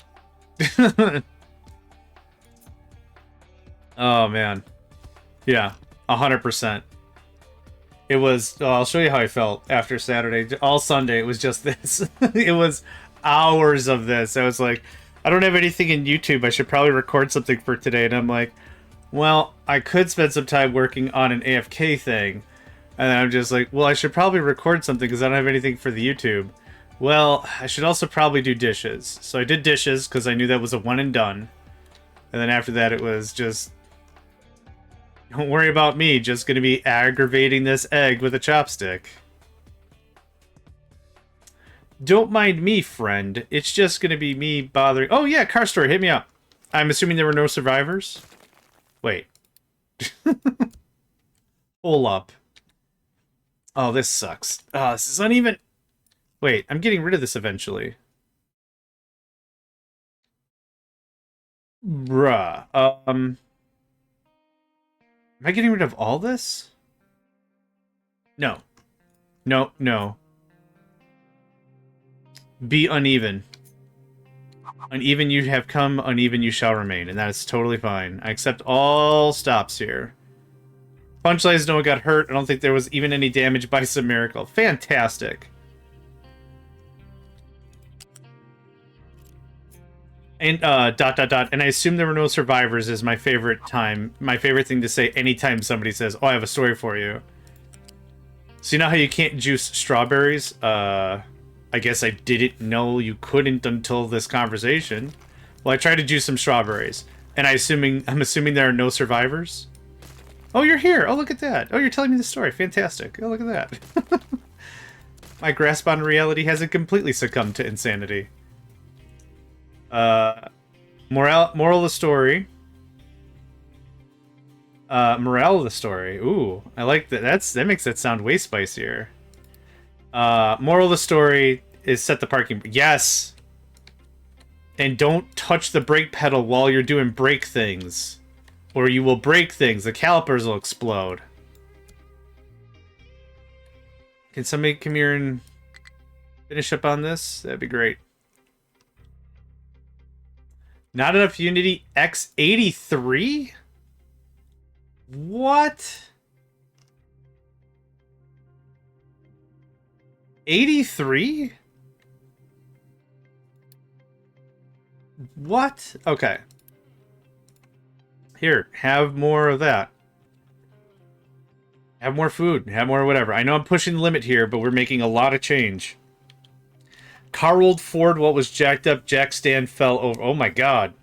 Speaker 1: Oh, man. Yeah, 100%. It was... Oh, I'll show you how I felt after Saturday. All Sunday, it was just this. It was hours of this. I was like, I don't have anything in YouTube. I should probably record something for today. And I'm like, well, I could spend some time working on an AFK thing. And then I'm just like, well, I should probably record something because I don't have anything for the YouTube. Well, I should also probably do dishes. So I did dishes because I knew that was a one and done. And then after that, it was just... Don't worry about me, just going to be aggravating this egg with a chopstick. Don't mind me, friend. It's just going to be me bothering... Oh, yeah, car store, hit me up. I'm assuming there were no survivors? Wait. Hold up. Oh, this sucks. Oh, this is uneven. Wait, I'm getting rid of this eventually. Bruh. Am I getting rid of all this? No. No, no. Be uneven. Uneven you have come, uneven you shall remain, and that is totally fine. I accept all stops here. Punchlines, no one got hurt. I don't think there was even any damage by some miracle. Fantastic. And, and I assume there were no survivors is my favorite thing to say anytime somebody says, oh, I have a story for you. So you know how you can't juice strawberries? I guess I didn't know you couldn't until this conversation. Well, I tried to juice some strawberries. And I'm assuming there are no survivors? Oh, you're here! Oh, look at that! Oh, you're telling me the story. Fantastic. Oh, look at that. My grasp on reality hasn't completely succumbed to insanity. Moral of the story. Morale of the story. Ooh, I like that. That makes that sound way spicier. Moral of the story is set the parking... Yes! And don't touch the brake pedal while you're doing brake things. Or you will break things. The calipers will explode. Can somebody come here and finish up on this? That'd be great. Not enough Unity X83? What? 83? What? Okay. Here, have more of that. Have more food. Have more whatever. I know I'm pushing the limit here, but we're making a lot of change. Car rolled forward while it was jacked up. Jack stand fell over. Oh my god.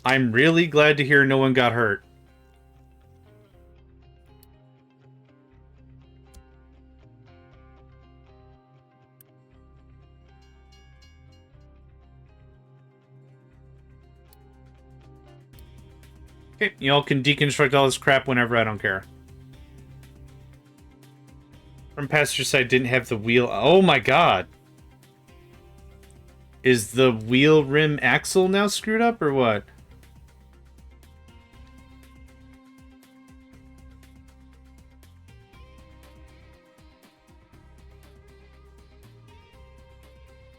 Speaker 1: I'm really glad to hear no one got hurt. Okay, y'all can deconstruct all this crap whenever, I don't care. From passenger side didn't have the wheel. Oh my god. Is the wheel rim axle now screwed up or what?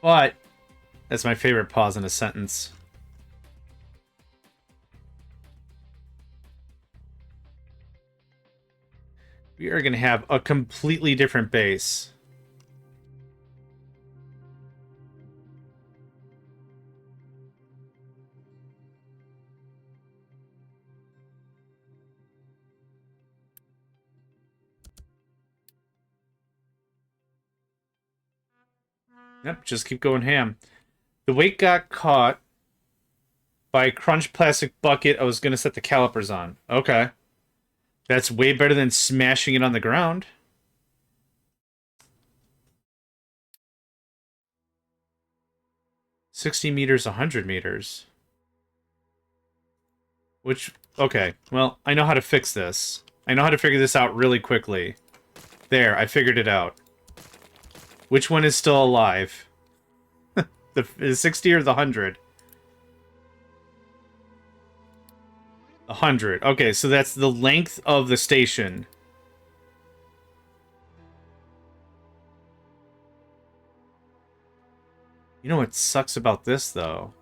Speaker 1: But that's my favorite pause in a sentence. We are going to have a completely different base. Yep, just keep going ham. The weight got caught by a crunch plastic bucket I was going to set the calipers on. Okay. That's way better than smashing it on the ground. $60 meters, 100 meters. Which, okay. Well, I know how to fix this. I know how to figure this out really quickly. There, I figured it out. Which one is still alive? The 60 or the 100? 100. Okay, so that's the length of the station. You know what sucks about this, though?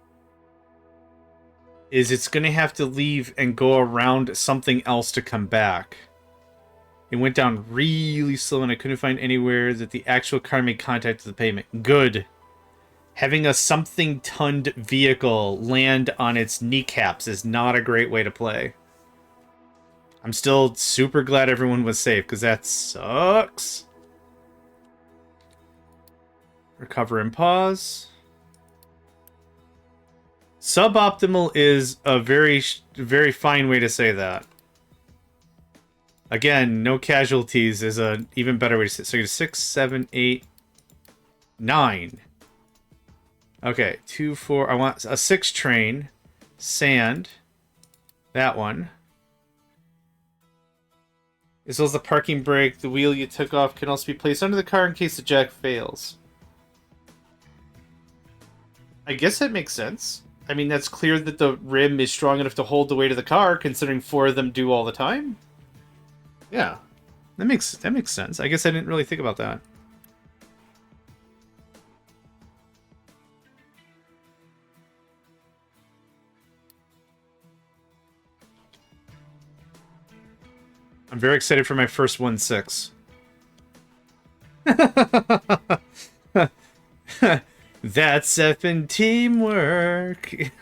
Speaker 1: Is it's going to have to leave and go around something else to come back. It went down really slow and I couldn't find anywhere that the actual car made contact with the pavement. Good. Having a something-tonned vehicle land on its kneecaps is not a great way to play. I'm still super glad everyone was safe, because that sucks. Recover and pause. Suboptimal is a very, very fine way to say that. Again, no casualties is an even better way to say it. So you get 6, 7, 8, 9. Okay, 2, 4. I want a 6 train. Sand. That one. As well as the parking brake. The wheel you took off can also be placed under the car in case the jack fails. I guess that makes sense. I mean, that's clear that the rim is strong enough to hold the weight of the car, considering 4 of them do all the time. Yeah. That makes sense. I guess I didn't really think about that. I'm very excited for my first 1-6. That's effing teamwork.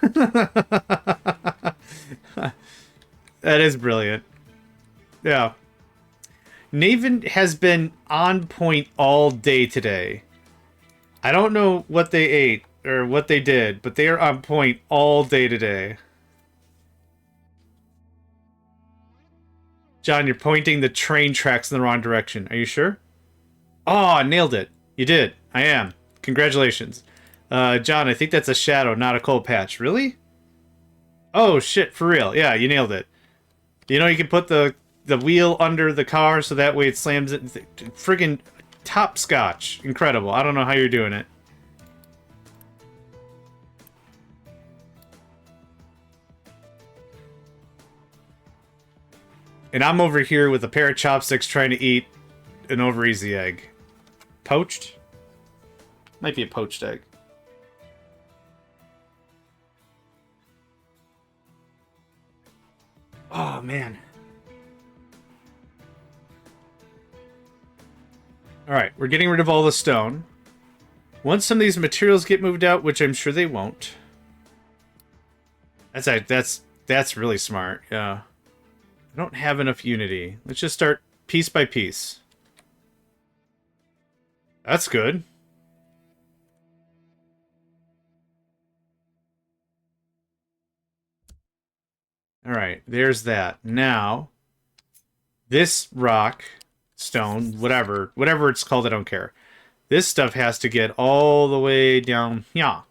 Speaker 1: That is brilliant. Yeah. Naven has been on point all day today. I don't know what they ate or what they did, but they are on point all day today. John, you're pointing the train tracks in the wrong direction. Are you sure? Oh, I nailed it. You did. I am. Congratulations. John, I think that's a shadow, not a coal patch. Really? Oh, shit, for real. Yeah, you nailed it. You know, you can put the wheel under the car so that way it slams it. Friggin' top scotch. Incredible. I don't know how you're doing it. And I'm over here with a pair of chopsticks trying to eat an over easy egg. Poached? Might be a poached egg. Oh, man. Alright, we're getting rid of all the stone. Once some of these materials get moved out, which I'm sure they won't. That's really smart, yeah. I don't have enough unity. Let's just start piece by piece. That's good. Alright, there's that. Now, this rock, stone, whatever it's called, I don't care. This stuff has to get all the way down here.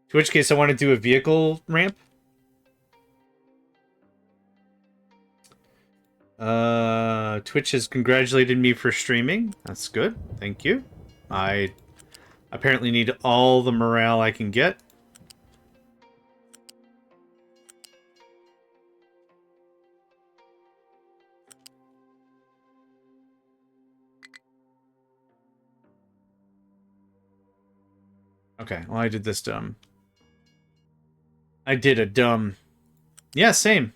Speaker 1: To which case I want to do a vehicle ramp. Twitch has congratulated me for streaming. That's good. Thank you. I apparently need all the morale I can get. Okay, well, I did this dumb. I did a dumb... Yeah, same.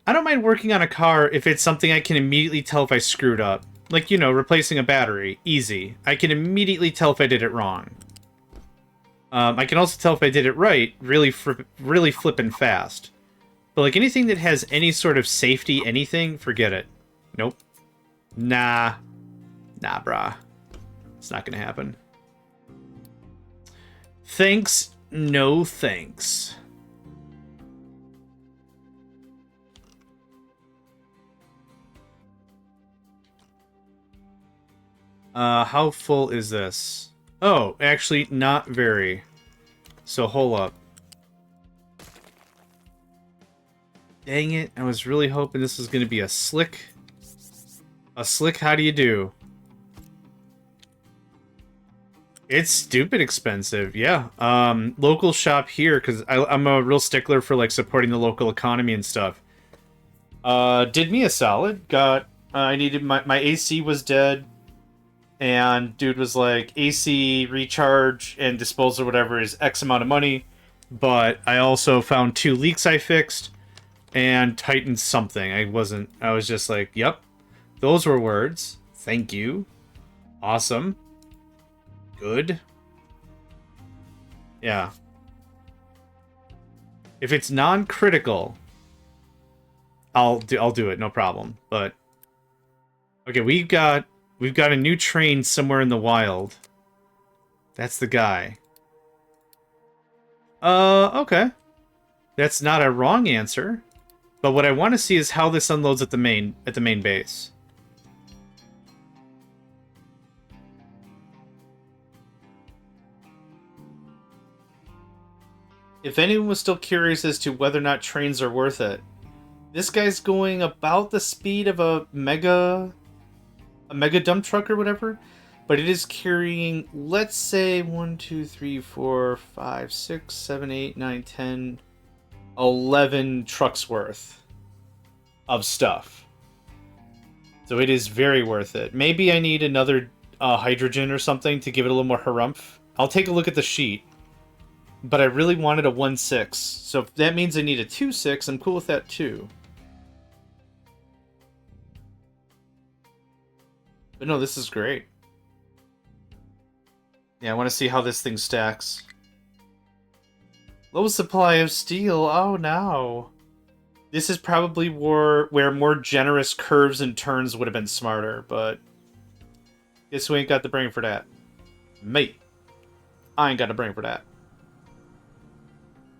Speaker 1: I don't mind working on a car if it's something I can immediately tell if I screwed up. Like, you know, replacing a battery. Easy. I can immediately tell if I did it wrong. I can also tell if I did it right really flippin' fast. But, like, anything that has any sort of safety anything, forget it. Nope. Nah. Nah, brah. It's not gonna happen. Thanks. No thanks. How full is this? Oh, actually, not very. So, hold up. Dang it, I was really hoping this was gonna be a slick... A slick how do you do? It's stupid expensive, yeah. Local shop here, because I'm a real stickler for, like, supporting the local economy and stuff. Did me a solid. Got... I needed... My AC was dead. And dude was like, AC, recharge, and disposal or whatever is X amount of money. But I also found 2 leaks I fixed. And tightened something. I was just like, yep. Those were words. Thank you. Awesome. Good. Yeah. If it's non-critical, I'll do it, no problem. But okay, we've got a new train somewhere in the wild. That's the guy. Okay. That's not a wrong answer. But what I want to see is how this unloads at the main base. If anyone was still curious as to whether or not trains are worth it, this guy's going about the speed of a mega dump truck or whatever, but it is carrying, let's say, 1, 2, 3, 4, 5, 6, 7, 8, 9, 10, 11 trucks worth of stuff. So it is very worth it. Maybe I need another hydrogen or something to give it a little more harumph. I'll take a look at the sheet. But I really wanted a 1.6. So if that means I need a 2.6, I'm cool with that too. But no, this is great. Yeah, I want to see how this thing stacks. Low supply of steel. Oh no. This is probably where more generous curves and turns would have been smarter, but guess we ain't got the brain for that. Mate, I ain't got the brain for that.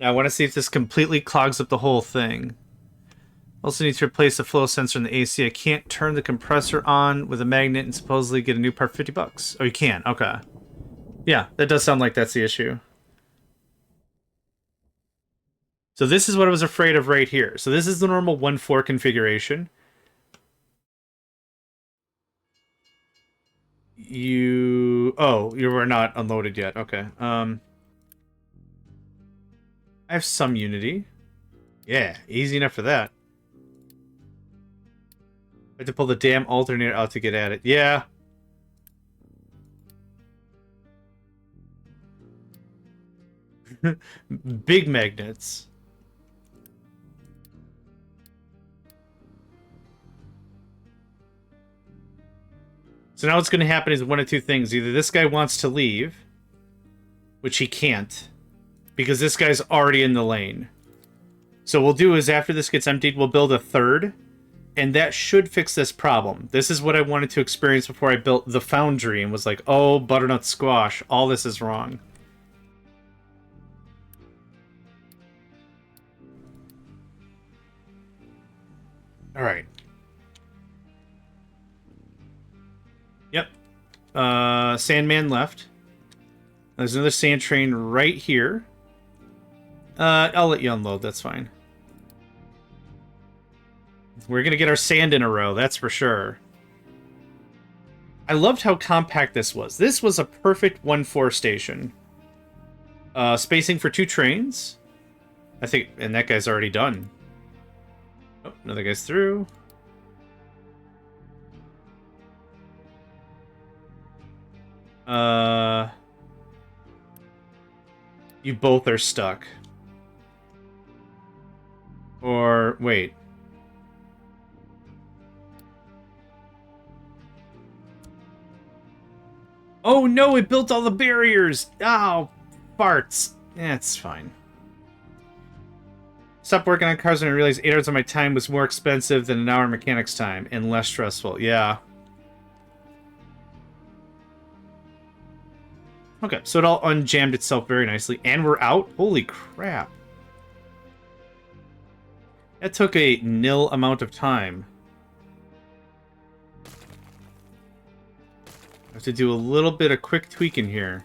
Speaker 1: Now I want to see if this completely clogs up the whole thing. Also need to replace the flow sensor in the AC. I can't turn the compressor on with a magnet and supposedly get a new part for $50. Oh, you can? Okay. Yeah, that does sound like that's the issue. So this is what I was afraid of right here. So this is the normal 1.4 configuration. Oh, you were not unloaded yet. Okay. I have some Unity. Yeah, easy enough for that. I have to pull the damn alternator out to get at it. Yeah. Big magnets. So now what's going to happen is one of two things. Either this guy wants to leave, which he can't, because this guy's already in the lane. So what we'll do is after this gets emptied, we'll build a third, and that should fix this problem. This is what I wanted to experience before I built the Foundry and was like, oh, butternut squash, all this is wrong. All right. Yep. Sandman left. There's another sand train right here. I'll let you unload, that's fine. We're gonna get our sand in a row, that's for sure. I loved how compact this was. This was a perfect 1-4 station. Spacing for 2 trains. I think, and that guy's already done. Oh, another guy's through. You both are stuck. Or, wait. Oh no, it built all the barriers! Oh, farts. It's fine. Stopped working on cars when I realized 8 hours of my time was more expensive than an hour of mechanics time and less stressful. Yeah. Okay, so it all unjammed itself very nicely. And we're out? Holy crap. That took a nil amount of time. I have to do a little bit of quick tweaking here.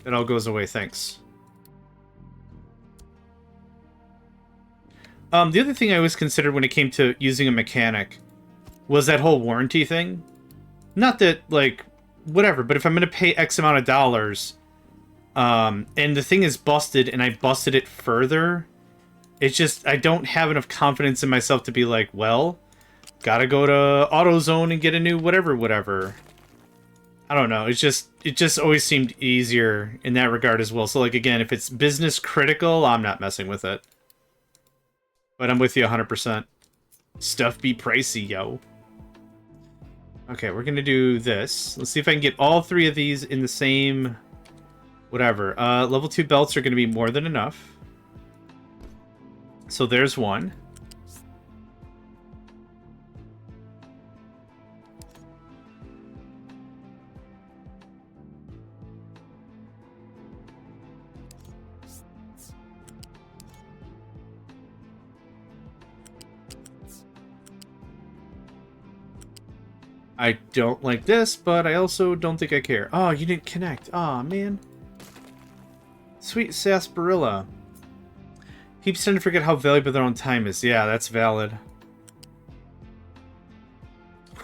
Speaker 1: It all goes away, thanks. The other thing I always considered when it came to using a mechanic was that whole warranty thing. Not that, like, whatever, but if I'm going to pay X amount of dollars, and the thing is busted, and I busted it further, it's just, I don't have enough confidence in myself to be like, well, gotta go to AutoZone and get a new whatever. I don't know, it just always seemed easier in that regard as well. So, like, again, if it's business critical, I'm not messing with it. But I'm with you 100%. Stuff be pricey, yo. Okay, we're gonna do this. Let's see if I can get all 3 of these in the same... whatever. Level 2 belts are gonna be more than enough. So there's one. I don't like this, but I also don't think I care. Oh, you didn't connect. Aw, man. Sweet sarsaparilla. People tend to forget how valuable their own time is. Yeah, that's valid.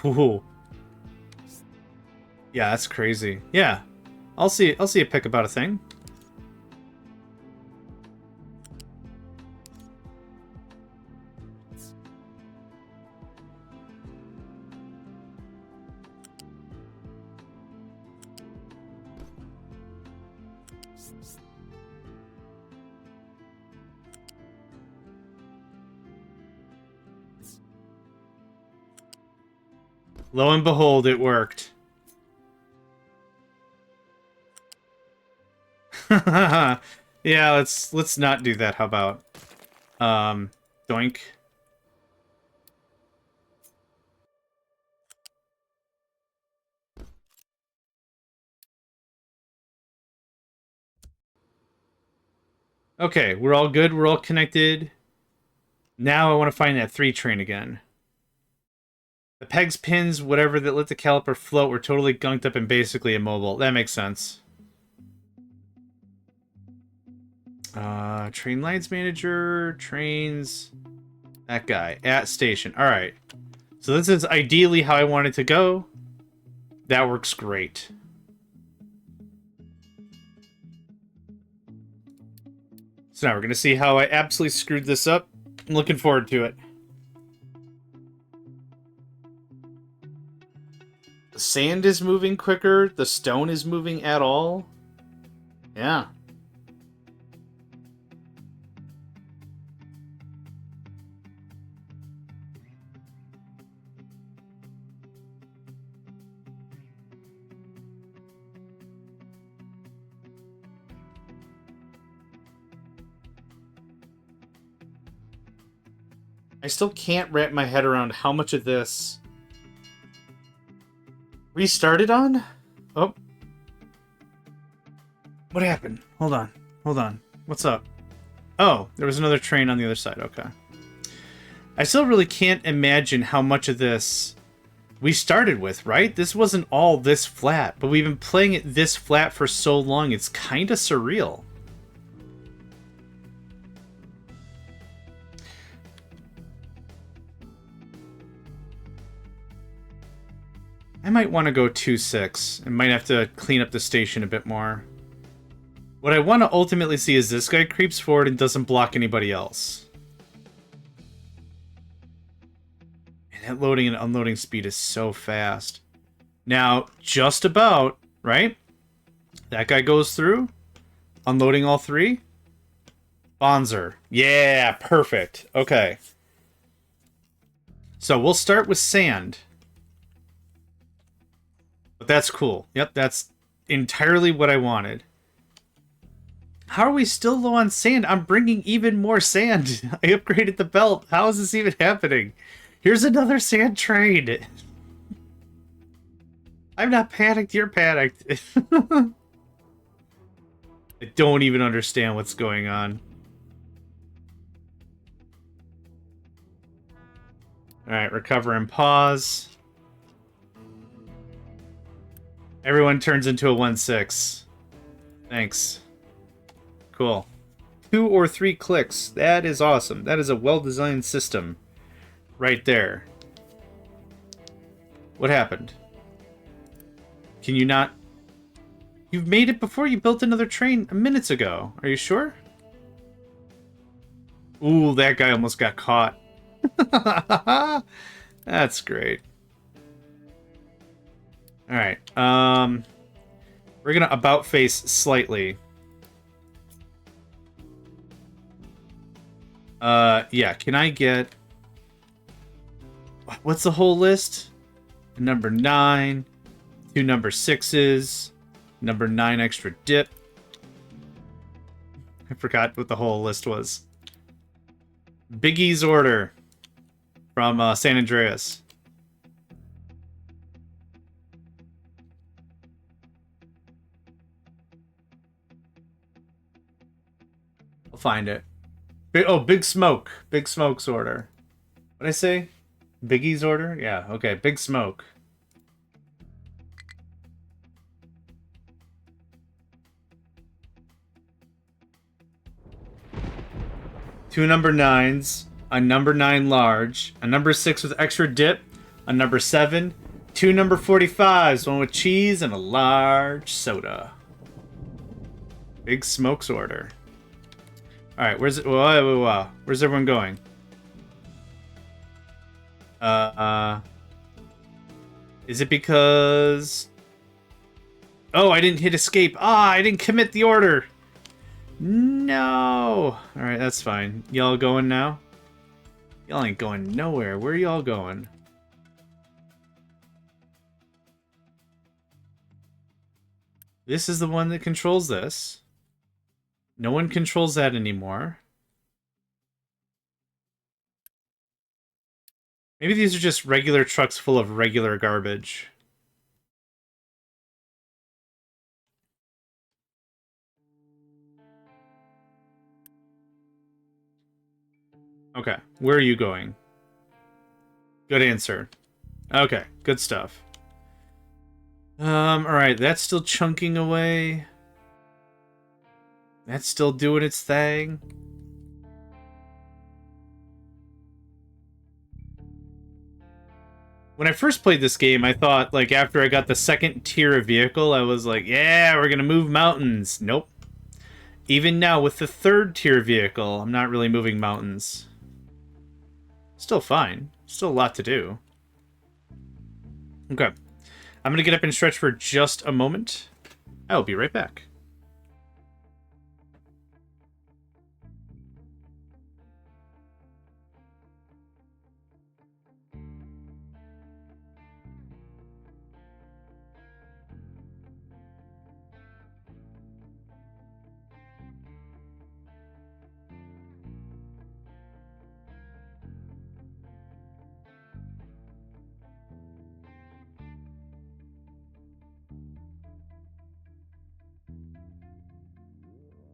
Speaker 1: Ooh. Yeah, that's crazy. Yeah. I'll see a pick about a thing. Lo and behold, it worked. Yeah, let's not do that. How about? Doink. Okay, we're all good. We're all connected. Now I want to find that 3 train again. The pegs, pins, whatever that let the caliper float were totally gunked up and basically immobile. That makes sense. Train lines manager, trains, that guy, at station. All right. So this is ideally how I want it to go. That works great. So now we're going to see how I absolutely screwed this up. I'm looking forward to it. The sand is moving quicker. The stone is moving at all. Yeah. I still can't wrap my head around how much of this we started on? Oh. What happened? Hold on. Hold on. What's up? Oh, there was another train on the other side. Okay. I still really can't imagine how much of this we started with, right? This wasn't all this flat, but we've been playing it this flat for so long, it's kind of surreal. I might want to go 2-6 and might have to clean up the station a bit more. What I want to ultimately see is this guy creeps forward and doesn't block anybody else. And that loading and unloading speed is so fast. Now, just about, right? That guy goes through, unloading all 3. Bonzer. Yeah, perfect. Okay. So we'll start with sand. But that's cool. Yep, that's entirely what I wanted. How are we still low on sand? I'm bringing even more sand. I upgraded the belt. How is this even happening? Here's another sand train. I'm not panicked. You're panicked. I don't even understand what's going on. Alright, recover and pause. Everyone turns into a 1-6. Thanks. Cool. 2 or 3 clicks. That is awesome. That is a well-designed system. Right there. What happened? Can you not... You've made it before you built another train minutes ago. Are you sure? Ooh, that guy almost got caught. That's great. Alright, we're gonna about face slightly. Yeah, can I get... What's the whole list? Number 9, 2 number 6s, number 9 extra dip. I forgot what the whole list was. Biggie's order from San Andreas. I'll find it. Big Smoke. Big Smoke's order. What'd I say? Biggie's order? Yeah, okay. Big Smoke. Two number 9s, a number 9 large, a number 6 with extra dip, a number 7, 2 number 45s, one with cheese, and a large soda. Big Smoke's order. Alright, where's it? Whoa. Where's everyone going? Is it because... Oh, I didn't hit escape. I didn't commit the order. No. Alright, that's fine. Y'all going now? Y'all ain't going nowhere. Where are y'all going? This is the one that controls this. No one controls that anymore. Maybe these are just regular trucks full of regular garbage. Okay, where are you going? Good answer. Okay, good stuff. Alright, that's still chunking away. That's still doing its thing. When I first played this game, I thought, like, after I got the second tier of vehicle, I was like, yeah, we're gonna move mountains. Nope. Even now, with the third tier vehicle, I'm not really moving mountains. Still fine. Still a lot to do. Okay. I'm gonna get up and stretch for just a moment. I'll be right back.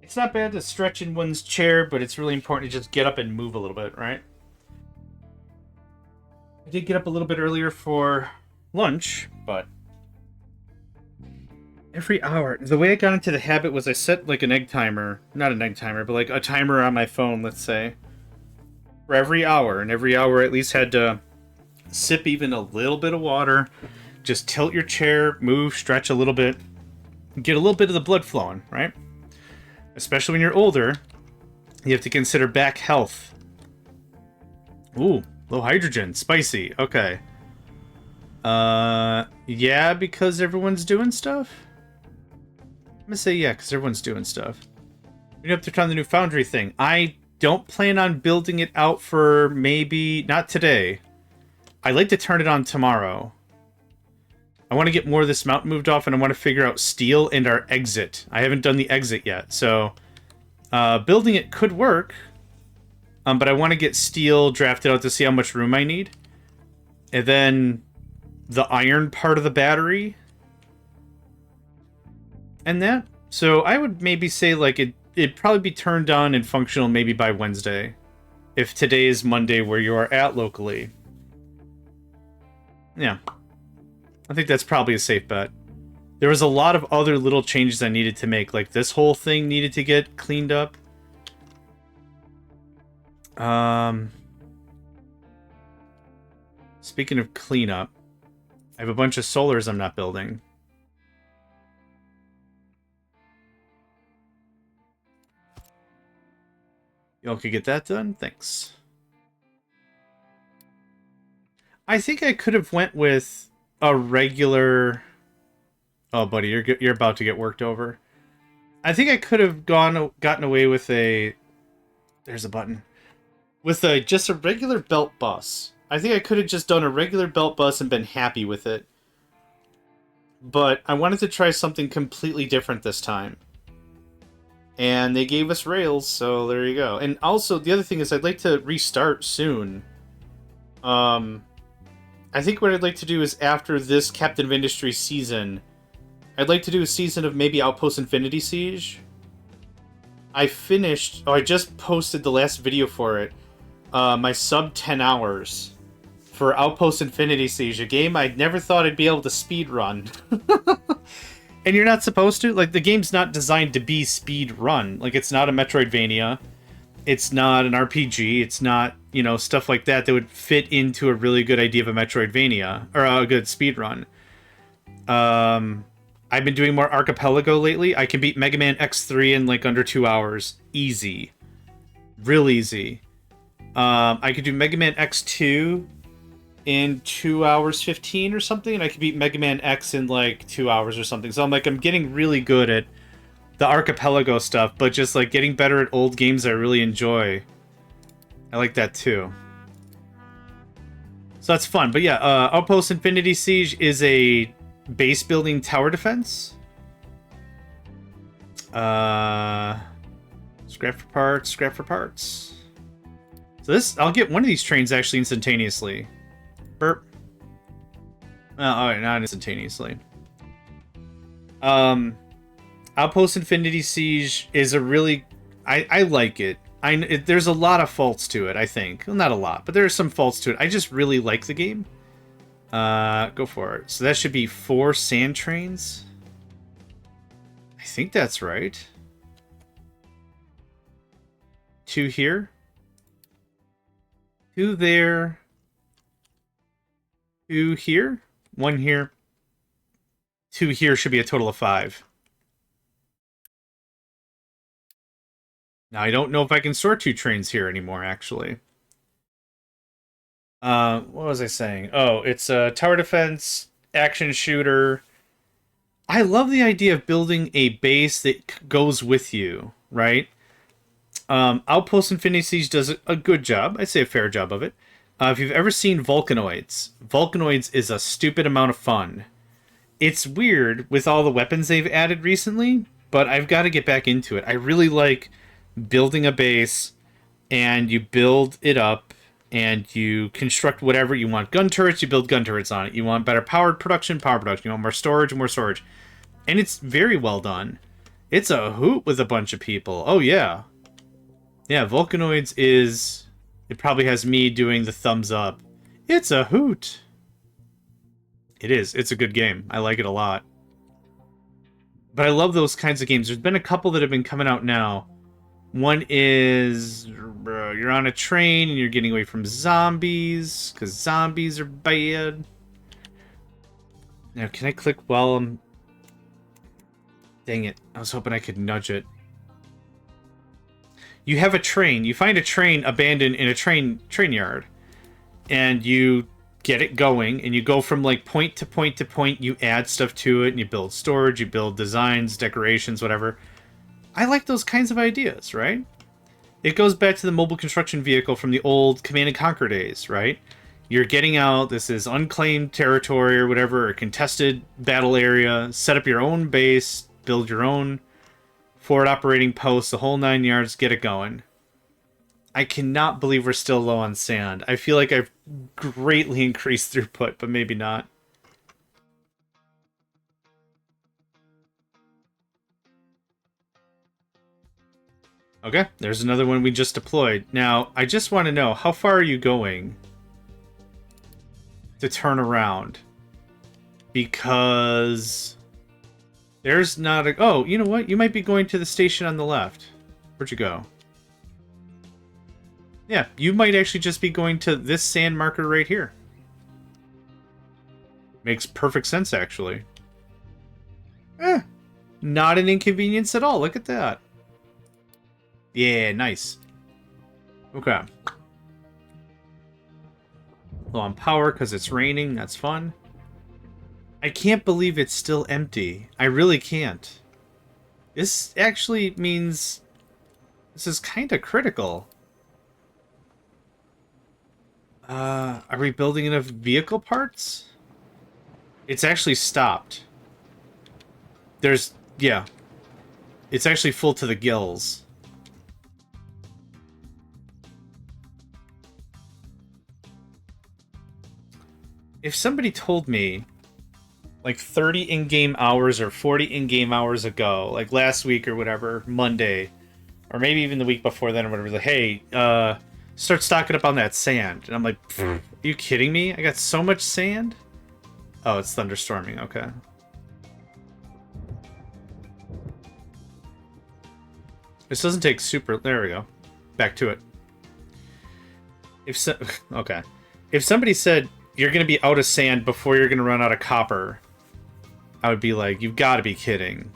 Speaker 1: It's not bad to stretch in one's chair, but it's really important to just get up and move a little bit, right? I did get up a little bit earlier for lunch, but every hour. The way I got into the habit was I set like an egg timer. Not an egg timer, but like a timer on my phone, let's say. For every hour. And every hour I at least had to sip even a little bit of water. Just tilt your chair, move, stretch a little bit. Get a little bit of the blood flowing, right? Especially when you're older, you have to consider back health. Ooh, low hydrogen, spicy. Okay. Yeah, because everyone's doing stuff? I'm gonna say yeah, because everyone's doing stuff. We're up to try the new Foundry thing. I don't plan on building it out for maybe... not today. I'd like to turn it on tomorrow. I want to get more of this mountain moved off, and I want to figure out steel and our exit. I haven't done the exit yet, so building it could work, but I want to get steel drafted out to see how much room I need. And then the iron part of the battery. And that. So I would maybe say like it'd probably be turned on and functional maybe by Wednesday. If today is Monday where you are at locally. Yeah. I think that's probably a safe bet. There was a lot of other little changes I needed to make. Like this whole thing needed to get cleaned up. Speaking of cleanup, I have a bunch of solars I'm not building. Y'all could get that done? Thanks. I think I could have went with a regular... Oh, buddy, you're about to get worked over. I think I could have gotten away with a... There's a button. With just a regular belt bus. I think I could have just done a regular belt bus and been happy with it. But I wanted to try something completely different this time. And they gave us rails, so there you go. And also, the other thing is I'd like to restart soon. I think what I'd like to do is after this Captain of Industry season, I'd like to do a season of maybe Outpost Infinity Siege. I just posted the last video for it. My sub 10 hours for Outpost Infinity Siege, a game I never thought I'd be able to speed run. And you're not supposed to. Like, the game's not designed to be speed run. Like, it's not a Metroidvania. It's not an RPG. It's not, you know, stuff like that that would fit into a really good idea of a Metroidvania or a good speed run. I've been doing more Archipelago lately. I can beat Mega Man X3 in like under 2 hours. Easy. Real easy. I could do Mega Man X2 in 2 hours 15 or something, and I could beat Mega Man X in like 2 hours or something. So I'm getting really good at the Archipelago stuff, but just like getting better at old games I really enjoy. I like that too. So that's fun. But yeah, Outpost Infinity Siege is a base building tower defense. Scrap for parts, scrap for parts. So this, I'll get one of these trains actually instantaneously. Burp. Alright, not instantaneously. Outpost Infinity Siege is a really... I like it. There's a lot of faults to it, I think. Well, not a lot, but there are some faults to it. I just really like the game. Go for it. So that should be 4 sand trains. I think that's right. 2 here. 2 there. 2 here. 1 here. 2 here should be a total of 5. Now, I don't know if I can store 2 trains here anymore, actually. What was I saying? Oh, it's a tower defense, action shooter. I love the idea of building a base that goes with you, right? Outpost Infinity Siege does a good job. I'd say a fair job of it. If you've ever seen Vulcanoids is a stupid amount of fun. It's weird with all the weapons they've added recently, but I've got to get back into it. I really like building a base, and you build it up, and you construct whatever you want. Gun turrets, you build gun turrets on it. You want better power production. You want more storage, and it's very well done. It's a hoot with a bunch of people. Oh yeah, yeah. Vulcanoids is... It probably has me doing the thumbs up. It's a hoot. It is. It's a good game. I like it a lot. But I love those kinds of games. There's been a couple that have been coming out now. One is you're on a train and you're getting away from zombies because zombies are bad. Now, can I click while I'm... Dang it. I was hoping I could nudge it. You have a train. You find a train abandoned in a train yard. And you get it going. And you go from like point to point to point. You add stuff to it. And you build storage. You build designs, decorations, whatever. I like those kinds of ideas, right? It goes back to the mobile construction vehicle from the old Command & Conquer days, right? You're getting out. This is unclaimed territory or whatever. A contested battle area. Set up your own base. Build your own forward operating posts, the whole 9 yards, get it going. I cannot believe we're still low on sand. I feel like I've greatly increased throughput, but maybe not. Okay, there's another one we just deployed. Now, I just want to know, how far are you going to turn around? Because... There's not a... Oh, you know what? You might be going to the station on the left. Where'd you go? Yeah, you might actually just be going to this sand marker right here. Makes perfect sense, actually. Not an inconvenience at all. Look at that. Yeah, nice. Okay. Low on power because it's raining. That's fun. I can't believe it's still empty. I really can't. This actually means this is kind of critical. Are we building enough vehicle parts? It's actually stopped. Yeah. It's actually full to the gills. If somebody told me like 30 in-game hours or 40 in-game hours ago, like last week or whatever, Monday, or maybe even the week before then or whatever, like, hey, start stocking up on that sand. And I'm like, are you kidding me? I got so much sand? Oh, it's thunderstorming, okay. This doesn't take super... There we go. Back to it. Okay. If somebody said, you're going to be out of sand before you're going to run out of copper... I would be like, you've got to be kidding.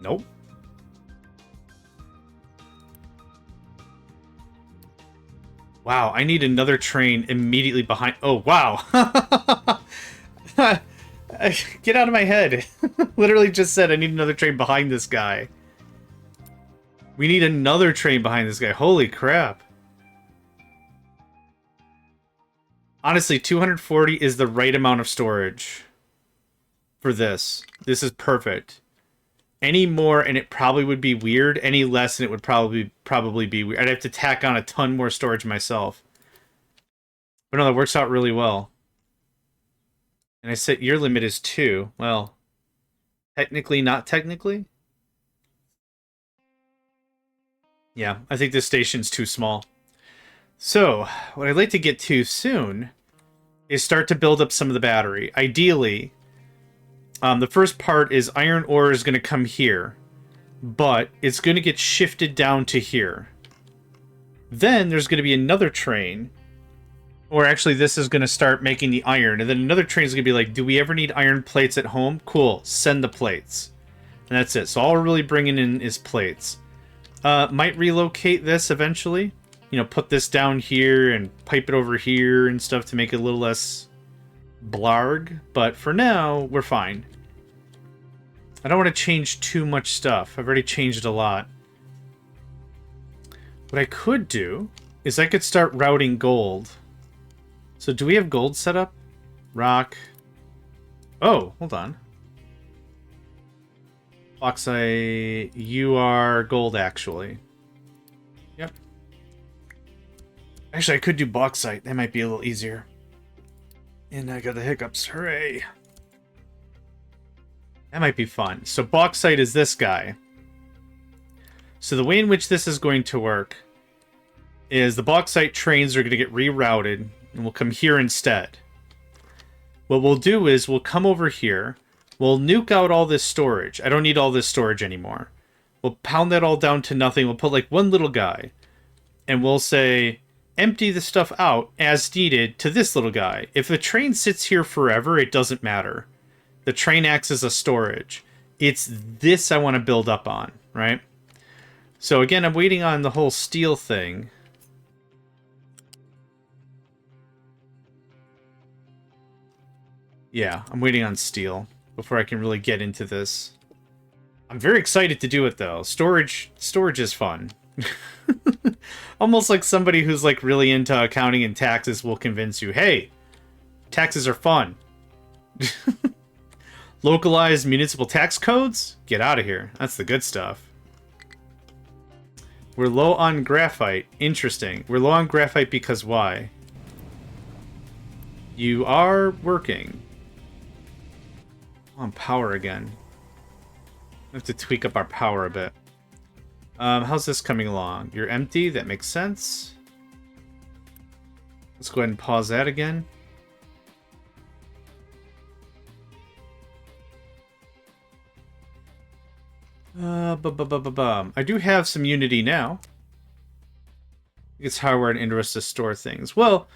Speaker 1: Nope. Wow, I need another train immediately behind... Oh, wow. Get out of my head. Literally just said I need another train behind this guy. We need another train behind this guy. Holy crap. Honestly, 240 is the right amount of storage for this. This is perfect. Any more and it probably would be weird. Any less and it would probably be weird. I'd have to tack on a ton more storage myself. But no, that works out really well. And I set your limit is 2. Well, technically, not technically. Yeah, I think this station's too small. So, what I'd like to get to soon is start to build up some of the battery. Ideally, the first part is iron ore is going to come here, but it's going to get shifted down to here. Then there's going to be another train, or actually this is going to start making the iron, and then another train is going to be like, do we ever need iron plates at home? Cool, send the plates. And that's it. So all we're really bringing in is plates. Might relocate this eventually. You know, put this down here and pipe it over here and stuff to make it a little less blarg. But for now, we're fine. I don't want to change too much stuff. I've already changed a lot. What I could do is I could start routing gold. So do we have gold set up? Rock. Oh, hold on. Bauxite, you are gold, actually. Yep. Actually, I could do bauxite. That might be a little easier. And I got the hiccups. Hooray. That might be fun. So bauxite is this guy. So the way in which this is going to work is the bauxite trains are going to get rerouted and will come here instead. What we'll do is we'll come over here. We'll nuke out all this storage. I don't need all this storage anymore. We'll pound that all down to nothing. We'll put like one little guy. And we'll say, empty the stuff out as needed to this little guy. If the train sits here forever, it doesn't matter. The train acts as a storage. It's this I want to build up on, right? So again, I'm waiting on the whole steel thing. Yeah, I'm waiting on steel before I can really get into this. I'm very excited to do it though. Storage is fun. Almost like somebody who's like really into accounting and taxes will convince you, hey, taxes are fun. Localized municipal tax codes? Get out of here. That's the good stuff. We're low on graphite. Interesting. We're low on graphite because why? You are working. On power again. We have to tweak up our power a bit. How's this coming along? You're empty. That makes sense. Let's go ahead and pause that again. I do have some Unity now. It's how we're interested to store things. Well,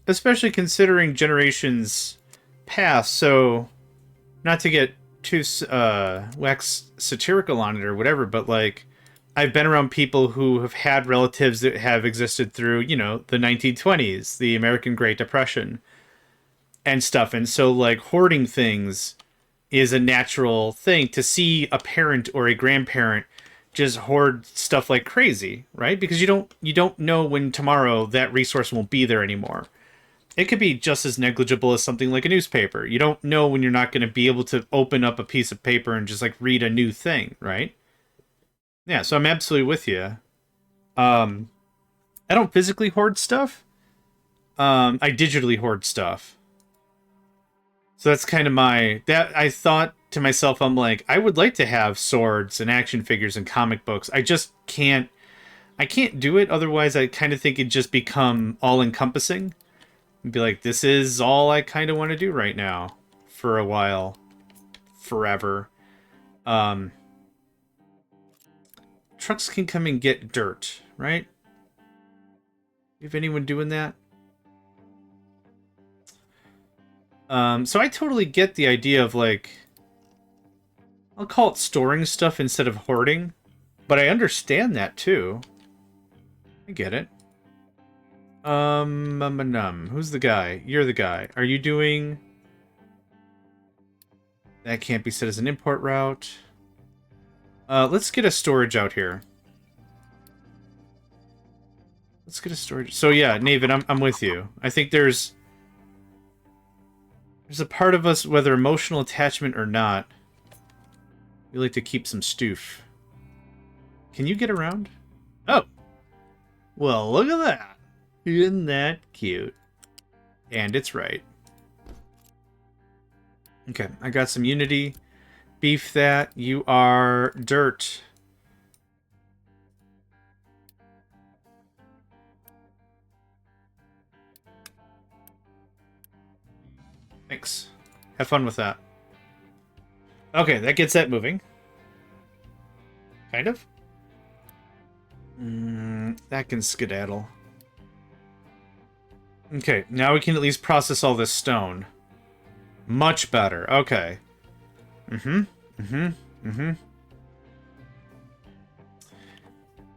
Speaker 1: especially considering generations past, so not to get too wax satirical on it or whatever, but like I've been around people who have had relatives that have existed through, you know, the 1920s, the American Great Depression and stuff. And so like hoarding things is a natural thing. To see a parent or a grandparent just hoard stuff like crazy, right? Because you don't know when tomorrow that resource won't be there anymore. It could be just as negligible as something like a newspaper. You don't know when you're not going to be able to open up a piece of paper and just like read a new thing, right? Yeah, so I'm absolutely with you. I don't physically hoard stuff. I digitally hoard stuff. So that's kind of that I thought to myself, I'm like, I would like to have swords and action figures and comic books. I just can't. I can't do it. Otherwise, I kind of think it'd just become all-encompassing. And be like, this is all I kind of want to do right now. For a while. Forever. Trucks can come and get dirt, right? If anyone doing that? So I totally get the idea of like, I'll call it storing stuff instead of hoarding, but I understand that too. I get it. Who's the guy? You're the guy. Are you doing... That can't be set as an import route. Let's get a storage out here. Let's get a storage. So yeah, Navid, I'm with you. I think there's a part of us, whether emotional attachment or not, we like to keep some stoof. Can you get around? Oh. Well, look at that. Isn't that cute? And it's right. Okay, I got some Unity. Beef that. You are dirt. Thanks. Have fun with that. Okay, that gets that moving. Kind of. That can skedaddle. Okay, now we can at least process all this stone. Much better. Okay. Naven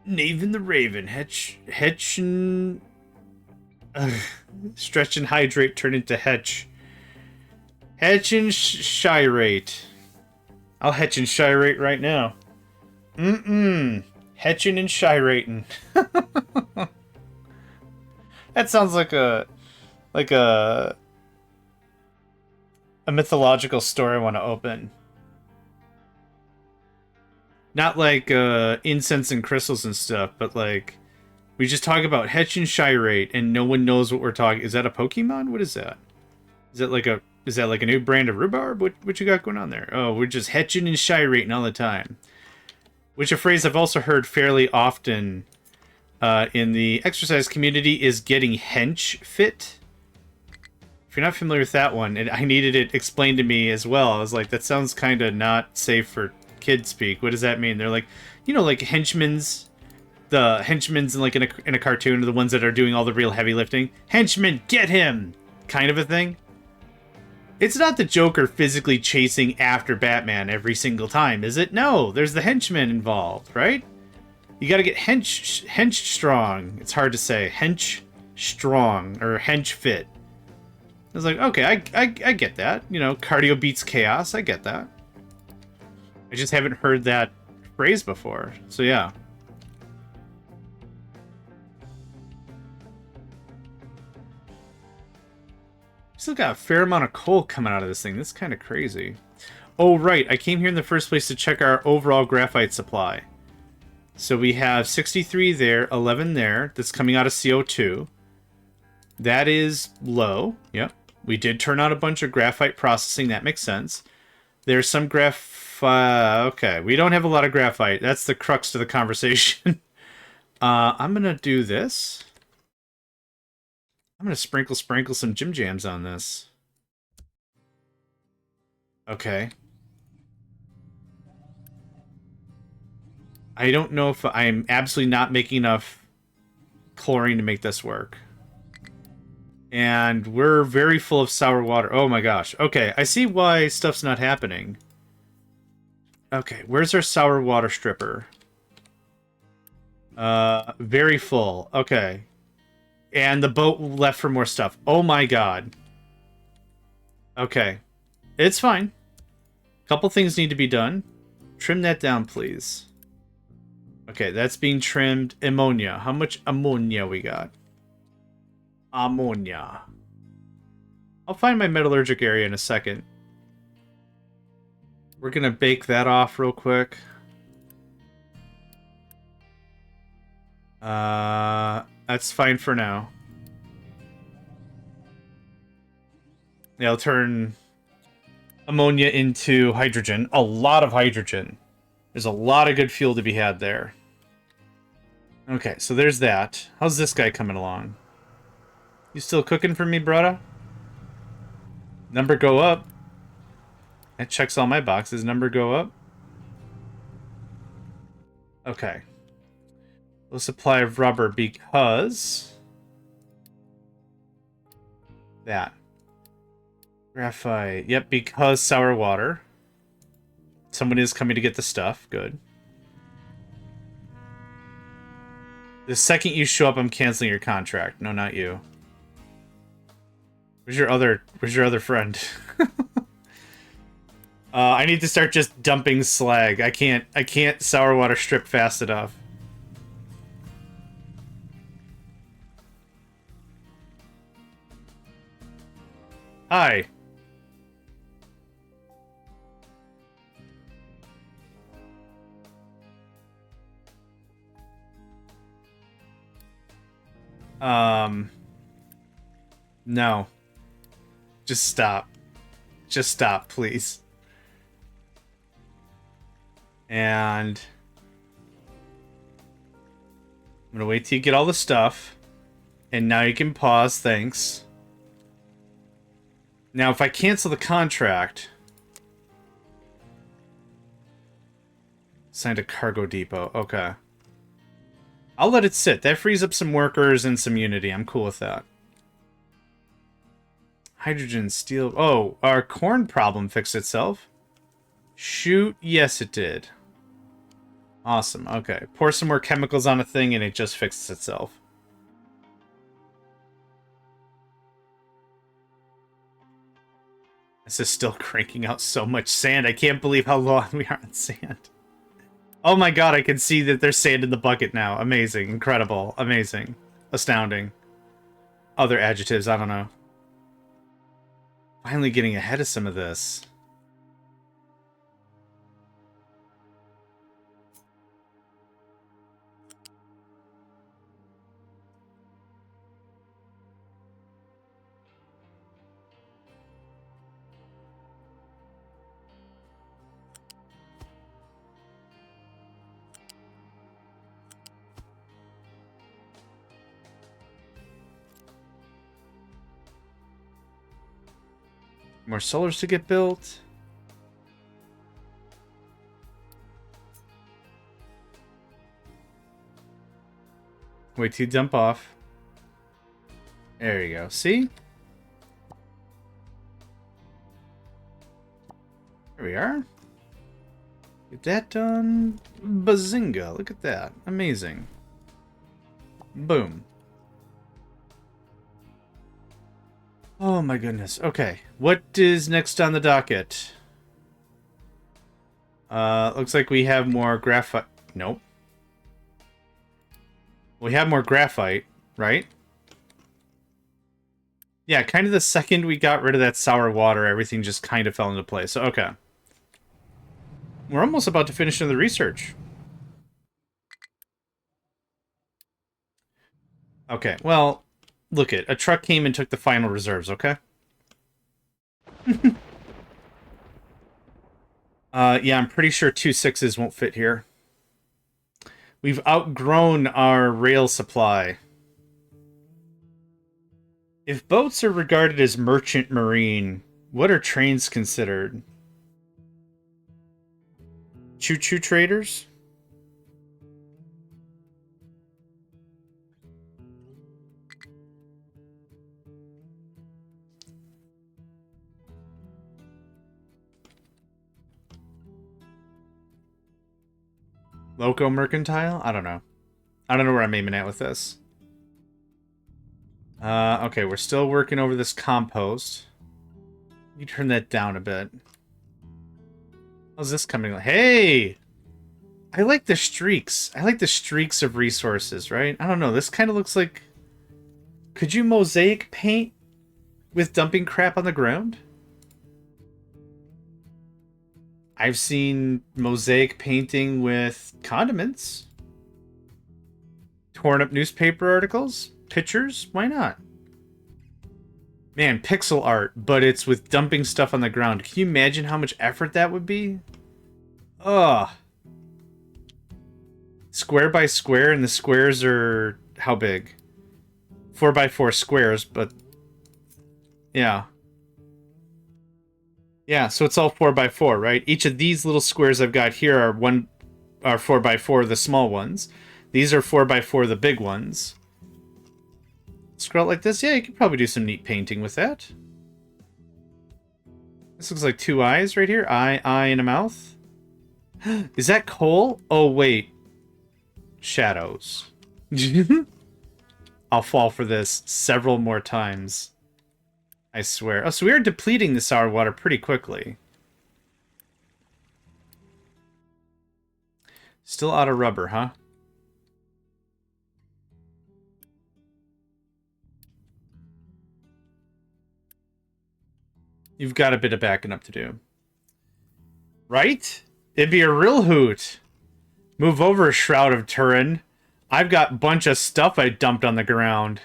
Speaker 1: the Raven. Hetch and... stretch and hydrate turn into Hetch. Hetch and Shyrate. I'll Hetch and Shyrate right now. Hetchin' and Shyrating. That sounds like a mythological story I want to open. Not like incense and crystals and stuff, but like we just talk about Hetch and Shyrate and no one knows what we're talking. Is that a Pokemon? What is that? Is that like a new brand of rhubarb? What you got going on there? Oh, we're just Hetchin' and Shyrating all the time. Which a phrase I've also heard fairly often in the exercise community is getting hench fit. If you're not familiar with that one, and I needed it explained to me as well. I was like, that sounds kind of not safe for kid speak. What does that mean? They're like, you know, like henchmen's, the henchmen's in like in a cartoon are the ones that are doing all the real heavy lifting. Henchman, get him! Kind of a thing. It's not the Joker physically chasing after Batman every single time, is it? No, there's the henchman involved, right? You gotta get hench strong. It's hard to say. Hench strong, or hench fit. I was like, okay, I get that. You know, cardio beats chaos. I get that. I just haven't heard that phrase before. So yeah. Still got a fair amount of coal coming out of this thing. That's kind of crazy. Oh, right. I came here in the first place to check our overall graphite supply. So we have 63 there, 11 there. That's coming out of CO2. That is low. Yep. We did turn out a bunch of graphite processing. That makes sense. There's some okay, we don't have a lot of graphite. That's the crux to the conversation. I'm going to do this. I'm going to sprinkle some Jim Jams on this. Okay. I don't know if I'm absolutely not making enough chlorine to make this work. And we're very full of sour water. Oh my gosh. Okay, I see why stuff's not happening. Okay, where's our sour water stripper? Very full. Okay. And the boat left for more stuff. Oh my god. Okay. It's fine. Couple things need to be done. Trim that down, please. Okay, that's being trimmed. Ammonia. How much ammonia we got? Ammonia. I'll find my metallurgic area in a second. We're gonna bake that off real quick. That's fine for now. Yeah, I'll turn ammonia into hydrogen. A lot of hydrogen. There's a lot of good fuel to be had there. Okay, so there's that. How's this guy coming along? You still cooking for me, brother? Number go up. That checks all my boxes. Number go up. Okay. Low supply of rubber because... that. Graphite. Yep, because sour water. Someone is coming to get the stuff. Good. The second you show up, I'm canceling your contract. No, not you. Where's your other friend? I need to start just dumping slag. I can't sour water strip fast enough. Hi. No. Just stop. Just stop, please. And I'm gonna wait till you get all the stuff. And now you can pause, thanks. Now, if I cancel the contract... Signed a cargo depot, okay. I'll let it sit. That frees up some workers and some unity. I'm cool with that. Hydrogen, steel... Oh, our corn problem fixed itself. Shoot, yes it did. Awesome, okay. Pour some more chemicals on a thing and it just fixes itself. This is still cranking out so much sand. I can't believe how long we are on sand. Oh my god, I can see that there's sand in the bucket now. Amazing, incredible, amazing, astounding. Other adjectives, I don't know. Finally getting ahead of some of this. More solars to get built. Wait till you dump off. There you go. See? There we are. Get that done. Bazinga. Look at that. Amazing. Boom. Oh my goodness. Okay. What is next on the docket? Looks like we have more graphite. Nope. We have more graphite, right? Yeah, kind of the second we got rid of that sour water, everything just kind of fell into place. So, okay. We're almost about to finish the research. Okay, well, look it. A truck came and took the final reserves, okay? Yeah, I'm pretty sure 2 6s won't fit here. We've outgrown our rail supply. If boats are regarded as merchant marine, what are trains considered? Choo-choo traders? Loco mercantile? I don't know. I don't know where I'm aiming at with this. Okay, we're still working over this compost. You turn that down a bit. How's this coming? Hey! I like the streaks. I like the streaks of resources, right? I don't know. This kind of looks like... Could you mosaic paint with dumping crap on the ground? I've seen mosaic painting with condiments. Torn up newspaper articles. Pictures. Why not? Man, pixel art, but it's with dumping stuff on the ground. Can you imagine how much effort that would be? Ugh. Square by square, and the squares are... how big? 4 by 4 squares, but... yeah. Yeah, so it's all 4 by 4, right? Each of these little squares I've got here are 4 by 4, the small ones. These are 4 by 4, the big ones. Scroll like this? Yeah, you could probably do some neat painting with that. This looks like 2 eyes right here. Eye, and a mouth. Is that coal? Oh, wait. Shadows. I'll fall for this several more times. I swear. Oh, so we are depleting the sour water pretty quickly. Still out of rubber, huh? You've got a bit of backing up to do. Right? It'd be a real hoot. Move over, Shroud of Turin. I've got a bunch of stuff I dumped on the ground.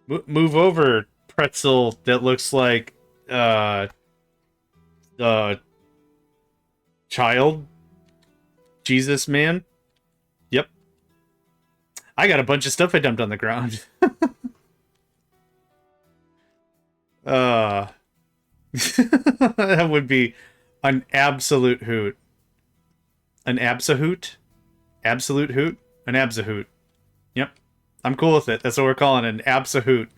Speaker 1: Move over, pretzel that looks like the child Jesus man. Yep. I got a bunch of stuff I dumped on the ground. That would be an absolute hoot. An absahoot? Absolute hoot? An absahoot. Yep. I'm cool with it. That's what we're calling it, an absahoot.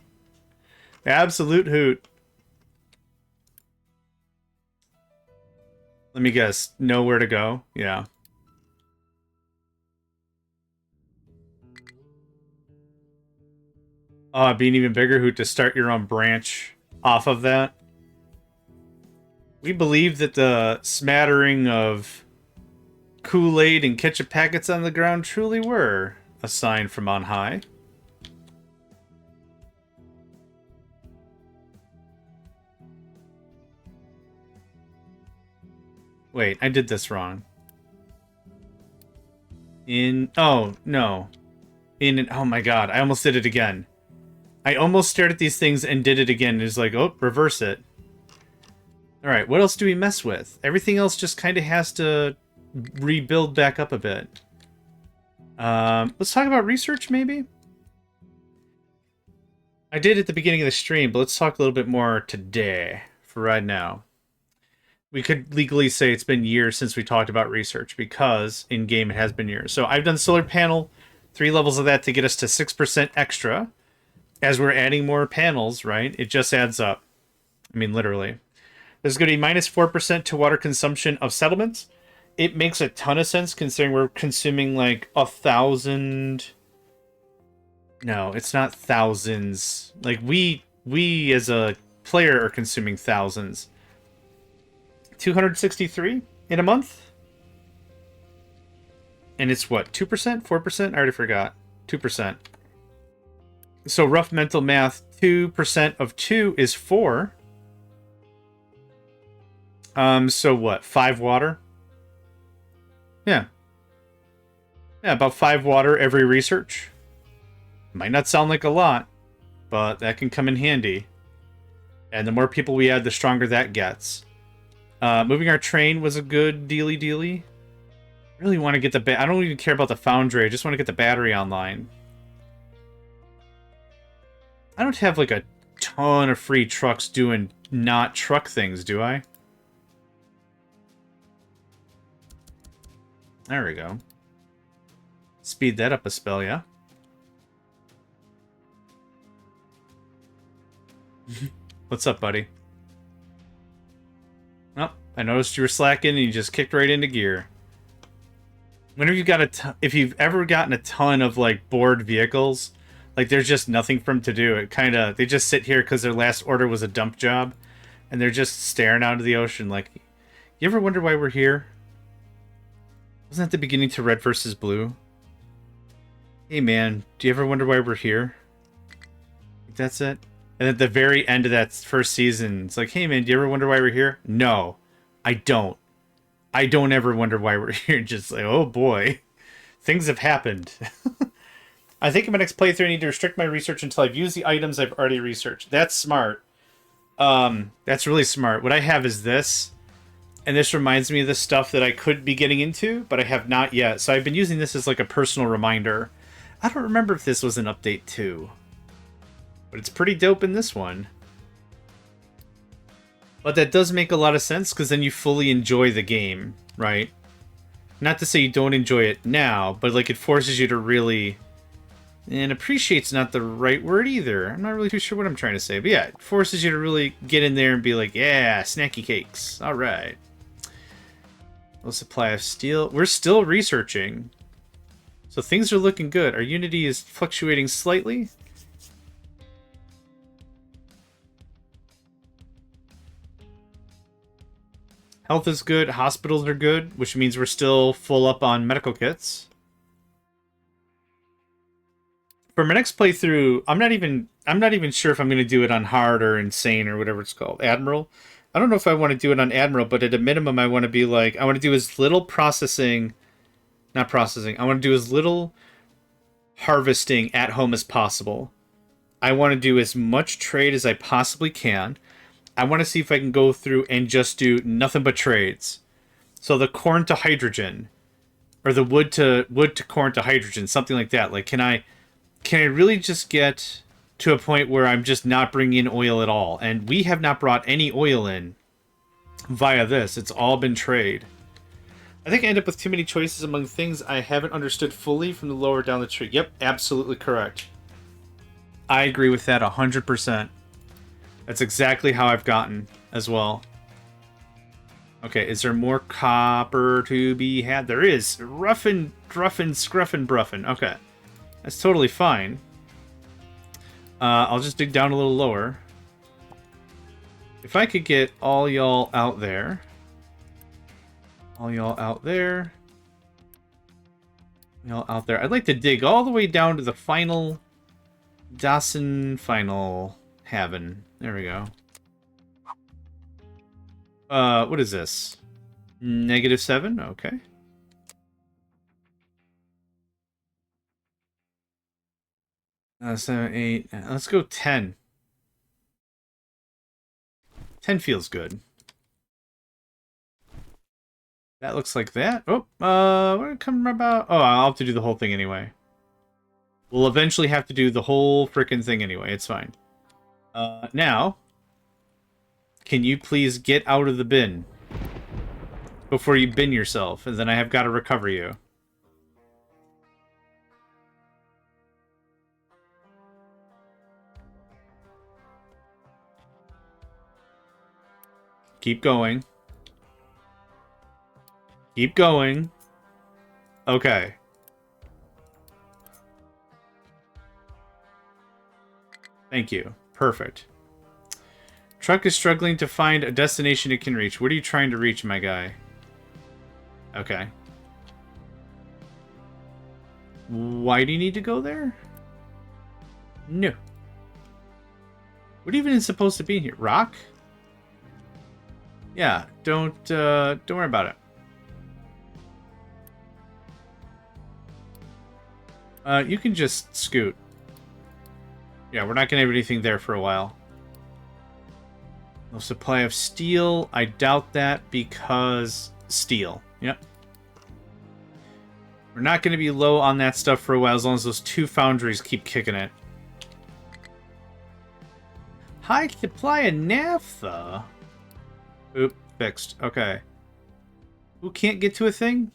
Speaker 1: Absolute hoot. Let me guess. Know where to go? Yeah. Be an even bigger hoot to start your own branch off of that. We believe that the smattering of Kool-Aid and ketchup packets on the ground truly were a sign from on high. Wait, I did this wrong. Oh, no. Oh my god, I almost did it again. I almost stared at these things and did it again. It's like, oh, reverse it. Alright, what else do we mess with? Everything else just kind of has to rebuild back up a bit. Let's talk about research, maybe? I did at the beginning of the stream, but let's talk a little bit more today, for right now. We could legally say it's been years since we talked about research, because in-game it has been years. So I've done solar panel, 3 levels of that to get us to 6% extra. As we're adding more panels, right, it just adds up. I mean, literally. There's going to be minus 4% to water consumption of settlements. It makes a ton of sense considering we're consuming like 1,000... No, it's not thousands. Like, we as a player are consuming thousands. 263 in a month? And it's what, 2%? 4%? I already forgot. 2%. So rough mental math, 2% of 2 is 4. So what, 5 water? Yeah. Yeah, about 5 water every research. Might not sound like a lot, but that can come in handy. And the more people we add, the stronger that gets. Moving our train was a good dealy-dealy. Really want to get the... I don't even care about the Foundry, I just want to get the battery online. I don't have, like, a ton of free trucks doing not truck things, do I? There we go. Speed that up a spell, yeah? What's up, buddy? Oh, I noticed you were slacking and you just kicked right into gear. Whenever you've got if you've ever gotten a ton of, like, bored vehicles... Like, there's just nothing for them to do. It kind of... They just sit here because their last order was a dump job. And they're just staring out into the ocean like... You ever wonder why we're here? Wasn't that the beginning to Red vs. Blue? Hey, man. Do you ever wonder why we're here? That's it? And at the very end of that first season, it's like, hey, man, do you ever wonder why we're here? No. I don't. I don't ever wonder why we're here. Just like, oh, boy. Things have happened. I think in my next playthrough I need to restrict my research until I've used the items I've already researched. That's smart. That's really smart. What I have is this. And this reminds me of the stuff that I could be getting into, but I have not yet. So I've been using this as like a personal reminder. I don't remember if this was an update too. But it's pretty dope in this one. But that does make a lot of sense because then you fully enjoy the game, right? Not to say you don't enjoy it now, but like it forces you to really... And appreciate's not the right word either. I'm not really too sure what I'm trying to say. But yeah, it forces you to really get in there and be like, yeah, snacky cakes. All right. Low supply of steel. We're still researching. So things are looking good. Our unity is fluctuating slightly. Health is good. Hospitals are good, which means we're still full up on medical kits. For my next playthrough, I'm not even sure if I'm going to do it on hard or insane or whatever it's called. Admiral. I don't know if I want to do it on Admiral, but at a minimum, I want to be like, I want to do as little processing, not processing. I want to do as little harvesting at home as possible. I want to do as much trade as I possibly can. I want to see if I can go through and just do nothing but trades. So the corn to hydrogen, or the wood to corn to hydrogen, something like that. Like, can I really just get to a point where I'm just not bringing in oil at all? And we have not brought any oil in via this. It's all been trade. I think I end up with too many choices among things I haven't understood fully from the lower down the tree. Yep, absolutely correct. I agree with that 100%. That's exactly how I've gotten as well. Okay, is there more copper to be had? There is. Ruffin, druffin, scruffin, bruffin. Okay. That's totally fine. I'll just dig down a little lower. If I could get all y'all out there. All y'all out there. Y'all out there. I'd like to dig all the way down to the final Dawson final Haven. There we go. What is this? -7? Okay. Seven, 8. Let's go 10. 10 feels good. That looks like that. Oh, we're coming about. Oh, I'll have to do the whole thing anyway. We'll eventually have to do the whole frickin' thing anyway. It's fine. Now, can you please get out of the bin before you bin yourself, and then I have got to recover you. Keep going. Keep going. Okay. Thank you. Perfect. Truck is struggling to find a destination it can reach. What are you trying to reach, my guy? Okay. Why do you need to go there? No. What even is supposed to be here? Rock? Yeah, don't worry about it. You can just scoot. Yeah, we're not gonna have anything there for a while. No supply of steel. I doubt that because steel. Yep. We're not gonna be low on that stuff for a while as long as those 2 foundries keep kicking it. High supply of naphtha. Oop, fixed. Okay. Who can't get to a thing?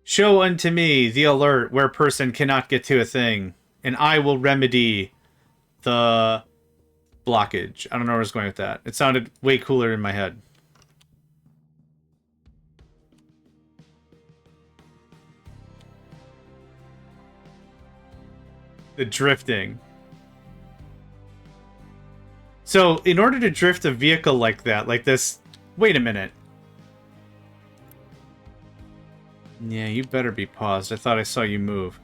Speaker 1: Show unto me the alert where person cannot get to a thing, and I will remedy the blockage. I don't know where I was going with that. It sounded way cooler in my head. The drifting. So, in order to drift a vehicle like that, like this... Wait a minute. Yeah, you better be paused. I thought I saw you move.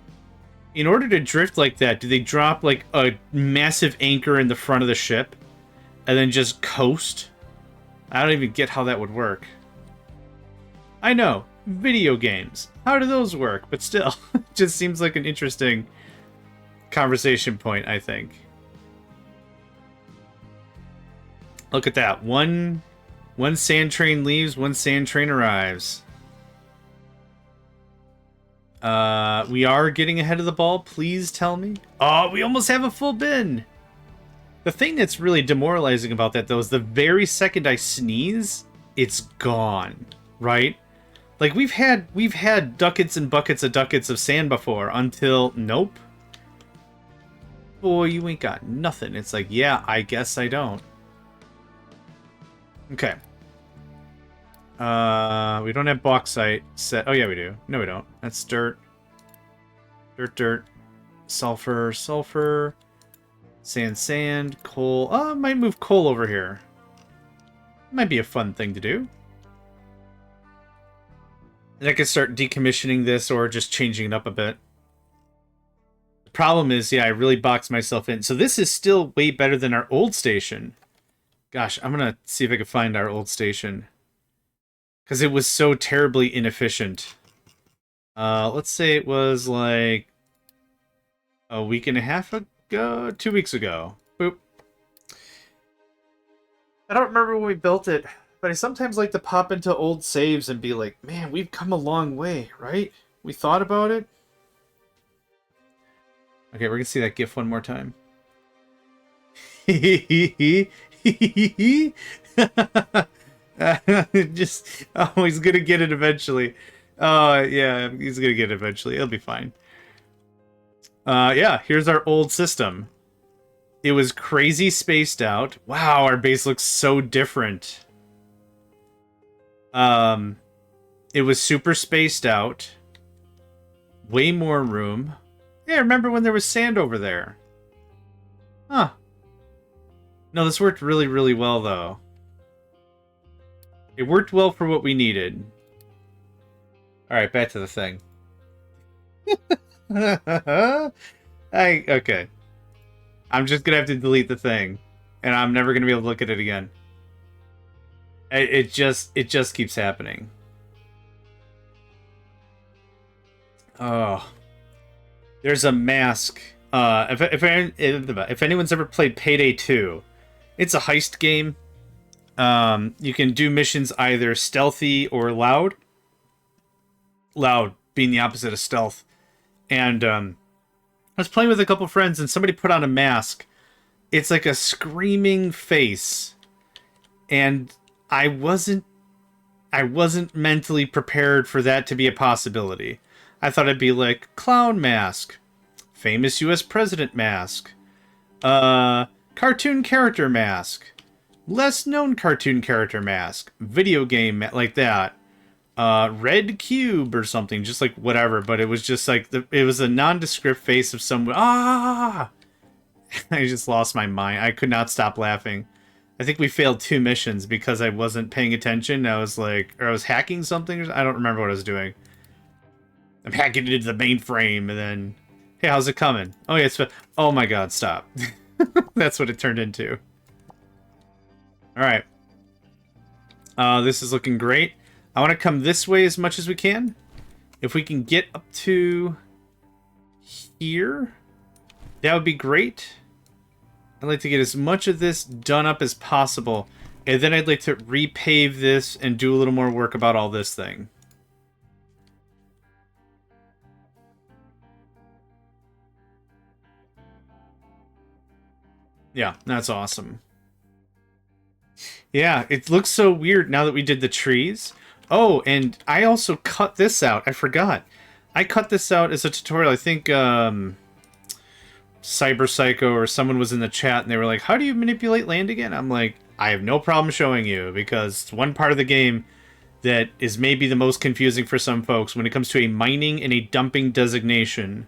Speaker 1: In order to drift like that, do they drop, like, a massive anchor in the front of the ship? And then just coast? I don't even get how that would work. I know. Video games. How do those work? But still, it just seems like an interesting conversation point, I think. Look at that. One sand train leaves, one sand train arrives. We are getting ahead of the ball. Please tell me. Oh, we almost have a full bin. The thing that's really demoralizing about that, though, is the very second I sneeze, it's gone. Right? Like, we've had ducats and buckets of ducats of sand before until... Nope. Boy, you ain't got nothing. It's like, yeah, I guess I don't. Okay. We don't have bauxite set. Oh, yeah, we do. No, we don't. That's dirt. Dirt. Sulfur. Sand. Coal. Oh, I might move coal over here. Might be a fun thing to do. And I could start decommissioning this or just changing it up a bit. The problem is, yeah, I really boxed myself in. So this is still way better than our old station. Gosh, I'm going to see if I can find our old station. Because it was so terribly inefficient. Let's say it was like a week and a half ago? 2 weeks ago. Boop. I don't remember when we built it, but I sometimes like to pop into old saves and be like, man, we've come a long way, right? We thought about it. Okay, we're gonna see that GIF one more time. Just, oh, he's gonna get it eventually. Yeah, he's gonna get it eventually. It'll be fine. Yeah, here's our old system. It was crazy spaced out. Wow, our base looks so different. It was super spaced out. Way more room. Yeah, remember when there was sand over there? Huh. No, this worked really, really well, though. It worked well for what we needed. Alright, back to the thing. Okay. I'm just gonna have to delete the thing. And I'm never gonna be able to look at it again. It just keeps happening. Oh. There's a mask. If anyone's ever played Payday 2, it's a heist game. You can do missions either stealthy or loud. Loud being the opposite of stealth. And I was playing with a couple friends and somebody put on a mask. It's like a screaming face. And I wasn't mentally prepared for that to be a possibility. I thought it'd be like clown mask, famous US president mask, cartoon character mask, less known cartoon character mask, video game like that, red cube or something, just like whatever. But it was just like it was a nondescript face of someone. Ah! I just lost my mind. I could not stop laughing. I think we failed 2 missions because I wasn't paying attention. I was like, or I was hacking something. I don't remember what I was doing. I'm hacking it into the mainframe, and then, hey, how's it coming? Oh yeah, it's. Oh my God, stop! That's what it turned into. All right. This is looking great. I want to come this way as much as we can. If we can get up to here, that would be great. I'd like to get as much of this done up as possible, and then I'd like to repave this and do a little more work about all this thing. Yeah, that's awesome. Yeah, it looks so weird now that we did the trees. Oh, and I also cut this out. I forgot. I cut this out as a tutorial. I think Cyberpsycho or someone was in the chat and they were like, how do you manipulate land again? I'm like, I have no problem showing you because it's one part of the game that is maybe the most confusing for some folks when it comes to a mining and a dumping designation.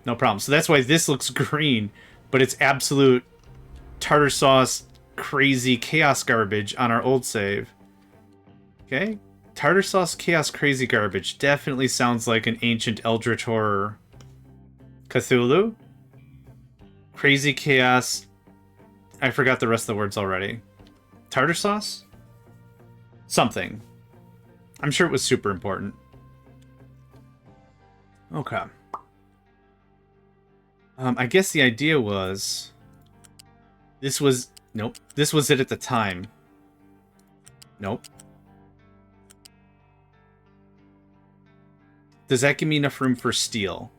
Speaker 1: No problem. So that's why this looks green, but it's absolute tartar sauce crazy chaos garbage on our old save. Okay. Tartar sauce chaos crazy garbage definitely sounds like an ancient eldritch horror. Cthulhu. Crazy chaos. I forgot the rest of the words already. Tartar sauce? Something. I'm sure it was super important. Okay. I guess the idea was... This was... Nope. This was it at the time. Nope. Does that give me enough room for steel?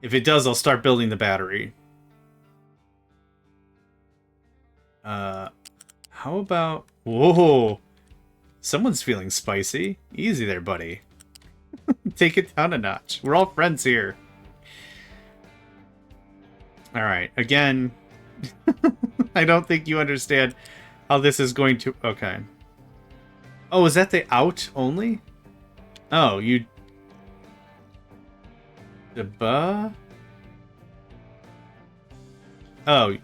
Speaker 1: If it does, I'll start building the battery. How about... Whoa! Someone's feeling spicy. Easy there, buddy. Take it down a notch. We're all friends here. Alright, again... I don't think you understand how this is going to... Okay. Oh, is that the out only? Oh, you... The buh? Oh.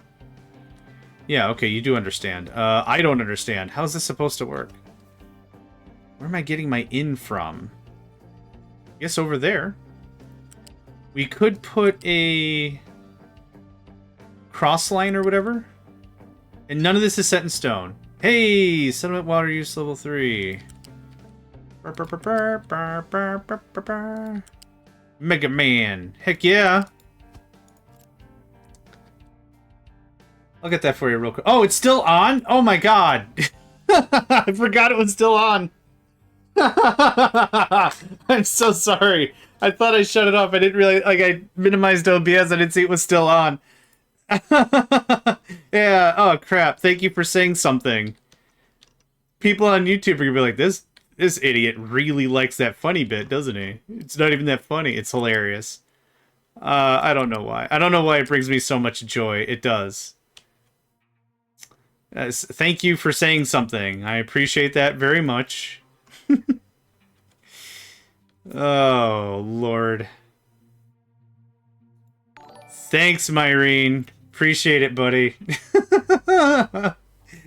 Speaker 1: Yeah, okay, you do understand. I don't understand. How's this supposed to work? Where am I getting my in from? I guess over there. We could put a... cross line or whatever. And none of this is set in stone. Hey, settlement water use level 3. Mega Man. Heck yeah. I'll get that for you real quick. Oh, it's still on? Oh my god. I forgot it was still on. I'm so sorry. I thought I shut it off. I didn't really, like, I minimized OBS. I didn't see it was still on. Yeah, oh crap. Thank you for saying something. People on YouTube are gonna be like, this idiot really likes that funny bit, doesn't he? It's not even that funny. It's hilarious. I don't know why. I don't know why it brings me so much joy. It does. Thank you for saying something. I appreciate that very much. Oh, Lord. Thanks, Myrene. Appreciate it, buddy.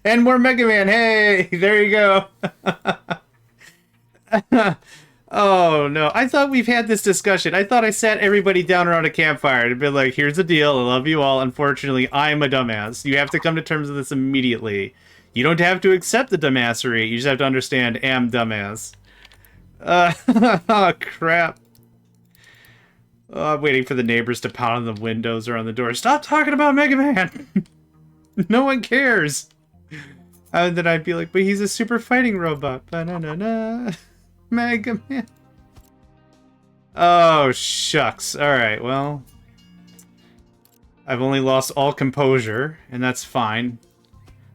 Speaker 1: And more Mega Man. Hey, there you go. Oh, no. I thought we've had this discussion. I thought I sat everybody down around a campfire and been like, here's the deal. I love you all. Unfortunately, I'm a dumbass. You have to come to terms with this immediately. You don't have to accept the dumbassery. You just have to understand, am dumbass. Oh, crap. Oh, I'm waiting for the neighbors to pound on the windows or on the door. Stop talking about Mega Man! No one cares! And then I'd be like, but he's a super fighting robot. Ba-na-na-na. Mega Man. Oh, shucks. Alright, well. I've only lost all composure, and that's fine.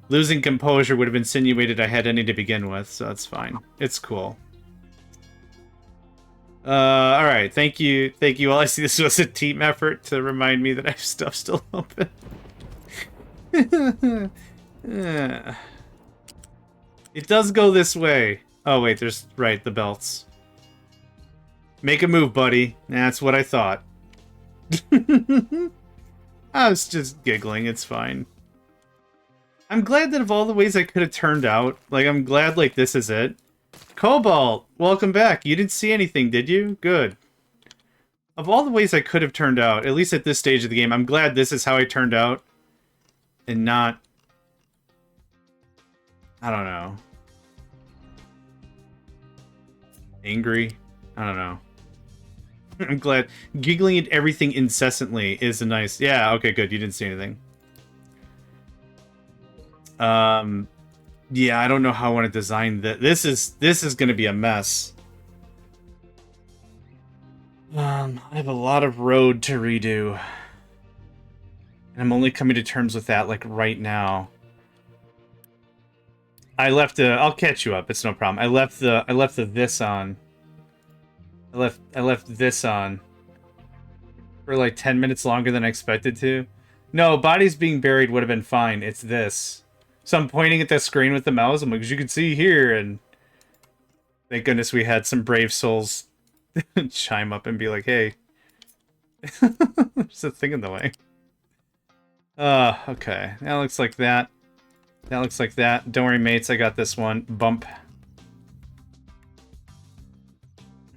Speaker 1: Losing composure would have insinuated I had any to begin with, so that's fine. It's cool. Alright, thank you all. I see this was a team effort to remind me that I have stuff still open. It does go this way. Oh wait, there's, right, the belts. Make a move, buddy. That's what I thought. I was just giggling, it's fine. I'm glad that of all the ways I could have turned out, like, I'm glad, like, this is it. Cobalt, welcome back. You didn't see anything, did you? Good. Of all the ways I could have turned out, at least at this stage of the game, I'm glad this is how I turned out. And not... I don't know. Angry? I don't know. I'm glad. Giggling at everything incessantly is a nice... Yeah, okay, good. You didn't see anything. Yeah, I don't know how I want to design that. This is going to be a mess. I have a lot of road to redo. And I'm only coming to terms with that, like, right now. I left I'll catch you up, it's no problem. I left the this on. I left this on. For like 10 minutes longer than I expected to. No, bodies being buried would have been fine. It's this. So I'm pointing at the screen with the mouse. I'm like, as you can see here, and thank goodness we had some brave souls chime up and be like, hey. There's a thing in the way. Okay. That looks like that. That looks like that. Don't worry, mates. I got this one. Bump.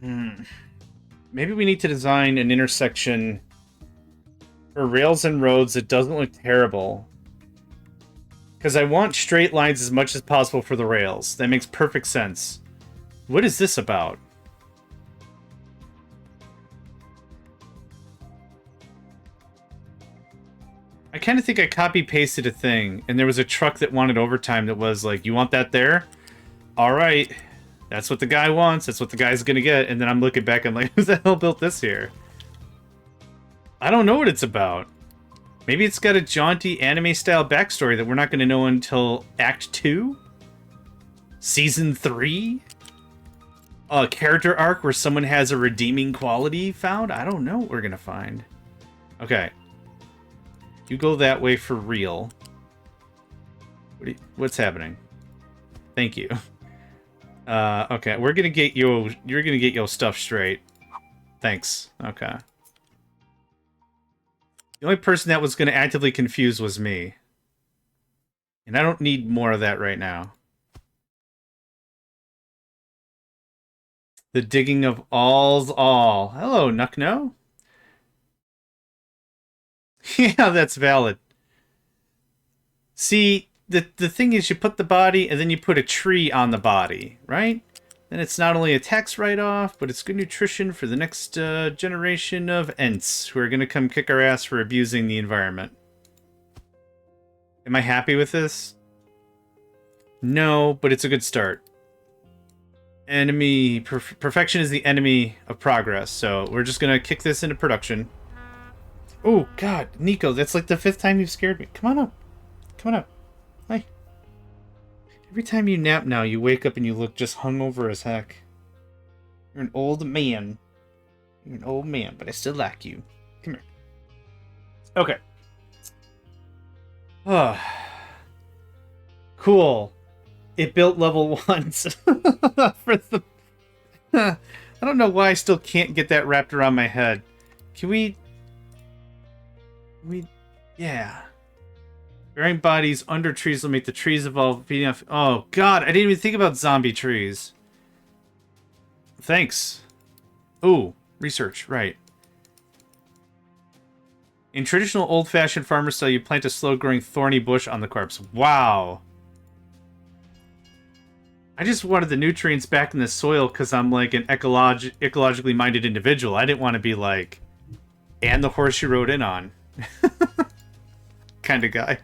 Speaker 1: Maybe we need to design an intersection for rails and roads that doesn't look terrible. Because I want straight lines as much as possible for the rails. That makes perfect sense. What is this about? I kind of think I copy-pasted a thing, and there was a truck that wanted overtime that was like, you want that there? Alright. That's what the guy wants. That's what the guy's gonna get. And then I'm looking back, I'm like, who the hell built this here? I don't know what it's about. Maybe it's got a jaunty anime-style backstory that we're not going to know until Act 2? Season 3? A character arc where someone has a redeeming quality found? I don't know what we're going to find. Okay. You go that way for real. What's happening? Thank you. Okay, we're going to get you... You're going to get your stuff straight. Thanks. Okay. The only person that was going to actively confuse was me. And I don't need more of that right now. The digging of all's all. Hello, Nuckno. Yeah, that's valid. See, the thing is you put the body and then you put a tree on the body, right? Then it's not only a tax write-off, but it's good nutrition for the next generation of Ents who are going to come kick our ass for abusing the environment. Am I happy with this? No, but it's a good start. Enemy... perfection is the enemy of progress, so we're just gonna kick this into production. Oh, God, Nico, that's like the 5th time you've scared me. Come on up. Come on up. Hi. Every time you nap now, you wake up and you look just hungover as heck. You're an old man. You're an old man, but I still like you. Come here. Okay. Cool. It built level 1s. For the... I don't know why I still can't get that wrapped around my head. Can we... Yeah. Bearing bodies under trees will make the trees evolve. Feeding off... Oh, God. I didn't even think about zombie trees. Thanks. Ooh. Research. Right. In traditional old-fashioned farmer style, you plant a slow-growing thorny bush on the corpse. Wow. I just wanted the nutrients back in the soil because I'm like an ecologically minded individual. I didn't want to be like, and the horse you rode in on. Kind of guy.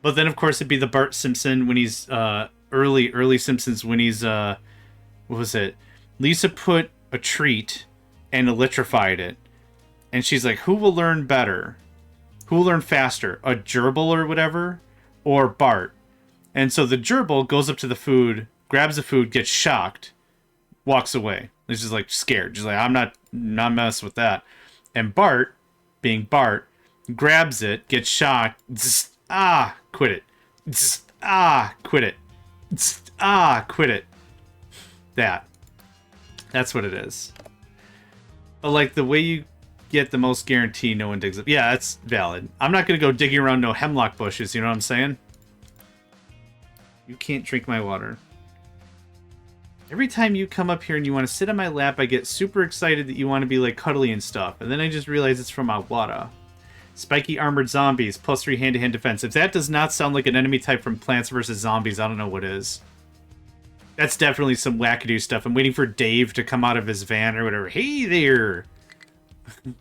Speaker 1: But then, of course, it'd be the Bart Simpson when he's, early Simpsons when he's, what was it? Lisa put a treat and electrified it. And she's like, who will learn better? Who will learn faster? A gerbil or whatever? Or Bart? And so the gerbil goes up to the food, grabs the food, gets shocked, walks away. He's just like scared. Just like, I'm not messing with that. And Bart, being Bart, grabs it, gets shocked. Quit it. Quit it. Quit it. That's what it is. But like the way you get the most guarantee, no one digs up. Yeah, that's valid. I'm not going to go digging around no hemlock bushes, you know what I'm saying? You can't drink my water. Every time you come up here and you want to sit on my lap, I get super excited that you want to be like cuddly and stuff. And then I just realize it's from my water. Spiky armored zombies, +3 hand-to-hand defense. If that does not sound like an enemy type from Plants vs. Zombies, I don't know what is. That's definitely some wackadoo stuff. I'm waiting for Dave to come out of his van or whatever. Hey there!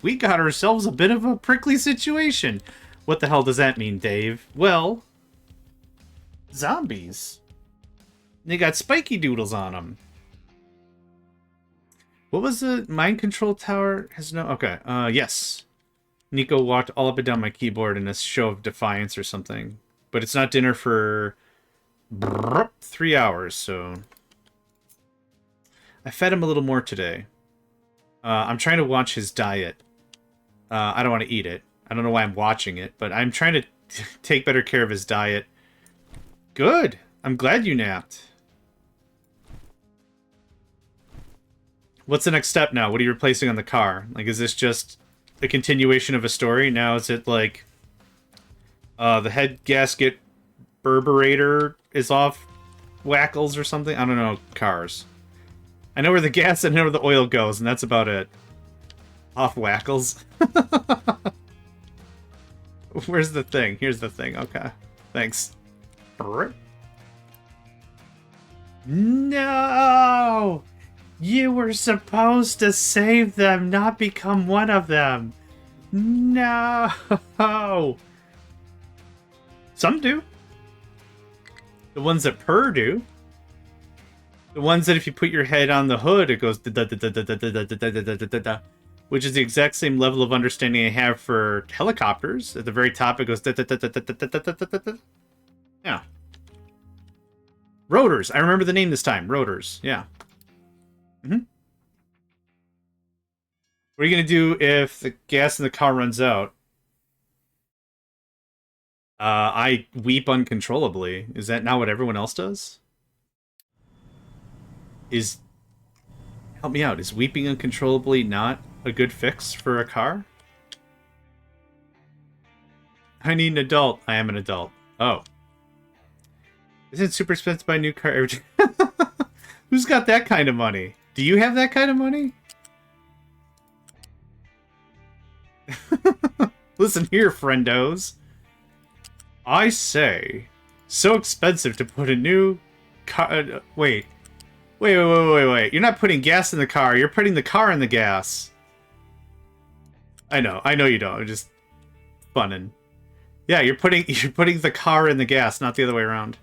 Speaker 1: We got ourselves a bit of a prickly situation. What the hell does that mean, Dave? Well... zombies. They got spiky doodles on them. What was the mind control tower? Has no... Okay. Yes. Nico walked all up and down my keyboard in a show of defiance or something. But it's not dinner for 3 hours, so... I fed him a little more today. I'm trying to watch his diet. I don't want to eat it. I don't know why I'm watching it, but I'm trying to take better care of his diet. Good. I'm glad you napped. What's the next step now? What are you replacing on the car? Like, is this just a continuation of a story? Now is it like the head gasket burburator is off whackles or something? I don't know cars. I know where the gas and I know where the oil goes, and that's about it. Off whackles. Where's the thing? Here's the thing. Okay. Thanks. No! You were supposed to save them, not become one of them. No! Some do. The ones that purr do. The ones that if you put your head on the hood, it goes da-da-da-da-da-da-da-da-da-da-da-da, which is the exact same level of understanding I have for helicopters. At the very top, it goes da-da-da-da-da-da-da-da-da-da. Yeah. Rotors. I remember the name this time. Rotors. Yeah. Mm-hmm. What are you going to do if the gas in the car runs out? I weep uncontrollably. Is that not what everyone else does? Help me out. Is weeping uncontrollably not a good fix for a car? I need an adult. I am an adult. Oh. Isn't it super expensive to buy a new car? Who's got that kind of money? Do you have that kind of money? Listen here, friendos. I say, so expensive to put a new car... Wait. Wait. You're not putting gas in the car. You're putting the car in the gas. I know you don't. I'm just funning. Yeah, you're putting the car in the gas, not the other way around.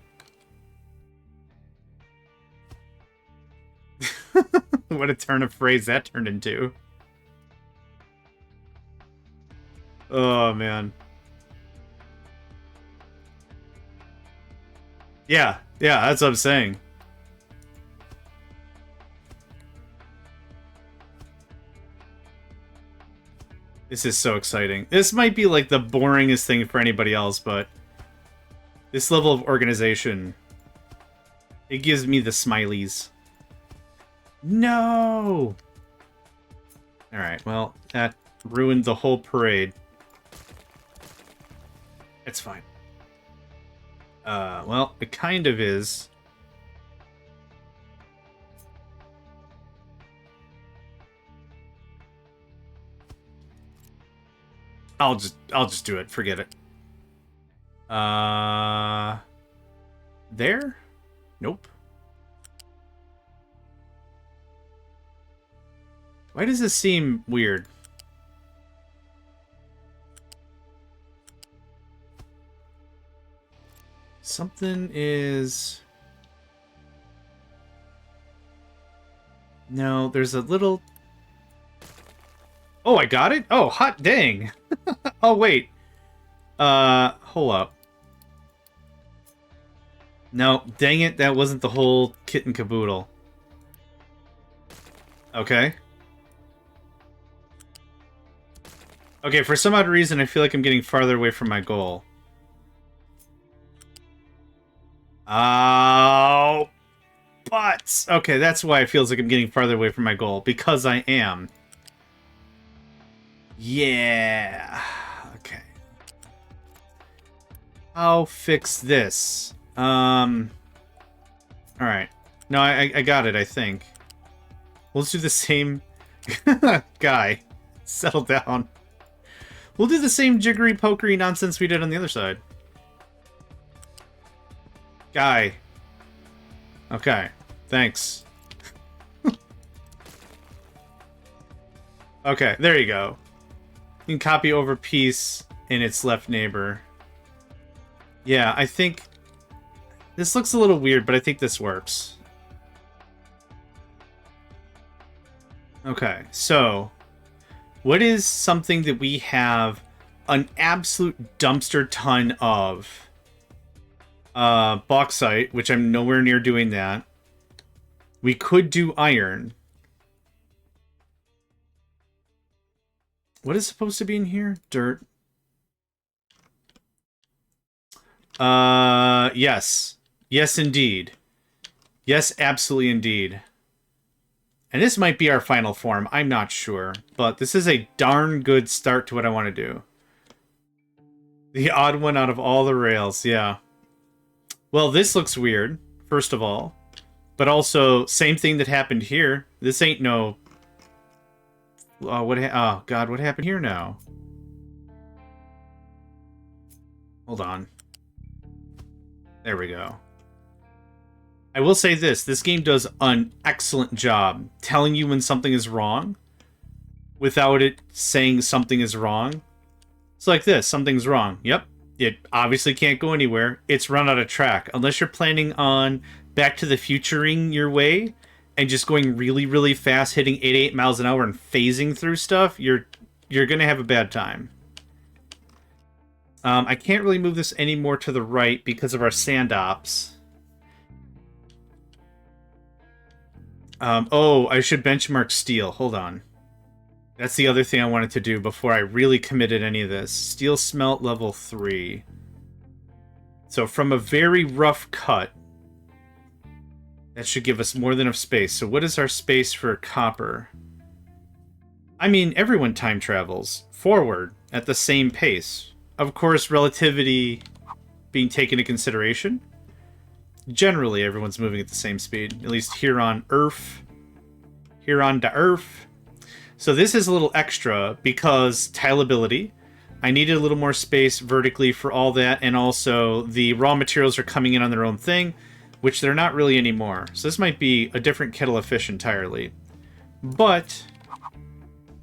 Speaker 1: What a turn of phrase that turned into. Oh, man. Yeah, that's what I'm saying. This is so exciting. This might be like the boringest thing for anybody else, but this level of organization, it gives me the smileys. No! Alright, well, that ruined the whole parade. It's fine. Well, it kind of is. I'll just do it. Forget it. There? Nope. Why does this seem weird? Something is... No, there's a little... Oh, I got it? Oh, hot dang. Oh, wait. Hold up. No, dang it, that wasn't the whole kit and caboodle. Okay. Okay, for some odd reason, I feel like I'm getting farther away from my goal. Oh, but... Okay, that's why it feels like I'm getting farther away from my goal. Because I am. Yeah. Okay. I'll fix this. Alright. No, I got it, I think. Let's do the same... Guy. Settle down. We'll do the same jiggery-pokery nonsense we did on the other side. Guy. Okay. Thanks. Okay, there you go. You can copy over piece in its left neighbor. Yeah, I think... This looks a little weird, but I think this works. Okay, so... What is something that we have an absolute dumpster ton of? Bauxite, which I'm nowhere near doing that. We could do iron. What is supposed to be in here? Dirt. Yes. Yes, indeed. Yes, absolutely indeed. And this might be our final form. I'm not sure. But this is a darn good start to what I want to do. The odd one out of all the rails, yeah. Well, this looks weird, first of all. But also, same thing that happened here. This ain't no... oh, God, what happened here now? Hold on. There we go. I will say this game does an excellent job telling you when something is wrong without it saying something is wrong. It's like this, something's wrong. Yep, it obviously can't go anywhere. It's run out of track. Unless you're planning on Back to the Futuring your way and just going really, really fast, hitting 88 miles an hour and phasing through stuff, you're going to have a bad time. I can't really move this any more to the right because of our sand ops. Oh, I should benchmark steel. Hold on. That's the other thing I wanted to do before I really committed any of this. Steel smelt level 3. So from a very rough cut, that should give us more than enough space. So what is our space for copper? I mean, everyone time travels forward at the same pace. Of course, relativity being taken into consideration. Generally, everyone's moving at the same speed. At least here on Earth. Here on the Earth. So this is a little extra because tileability. I needed a little more space vertically for all that. And also, the raw materials are coming in on their own thing, which they're not really anymore. So this might be a different kettle of fish entirely. But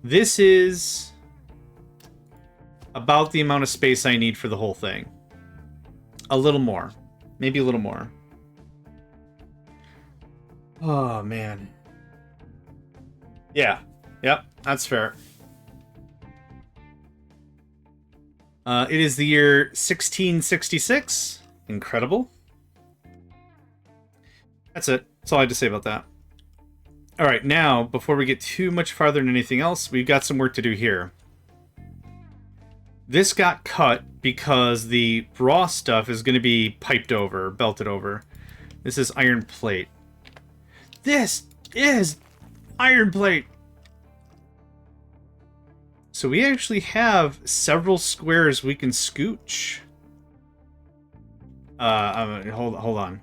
Speaker 1: this is about the amount of space I need for the whole thing. A little more. Maybe a little more. Oh, man. Yeah. Yep, that's fair. It is the year 1666. Incredible. That's it. That's all I had to say about that. Alright, now, before we get too much farther than anything else, we've got some work to do here. This got cut because the raw stuff is going to be piped over, belted over. This is iron plate. This is iron plate! So we actually have several squares we can scooch. Hold on.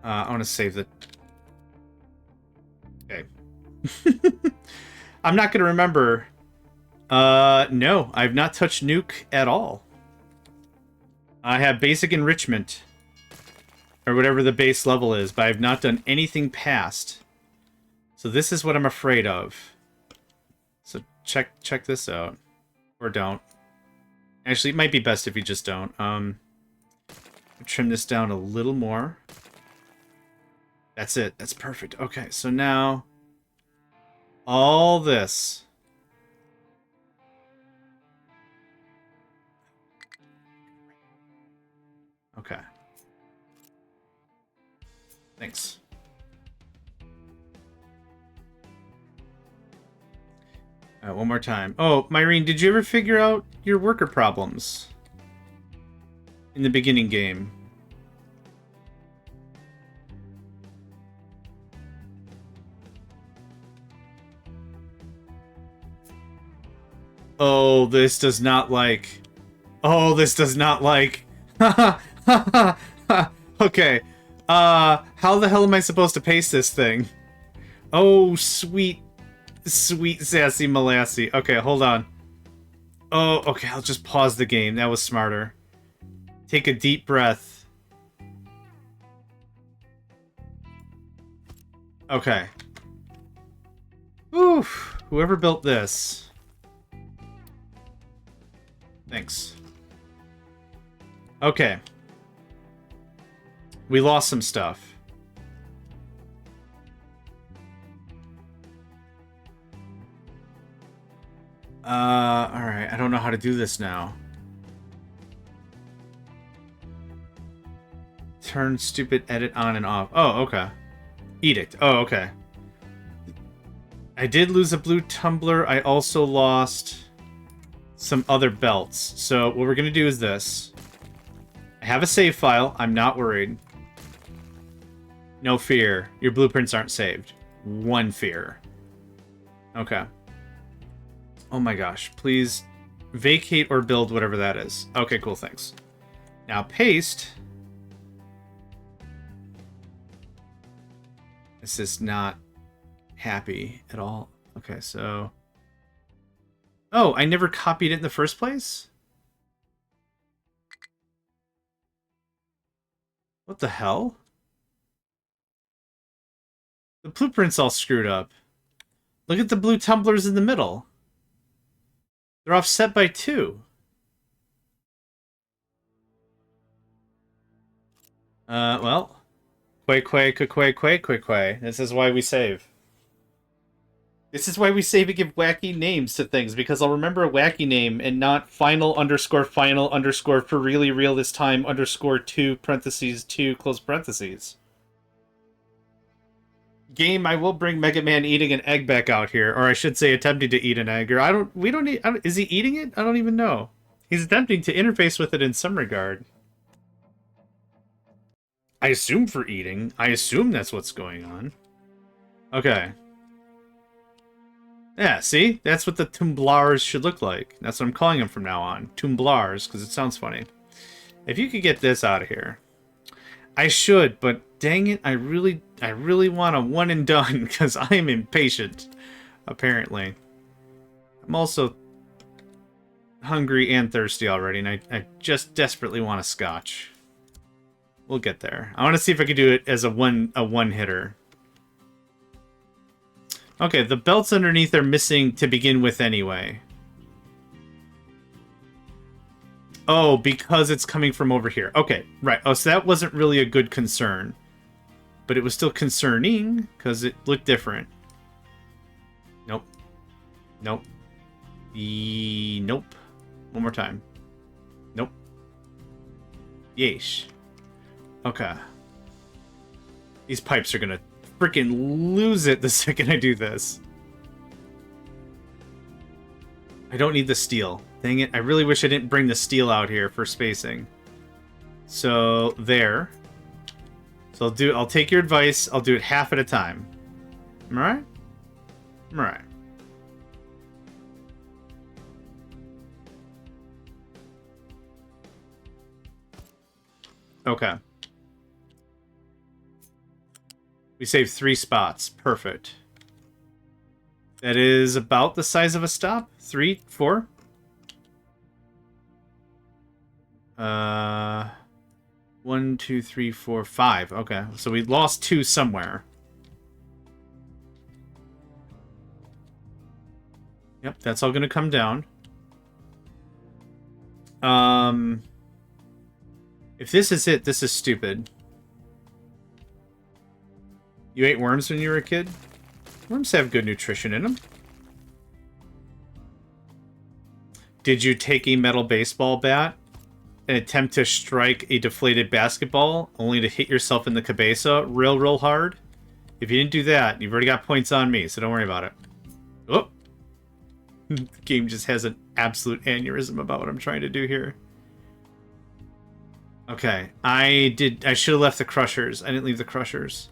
Speaker 1: I want to save the... Okay. I'm not going to remember. No, I've not touched nuke at all. I have basic enrichment. Or whatever the base level is, but I've not done anything past. So this is what I'm afraid of. So check this out. Or don't. Actually, it might be best if you just don't. Trim this down a little more. That's it. That's perfect. Okay, so now... all this. Okay. Thanks. One more time. Oh, Myrene, did you ever figure out your worker problems? In the beginning game. Oh, this does not like... oh, this does not like... okay. How the hell am I supposed to paste this thing? Oh, sweet sassy molassy. Okay, hold on. Oh, okay, I'll just pause the game. That was smarter. Take a deep breath. Okay. Oof. Whoever built this. Thanks. Okay. We lost some stuff. Alright, I don't know how to do this now. Turn stupid edit on and off. Oh, okay. Edict. Oh, okay. I did lose a blue tumbler. I also lost some other belts. So what we're going to do is this. I have a save file. I'm not worried. No fear. Your blueprints aren't saved. One fear. Okay. Oh my gosh. Please vacate or build whatever that is. Okay, cool. Thanks. Now paste. This is not happy at all. Okay, so... oh, I never copied it in the first place? What the hell? The blueprint's all screwed up. Look at the blue tumblers in the middle. They're offset by 2. Well. Quay. This is why we save. This is why we save and give wacky names to things, because I'll remember a wacky name and not final for really real this time _2 parentheses 2 close parentheses. Game, I will bring Mega Man eating an egg back out here, or I should say attempting to eat an egg, or is he eating it? I don't even know. He's attempting to interface with it in some regard. I assume for eating. I assume that's what's going on. Okay. Yeah, see? That's what the tumblars should look like. That's what I'm calling them from now on. Tumblars, because it sounds funny. If you could get this out of here. I should, but dang it, I really want a one and done, because I am impatient, apparently. I'm also hungry and thirsty already, and I just desperately want a scotch. We'll get there. I want to see if I can do it as a one hitter. Okay, the belts underneath are missing to begin with anyway. Oh, because it's coming from over here. Okay, right. Oh, so that wasn't really a good concern. But it was still concerning, because it looked different. Nope. Nope. Nope. One more time. Nope. Yeesh. Okay. These pipes are gonna freaking lose it the second I do this. I don't need the steel. Dang it. I really wish I didn't bring the steel out here for spacing. So, there. So I'll take your advice. I'll do it half at a time. Alright? Alright. Okay. We saved 3 spots. Perfect. That is about the size of a stop. 3, 4. 1, 2, 3, 4, 5. Okay, so we lost 2 somewhere. Yep, that's all gonna come down. If this is it, this is stupid. You ate worms when you were a kid? Worms have good nutrition in them. Did you take a metal baseball bat and attempt to strike a deflated basketball only to hit yourself in the cabeza real hard? If you didn't do that, you've already got points on me, so don't worry about it. Oh! The game just has an absolute aneurysm about what I'm trying to do here. Okay, I should have left the crushers. I didn't leave the crushers.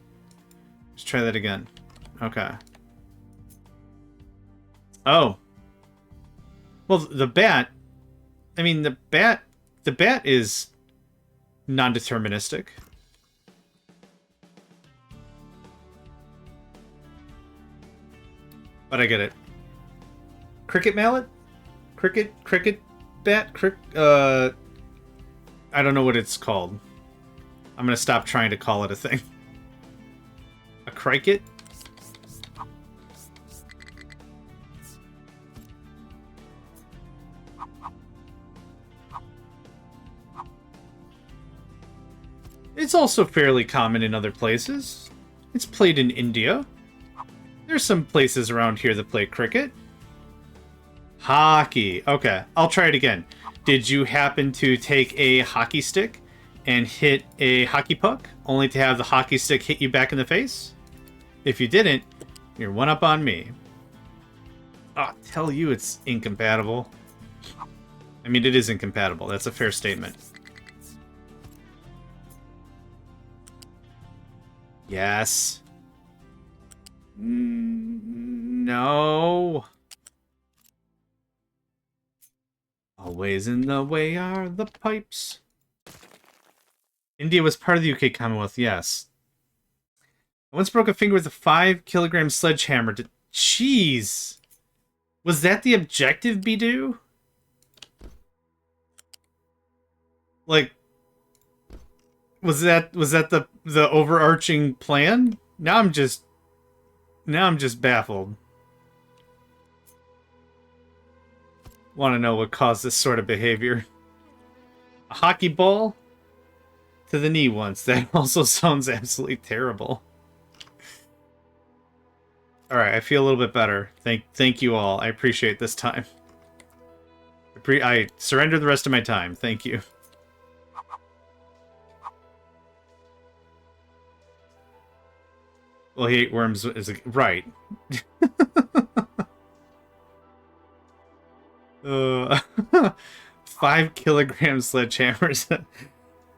Speaker 1: Let's try that again. Okay. Oh. Well, the bat... I mean, the bat is non-deterministic. But I get it. Cricket mallet? Cricket bat? I don't know what it's called. I'm gonna stop trying to call it a thing. A cricket? It's also fairly common in other places. It's played in India. There's some places around here that play cricket. Hockey. Okay, I'll try it again. Did you happen to take a hockey stick and hit a hockey puck, only to have the hockey stick hit you back in the face? If you didn't, you're one up on me. I'll tell you it's incompatible. I mean, it is incompatible. That's a fair statement. Yes. No. Always in the way are the pipes. India was part of the UK Commonwealth, yes. I once broke a finger with a 5-kilogram sledgehammer. Jeez. Was that the objective, Bidoo? Like, was that the overarching plan? Now I'm just baffled. Want to know what caused this sort of behavior. A hockey ball to the knee once. That also sounds absolutely terrible. Alright, I feel a little bit better. Thank you all. I appreciate this time. I surrender the rest of my time. Thank you. Well, he ate worms as a... Right. 5-kilogram sledgehammers.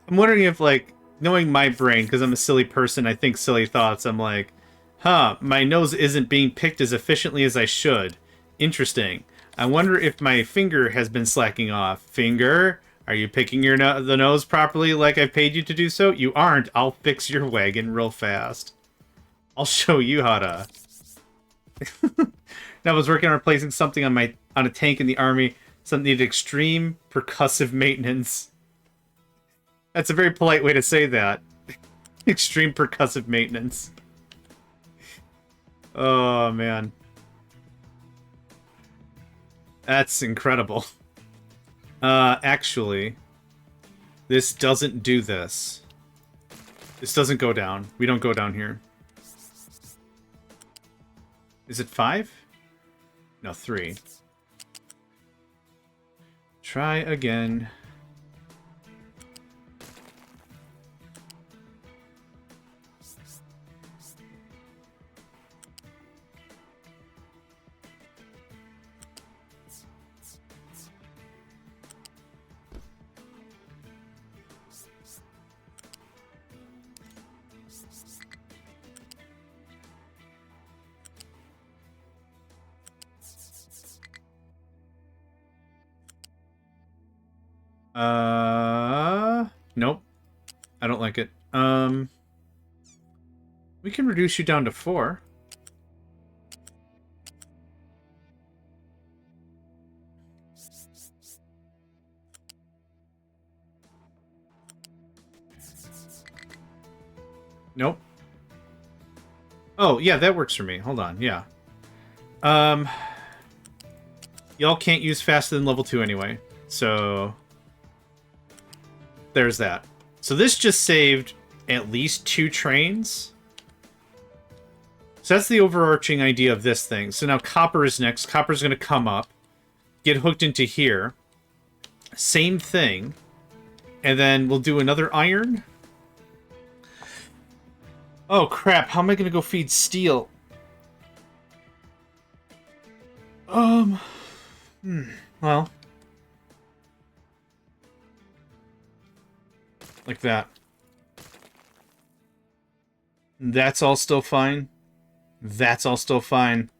Speaker 1: I'm wondering if, like, knowing my brain, because I'm a silly person, I think silly thoughts, I'm like, huh, my nose isn't being picked as efficiently as I should. Interesting. I wonder if my finger has been slacking off. Finger, are you picking the nose properly like I paid you to do so? You aren't. I'll fix your wagon real fast. I'll show you how to... Now I was working on replacing something on a tank in the army. Something needed extreme percussive maintenance. That's a very polite way to say that. Extreme percussive maintenance. Oh, man. That's incredible. Actually, this doesn't do this. This doesn't go down. We don't go down here. Is it 5? No, 3. Try again. Nope. I don't like it. We can reduce you down to 4. Nope. Oh, yeah, that works for me. Hold on, yeah. Y'all can't use faster than level 2 anyway, so there's that. So this just saved at least 2 trains. So that's the overarching idea of this thing. So now copper is next. Copper's going to come up, get hooked into here. Same thing. And then we'll do another iron. Oh, crap. How am I going to go feed steel? Well. Like that. That's all still fine. That's all still fine.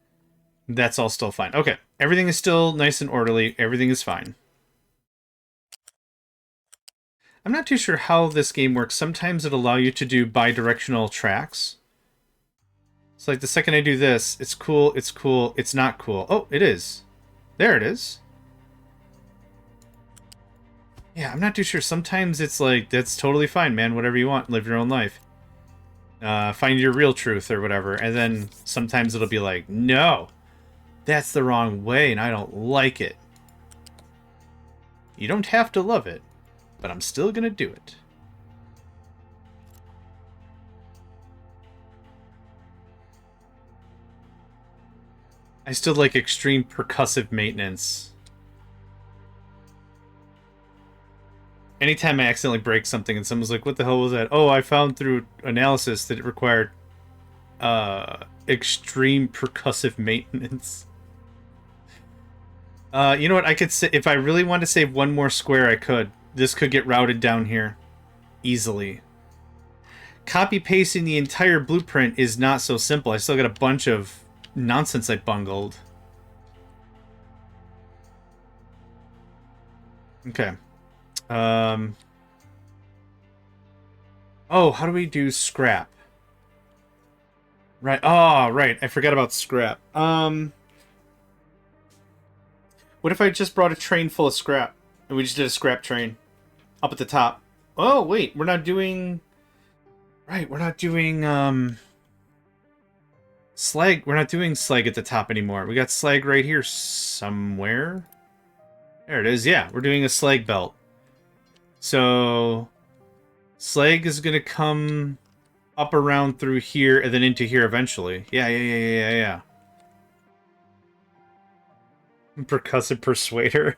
Speaker 1: That's all still fine. Okay. Everything is still nice and orderly. Everything is fine. I'm not too sure how this game works. Sometimes it'll allow you to do bi-directional tracks. It's like the second I do this, it's cool, it's cool, it's not cool. Oh, it is. There it is. Yeah, I'm not too sure. Sometimes it's like, that's totally fine, man. Whatever you want. Live your own life. Find your real truth or whatever. And then sometimes it'll be like, no, that's the wrong way and I don't like it. You don't have to love it, but I'm still gonna do it. I still like extreme percussive maintenance. Anytime I accidentally break something and someone's like, what the hell was that? Oh, I found through analysis that it required extreme percussive maintenance. You know what? I could say, if I really wanted to save one more square, I could. This could get routed down here easily. Copy-pasting the entire blueprint is not so simple. I still got a bunch of nonsense I bungled. Okay. Oh, how do we do scrap? Right. Oh, right. I forgot about scrap. What if I just brought a train full of scrap and we just did a scrap train up at the top? Oh, wait. We're not doing... Right, we're not doing, slag. We're not doing slag at the top anymore. We got slag right here somewhere. There it is. Yeah, we're doing a slag belt. So, slag is going to come up around through here and then into here eventually. Yeah. Percussive Persuader.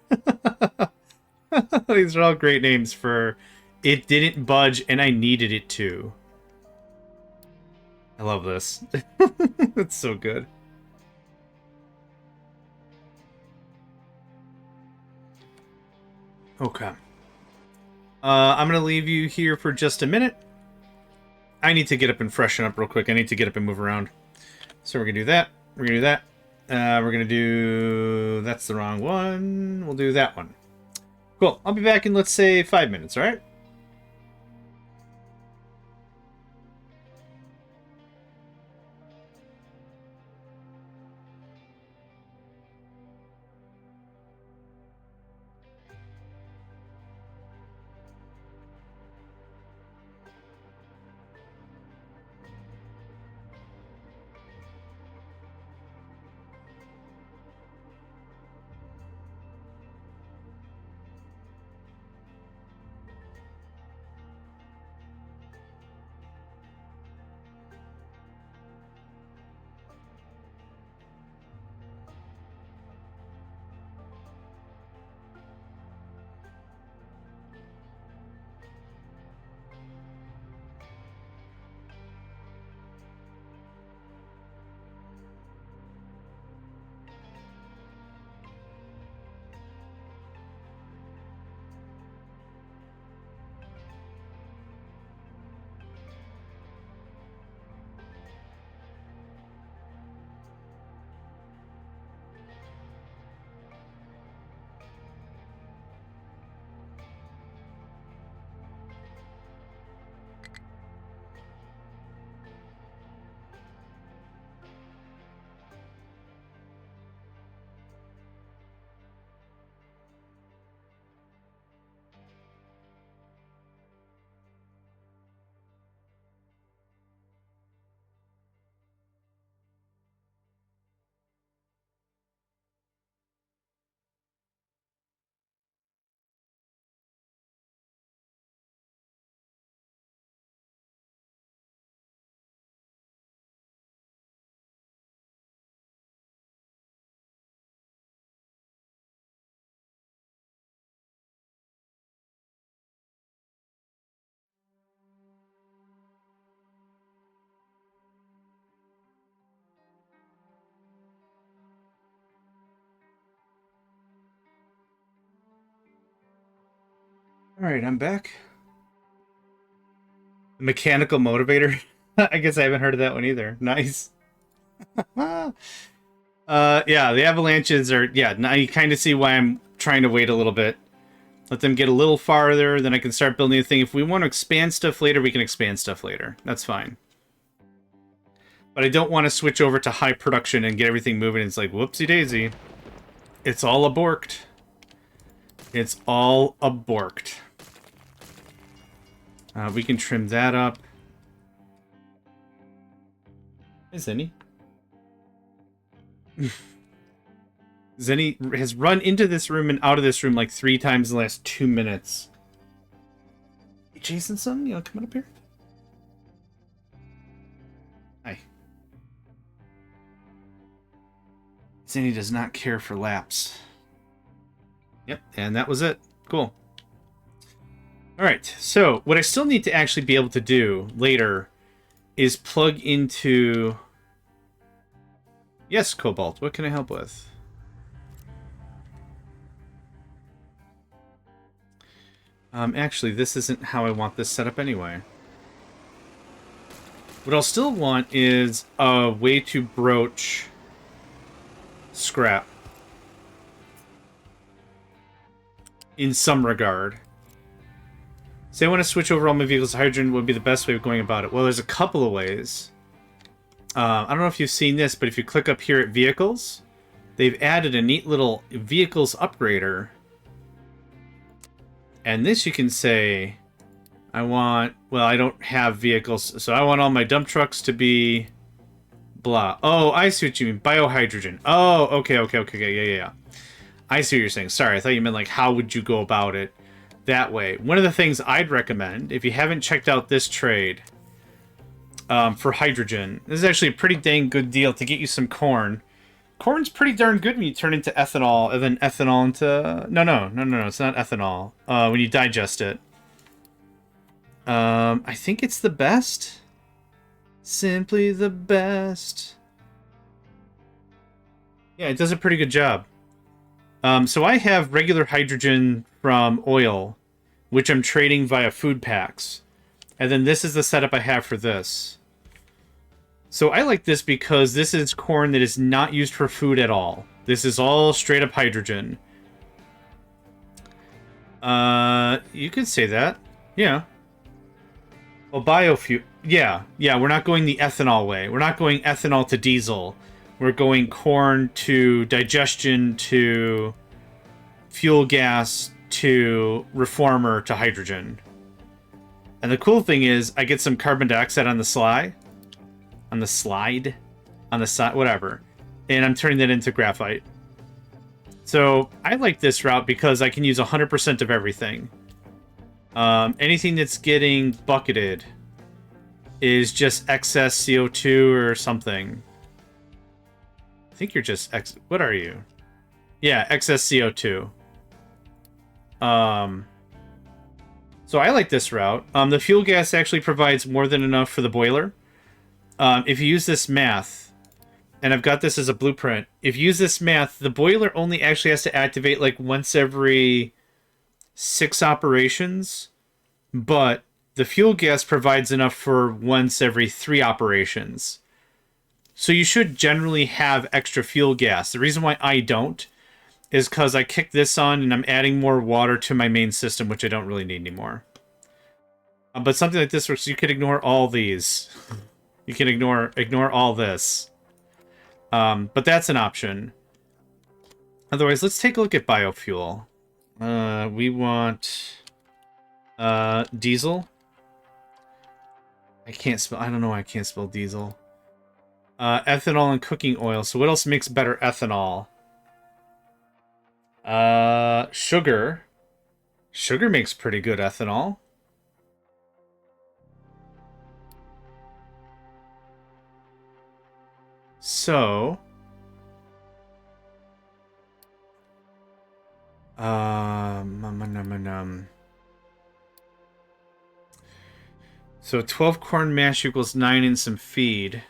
Speaker 1: These are all great names for it didn't budge and I needed it to. I love this. It's so good. Okay. I'm going to leave you here for just a minute. I need to get up and freshen up real quick. I need to get up and move around. So we're going to do that. We're going to do that. We're going to do... That's the wrong one. We'll do that one. Cool. I'll be back in, let's say, 5 minutes, all right? All right, I'm back. Mechanical motivator. I guess I haven't heard of that one either. Nice. Yeah, the avalanches are, yeah, now you kind of see why I'm trying to wait a little bit. Let them get a little farther, then I can start building a thing. If we want to expand stuff later, we can expand stuff later. That's fine. But I don't want to switch over to high production and get everything moving. It's like, whoopsie daisy. It's all aborked. It's all aborked. We can trim that up. Hey, Zenny. Zenny has run into this room and out of this room like 3 times in the last 2 minutes. Hey, Jason, son, you want to come on up here? Hi. Zenny does not care for laps. Yep, and that was it. Cool. Alright, so what I still need to actually be able to do later is plug into... Yes, Cobalt, what can I help with? Actually, this isn't how I want this set up anyway. What I'll still want is a way to broach scrap. In some regard. Say I want to switch over all my vehicles to hydrogen would be the best way of going about it. Well, there's a couple of ways. I don't know if you've seen this, but if you click up here at vehicles, they've added a neat little vehicles upgrader. And this you can say, I want, well, I don't have vehicles, so I want all my dump trucks to be blah. Oh, I see what you mean. Biohydrogen. Oh, okay, yeah. I see what you're saying. Sorry, I thought you meant like, how would you go about it that way? One of the things I'd recommend, if you haven't checked out this trade for hydrogen, this is actually a pretty dang good deal to get you some corn. Corn's pretty darn good when you turn into ethanol, and then ethanol into... No, it's not ethanol. When you digest it. I think it's the best. Simply the best. Yeah, it does a pretty good job. So I have regular hydrogen from oil, which I'm trading via food packs. And then this is the setup I have for this. So I like this because this is corn that is not used for food at all. This is all straight up hydrogen. You could say that. Yeah. Well, biofuel. Yeah, we're not going the ethanol way. We're not going ethanol to diesel. We're going corn to digestion to fuel gas to reformer to hydrogen. And the cool thing is I get some carbon dioxide on the side, whatever. And I'm turning that into graphite. So I like this route because I can use 100% of everything. Anything that's getting bucketed is just excess CO2 or something. I think you're just what are you? Yeah, excess CO2. So I like this route. The fuel gas actually provides more than enough for the boiler. If you use this math, and I've got this as a blueprint, if you use this math, the boiler only actually has to activate like once every 6 operations, but the fuel gas provides enough for once every 3 operations. So you should generally have extra fuel gas. The reason why I don't is because I kick this on and I'm adding more water to my main system, which I don't really need anymore. But something like this works. You could ignore all these. You can ignore all this. But that's an option. Otherwise, let's take a look at biofuel. We want diesel. I can't spell. I don't know why I can't spell diesel. Ethanol and cooking oil. So what else makes better ethanol? Sugar. Sugar makes pretty good ethanol. So, so 12 corn mash equals 9 and some feed.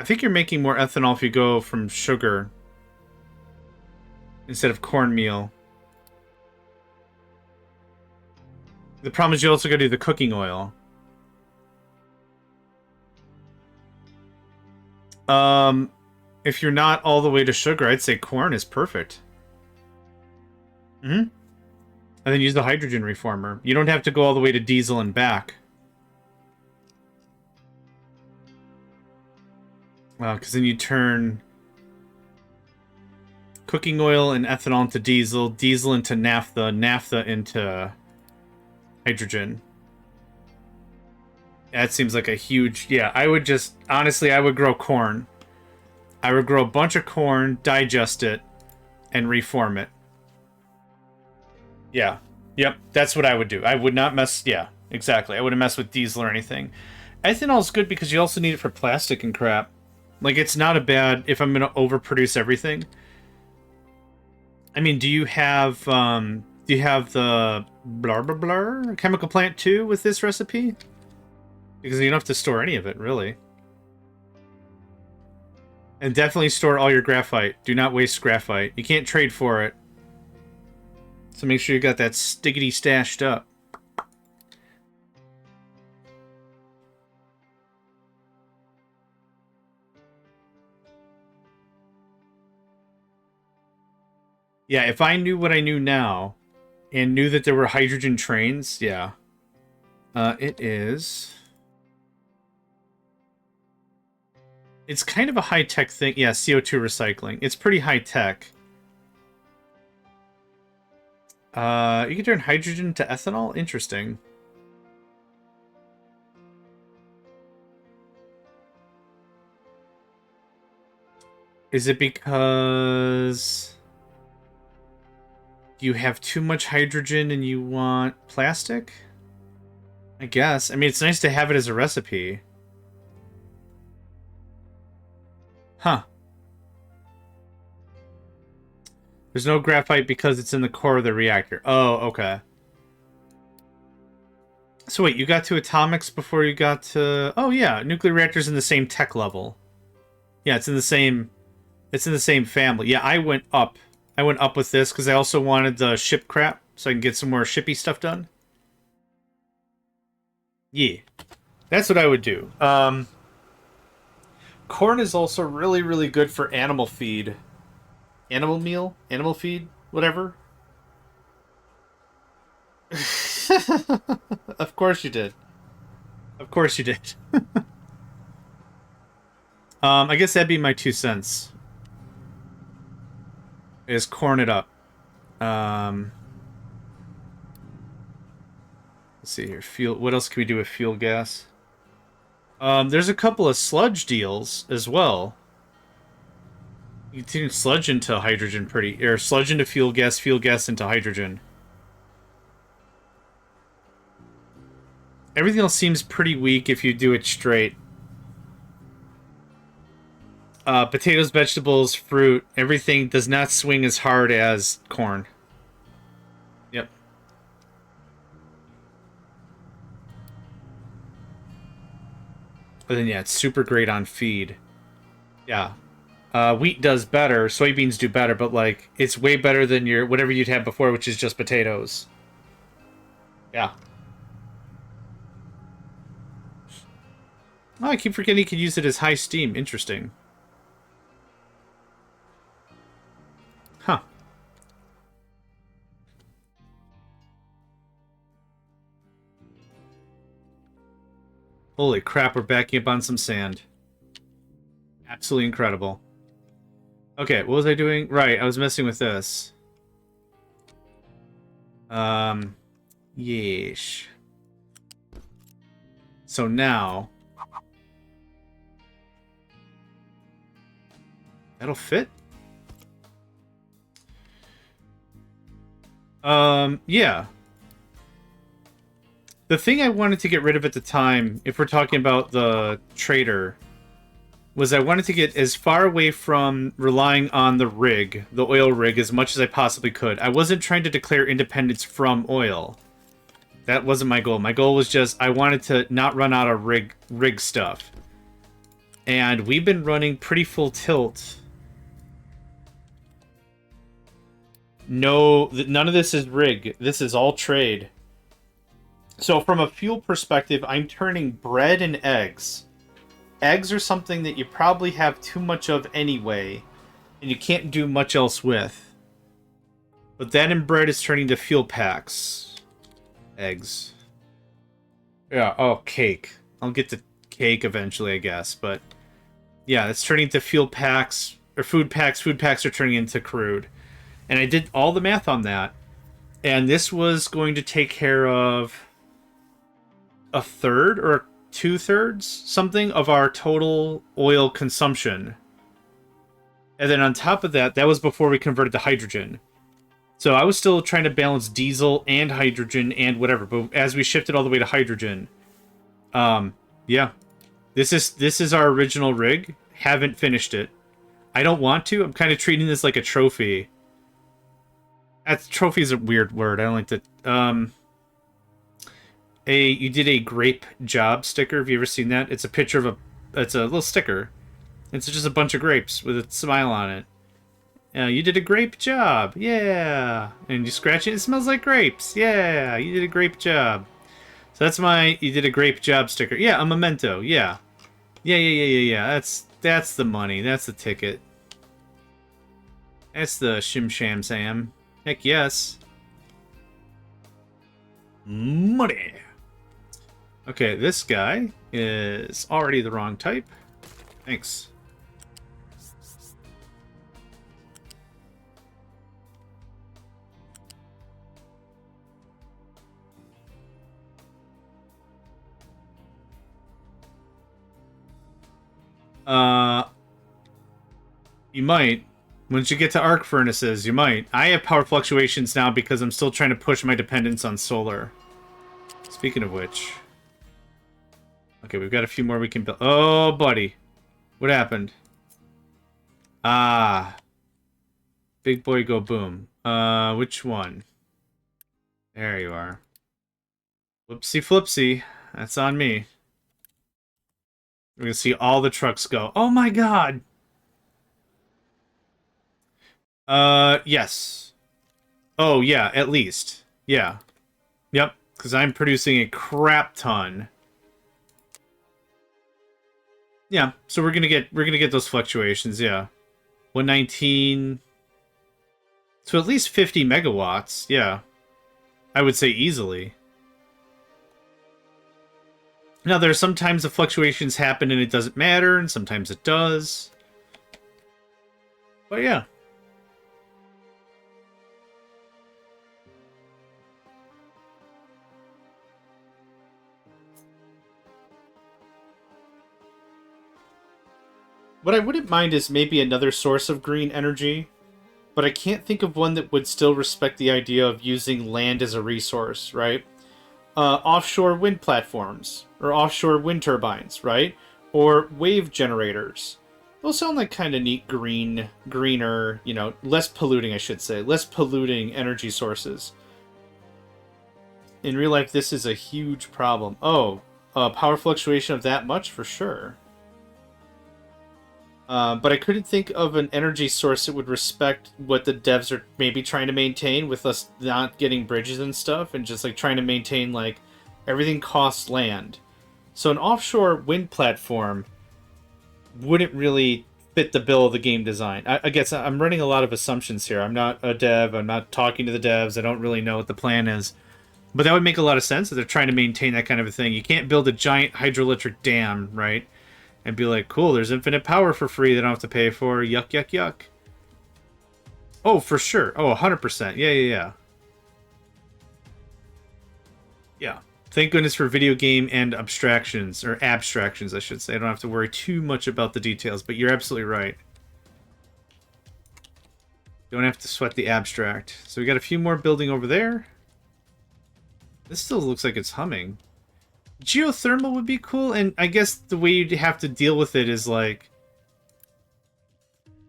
Speaker 1: think you're making more ethanol if you go from sugar instead of cornmeal. The problem is you also got to do the cooking oil. If you're not all the way to sugar, I'd say corn is perfect. And then use the hydrogen reformer. You don't have to go all the way to diesel and back. Because then you turn cooking oil and ethanol into diesel, diesel into naphtha, naphtha into hydrogen. That seems like a huge... Yeah, I would just... Honestly, I would grow corn. I would grow a bunch of corn, digest it, and reform it. Yeah. Yep, that's what I would do. I would not mess... Yeah, exactly. I wouldn't mess with diesel or anything. Ethanol is good because you also need it for plastic and crap. Like, it's not a bad... If I'm going to overproduce everything. I mean, do you have the blah blah blah chemical plant too with this recipe? Because you don't have to store any of it, really. And definitely store all your graphite. Do not waste graphite. You can't trade for it. So make sure you got that stickity stashed up. Yeah, if I knew what I knew now, and knew that there were hydrogen trains, yeah. It is... It's kind of a high-tech thing. Yeah, CO2 recycling. It's pretty high-tech. You can turn hydrogen to ethanol? Interesting. Is it because you have too much hydrogen and you want plastic? I guess. I mean, it's nice to have it as a recipe. Huh. There's no graphite because it's in the core of the reactor. Oh, okay. So wait, you got to atomics before you got to... Oh yeah, nuclear reactor's in the same tech level. Yeah, it's in the same... It's in the same family. Yeah, I went up. I went up with this because I also wanted the ship crap so I can get some more shippy stuff done. Yeah. That's what I would do. Corn is also really, really good for animal feed. Animal meal? Animal feed? Whatever. Of course you did. Of course you did. I guess that'd be my 2 cents. Is corn it up. Let's see here. Fuel. What else can we do with fuel gas? There's a couple of sludge deals as well. You can sludge into hydrogen or sludge into fuel gas into hydrogen. Everything else seems pretty weak if you do it straight. Potatoes, vegetables, fruit, everything does not swing as hard as corn. Yep. But then, yeah, it's super great on feed. Yeah. Wheat does better, soybeans do better, but, like, it's way better than your whatever you'd had before, which is just potatoes. Yeah. Oh, I keep forgetting you could use it as high steam. Interesting. Huh. Holy crap, we're backing up on some sand. Absolutely incredible. Okay, what was I doing? Right, I was messing with this. Yeesh. So now... That'll fit? Yeah. The thing I wanted to get rid of at the time, if we're talking about the trader, was I wanted to get as far away from relying on the rig, the oil rig, as much as I possibly could. I wasn't trying to declare independence from oil. That wasn't my goal. My goal was just, I wanted to not run out of rig stuff. And we've been running pretty full tilt. No, none of this is rig. This is all trade. So from a fuel perspective, I'm turning bread and eggs. Eggs are something that you probably have too much of anyway, and you can't do much else with. But that and bread is turning to fuel packs. Eggs. Yeah, oh, cake. I'll get to cake eventually, I guess, but... yeah, it's turning into fuel packs, or food packs. Food packs are turning into crude. And I did all the math on that. And this was going to take care of a third or 2/3 something of our total oil consumption. And then on top of that, that was before we converted to hydrogen. So I was still trying to balance diesel and hydrogen and whatever. But as we shifted all the way to hydrogen, yeah. This is our original rig. Haven't finished it. I don't want to. I'm kind of treating this like a trophy. Trophy is a weird word. I don't like to... you did a grape job sticker. Have you ever seen that? It's a picture of it's a little sticker. It's just a bunch of grapes with a smile on it. You did a grape job. Yeah. And you scratch it, it smells like grapes. Yeah, you did a grape job. So that's my you did a grape job sticker. Yeah, a memento. Yeah. Yeah. That's the money. That's the ticket. That's the shim sham sam. Heck yes. Money. Okay, this guy is already the wrong type. Thanks. You might. Once you get to arc furnaces, you might. I have power fluctuations now because I'm still trying to push my dependence on solar. Speaking of which... okay, we've got a few more we can build. Oh, buddy. What happened? Ah. Big boy go boom. Which one? There you are. Whoopsie flipsy. That's on me. We're gonna see all the trucks go. Oh my god! Yes. Oh, yeah, at least. Yeah. Yep, because I'm producing a crap ton. Yeah, so we're gonna get those fluctuations, yeah. 119... so at least 50 megawatts, yeah. I would say easily. Now, there are sometimes the fluctuations happen and it doesn't matter, and sometimes it does. But yeah. What I wouldn't mind is maybe another source of green energy, but I can't think of one that would still respect the idea of using land as a resource, right? Offshore wind platforms, or offshore wind turbines, right? Or wave generators. Those sound like kind of neat greener, you know, less polluting, I should say. Less polluting energy sources. In real life, this is a huge problem. Oh, power fluctuation of that much? For sure. But I couldn't think of an energy source that would respect what the devs are maybe trying to maintain with us not getting bridges and stuff and just like trying to maintain like everything costs land. So an offshore wind platform wouldn't really fit the bill of the game design. I guess I'm running a lot of assumptions here. I'm not a dev. I'm not talking to the devs. I don't really know what the plan is. But that would make a lot of sense if they're trying to maintain that kind of a thing. You can't build a giant hydroelectric dam, right? And be like, cool, there's infinite power for free that I don't have to pay for. Yuck, yuck, yuck. Oh, for sure. Oh, 100%. Yeah. Yeah. Thank goodness for video game and abstractions, or abstractions, I should say. I don't have to worry too much about the details, but you're absolutely right. Don't have to sweat the abstract. So we got a few more building over there. This still looks like it's humming. Geothermal would be cool, and I guess the way you'd have to deal with it is like...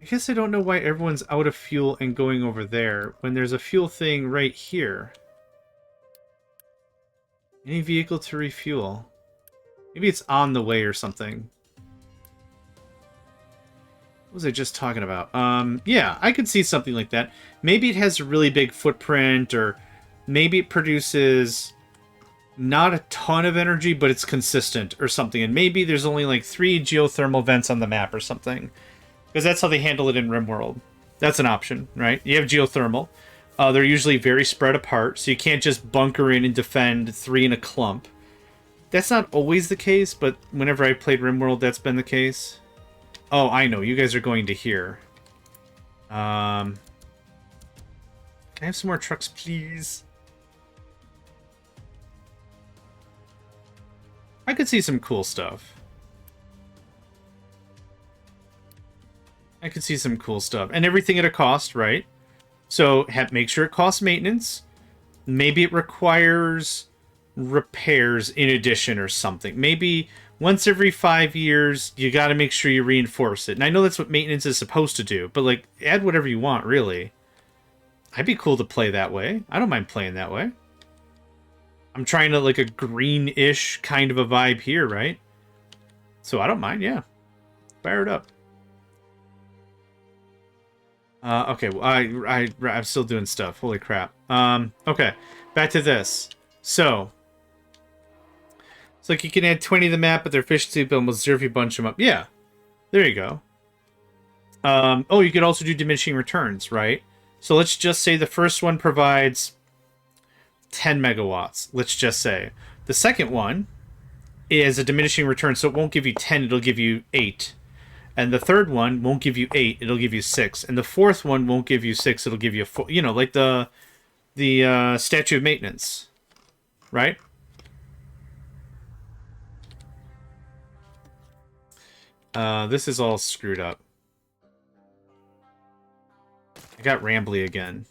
Speaker 1: I guess I don't know why everyone's out of fuel and going over there, when there's a fuel thing right here. Any vehicle to refuel. Maybe it's on the way or something. What was I just talking about? Yeah, I could see something like that. Maybe it has a really big footprint, or maybe it produces not a ton of energy, but it's consistent or something. And maybe there's only like 3 geothermal vents on the map or something. Because that's how they handle it in RimWorld. That's an option, right? You have geothermal. They're usually very spread apart, so you can't just bunker in and defend 3 in a clump. That's not always the case, but whenever I played RimWorld, that's been the case. Oh, I know. You guys are going to here. Can I have some more trucks, please? I could see some cool stuff. I could see some cool stuff. And everything at a cost, right? So make sure it costs maintenance. Maybe it requires repairs in addition or something. Maybe once every 5 years, you got to make sure you reinforce it. And I know that's what maintenance is supposed to do, but like, add whatever you want, really. I'd be cool to play that way. I don't mind playing that way. I'm trying to like a green-ish kind of a vibe here, right? So I don't mind, yeah. Fire it up. Okay, well, I'm still doing stuff. Holy crap. Okay, back to this. So, it's like you can add 20 to the map, but their efficiency will almost 0 if you bunch them up. Yeah, there you go. Oh, you could also do diminishing returns, right? So let's just say the first one provides 10 megawatts, let's just say. The second one is a diminishing return, so it won't give you 10, it'll give you 8. And the third one won't give you 8, it'll give you 6. And the fourth one won't give you 6, it'll give you 4. You know, like the statute of maintenance, right? This is all screwed up. I got rambly again.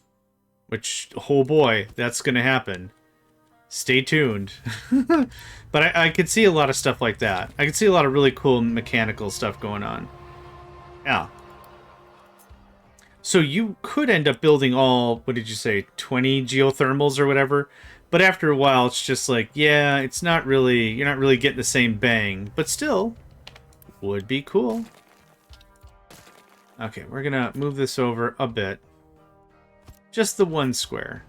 Speaker 1: Which, oh boy, that's gonna happen. Stay tuned. But I could see a lot of stuff like that. I could see a lot of really cool mechanical stuff going on. Yeah. So you could end up building all, what did you say, 20 geothermals or whatever? But after a while, it's just like, yeah, it's not really, you're not really getting the same bang. But still, would be cool. Okay, we're gonna move this over a bit. Just the 1 square.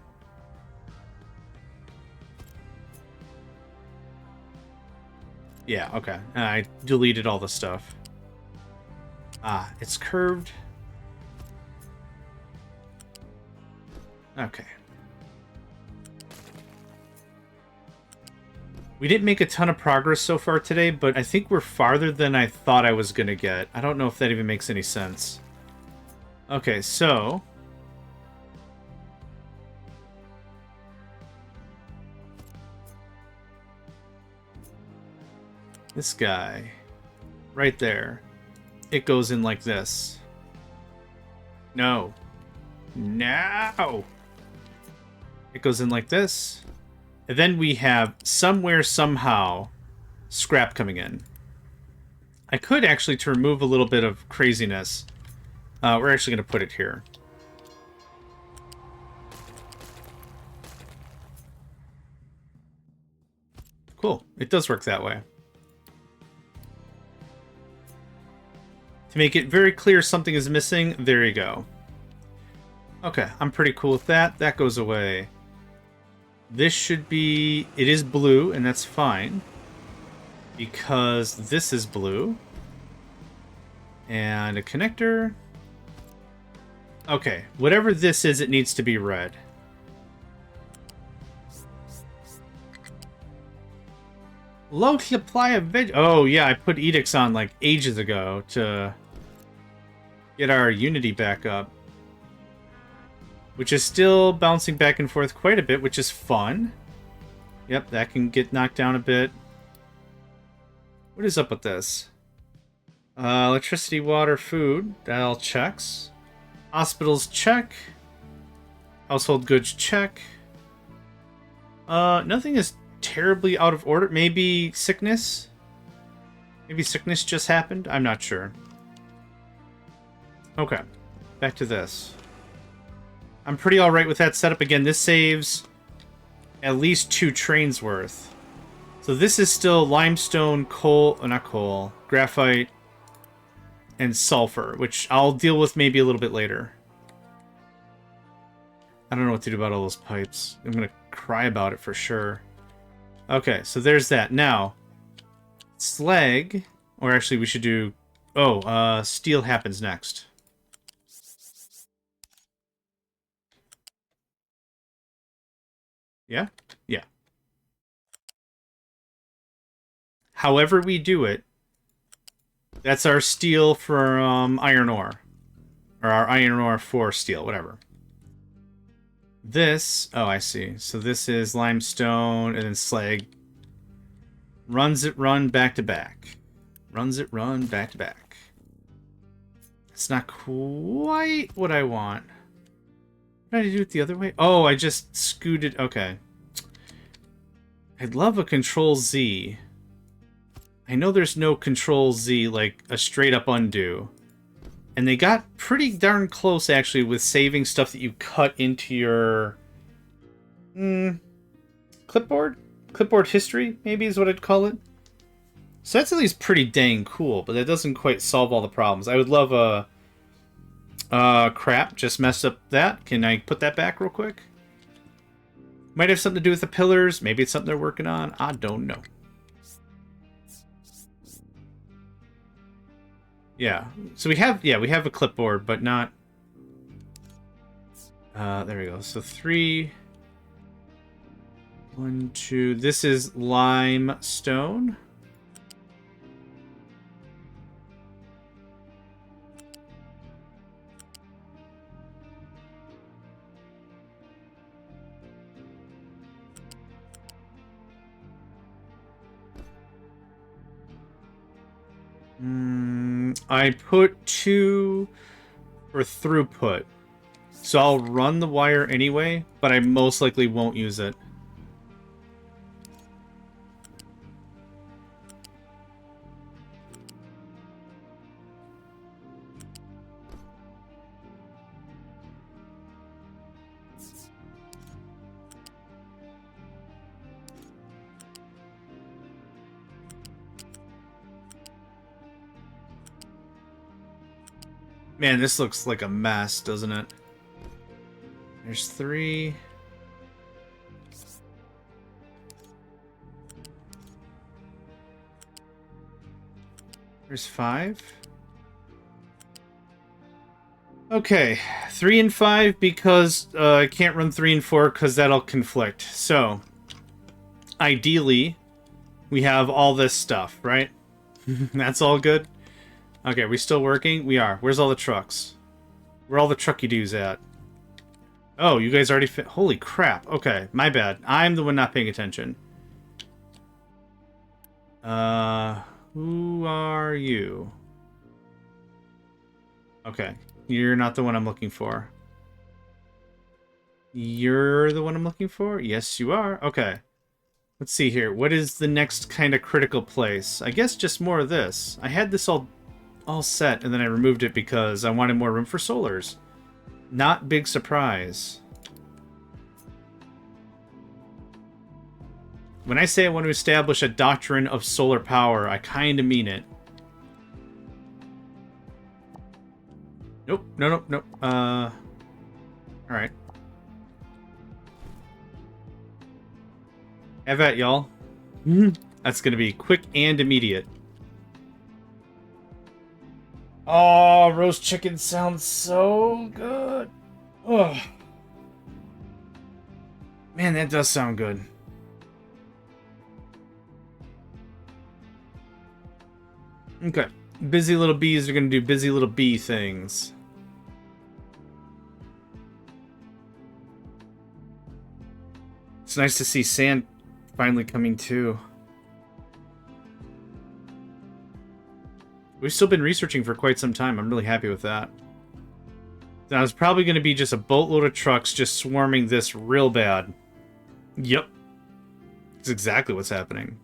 Speaker 1: Yeah, okay. I deleted all the stuff. Ah, it's curved. Okay. We didn't make a ton of progress so far today, but I think we're farther than I thought I was gonna get. I don't know if that even makes any sense. Okay, so... this guy, right there, it goes in like this. No. No! It goes in like this. And then we have, somewhere, somehow, scrap coming in. I could actually, to remove a little bit of craziness, we're actually going to put it here. Cool. It does work that way. To make it very clear something is missing, there you go. Okay, I'm pretty cool with that. That goes away. This should be... it is blue, and that's fine. Because this is blue. And a connector. Okay, whatever this is, it needs to be red. Low supply of veg... oh, yeah, I put edicts on, like, ages ago to get our Unity back up. Which is still bouncing back and forth quite a bit, which is fun. Yep, that can get knocked down a bit. What is up with this? Electricity, water, food. That all checks. Hospitals, check. Household goods, check. Nothing is terribly out of order. Maybe sickness? Maybe sickness just happened? I'm not sure. Okay, back to this. I'm pretty alright with that setup. Again, this saves at least 2 trains worth. So this is still limestone, coal, not coal, graphite, and sulfur, which I'll deal with maybe a little bit later. I don't know what to do about all those pipes. I'm going to cry about it for sure. Okay, so there's that. Now, slag, or actually we should do... Oh, steel happens next. Yeah? Yeah. However we do it, that's our steel from iron ore. Or our iron ore for steel, whatever. This... Oh, I see. So this is limestone and then slag. Runs it, run, back to back. Runs it, run, back to back. It's not quite what I want. What did I do it the other way? Oh, I just scooted... Okay. I'd love a Control Z. I know there's no Control Z, like a straight up undo. And they got pretty darn close, actually, with saving stuff that you cut into your... clipboard? Clipboard history, maybe is what I'd call it. So that's at least pretty dang cool, but that doesn't quite solve all the problems. I would love a... crap, just messed up that. Can I put that back real quick? Might have something to do with the pillars. Maybe it's something they're working on. I don't know. Yeah. So we have a clipboard, but not... there we go. So 3... 1, 2... This is limestone. I put 2 for throughput. So I'll run the wire anyway, but I most likely won't use it. Man, this looks like a mess, doesn't it? There's 3. There's 5. Okay, 3 and 5 because I can't run 3 and 4 because that'll conflict. So, ideally, we have all this stuff, right? That's all good? Okay, we still working? We are. Where's all the trucks? Where all the trucky-doos at? Oh, you guys already fit. Holy crap. Okay, my bad. I'm the one not paying attention. Who are you? Okay, you're not the one I'm looking for. You're the one I'm looking for? Yes, you are. Okay. Let's see here. What is the next kind of critical place? I guess just more of this. I had this all set, and then I removed it because I wanted more room for solars. Not big surprise. When I say I want to establish a doctrine of solar power, I kind of mean it. Nope, nope. Alright. Have at y'all. That's gonna be quick and immediate. Oh, roast chicken sounds so good. Oh. Man, that does sound good. Okay. Busy little bees are going to do busy little bee things. It's nice to see sand finally coming too. We've still been researching for quite some time. I'm really happy with that. Now, it's probably going to be just a boatload of trucks just swarming this real bad. Yep. That's exactly what's happening.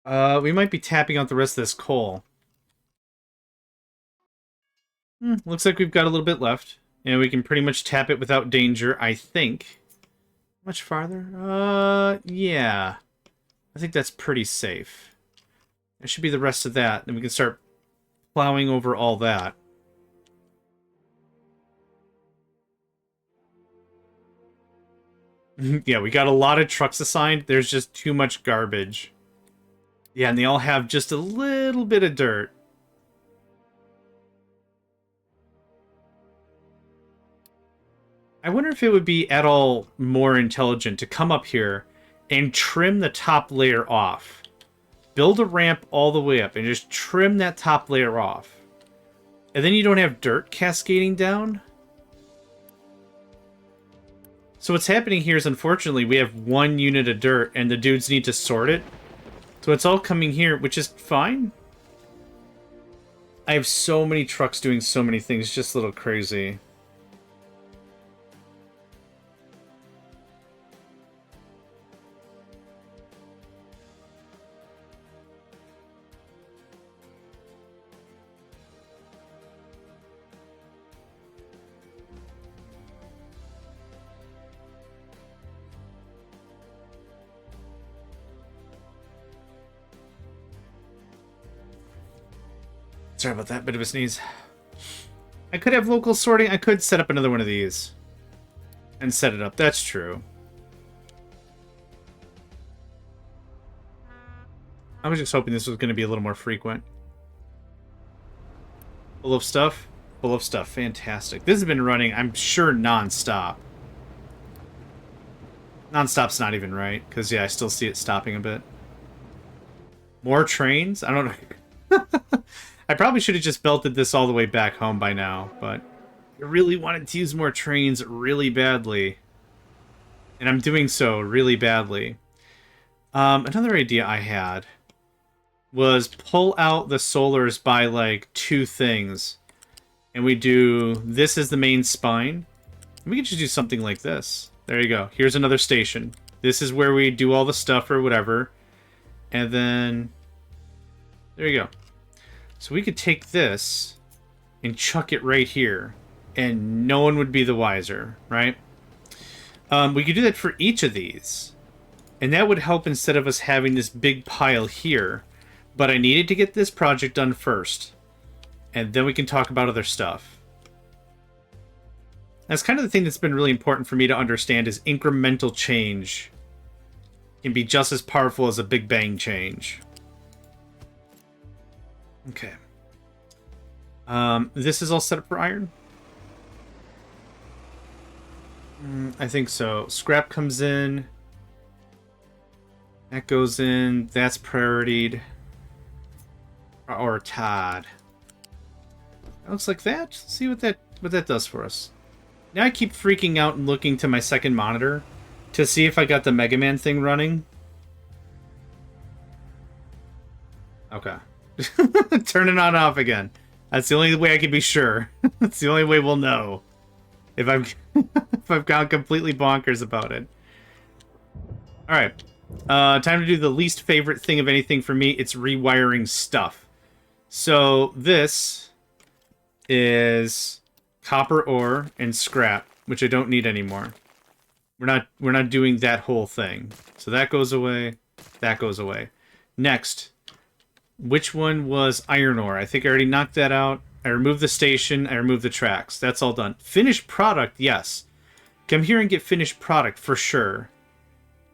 Speaker 1: We might be tapping out the rest of this coal. Looks like we've got a little bit left. And we can pretty much tap it without danger, I think. Much farther? Yeah. I think that's pretty safe. That should be the rest of that. Then we can start plowing over all that. Yeah, we got a lot of trucks assigned. There's just too much garbage. Yeah, and they all have just a little bit of dirt. I wonder if it would be at all more intelligent to come up here and trim the top layer off. Build a ramp all the way up and just trim that top layer off. And then you don't have dirt cascading down. So what's happening here is, unfortunately, we have 1 unit of dirt and the dudes need to sort it. So it's all coming here, which is fine. I have so many trucks doing so many things, just a little crazy. Sorry about that, bit of a sneeze. I could have local sorting. I could set up another one of these. And set it up. That's true. I was just hoping this was going to be a little more frequent. Full of stuff? Full of stuff. Fantastic. This has been running, I'm sure, non-stop. Non-stop's not even right, because, yeah, I still see it stopping a bit. More trains? I don't know. I probably should have just belted this all the way back home by now, but I really wanted to use more trains really badly. And I'm doing so really badly. Another idea I had was pull out the solars by, like, 2 things. And we do this as the main spine. We could just do something like this. There you go. Here's another station. This is where we do all the stuff or whatever. And then there you go. So we could take this and chuck it right here, and no one would be the wiser, right? We could do that for each of these, and that would help instead of us having this big pile here. But I needed to get this project done first, and then we can talk about other stuff. That's kind of the thing that's been really important for me to understand, is incremental change can be just as powerful as a big bang change. Okay. This is all set up for iron? I think so. Scrap comes in. That goes in. That's prioritied. Or Todd. That looks like that. Let's see what that does for us. Now I keep freaking out and looking to my second monitor to see if I got the Mega Man thing running. Okay. Turn it on and off again. That's the only way I can be sure. That's the only way we'll know if I've if I've gone completely bonkers about it. All right, time to do the least favorite thing of anything for me. It's rewiring stuff. So this is copper ore and scrap, which I don't need anymore. We're not doing that whole thing. So that goes away. That goes away. Next. Which one was iron ore? I think I already knocked that out. I removed the station. I removed the tracks. That's all done. Finished product, yes. Come here and get finished product for sure.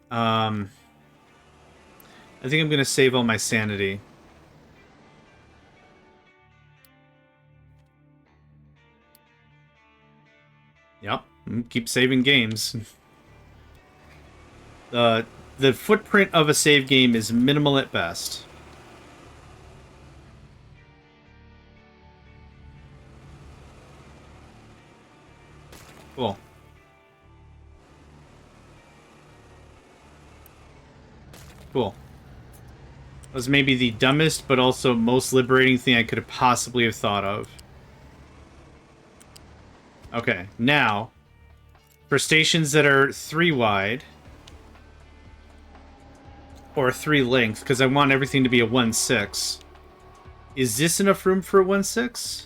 Speaker 1: I think I'm going to save all my sanity. Yep. Keep saving games. The footprint of a save game is minimal at best. Cool. Cool. That was maybe the dumbest, but also most liberating thing I could have possibly have thought of. Okay, now, for stations that are 3 wide, or 3 length, because I want everything to be a 1/6. Is this enough room for a 1/6?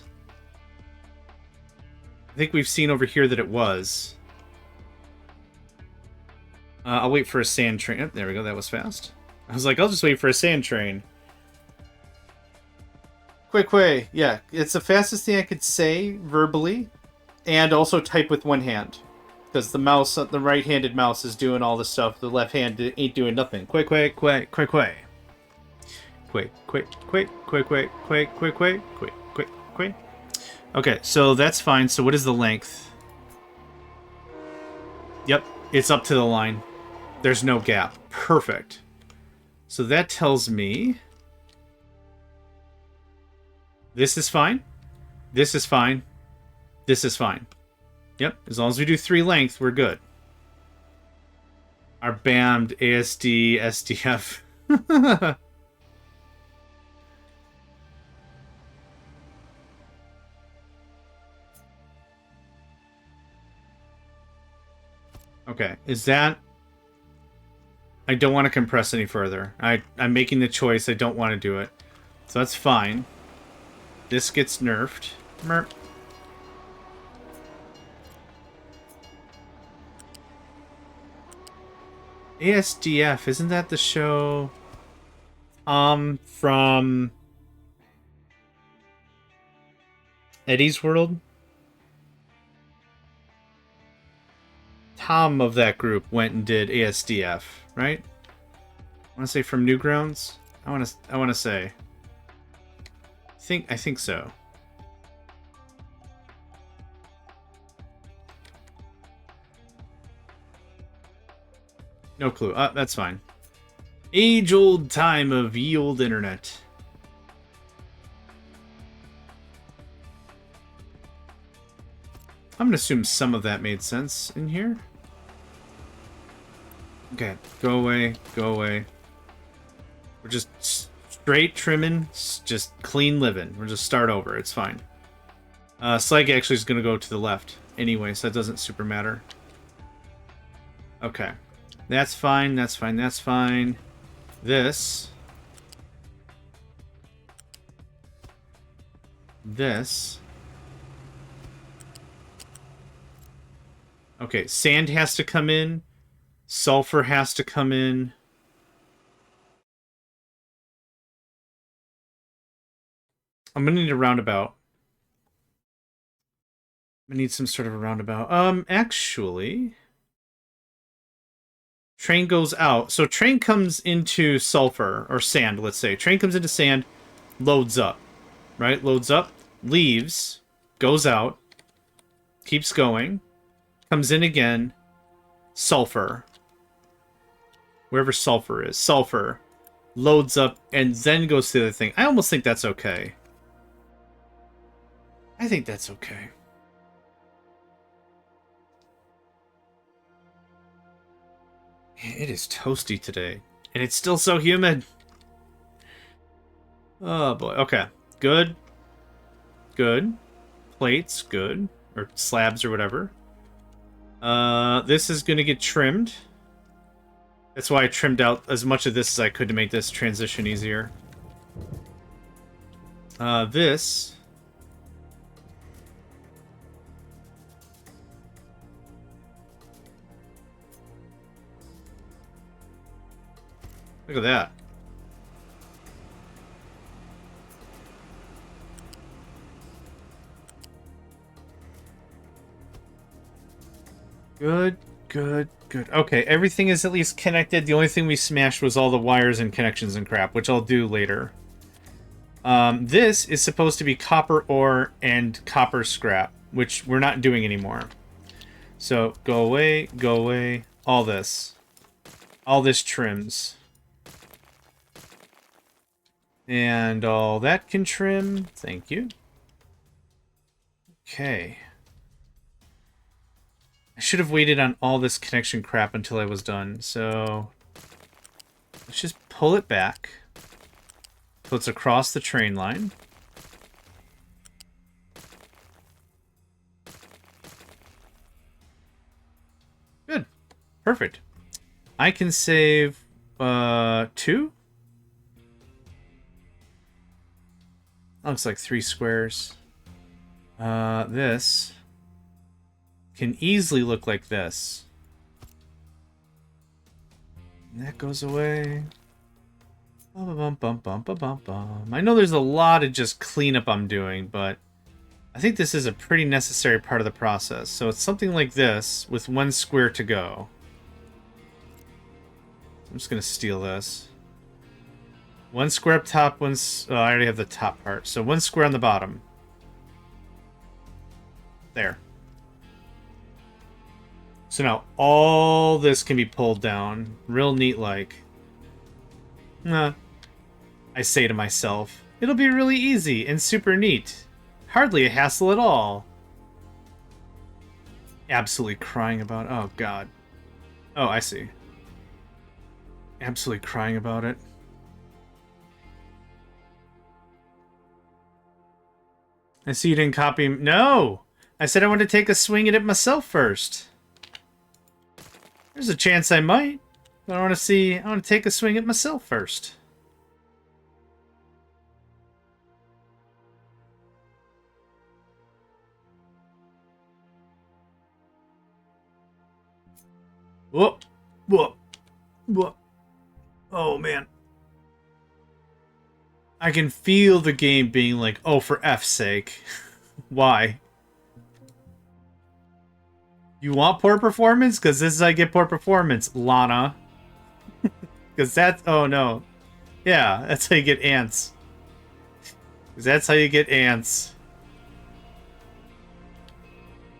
Speaker 1: I think we've seen over here that it was. I'll wait for a sand train. Oh, there we go, that was fast. I was like, I'll just wait for a sand train. Quick way, yeah, it's the fastest thing I could say verbally, and also type with one hand. Because the mouse, the right-handed mouse is doing all the stuff, the left hand ain't doing nothing. Quick way, quick, quick way. Quick, quick, quick, quick, quick, quick, quick, quick, quick, quick, quick. Okay, so that's fine. So what is the length? Yep, it's up to the line. There's no gap. Perfect. So that tells me this is fine. This is fine. This is fine. Yep, as long as we do 3 length, we're good. Our BAMD ASD SDF. Okay, is that... I don't want to compress any further. I'm making the choice. I don't want to do it. So that's fine. This gets nerfed. Merp. ASDF, isn't that the show from Eddie's World? Tom of that group went and did ASDF, right? I want to say from Newgrounds. I want to say. I think so. No clue. That's fine. Age-old time of ye old internet. I'm gonna assume some of that made sense in here. Okay, go away, go away. We're just straight trimming, just clean living. We'll just start over, it's fine. Slag actually is gonna go to the left anyway, so that doesn't super matter. Okay. That's fine, that's fine, that's fine. This. Okay, sand has to come in. Sulfur has to come in. I'm gonna need a roundabout. I need some sort of a roundabout. Actually... Train goes out. So train comes into sulfur, or sand, let's say. Train comes into sand, loads up. Right? Loads up, leaves, goes out, keeps going, comes in again, sulfur. Wherever sulfur is. Sulfur. Loads up, and then goes to the other thing. I almost think that's okay. I think that's okay. It is toasty today. And it's still so humid. Oh boy. Okay. Good. Good. Plates. Good. Or slabs or whatever. This is going to get trimmed. That's why I trimmed out as much of this as I could to make this transition easier. This... Look at that. Good, good, good. Okay, everything is at least connected. The only thing we smashed was all the wires and connections and crap, which I'll do later. This is supposed to be copper ore and copper scrap, which we're not doing anymore. So, go away, all this. All this trims. And all that can trim. Thank you. Okay. I should have waited on all this connection crap until I was done. So let's just pull it back. So it's across the train line. Good. Perfect. I can save 2? Looks like 3 squares. This can easily look like this. And that goes away. I know there's a lot of just cleanup I'm doing, but I think this is a pretty necessary part of the process. So it's something like this with 1 square to go. I'm just going to steal this. 1 square up top, oh, I already have the top part. So 1 square on the bottom. There. So now all this can be pulled down. Real neat-like. I say to myself, it'll be really easy and super neat. Hardly a hassle at all. Absolutely crying about it. Oh, God. Oh, I see. Absolutely crying about it. I see you didn't copy... No! I said I want to take a swing at it myself first. There's a chance I might. But I want to take a swing at myself first. Whoop. Whoop. Whoop. Oh, man. I can feel the game being like, oh, for F's sake. Why? You want poor performance? Because this is how I get poor performance, Lana. Because that's... Oh, no. Yeah, that's how you get ants. Because that's how you get ants.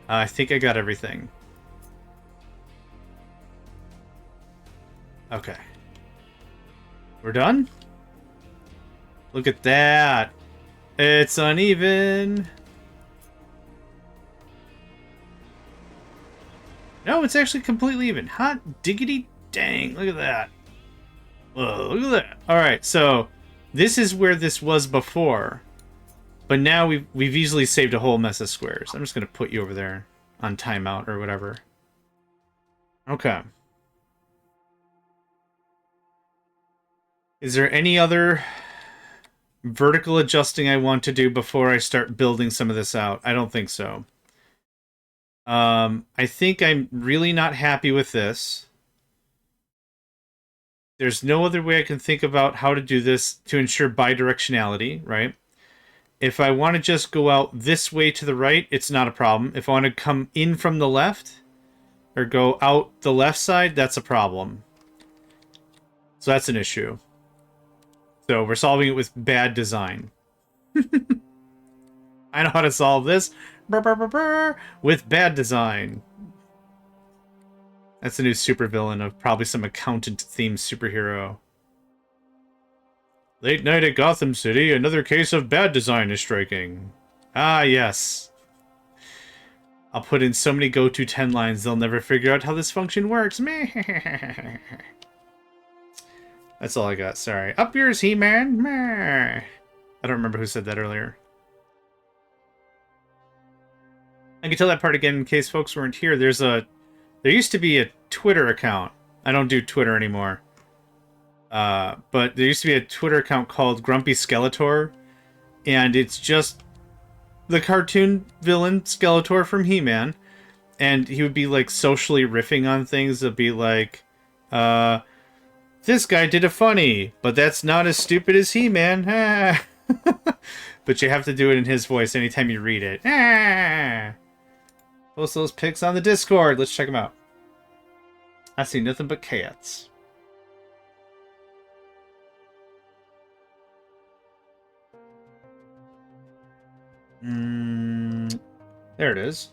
Speaker 1: I think I got everything. Okay. We're done? Look at that. It's uneven. No, it's actually completely even. Hot diggity dang. Look at that. Whoa, look at that. Alright, so this is where this was before. But now we've easily saved a whole mess of squares. I'm just going to put you over there on timeout or whatever. Okay. Is there any other vertical adjusting I want to do before I start building some of this out? I don't think so. I think I'm really not happy with this. There's no other way I can think about how to do this to ensure bidirectionality, right? If I want to just go out this way to the right, it's not a problem. If I want to come in from the left or go out the left side, that's a problem. So that's an issue. So we're solving it with bad design. I know how to solve this. With bad design. That's a new supervillain of probably some accountant-themed superhero. Late night at Gotham City, another case of bad design is striking. Ah, yes. I'll put in so many go-to 10 lines, they'll never figure out how this function works. Meh. That's all I got, sorry. Up yours, He-Man. Meh. I don't remember who said that earlier. I can tell that part again in case folks weren't here. There used to be a Twitter account. I don't do Twitter anymore. But there used to be a Twitter account called Grumpy Skeletor. And it's just the cartoon villain Skeletor from He-Man. And he would be like socially riffing on things. It'd be like, this guy did a funny, but that's not as stupid as He-Man. But you have to do it in his voice anytime you read it. Post those pics on the Discord. Let's check them out. I see nothing but cats. There it is.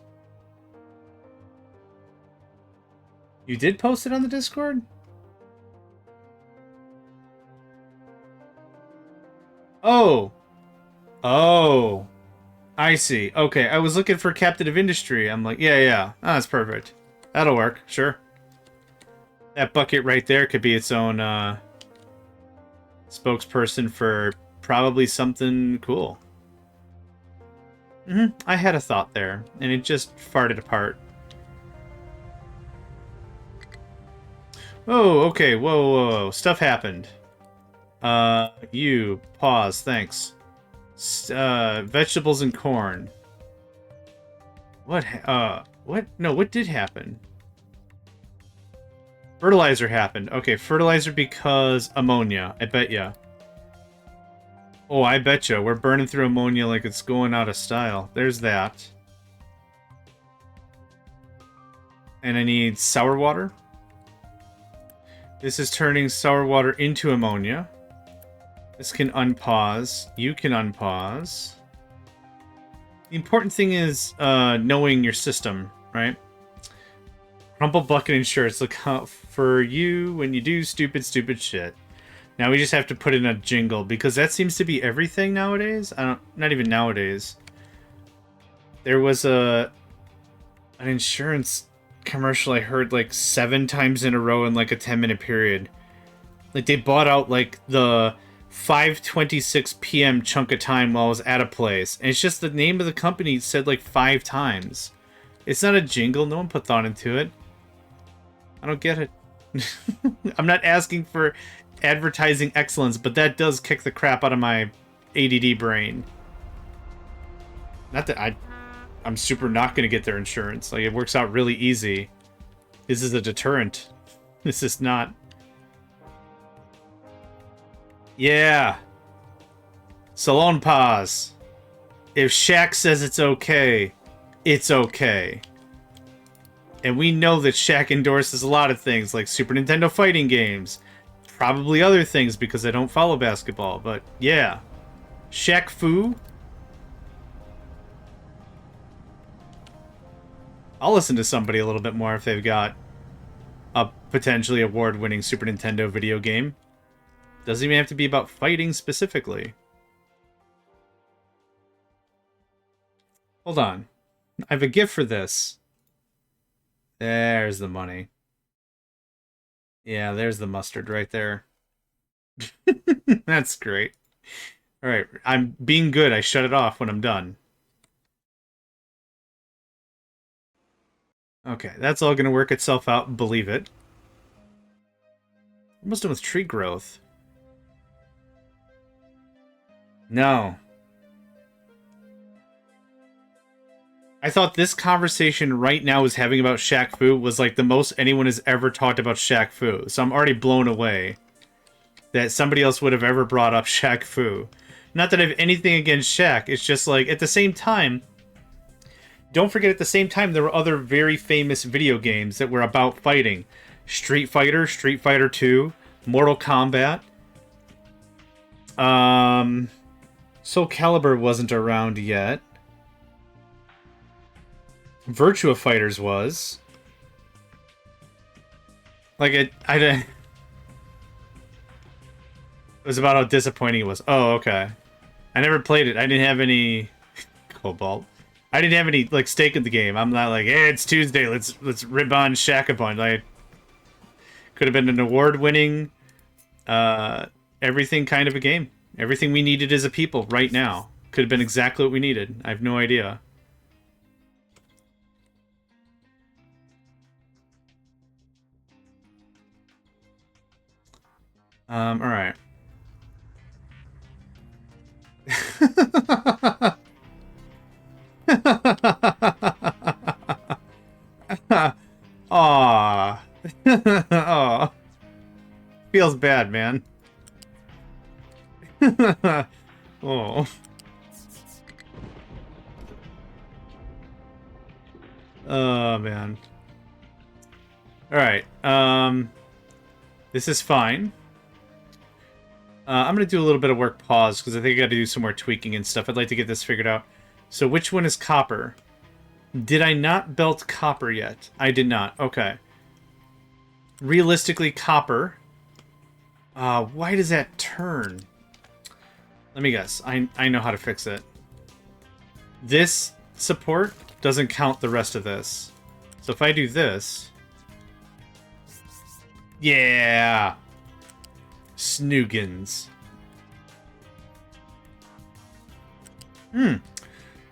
Speaker 1: You did post it on the Discord? Oh. Oh. I see. Okay, I was looking for Captain of Industry. I'm like, yeah. Oh, that's perfect. That'll work. Sure. That bucket right there could be its own spokesperson for probably something cool. I had a thought there, and it just farted apart. Oh, okay. Whoa, whoa, whoa. Stuff happened. You. Pause. Thanks. Vegetables and corn. What? No, what did happen? Fertilizer happened. Okay, fertilizer because ammonia. I bet ya. Oh, I bet ya. We're burning through ammonia like it's going out of style. There's that. And I need sour water. This is turning sour water into ammonia. This can unpause. You can unpause. The important thing is knowing your system, right? Crumple bucket insurance. Look out for you when you do stupid shit. Now we just have to put in a jingle because that seems to be everything nowadays. Not even nowadays. There was an insurance commercial I heard like 7 times in a row in like a 10-minute period. Like they bought out like the 5:26 p.m. chunk of time while I was at a place. And it's just the name of the company said like 5 times. It's not a jingle. No one put thought into it. I don't get it. I'm not asking for advertising excellence, but that does kick the crap out of my ADD brain. Not that I'm super not going to get their insurance. Like, it works out really easy. This is a deterrent. This is not... Yeah. Salon pause. If Shaq says it's okay, it's okay. And we know that Shaq endorses a lot of things, like Super Nintendo fighting games. Probably other things, because I don't follow basketball. But, yeah. Shaq Fu. I'll listen to somebody a little bit more if they've got a potentially award-winning Super Nintendo video game. Doesn't even have to be about fighting specifically. Hold on. I have a gift for this. There's the money. Yeah, there's the mustard right there. That's great. Alright, I'm being good. I shut it off when I'm done. Okay, that's all gonna work itself out, believe it. Almost done with tree growth. No. I thought this conversation right now is having about Shaq Fu was like the most anyone has ever talked about Shaq Fu. So I'm already blown away that somebody else would have ever brought up Shaq Fu. Not that I have anything against Shaq. It's just like, at the same time, don't forget at the same time there were other very famous video games that were about fighting. Street Fighter, Street Fighter 2, Mortal Kombat. Soul Calibur wasn't around yet. Virtua Fighters was. Like, it was about how disappointing it was. Oh, okay. I never played it. I didn't have any Cobalt. I didn't have any like stake in the game. I'm not like, hey, it's Tuesday. Let's rib on Shaq a bunch. Like, could have been an award-winning, everything kind of a game. Everything we needed as a people right now. Could have been exactly what we needed. I have no idea. All right. Aww. Aw. Feels bad, man. Oh. Oh, man. Alright, this is fine. I'm going to do a little bit of work pause, because I think I got to do some more tweaking and stuff. I'd like to get this figured out. So which one is copper? Did I not belt copper yet? I did not. Okay. Realistically, copper. Why does that turn? Let me guess. I know how to fix it. This support doesn't count the rest of this. So if I do this... Yeah! Snoogans.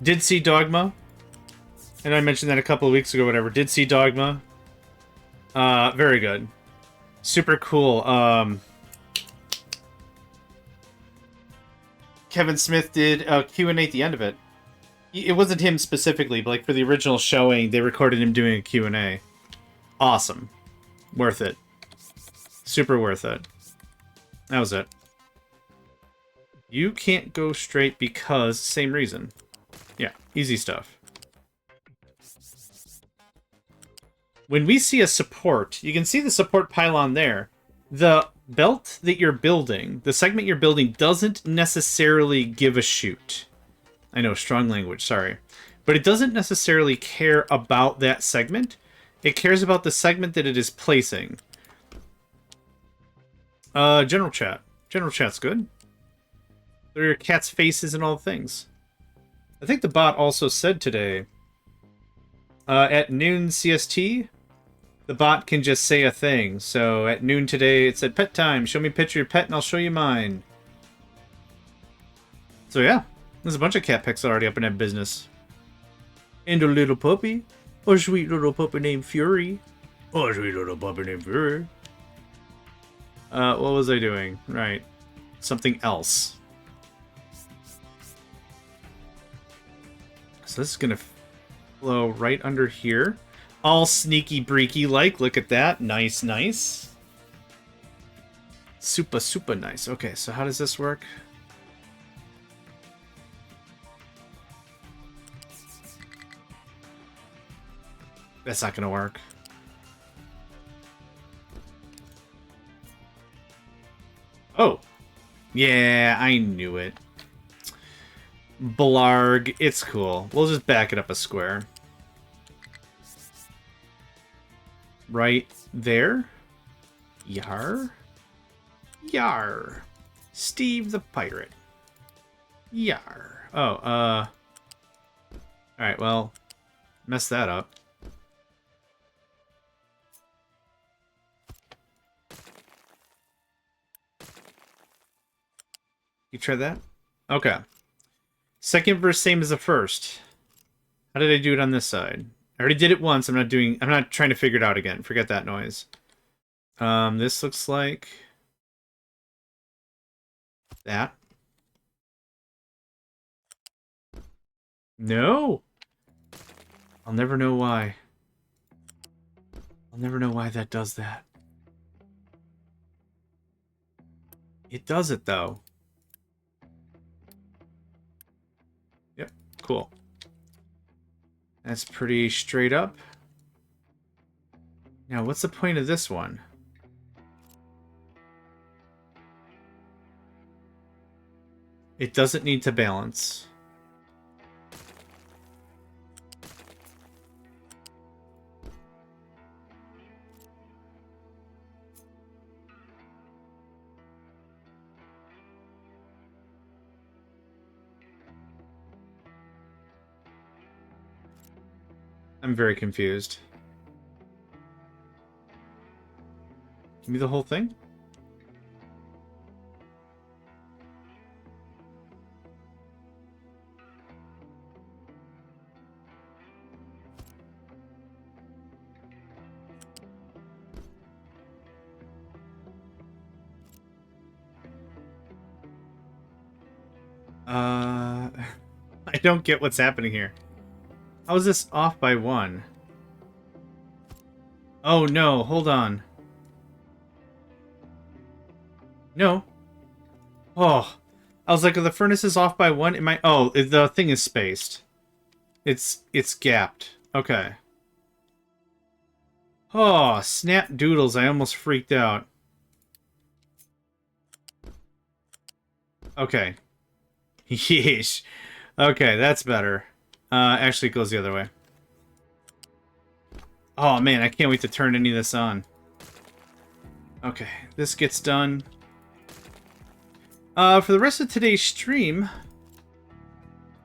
Speaker 1: Did see Dogma. And I mentioned that a couple of weeks ago, whatever. Did see Dogma. Very good. Super cool. Kevin Smith did a Q&A at the end of it. It wasn't him specifically, but like for the original showing, they recorded him doing a Q&A. Awesome. Worth it. Super worth it. That was it. You can't go straight because same reason. Yeah, easy stuff. When we see a support, you can see the support pylon there. The belt that you're building, the segment you're building, doesn't necessarily give a shoot. I know, strong language, sorry. But it doesn't necessarily care about that segment. It cares about the segment that it is placing. General chat. General chat's good. There are your cat's faces and all things. I think the bot also said today, at noon CST, the bot can just say a thing. So at noon today, it said, pet time. Show me a picture of your pet and I'll show you mine. So yeah, there's a bunch of cat pics already up in that business. And a little puppy. A sweet little puppy named Fury. Oh, a sweet little puppy named Fury. What was I doing? Right. Something else. So this is going to flow right under here. All sneaky breaky like. Look at that. Nice, nice. Super, super nice. Okay, so how does this work? That's not going to work. Oh. Yeah, I knew it. Blarg. It's cool. We'll just back it up a square. Right there. Yar. Yar. Steve the Pirate. Yar. Oh, alright, well, mess that up. You tried that? Okay. Second verse same as the first. How did I do it on this side? I already did it once. I'm not trying to figure it out again. Forget that noise. This looks like that. No. I'll never know why. I'll never know why that does that. It does it though. Yep, cool. That's pretty straight up. Now, what's the point of this one? It doesn't need to balance. I'm very confused. Give me the whole thing? I don't get what's happening here. How is this off by 1? Oh no, hold on. No. Oh. I was like, the furnace is off by 1? Am I... Oh, the thing is spaced. It's gapped. Okay. Oh, snap doodles. I almost freaked out. Okay. Yeesh. Okay, that's better. Actually, it goes the other way. Oh, man, I can't wait to turn any of this on. Okay, this gets done. For the rest of today's stream,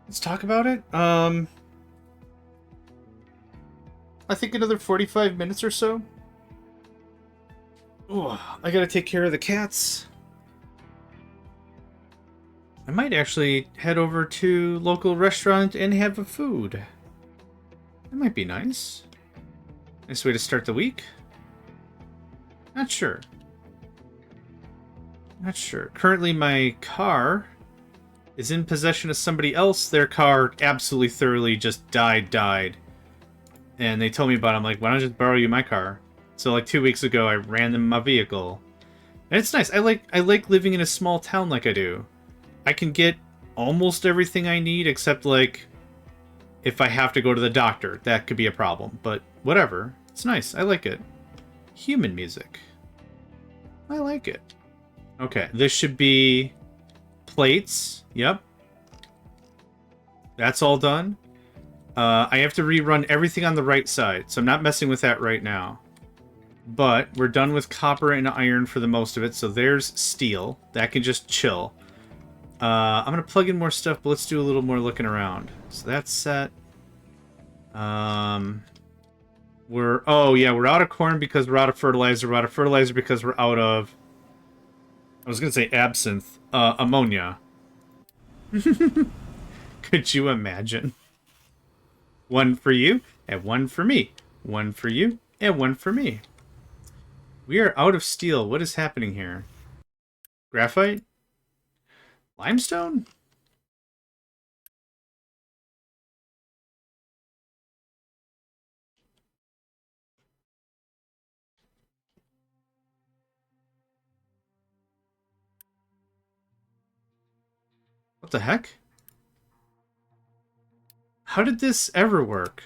Speaker 1: let's talk about it. I think another 45 minutes or so. Oh, I gotta take care of the cats. I might actually head over to local restaurant and have a food. That might be nice. Nice way to start the week. Not sure. Not sure. Currently, my car is in possession of somebody else. Their car absolutely thoroughly just died. And they told me about it. I'm like, why don't I just borrow you my car? So like 2 weeks ago, I ran them my vehicle. And it's nice. I like living in a small town like I do. I can get almost everything I need, except like if I have to go to the doctor, that could be a problem. But whatever. It's nice. I like it. Human music. I like it. Okay, this should be plates. Yep. That's all done. I have to rerun everything on the right side, so I'm not messing with that right now. But we're done with copper and iron for the most of it, so there's steel. That can just chill. I'm going to plug in more stuff, but let's do a little more looking around. So that's set. Oh yeah, we're out of corn because we're out of fertilizer. We're out of fertilizer because we're out of... I was going to say absinthe. Ammonia. Could you imagine? One for you, and one for me. One for you, and one for me. We are out of steel. What is happening here? Graphite? Limestone? What the heck? How did this ever work?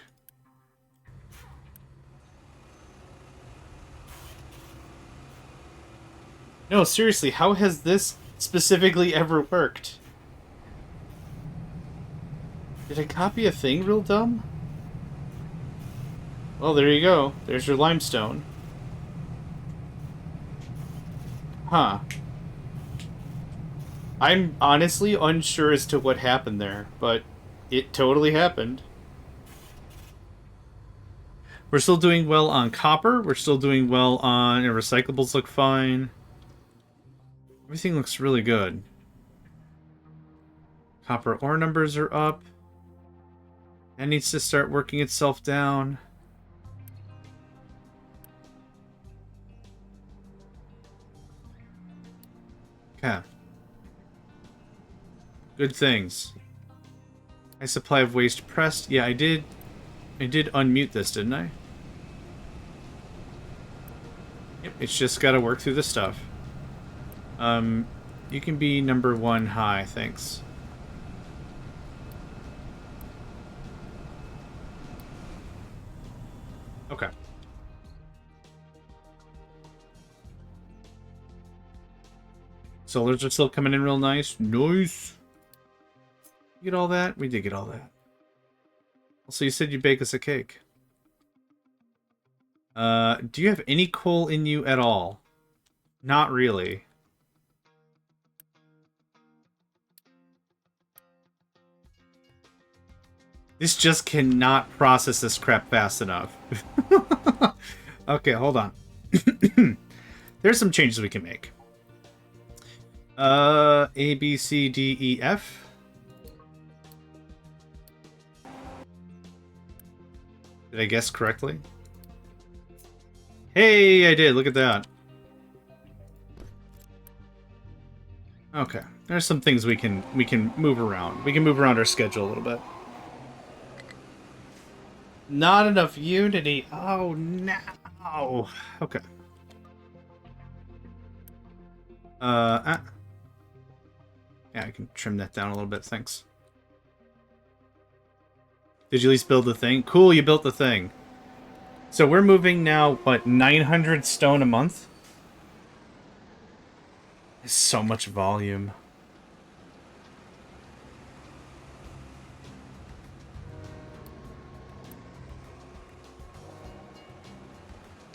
Speaker 1: No, seriously, how has this specifically ever worked? Did I copy a thing real dumb? Well, there you go. There's your limestone. Huh. I'm honestly unsure as to what happened there, but it totally happened. We're still doing well on copper. We're still doing well on... And recyclables look fine. Everything looks really good. Copper ore numbers are up. That needs to start working itself down. Okay. Good things. High supply of waste pressed. Yeah, I did unmute this, didn't I? Yep, it's just got to work through the stuff. You can be number 1 high, thanks. Okay. Solars are still coming in real nice. Nice. You get all that? We did get all that. Also, you said you'd bake us a cake. Do you have any coal in you at all? Not really. This just cannot process this crap fast enough. Okay, hold on. There's some changes we can make. A, B, C, D, E, F. Did I guess correctly? Hey, I did. Look at that. Okay. There's some things we can move around. We can move around our schedule a little bit. Not enough unity. Oh, no. Okay. Yeah, I can trim that down a little bit. Thanks. Did you at least build the thing? Cool, you built the thing. So we're moving now, what, 900 stone a month? It's so much volume.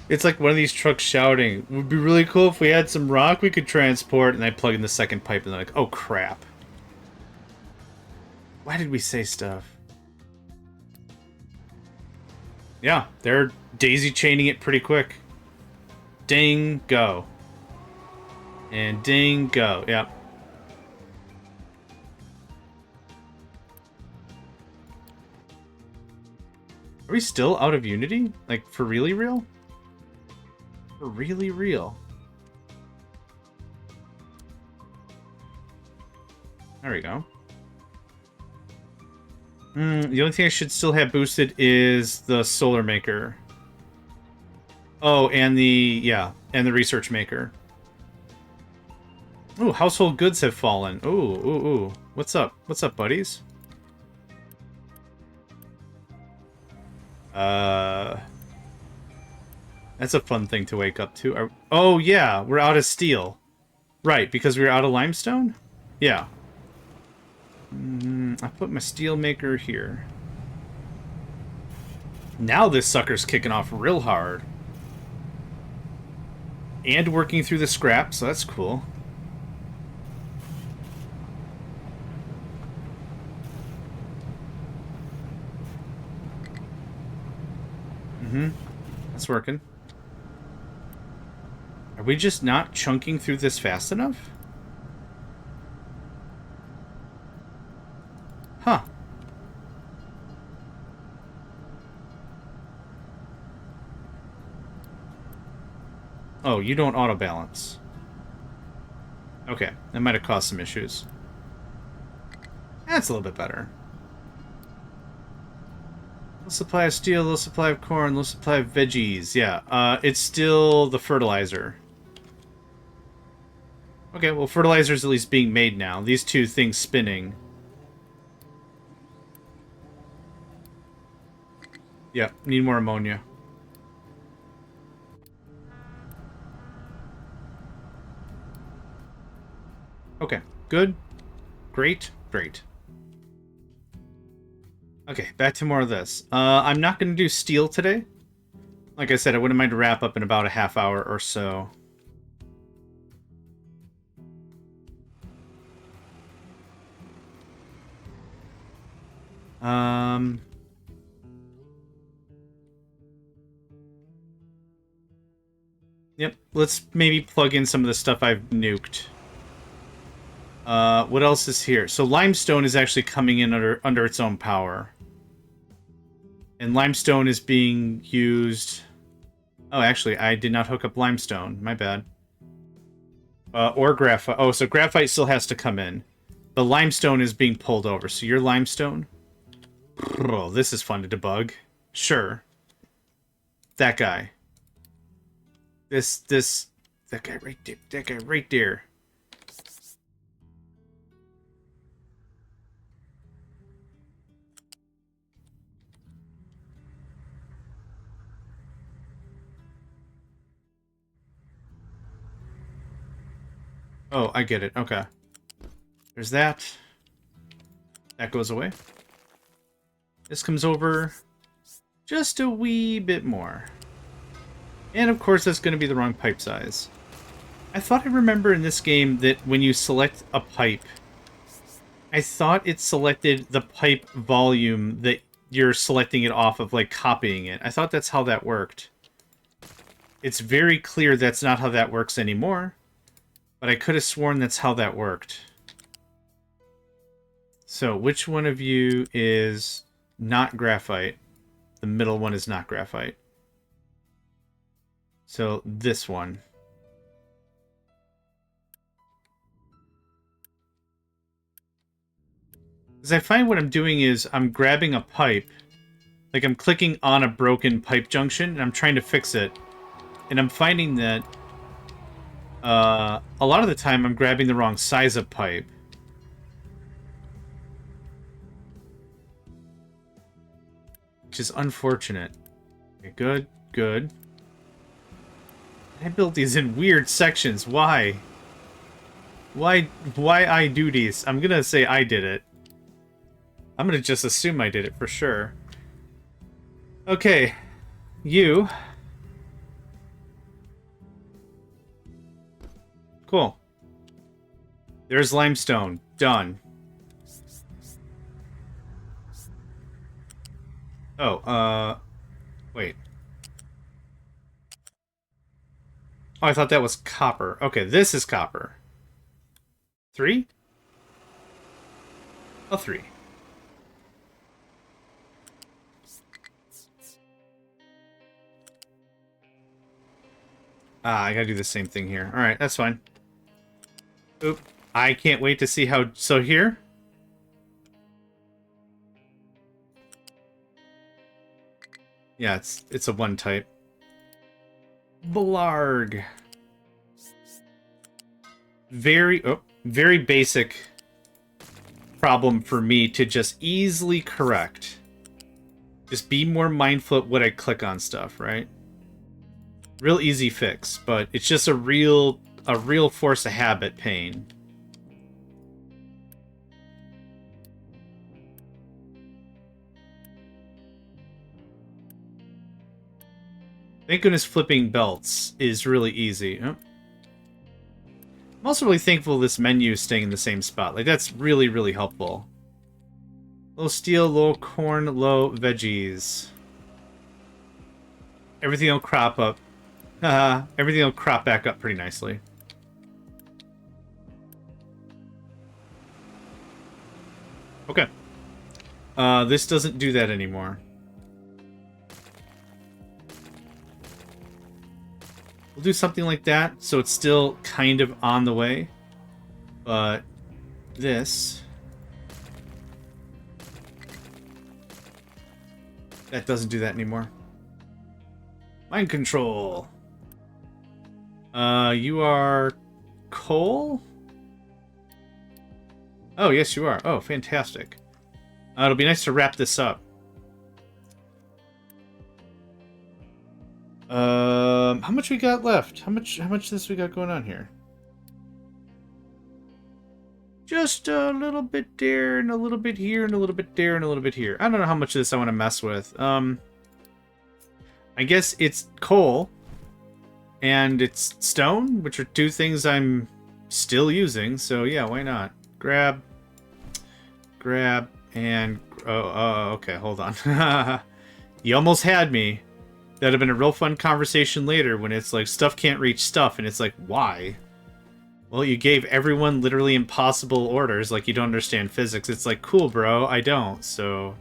Speaker 1: It's like one of these trucks shouting, it would be really cool if we had some rock we could transport, and I plug in the second pipe and they're like, oh crap. Why did we say stuff? Yeah, they're daisy chaining it pretty quick. Ding, go. And ding, go. Yep. Are we still out of Unity? Like, for really real? For really real. There we go. The only thing I should still have boosted is the solar maker. Oh, and and the research maker. Ooh, household goods have fallen. Ooh. What's up? What's up, buddies? That's a fun thing to wake up to. Oh, yeah, we're out of steel. Right, because we were out of limestone? Yeah. I put my steel maker here. Now this sucker's kicking off real hard. And working through the scrap, so that's cool. That's working. Are we just not chunking through this fast enough? Huh. Oh, you don't auto-balance. Okay, that might have caused some issues. That's a little bit better. Low supply of steel, low supply of corn, low supply of veggies. Yeah, it's still the fertilizer. Okay, well, fertilizer's at least being made now. These two things spinning. Yep, need more ammonia. Okay, good. Great. Okay, back to more of this. I'm not going to do steel today. Like I said, I wouldn't mind to wrap up in about a half hour or so. Yep, let's maybe plug in some of the stuff I've nuked. What else is here? So limestone is actually coming in under its own power. And limestone is being used... Oh, actually, I did not hook up limestone. My bad. Or graphite. Oh, so graphite still has to come in. The limestone is being pulled over. So your limestone... Oh, this is fun to debug. Sure. That guy. That guy right there. That guy right there. Oh, I get it. Okay. There's that. That goes away. This comes over just a wee bit more. And of course, that's going to be the wrong pipe size. I thought I remember in this game that when you select a pipe, I thought it selected the pipe volume that you're selecting it off of, like copying it. I thought that's how that worked. It's very clear that's not how that works anymore, but I could have sworn that's how that worked. So, which one of you is not graphite? The middle one is not graphite. So, this one. Because I find what I'm doing is I'm grabbing a pipe, like I'm clicking on a broken pipe junction, and I'm trying to fix it. And I'm finding that a lot of the time I'm grabbing the wrong size of pipe. Which is unfortunate. Okay, good, good. I built these in weird sections. Why? Why I do these? I'm gonna say I did it. I'm gonna just assume I did it for sure. Okay. You. Cool. There's limestone. Done. Oh, wait. Oh, I thought that was copper. Okay, this is copper. 3? Oh, 3. Ah, I gotta do the same thing here. Alright, that's fine. Oop. I can't wait to see how... So here? Yeah, it's a one type. Blarg. Very basic problem for me to just easily correct. Just be more mindful of what I click on stuff, right? Real easy fix, but it's just a real force of habit pain. Thank goodness flipping belts is really easy. Oh. I'm also really thankful this menu is staying in the same spot. Like, that's really, really helpful. Low steel, low corn, low veggies. Everything will crop up. Everything will crop back up pretty nicely. Okay. This doesn't do that anymore. We'll do something like that, so it's still kind of on the way. But this... that doesn't do that anymore. Mind control. You are... coal? Oh, yes, you are. Oh, fantastic. It'll be nice to wrap this up. How much we got left? How much this we got going on here? Just a little bit there, and a little bit here, and a little bit there, and a little bit here. I don't know how much of this I want to mess with. I guess it's coal, and it's stone, which are two things I'm still using, so yeah, why not? Grab, and... oh, okay, hold on. You almost had me. That'd have been a real fun conversation later when it's like stuff can't reach stuff, and it's like, why? Well, you gave everyone literally impossible orders, like you don't understand physics. It's like, cool, bro, I don't, so...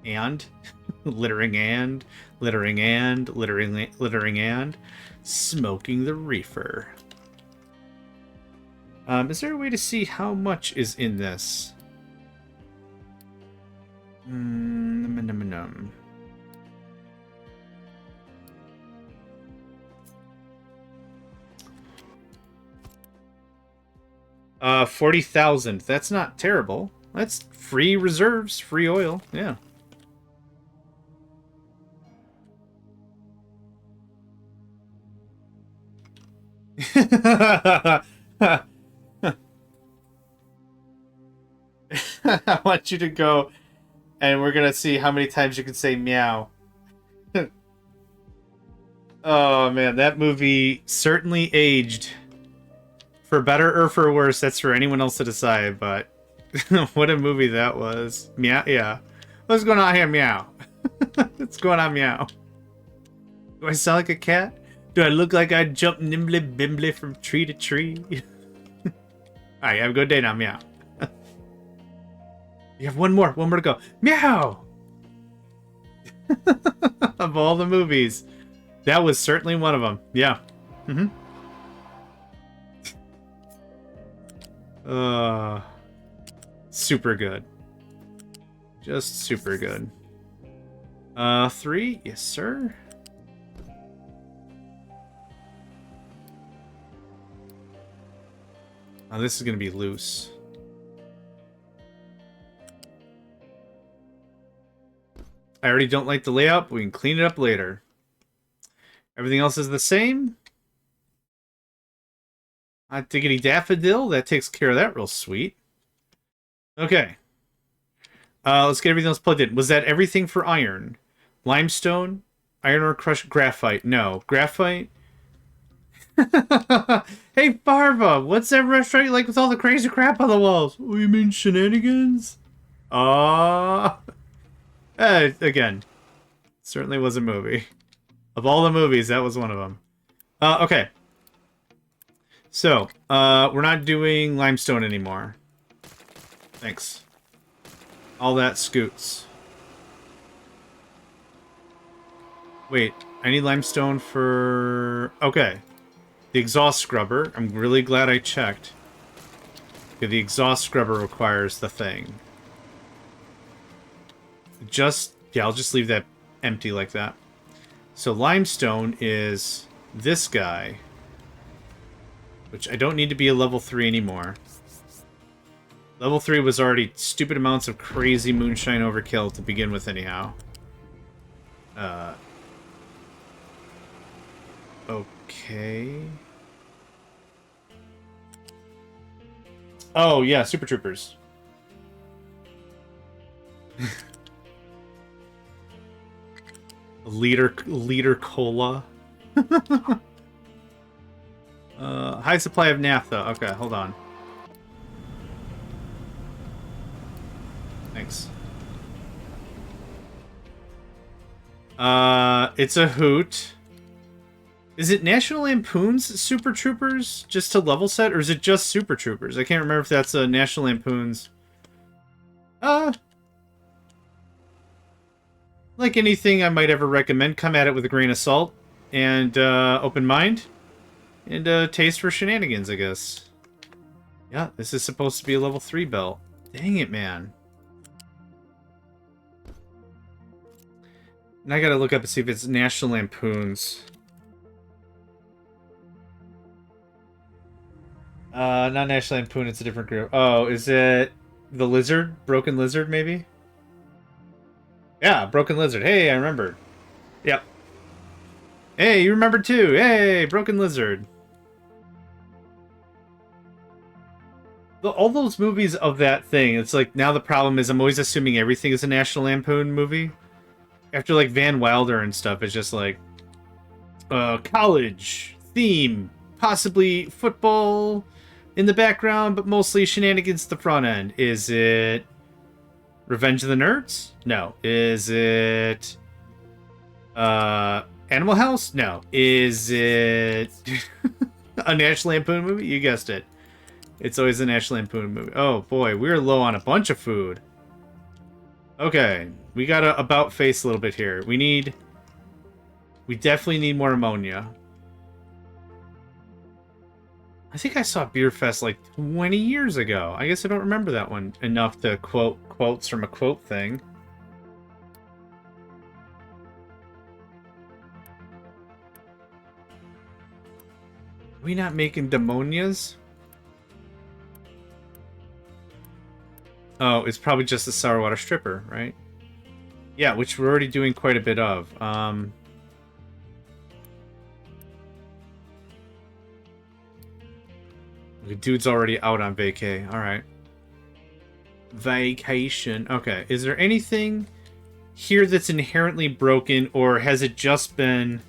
Speaker 1: And? littering and... littering and... littering and... smoking the reefer. Is there a way to see how much is in this? 40,000. That's not terrible. That's free reserves, free oil. Yeah. I want you to go, and we're gonna see how many times you can say meow. Oh man, that movie certainly aged. For better or for worse, that's for anyone else to decide, but what a movie that was. Meow, yeah. What's going on here, meow? What's going on, meow? Do I sound like a cat? Do I look like I jump nimbly bimbly from tree to tree? Alright, have a good day now, meow. You have one more to go. Meow! Of all the movies, that was certainly one of them. Yeah. Super good. Just super good. 3? Yes, sir. Oh, this is gonna be loose. I already don't like the layout, but we can clean it up later. Everything else is the same. Diggity daffodil, that takes care of that real sweet. Okay. Let's get everything else plugged in. Was that everything for iron? Limestone? Iron ore crushed graphite? No. Graphite? Hey, Farva, what's that restaurant you like with all the crazy crap on the walls? Oh, you mean shenanigans? Again, certainly was a movie. Of all the movies, that was one of them. Okay. So, we're not doing limestone anymore. Thanks. All that scoots. Wait, I need limestone for... Okay. The exhaust scrubber. I'm really glad I checked. Okay, the exhaust scrubber requires the thing. Yeah, I'll just leave that empty like that. So limestone is this guy. Which I don't need to be a level 3 anymore. Level 3 was already stupid amounts of crazy moonshine overkill to begin with anyhow. Okay. Oh, yeah, Super Troopers. Liter cola. High supply of naphtha. Okay, hold on. Thanks. It's a hoot. Is it National Lampoon's Super Troopers just to level set, or is it just Super Troopers? I can't remember if that's a National Lampoon's. Like anything I might ever recommend, come at it with a grain of salt and open mind and taste for shenanigans, I guess. Yeah, this is supposed to be a level 3 belt. Dang it, man. And I gotta look up and see if it's National Lampoon's. Not National Lampoon, it's a different group. Oh, is it the Lizard? Broken Lizard, maybe? Yeah, Broken Lizard. Hey, I remembered. Yep. Hey, you remembered too. Hey, Broken Lizard. All those movies of that thing, it's like, now the problem is I'm always assuming everything is a National Lampoon movie. After, like, Van Wilder and stuff, it's just like, college, theme, possibly football in the background, but mostly shenanigans at the front end. Is it Revenge of the Nerds? No. Is it Animal House? No. Is it a National Lampoon movie? You guessed it. It's always a National Lampoon movie. Oh boy, we're low on a bunch of food. Okay, we gotta about face a little bit here. We definitely need more ammonia. I think I saw Beer Fest like 20 years ago. I guess I don't remember that one enough to quote quotes from a quote thing. Are we not making demonias? Oh, it's probably just the sour water stripper, right? Yeah, which we're already doing quite a bit of. The dude's already out on vacay. Alright. Vacation. Okay, is there anything here that's inherently broken, or has it just been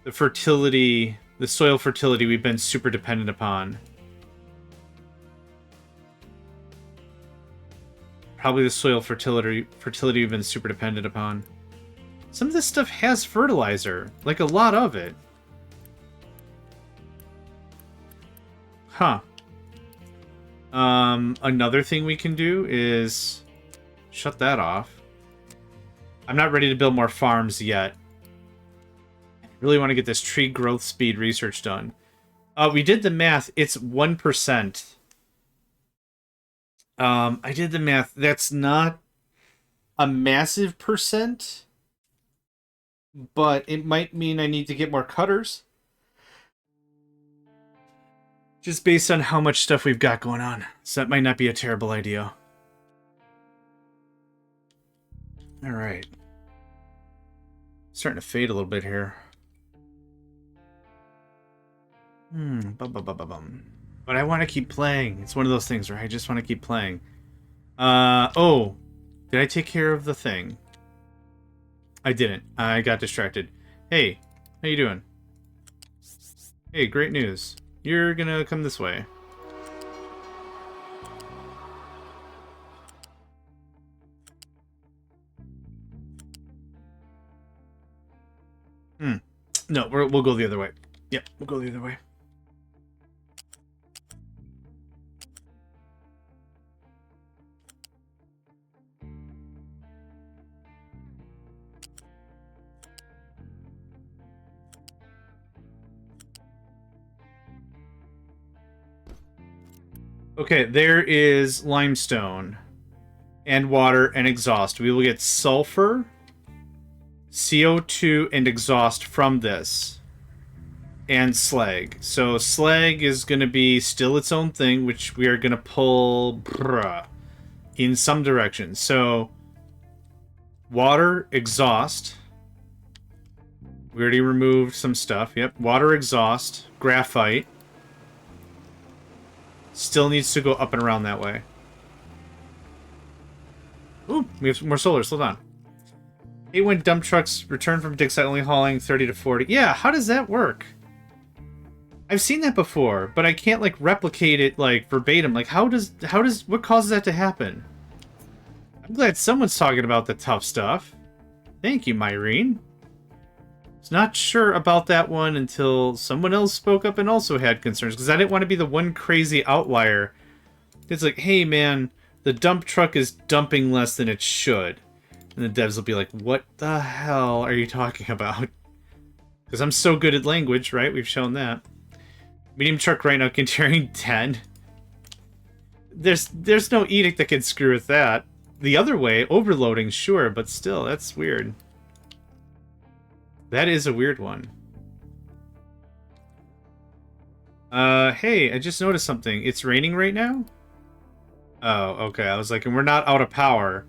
Speaker 1: the fertility, the soil fertility we've been super dependent upon? Probably the soil fertility we've been super dependent upon. Some of this stuff has fertilizer, like a lot of it. Huh. Another thing we can do is shut that off. I'm not ready to build more farms yet. I really want to get this tree growth speed research done. We did the math. It's 1%. I did the math. That's not a massive percent, but it might mean I need to get more cutters. Just based on how much stuff we've got going on. So that might not be a terrible idea. Alright. Starting to fade a little bit here. But I want to keep playing. It's one of those things where I just want to keep playing. Oh. Did I take care of the thing? I didn't. I got distracted. Hey, how you doing? Hey, great news. You're gonna come this way. No, we'll go the other way. Yep, we'll go the other way. Okay, there is limestone and water and exhaust. We will get sulfur, CO2, and exhaust from this. And slag. So slag is going to be still its own thing, which we are going to pull in some direction. So water, exhaust. We already removed some stuff. Yep. Water, exhaust, graphite. Still needs to go up and around that way. Ooh, we have more solar. Hold on. Hate when dump trucks return from dig site only hauling 30 to 40. Yeah, how does that work? I've seen that before, but I can't, like, replicate it, like, verbatim. Like, what causes that to happen? I'm glad someone's talking about the tough stuff. Thank you, Myrene. Was not sure about that one until someone else spoke up and also had concerns, because I didn't want to be the one crazy outlier. It's like, hey, man, the dump truck is dumping less than it should. And the devs will be like, what the hell are you talking about? Because I'm so good at language, right? We've shown that. Medium truck right now can carry 10. There's no edict that can screw with that. The other way, overloading, sure, but still, that's weird. That is a weird one. Hey, I just noticed something. It's raining right now? Oh, okay. I was like, and we're not out of power.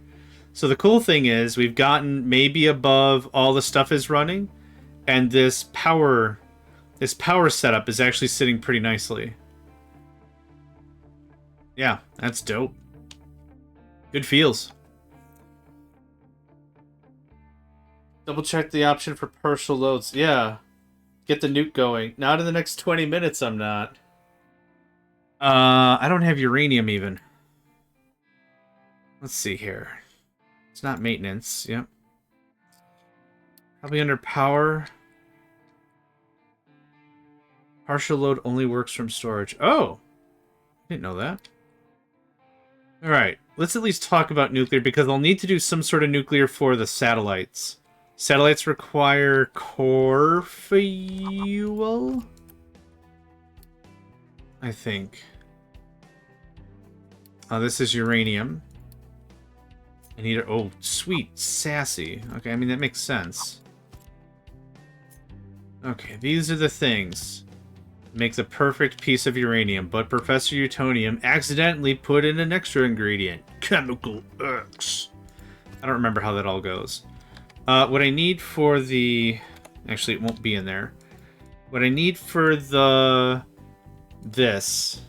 Speaker 1: So the cool thing is, we've gotten maybe above all the stuff is running, and this power setup is actually sitting pretty nicely. Yeah, that's dope. Good feels. Double check the option for partial loads. Yeah. Get the nuke going. Not in the next 20 minutes, I'm not. I don't have uranium even. Let's see here. It's not maintenance. Yep. Probably under power. Partial load only works from storage. Oh! Didn't know that. Alright, let's at least talk about nuclear, because I'll need to do some sort of nuclear for the satellites. Satellites require core fuel? I think. This is uranium. I need a... Oh, sweet. Sassy. Okay, I mean, that makes sense. Okay, these are the things. Make the perfect piece of uranium, but Professor Utonium accidentally put in an extra ingredient. Chemical X. I don't remember how that all goes. What I need for the... Actually, it won't be in there. What I need for the... This...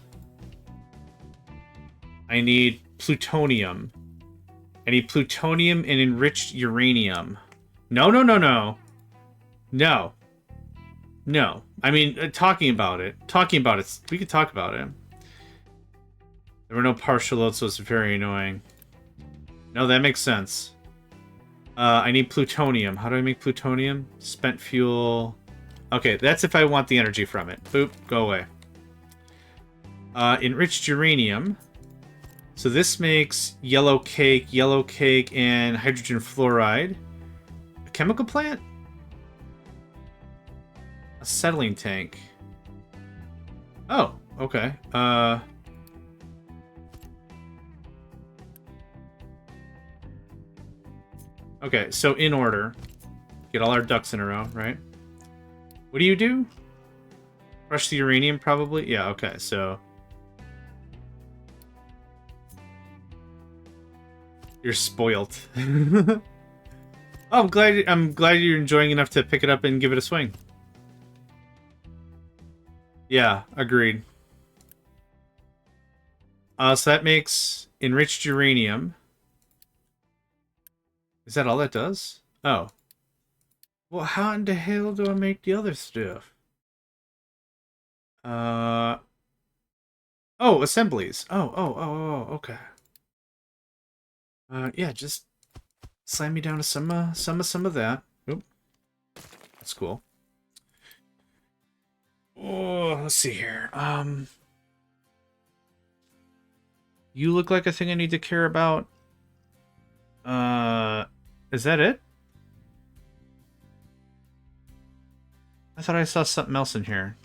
Speaker 1: I need plutonium. I need plutonium and enriched uranium. No, no, no, no. No. No. I mean, talking about it. We could talk about it. There were no partial loads, so it's very annoying. No, that makes sense. I need plutonium. How do I make plutonium? Spent fuel. Okay, that's if I want the energy from it. Boop, go away. Enriched uranium. So this makes yellow cake, and hydrogen fluoride. A chemical plant? A settling tank. Oh, okay. Okay, so in order. Get all our ducks in a row, right? What do you do? Crush the uranium, probably? Yeah, okay, so... You're spoiled. Oh, I'm glad you're enjoying enough to pick it up and give it a swing. Yeah, agreed. So that makes enriched uranium. Is that all that does? Oh. Well, how in the hell do I make the other stuff? Oh, assemblies. Oh, okay. Yeah, just slam me down to some of that. Oop. That's cool. Oh, let's see here. You look like a thing I need to care about. Is that it? I thought I saw something else in here.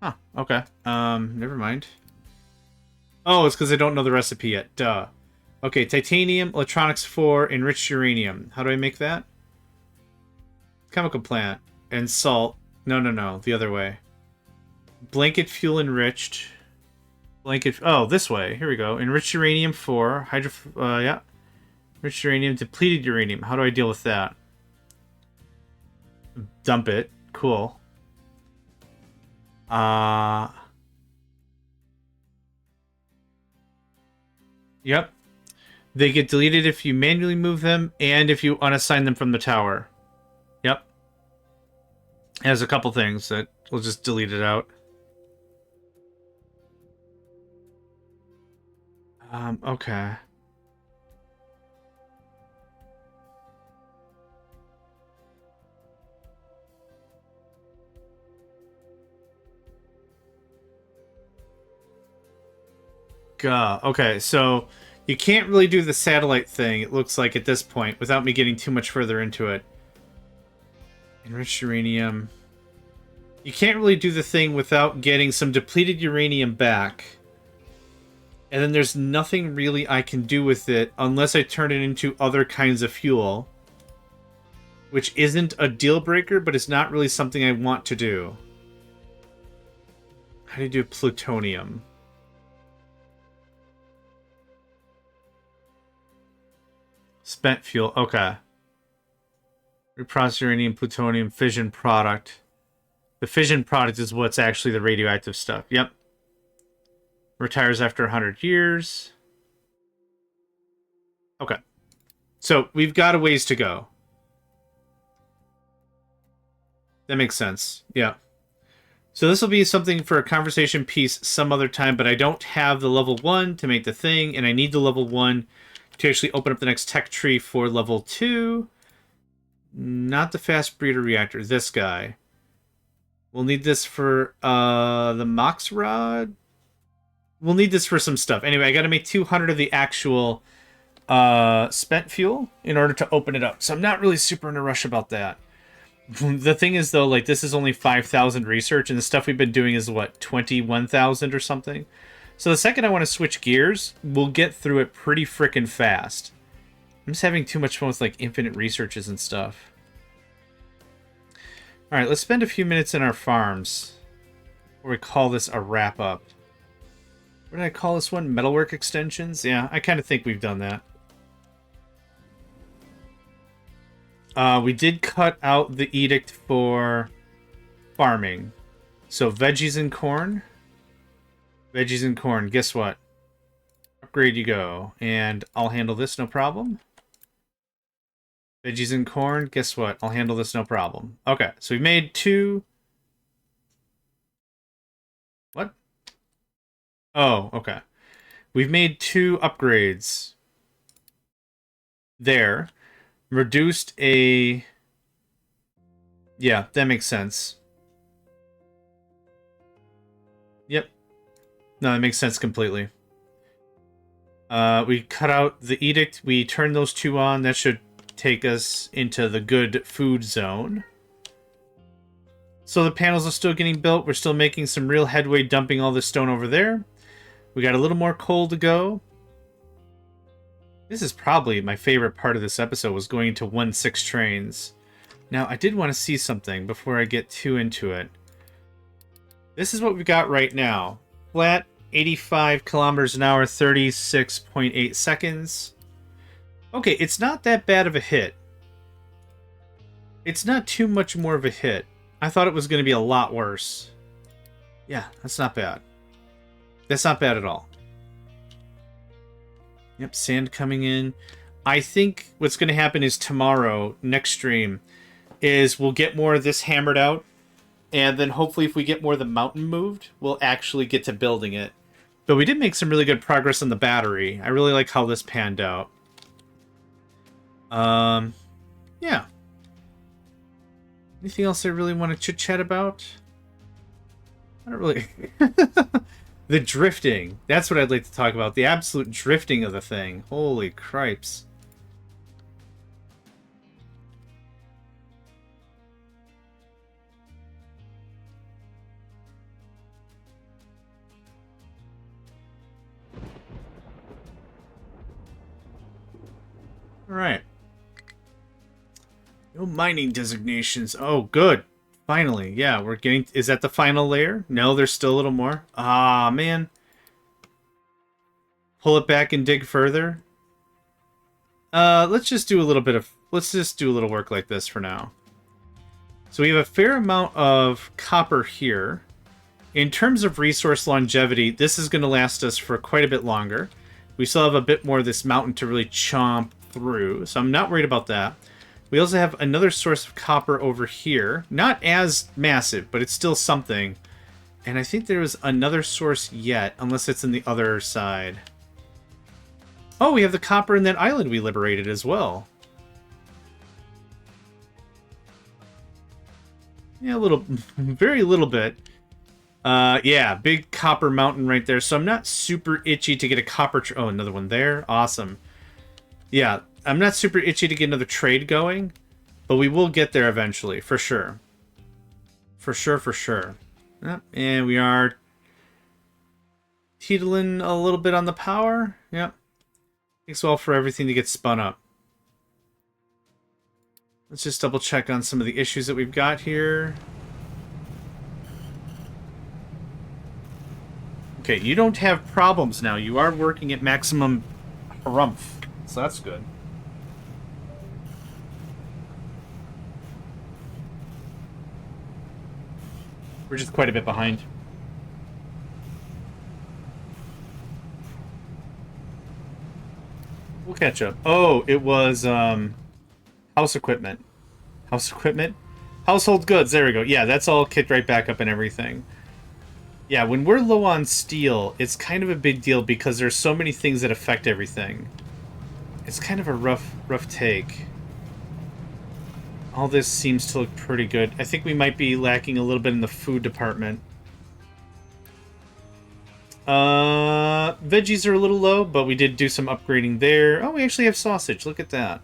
Speaker 1: Huh, okay. Never mind. Oh, it's because I don't know the recipe yet. Duh. Okay, titanium, electronics 4, enriched uranium. How do I make that? Chemical plant. And salt. No, no, no. The other way. Blanket fuel enriched. Blanket... Oh, this way. Here we go. Enriched uranium 4. Yeah. Enriched uranium, depleted uranium. How do I deal with that? Dump it. Cool. Yep. They get deleted if you manually move them and if you unassign them from the tower. Yep. It has a couple things that we'll just delete it out. Okay. Okay, so you can't really do the satellite thing, it looks like, at this point, without me getting too much further into it. Enriched uranium. You can't really do the thing without getting some depleted uranium back. And then there's nothing really I can do with it unless I turn it into other kinds of fuel. Which isn't a deal breaker, but it's not really something I want to do. How do you do plutonium? Spent fuel, okay. Reprocess uranium, plutonium, fission product. The fission product is what's actually the radioactive stuff. Yep. Retires after 100 years. Okay. So, we've got a ways to go. That makes sense. Yeah. So this will be something for a conversation piece some other time, but I don't have the level 1 to make the thing, and I need the level 1 to actually open up the next tech tree for level 2. Not the fast breeder reactor, this guy. We'll need this for the Mox Rod. We'll need this for some stuff. Anyway, I got to make 200 of the actual spent fuel in order to open it up. So I'm not really super in a rush about that. The thing is, though, like, this is only 5,000 research, and the stuff we've been doing is, what, 21,000 or something? So the second I want to switch gears, we'll get through it pretty frickin' fast. I'm just having too much fun with, like, infinite researches and stuff. Alright, let's spend a few minutes in our farms. Or we call this a wrap-up. What did I call this one? Metalwork extensions? Yeah, I kind of think we've done that. We did cut out the edict for farming. So veggies and corn. Veggies and corn. Guess what? Upgrade you go. And I'll handle this, no problem. Veggies and corn. Guess what? I'll handle this, no problem. Okay, so we've made 2... What? Oh, okay. We've made 2 upgrades. There. Reduced a... Yeah, that makes sense. Yep. No, that makes sense completely. We cut out the edict. We turned those 2 on. That should take us into the good food zone. So the panels are still getting built. We're still making some real headway dumping all this stone over there. We got a little more coal to go. This is probably my favorite part of this episode, was going into 1-6 trains. Now, I did want to see something before I get too into it. This is what we've got right now. Flat, 85 kilometers an hour, 36.8 seconds. Okay, it's not that bad of a hit. It's not too much more of a hit. I thought it was going to be a lot worse. Yeah, that's not bad. That's not bad at all. Yep, sand coming in. I think what's going to happen is tomorrow, next stream, is we'll get more of this hammered out. And then hopefully if we get more of the mountain moved, we'll actually get to building it. But we did make some really good progress on the battery. I really like how this panned out. Yeah. Anything else I really want to chit-chat about? I don't really... The drifting. That's what I'd like to talk about. The absolute drifting of the thing. Holy cripes. Alright. No mining designations. Oh, good. Finally. Yeah, we're getting... Is that the final layer? No, there's still a little more. Ah, man. Pull it back and dig further. Let's just do a little bit of... Let's just do a little work like this for now. So we have a fair amount of copper here. In terms of resource longevity, this is going to last us for quite a bit longer. We still have a bit more of this mountain to really chomp through, so I'm not worried about that. We also have another source of copper over here. Not as massive, but it's still something. And I think there was another source yet, unless it's in the other side. Oh, we have the copper in that island we liberated as well. Yeah, a little, very little bit. Yeah, big copper mountain right there. So I'm not super itchy to get a copper... Oh, another one there. Awesome. Yeah, I'm not super itchy to get another trade going, but we will get there eventually, for sure. For sure, for sure. Yep, and we are teetling a little bit on the power. Yep. Takes a while for everything to get spun up. Let's just double check on some of the issues that we've got here. Okay, you don't have problems now. You are working at maximum harumph, so that's good. We're just quite a bit behind. We'll catch up. Oh, it was house equipment. House equipment? Household goods, there we go. Yeah, that's all kicked right back up and everything. Yeah, when we're low on steel, it's kind of a big deal because there's so many things that affect everything. It's kind of a rough take. All this seems to look pretty good. I think we might be lacking a little bit in the food department. Veggies are a little low, but we did do some upgrading there. Oh, we actually have sausage. Look at that.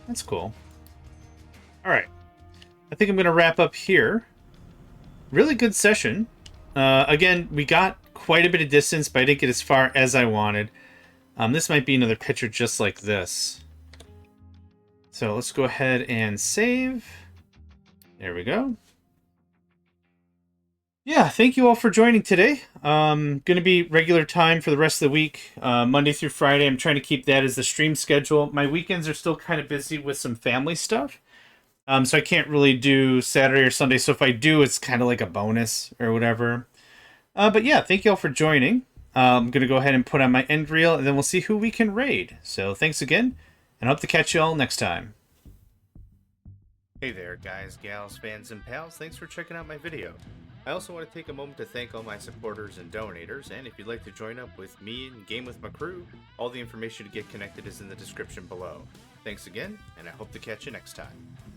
Speaker 1: That's cool. Alright. I think I'm going to wrap up here. Really good session. Again, we got quite a bit of distance, but I didn't get as far as I wanted. This might be another picture just like this. So let's go ahead and save. There we go. Yeah, thank you all for joining today. Going to be regular time for the rest of the week, Monday through Friday. I'm trying to keep that as the stream schedule. My weekends are still kind of busy with some family stuff. So I can't really do Saturday or Sunday. So if I do, it's kind of like a bonus or whatever. But yeah, thank you all for joining. I'm going to go ahead and put on my end reel, and then we'll see who we can raid. So thanks again, and I hope to catch you all next time. Hey there, guys, gals, fans, and pals. Thanks for checking out my video. I also want to take a moment to thank all my supporters and donators, and if you'd like to join up with me and game with my crew, all the information to get connected is in the description below. Thanks again, and I hope to catch you next time.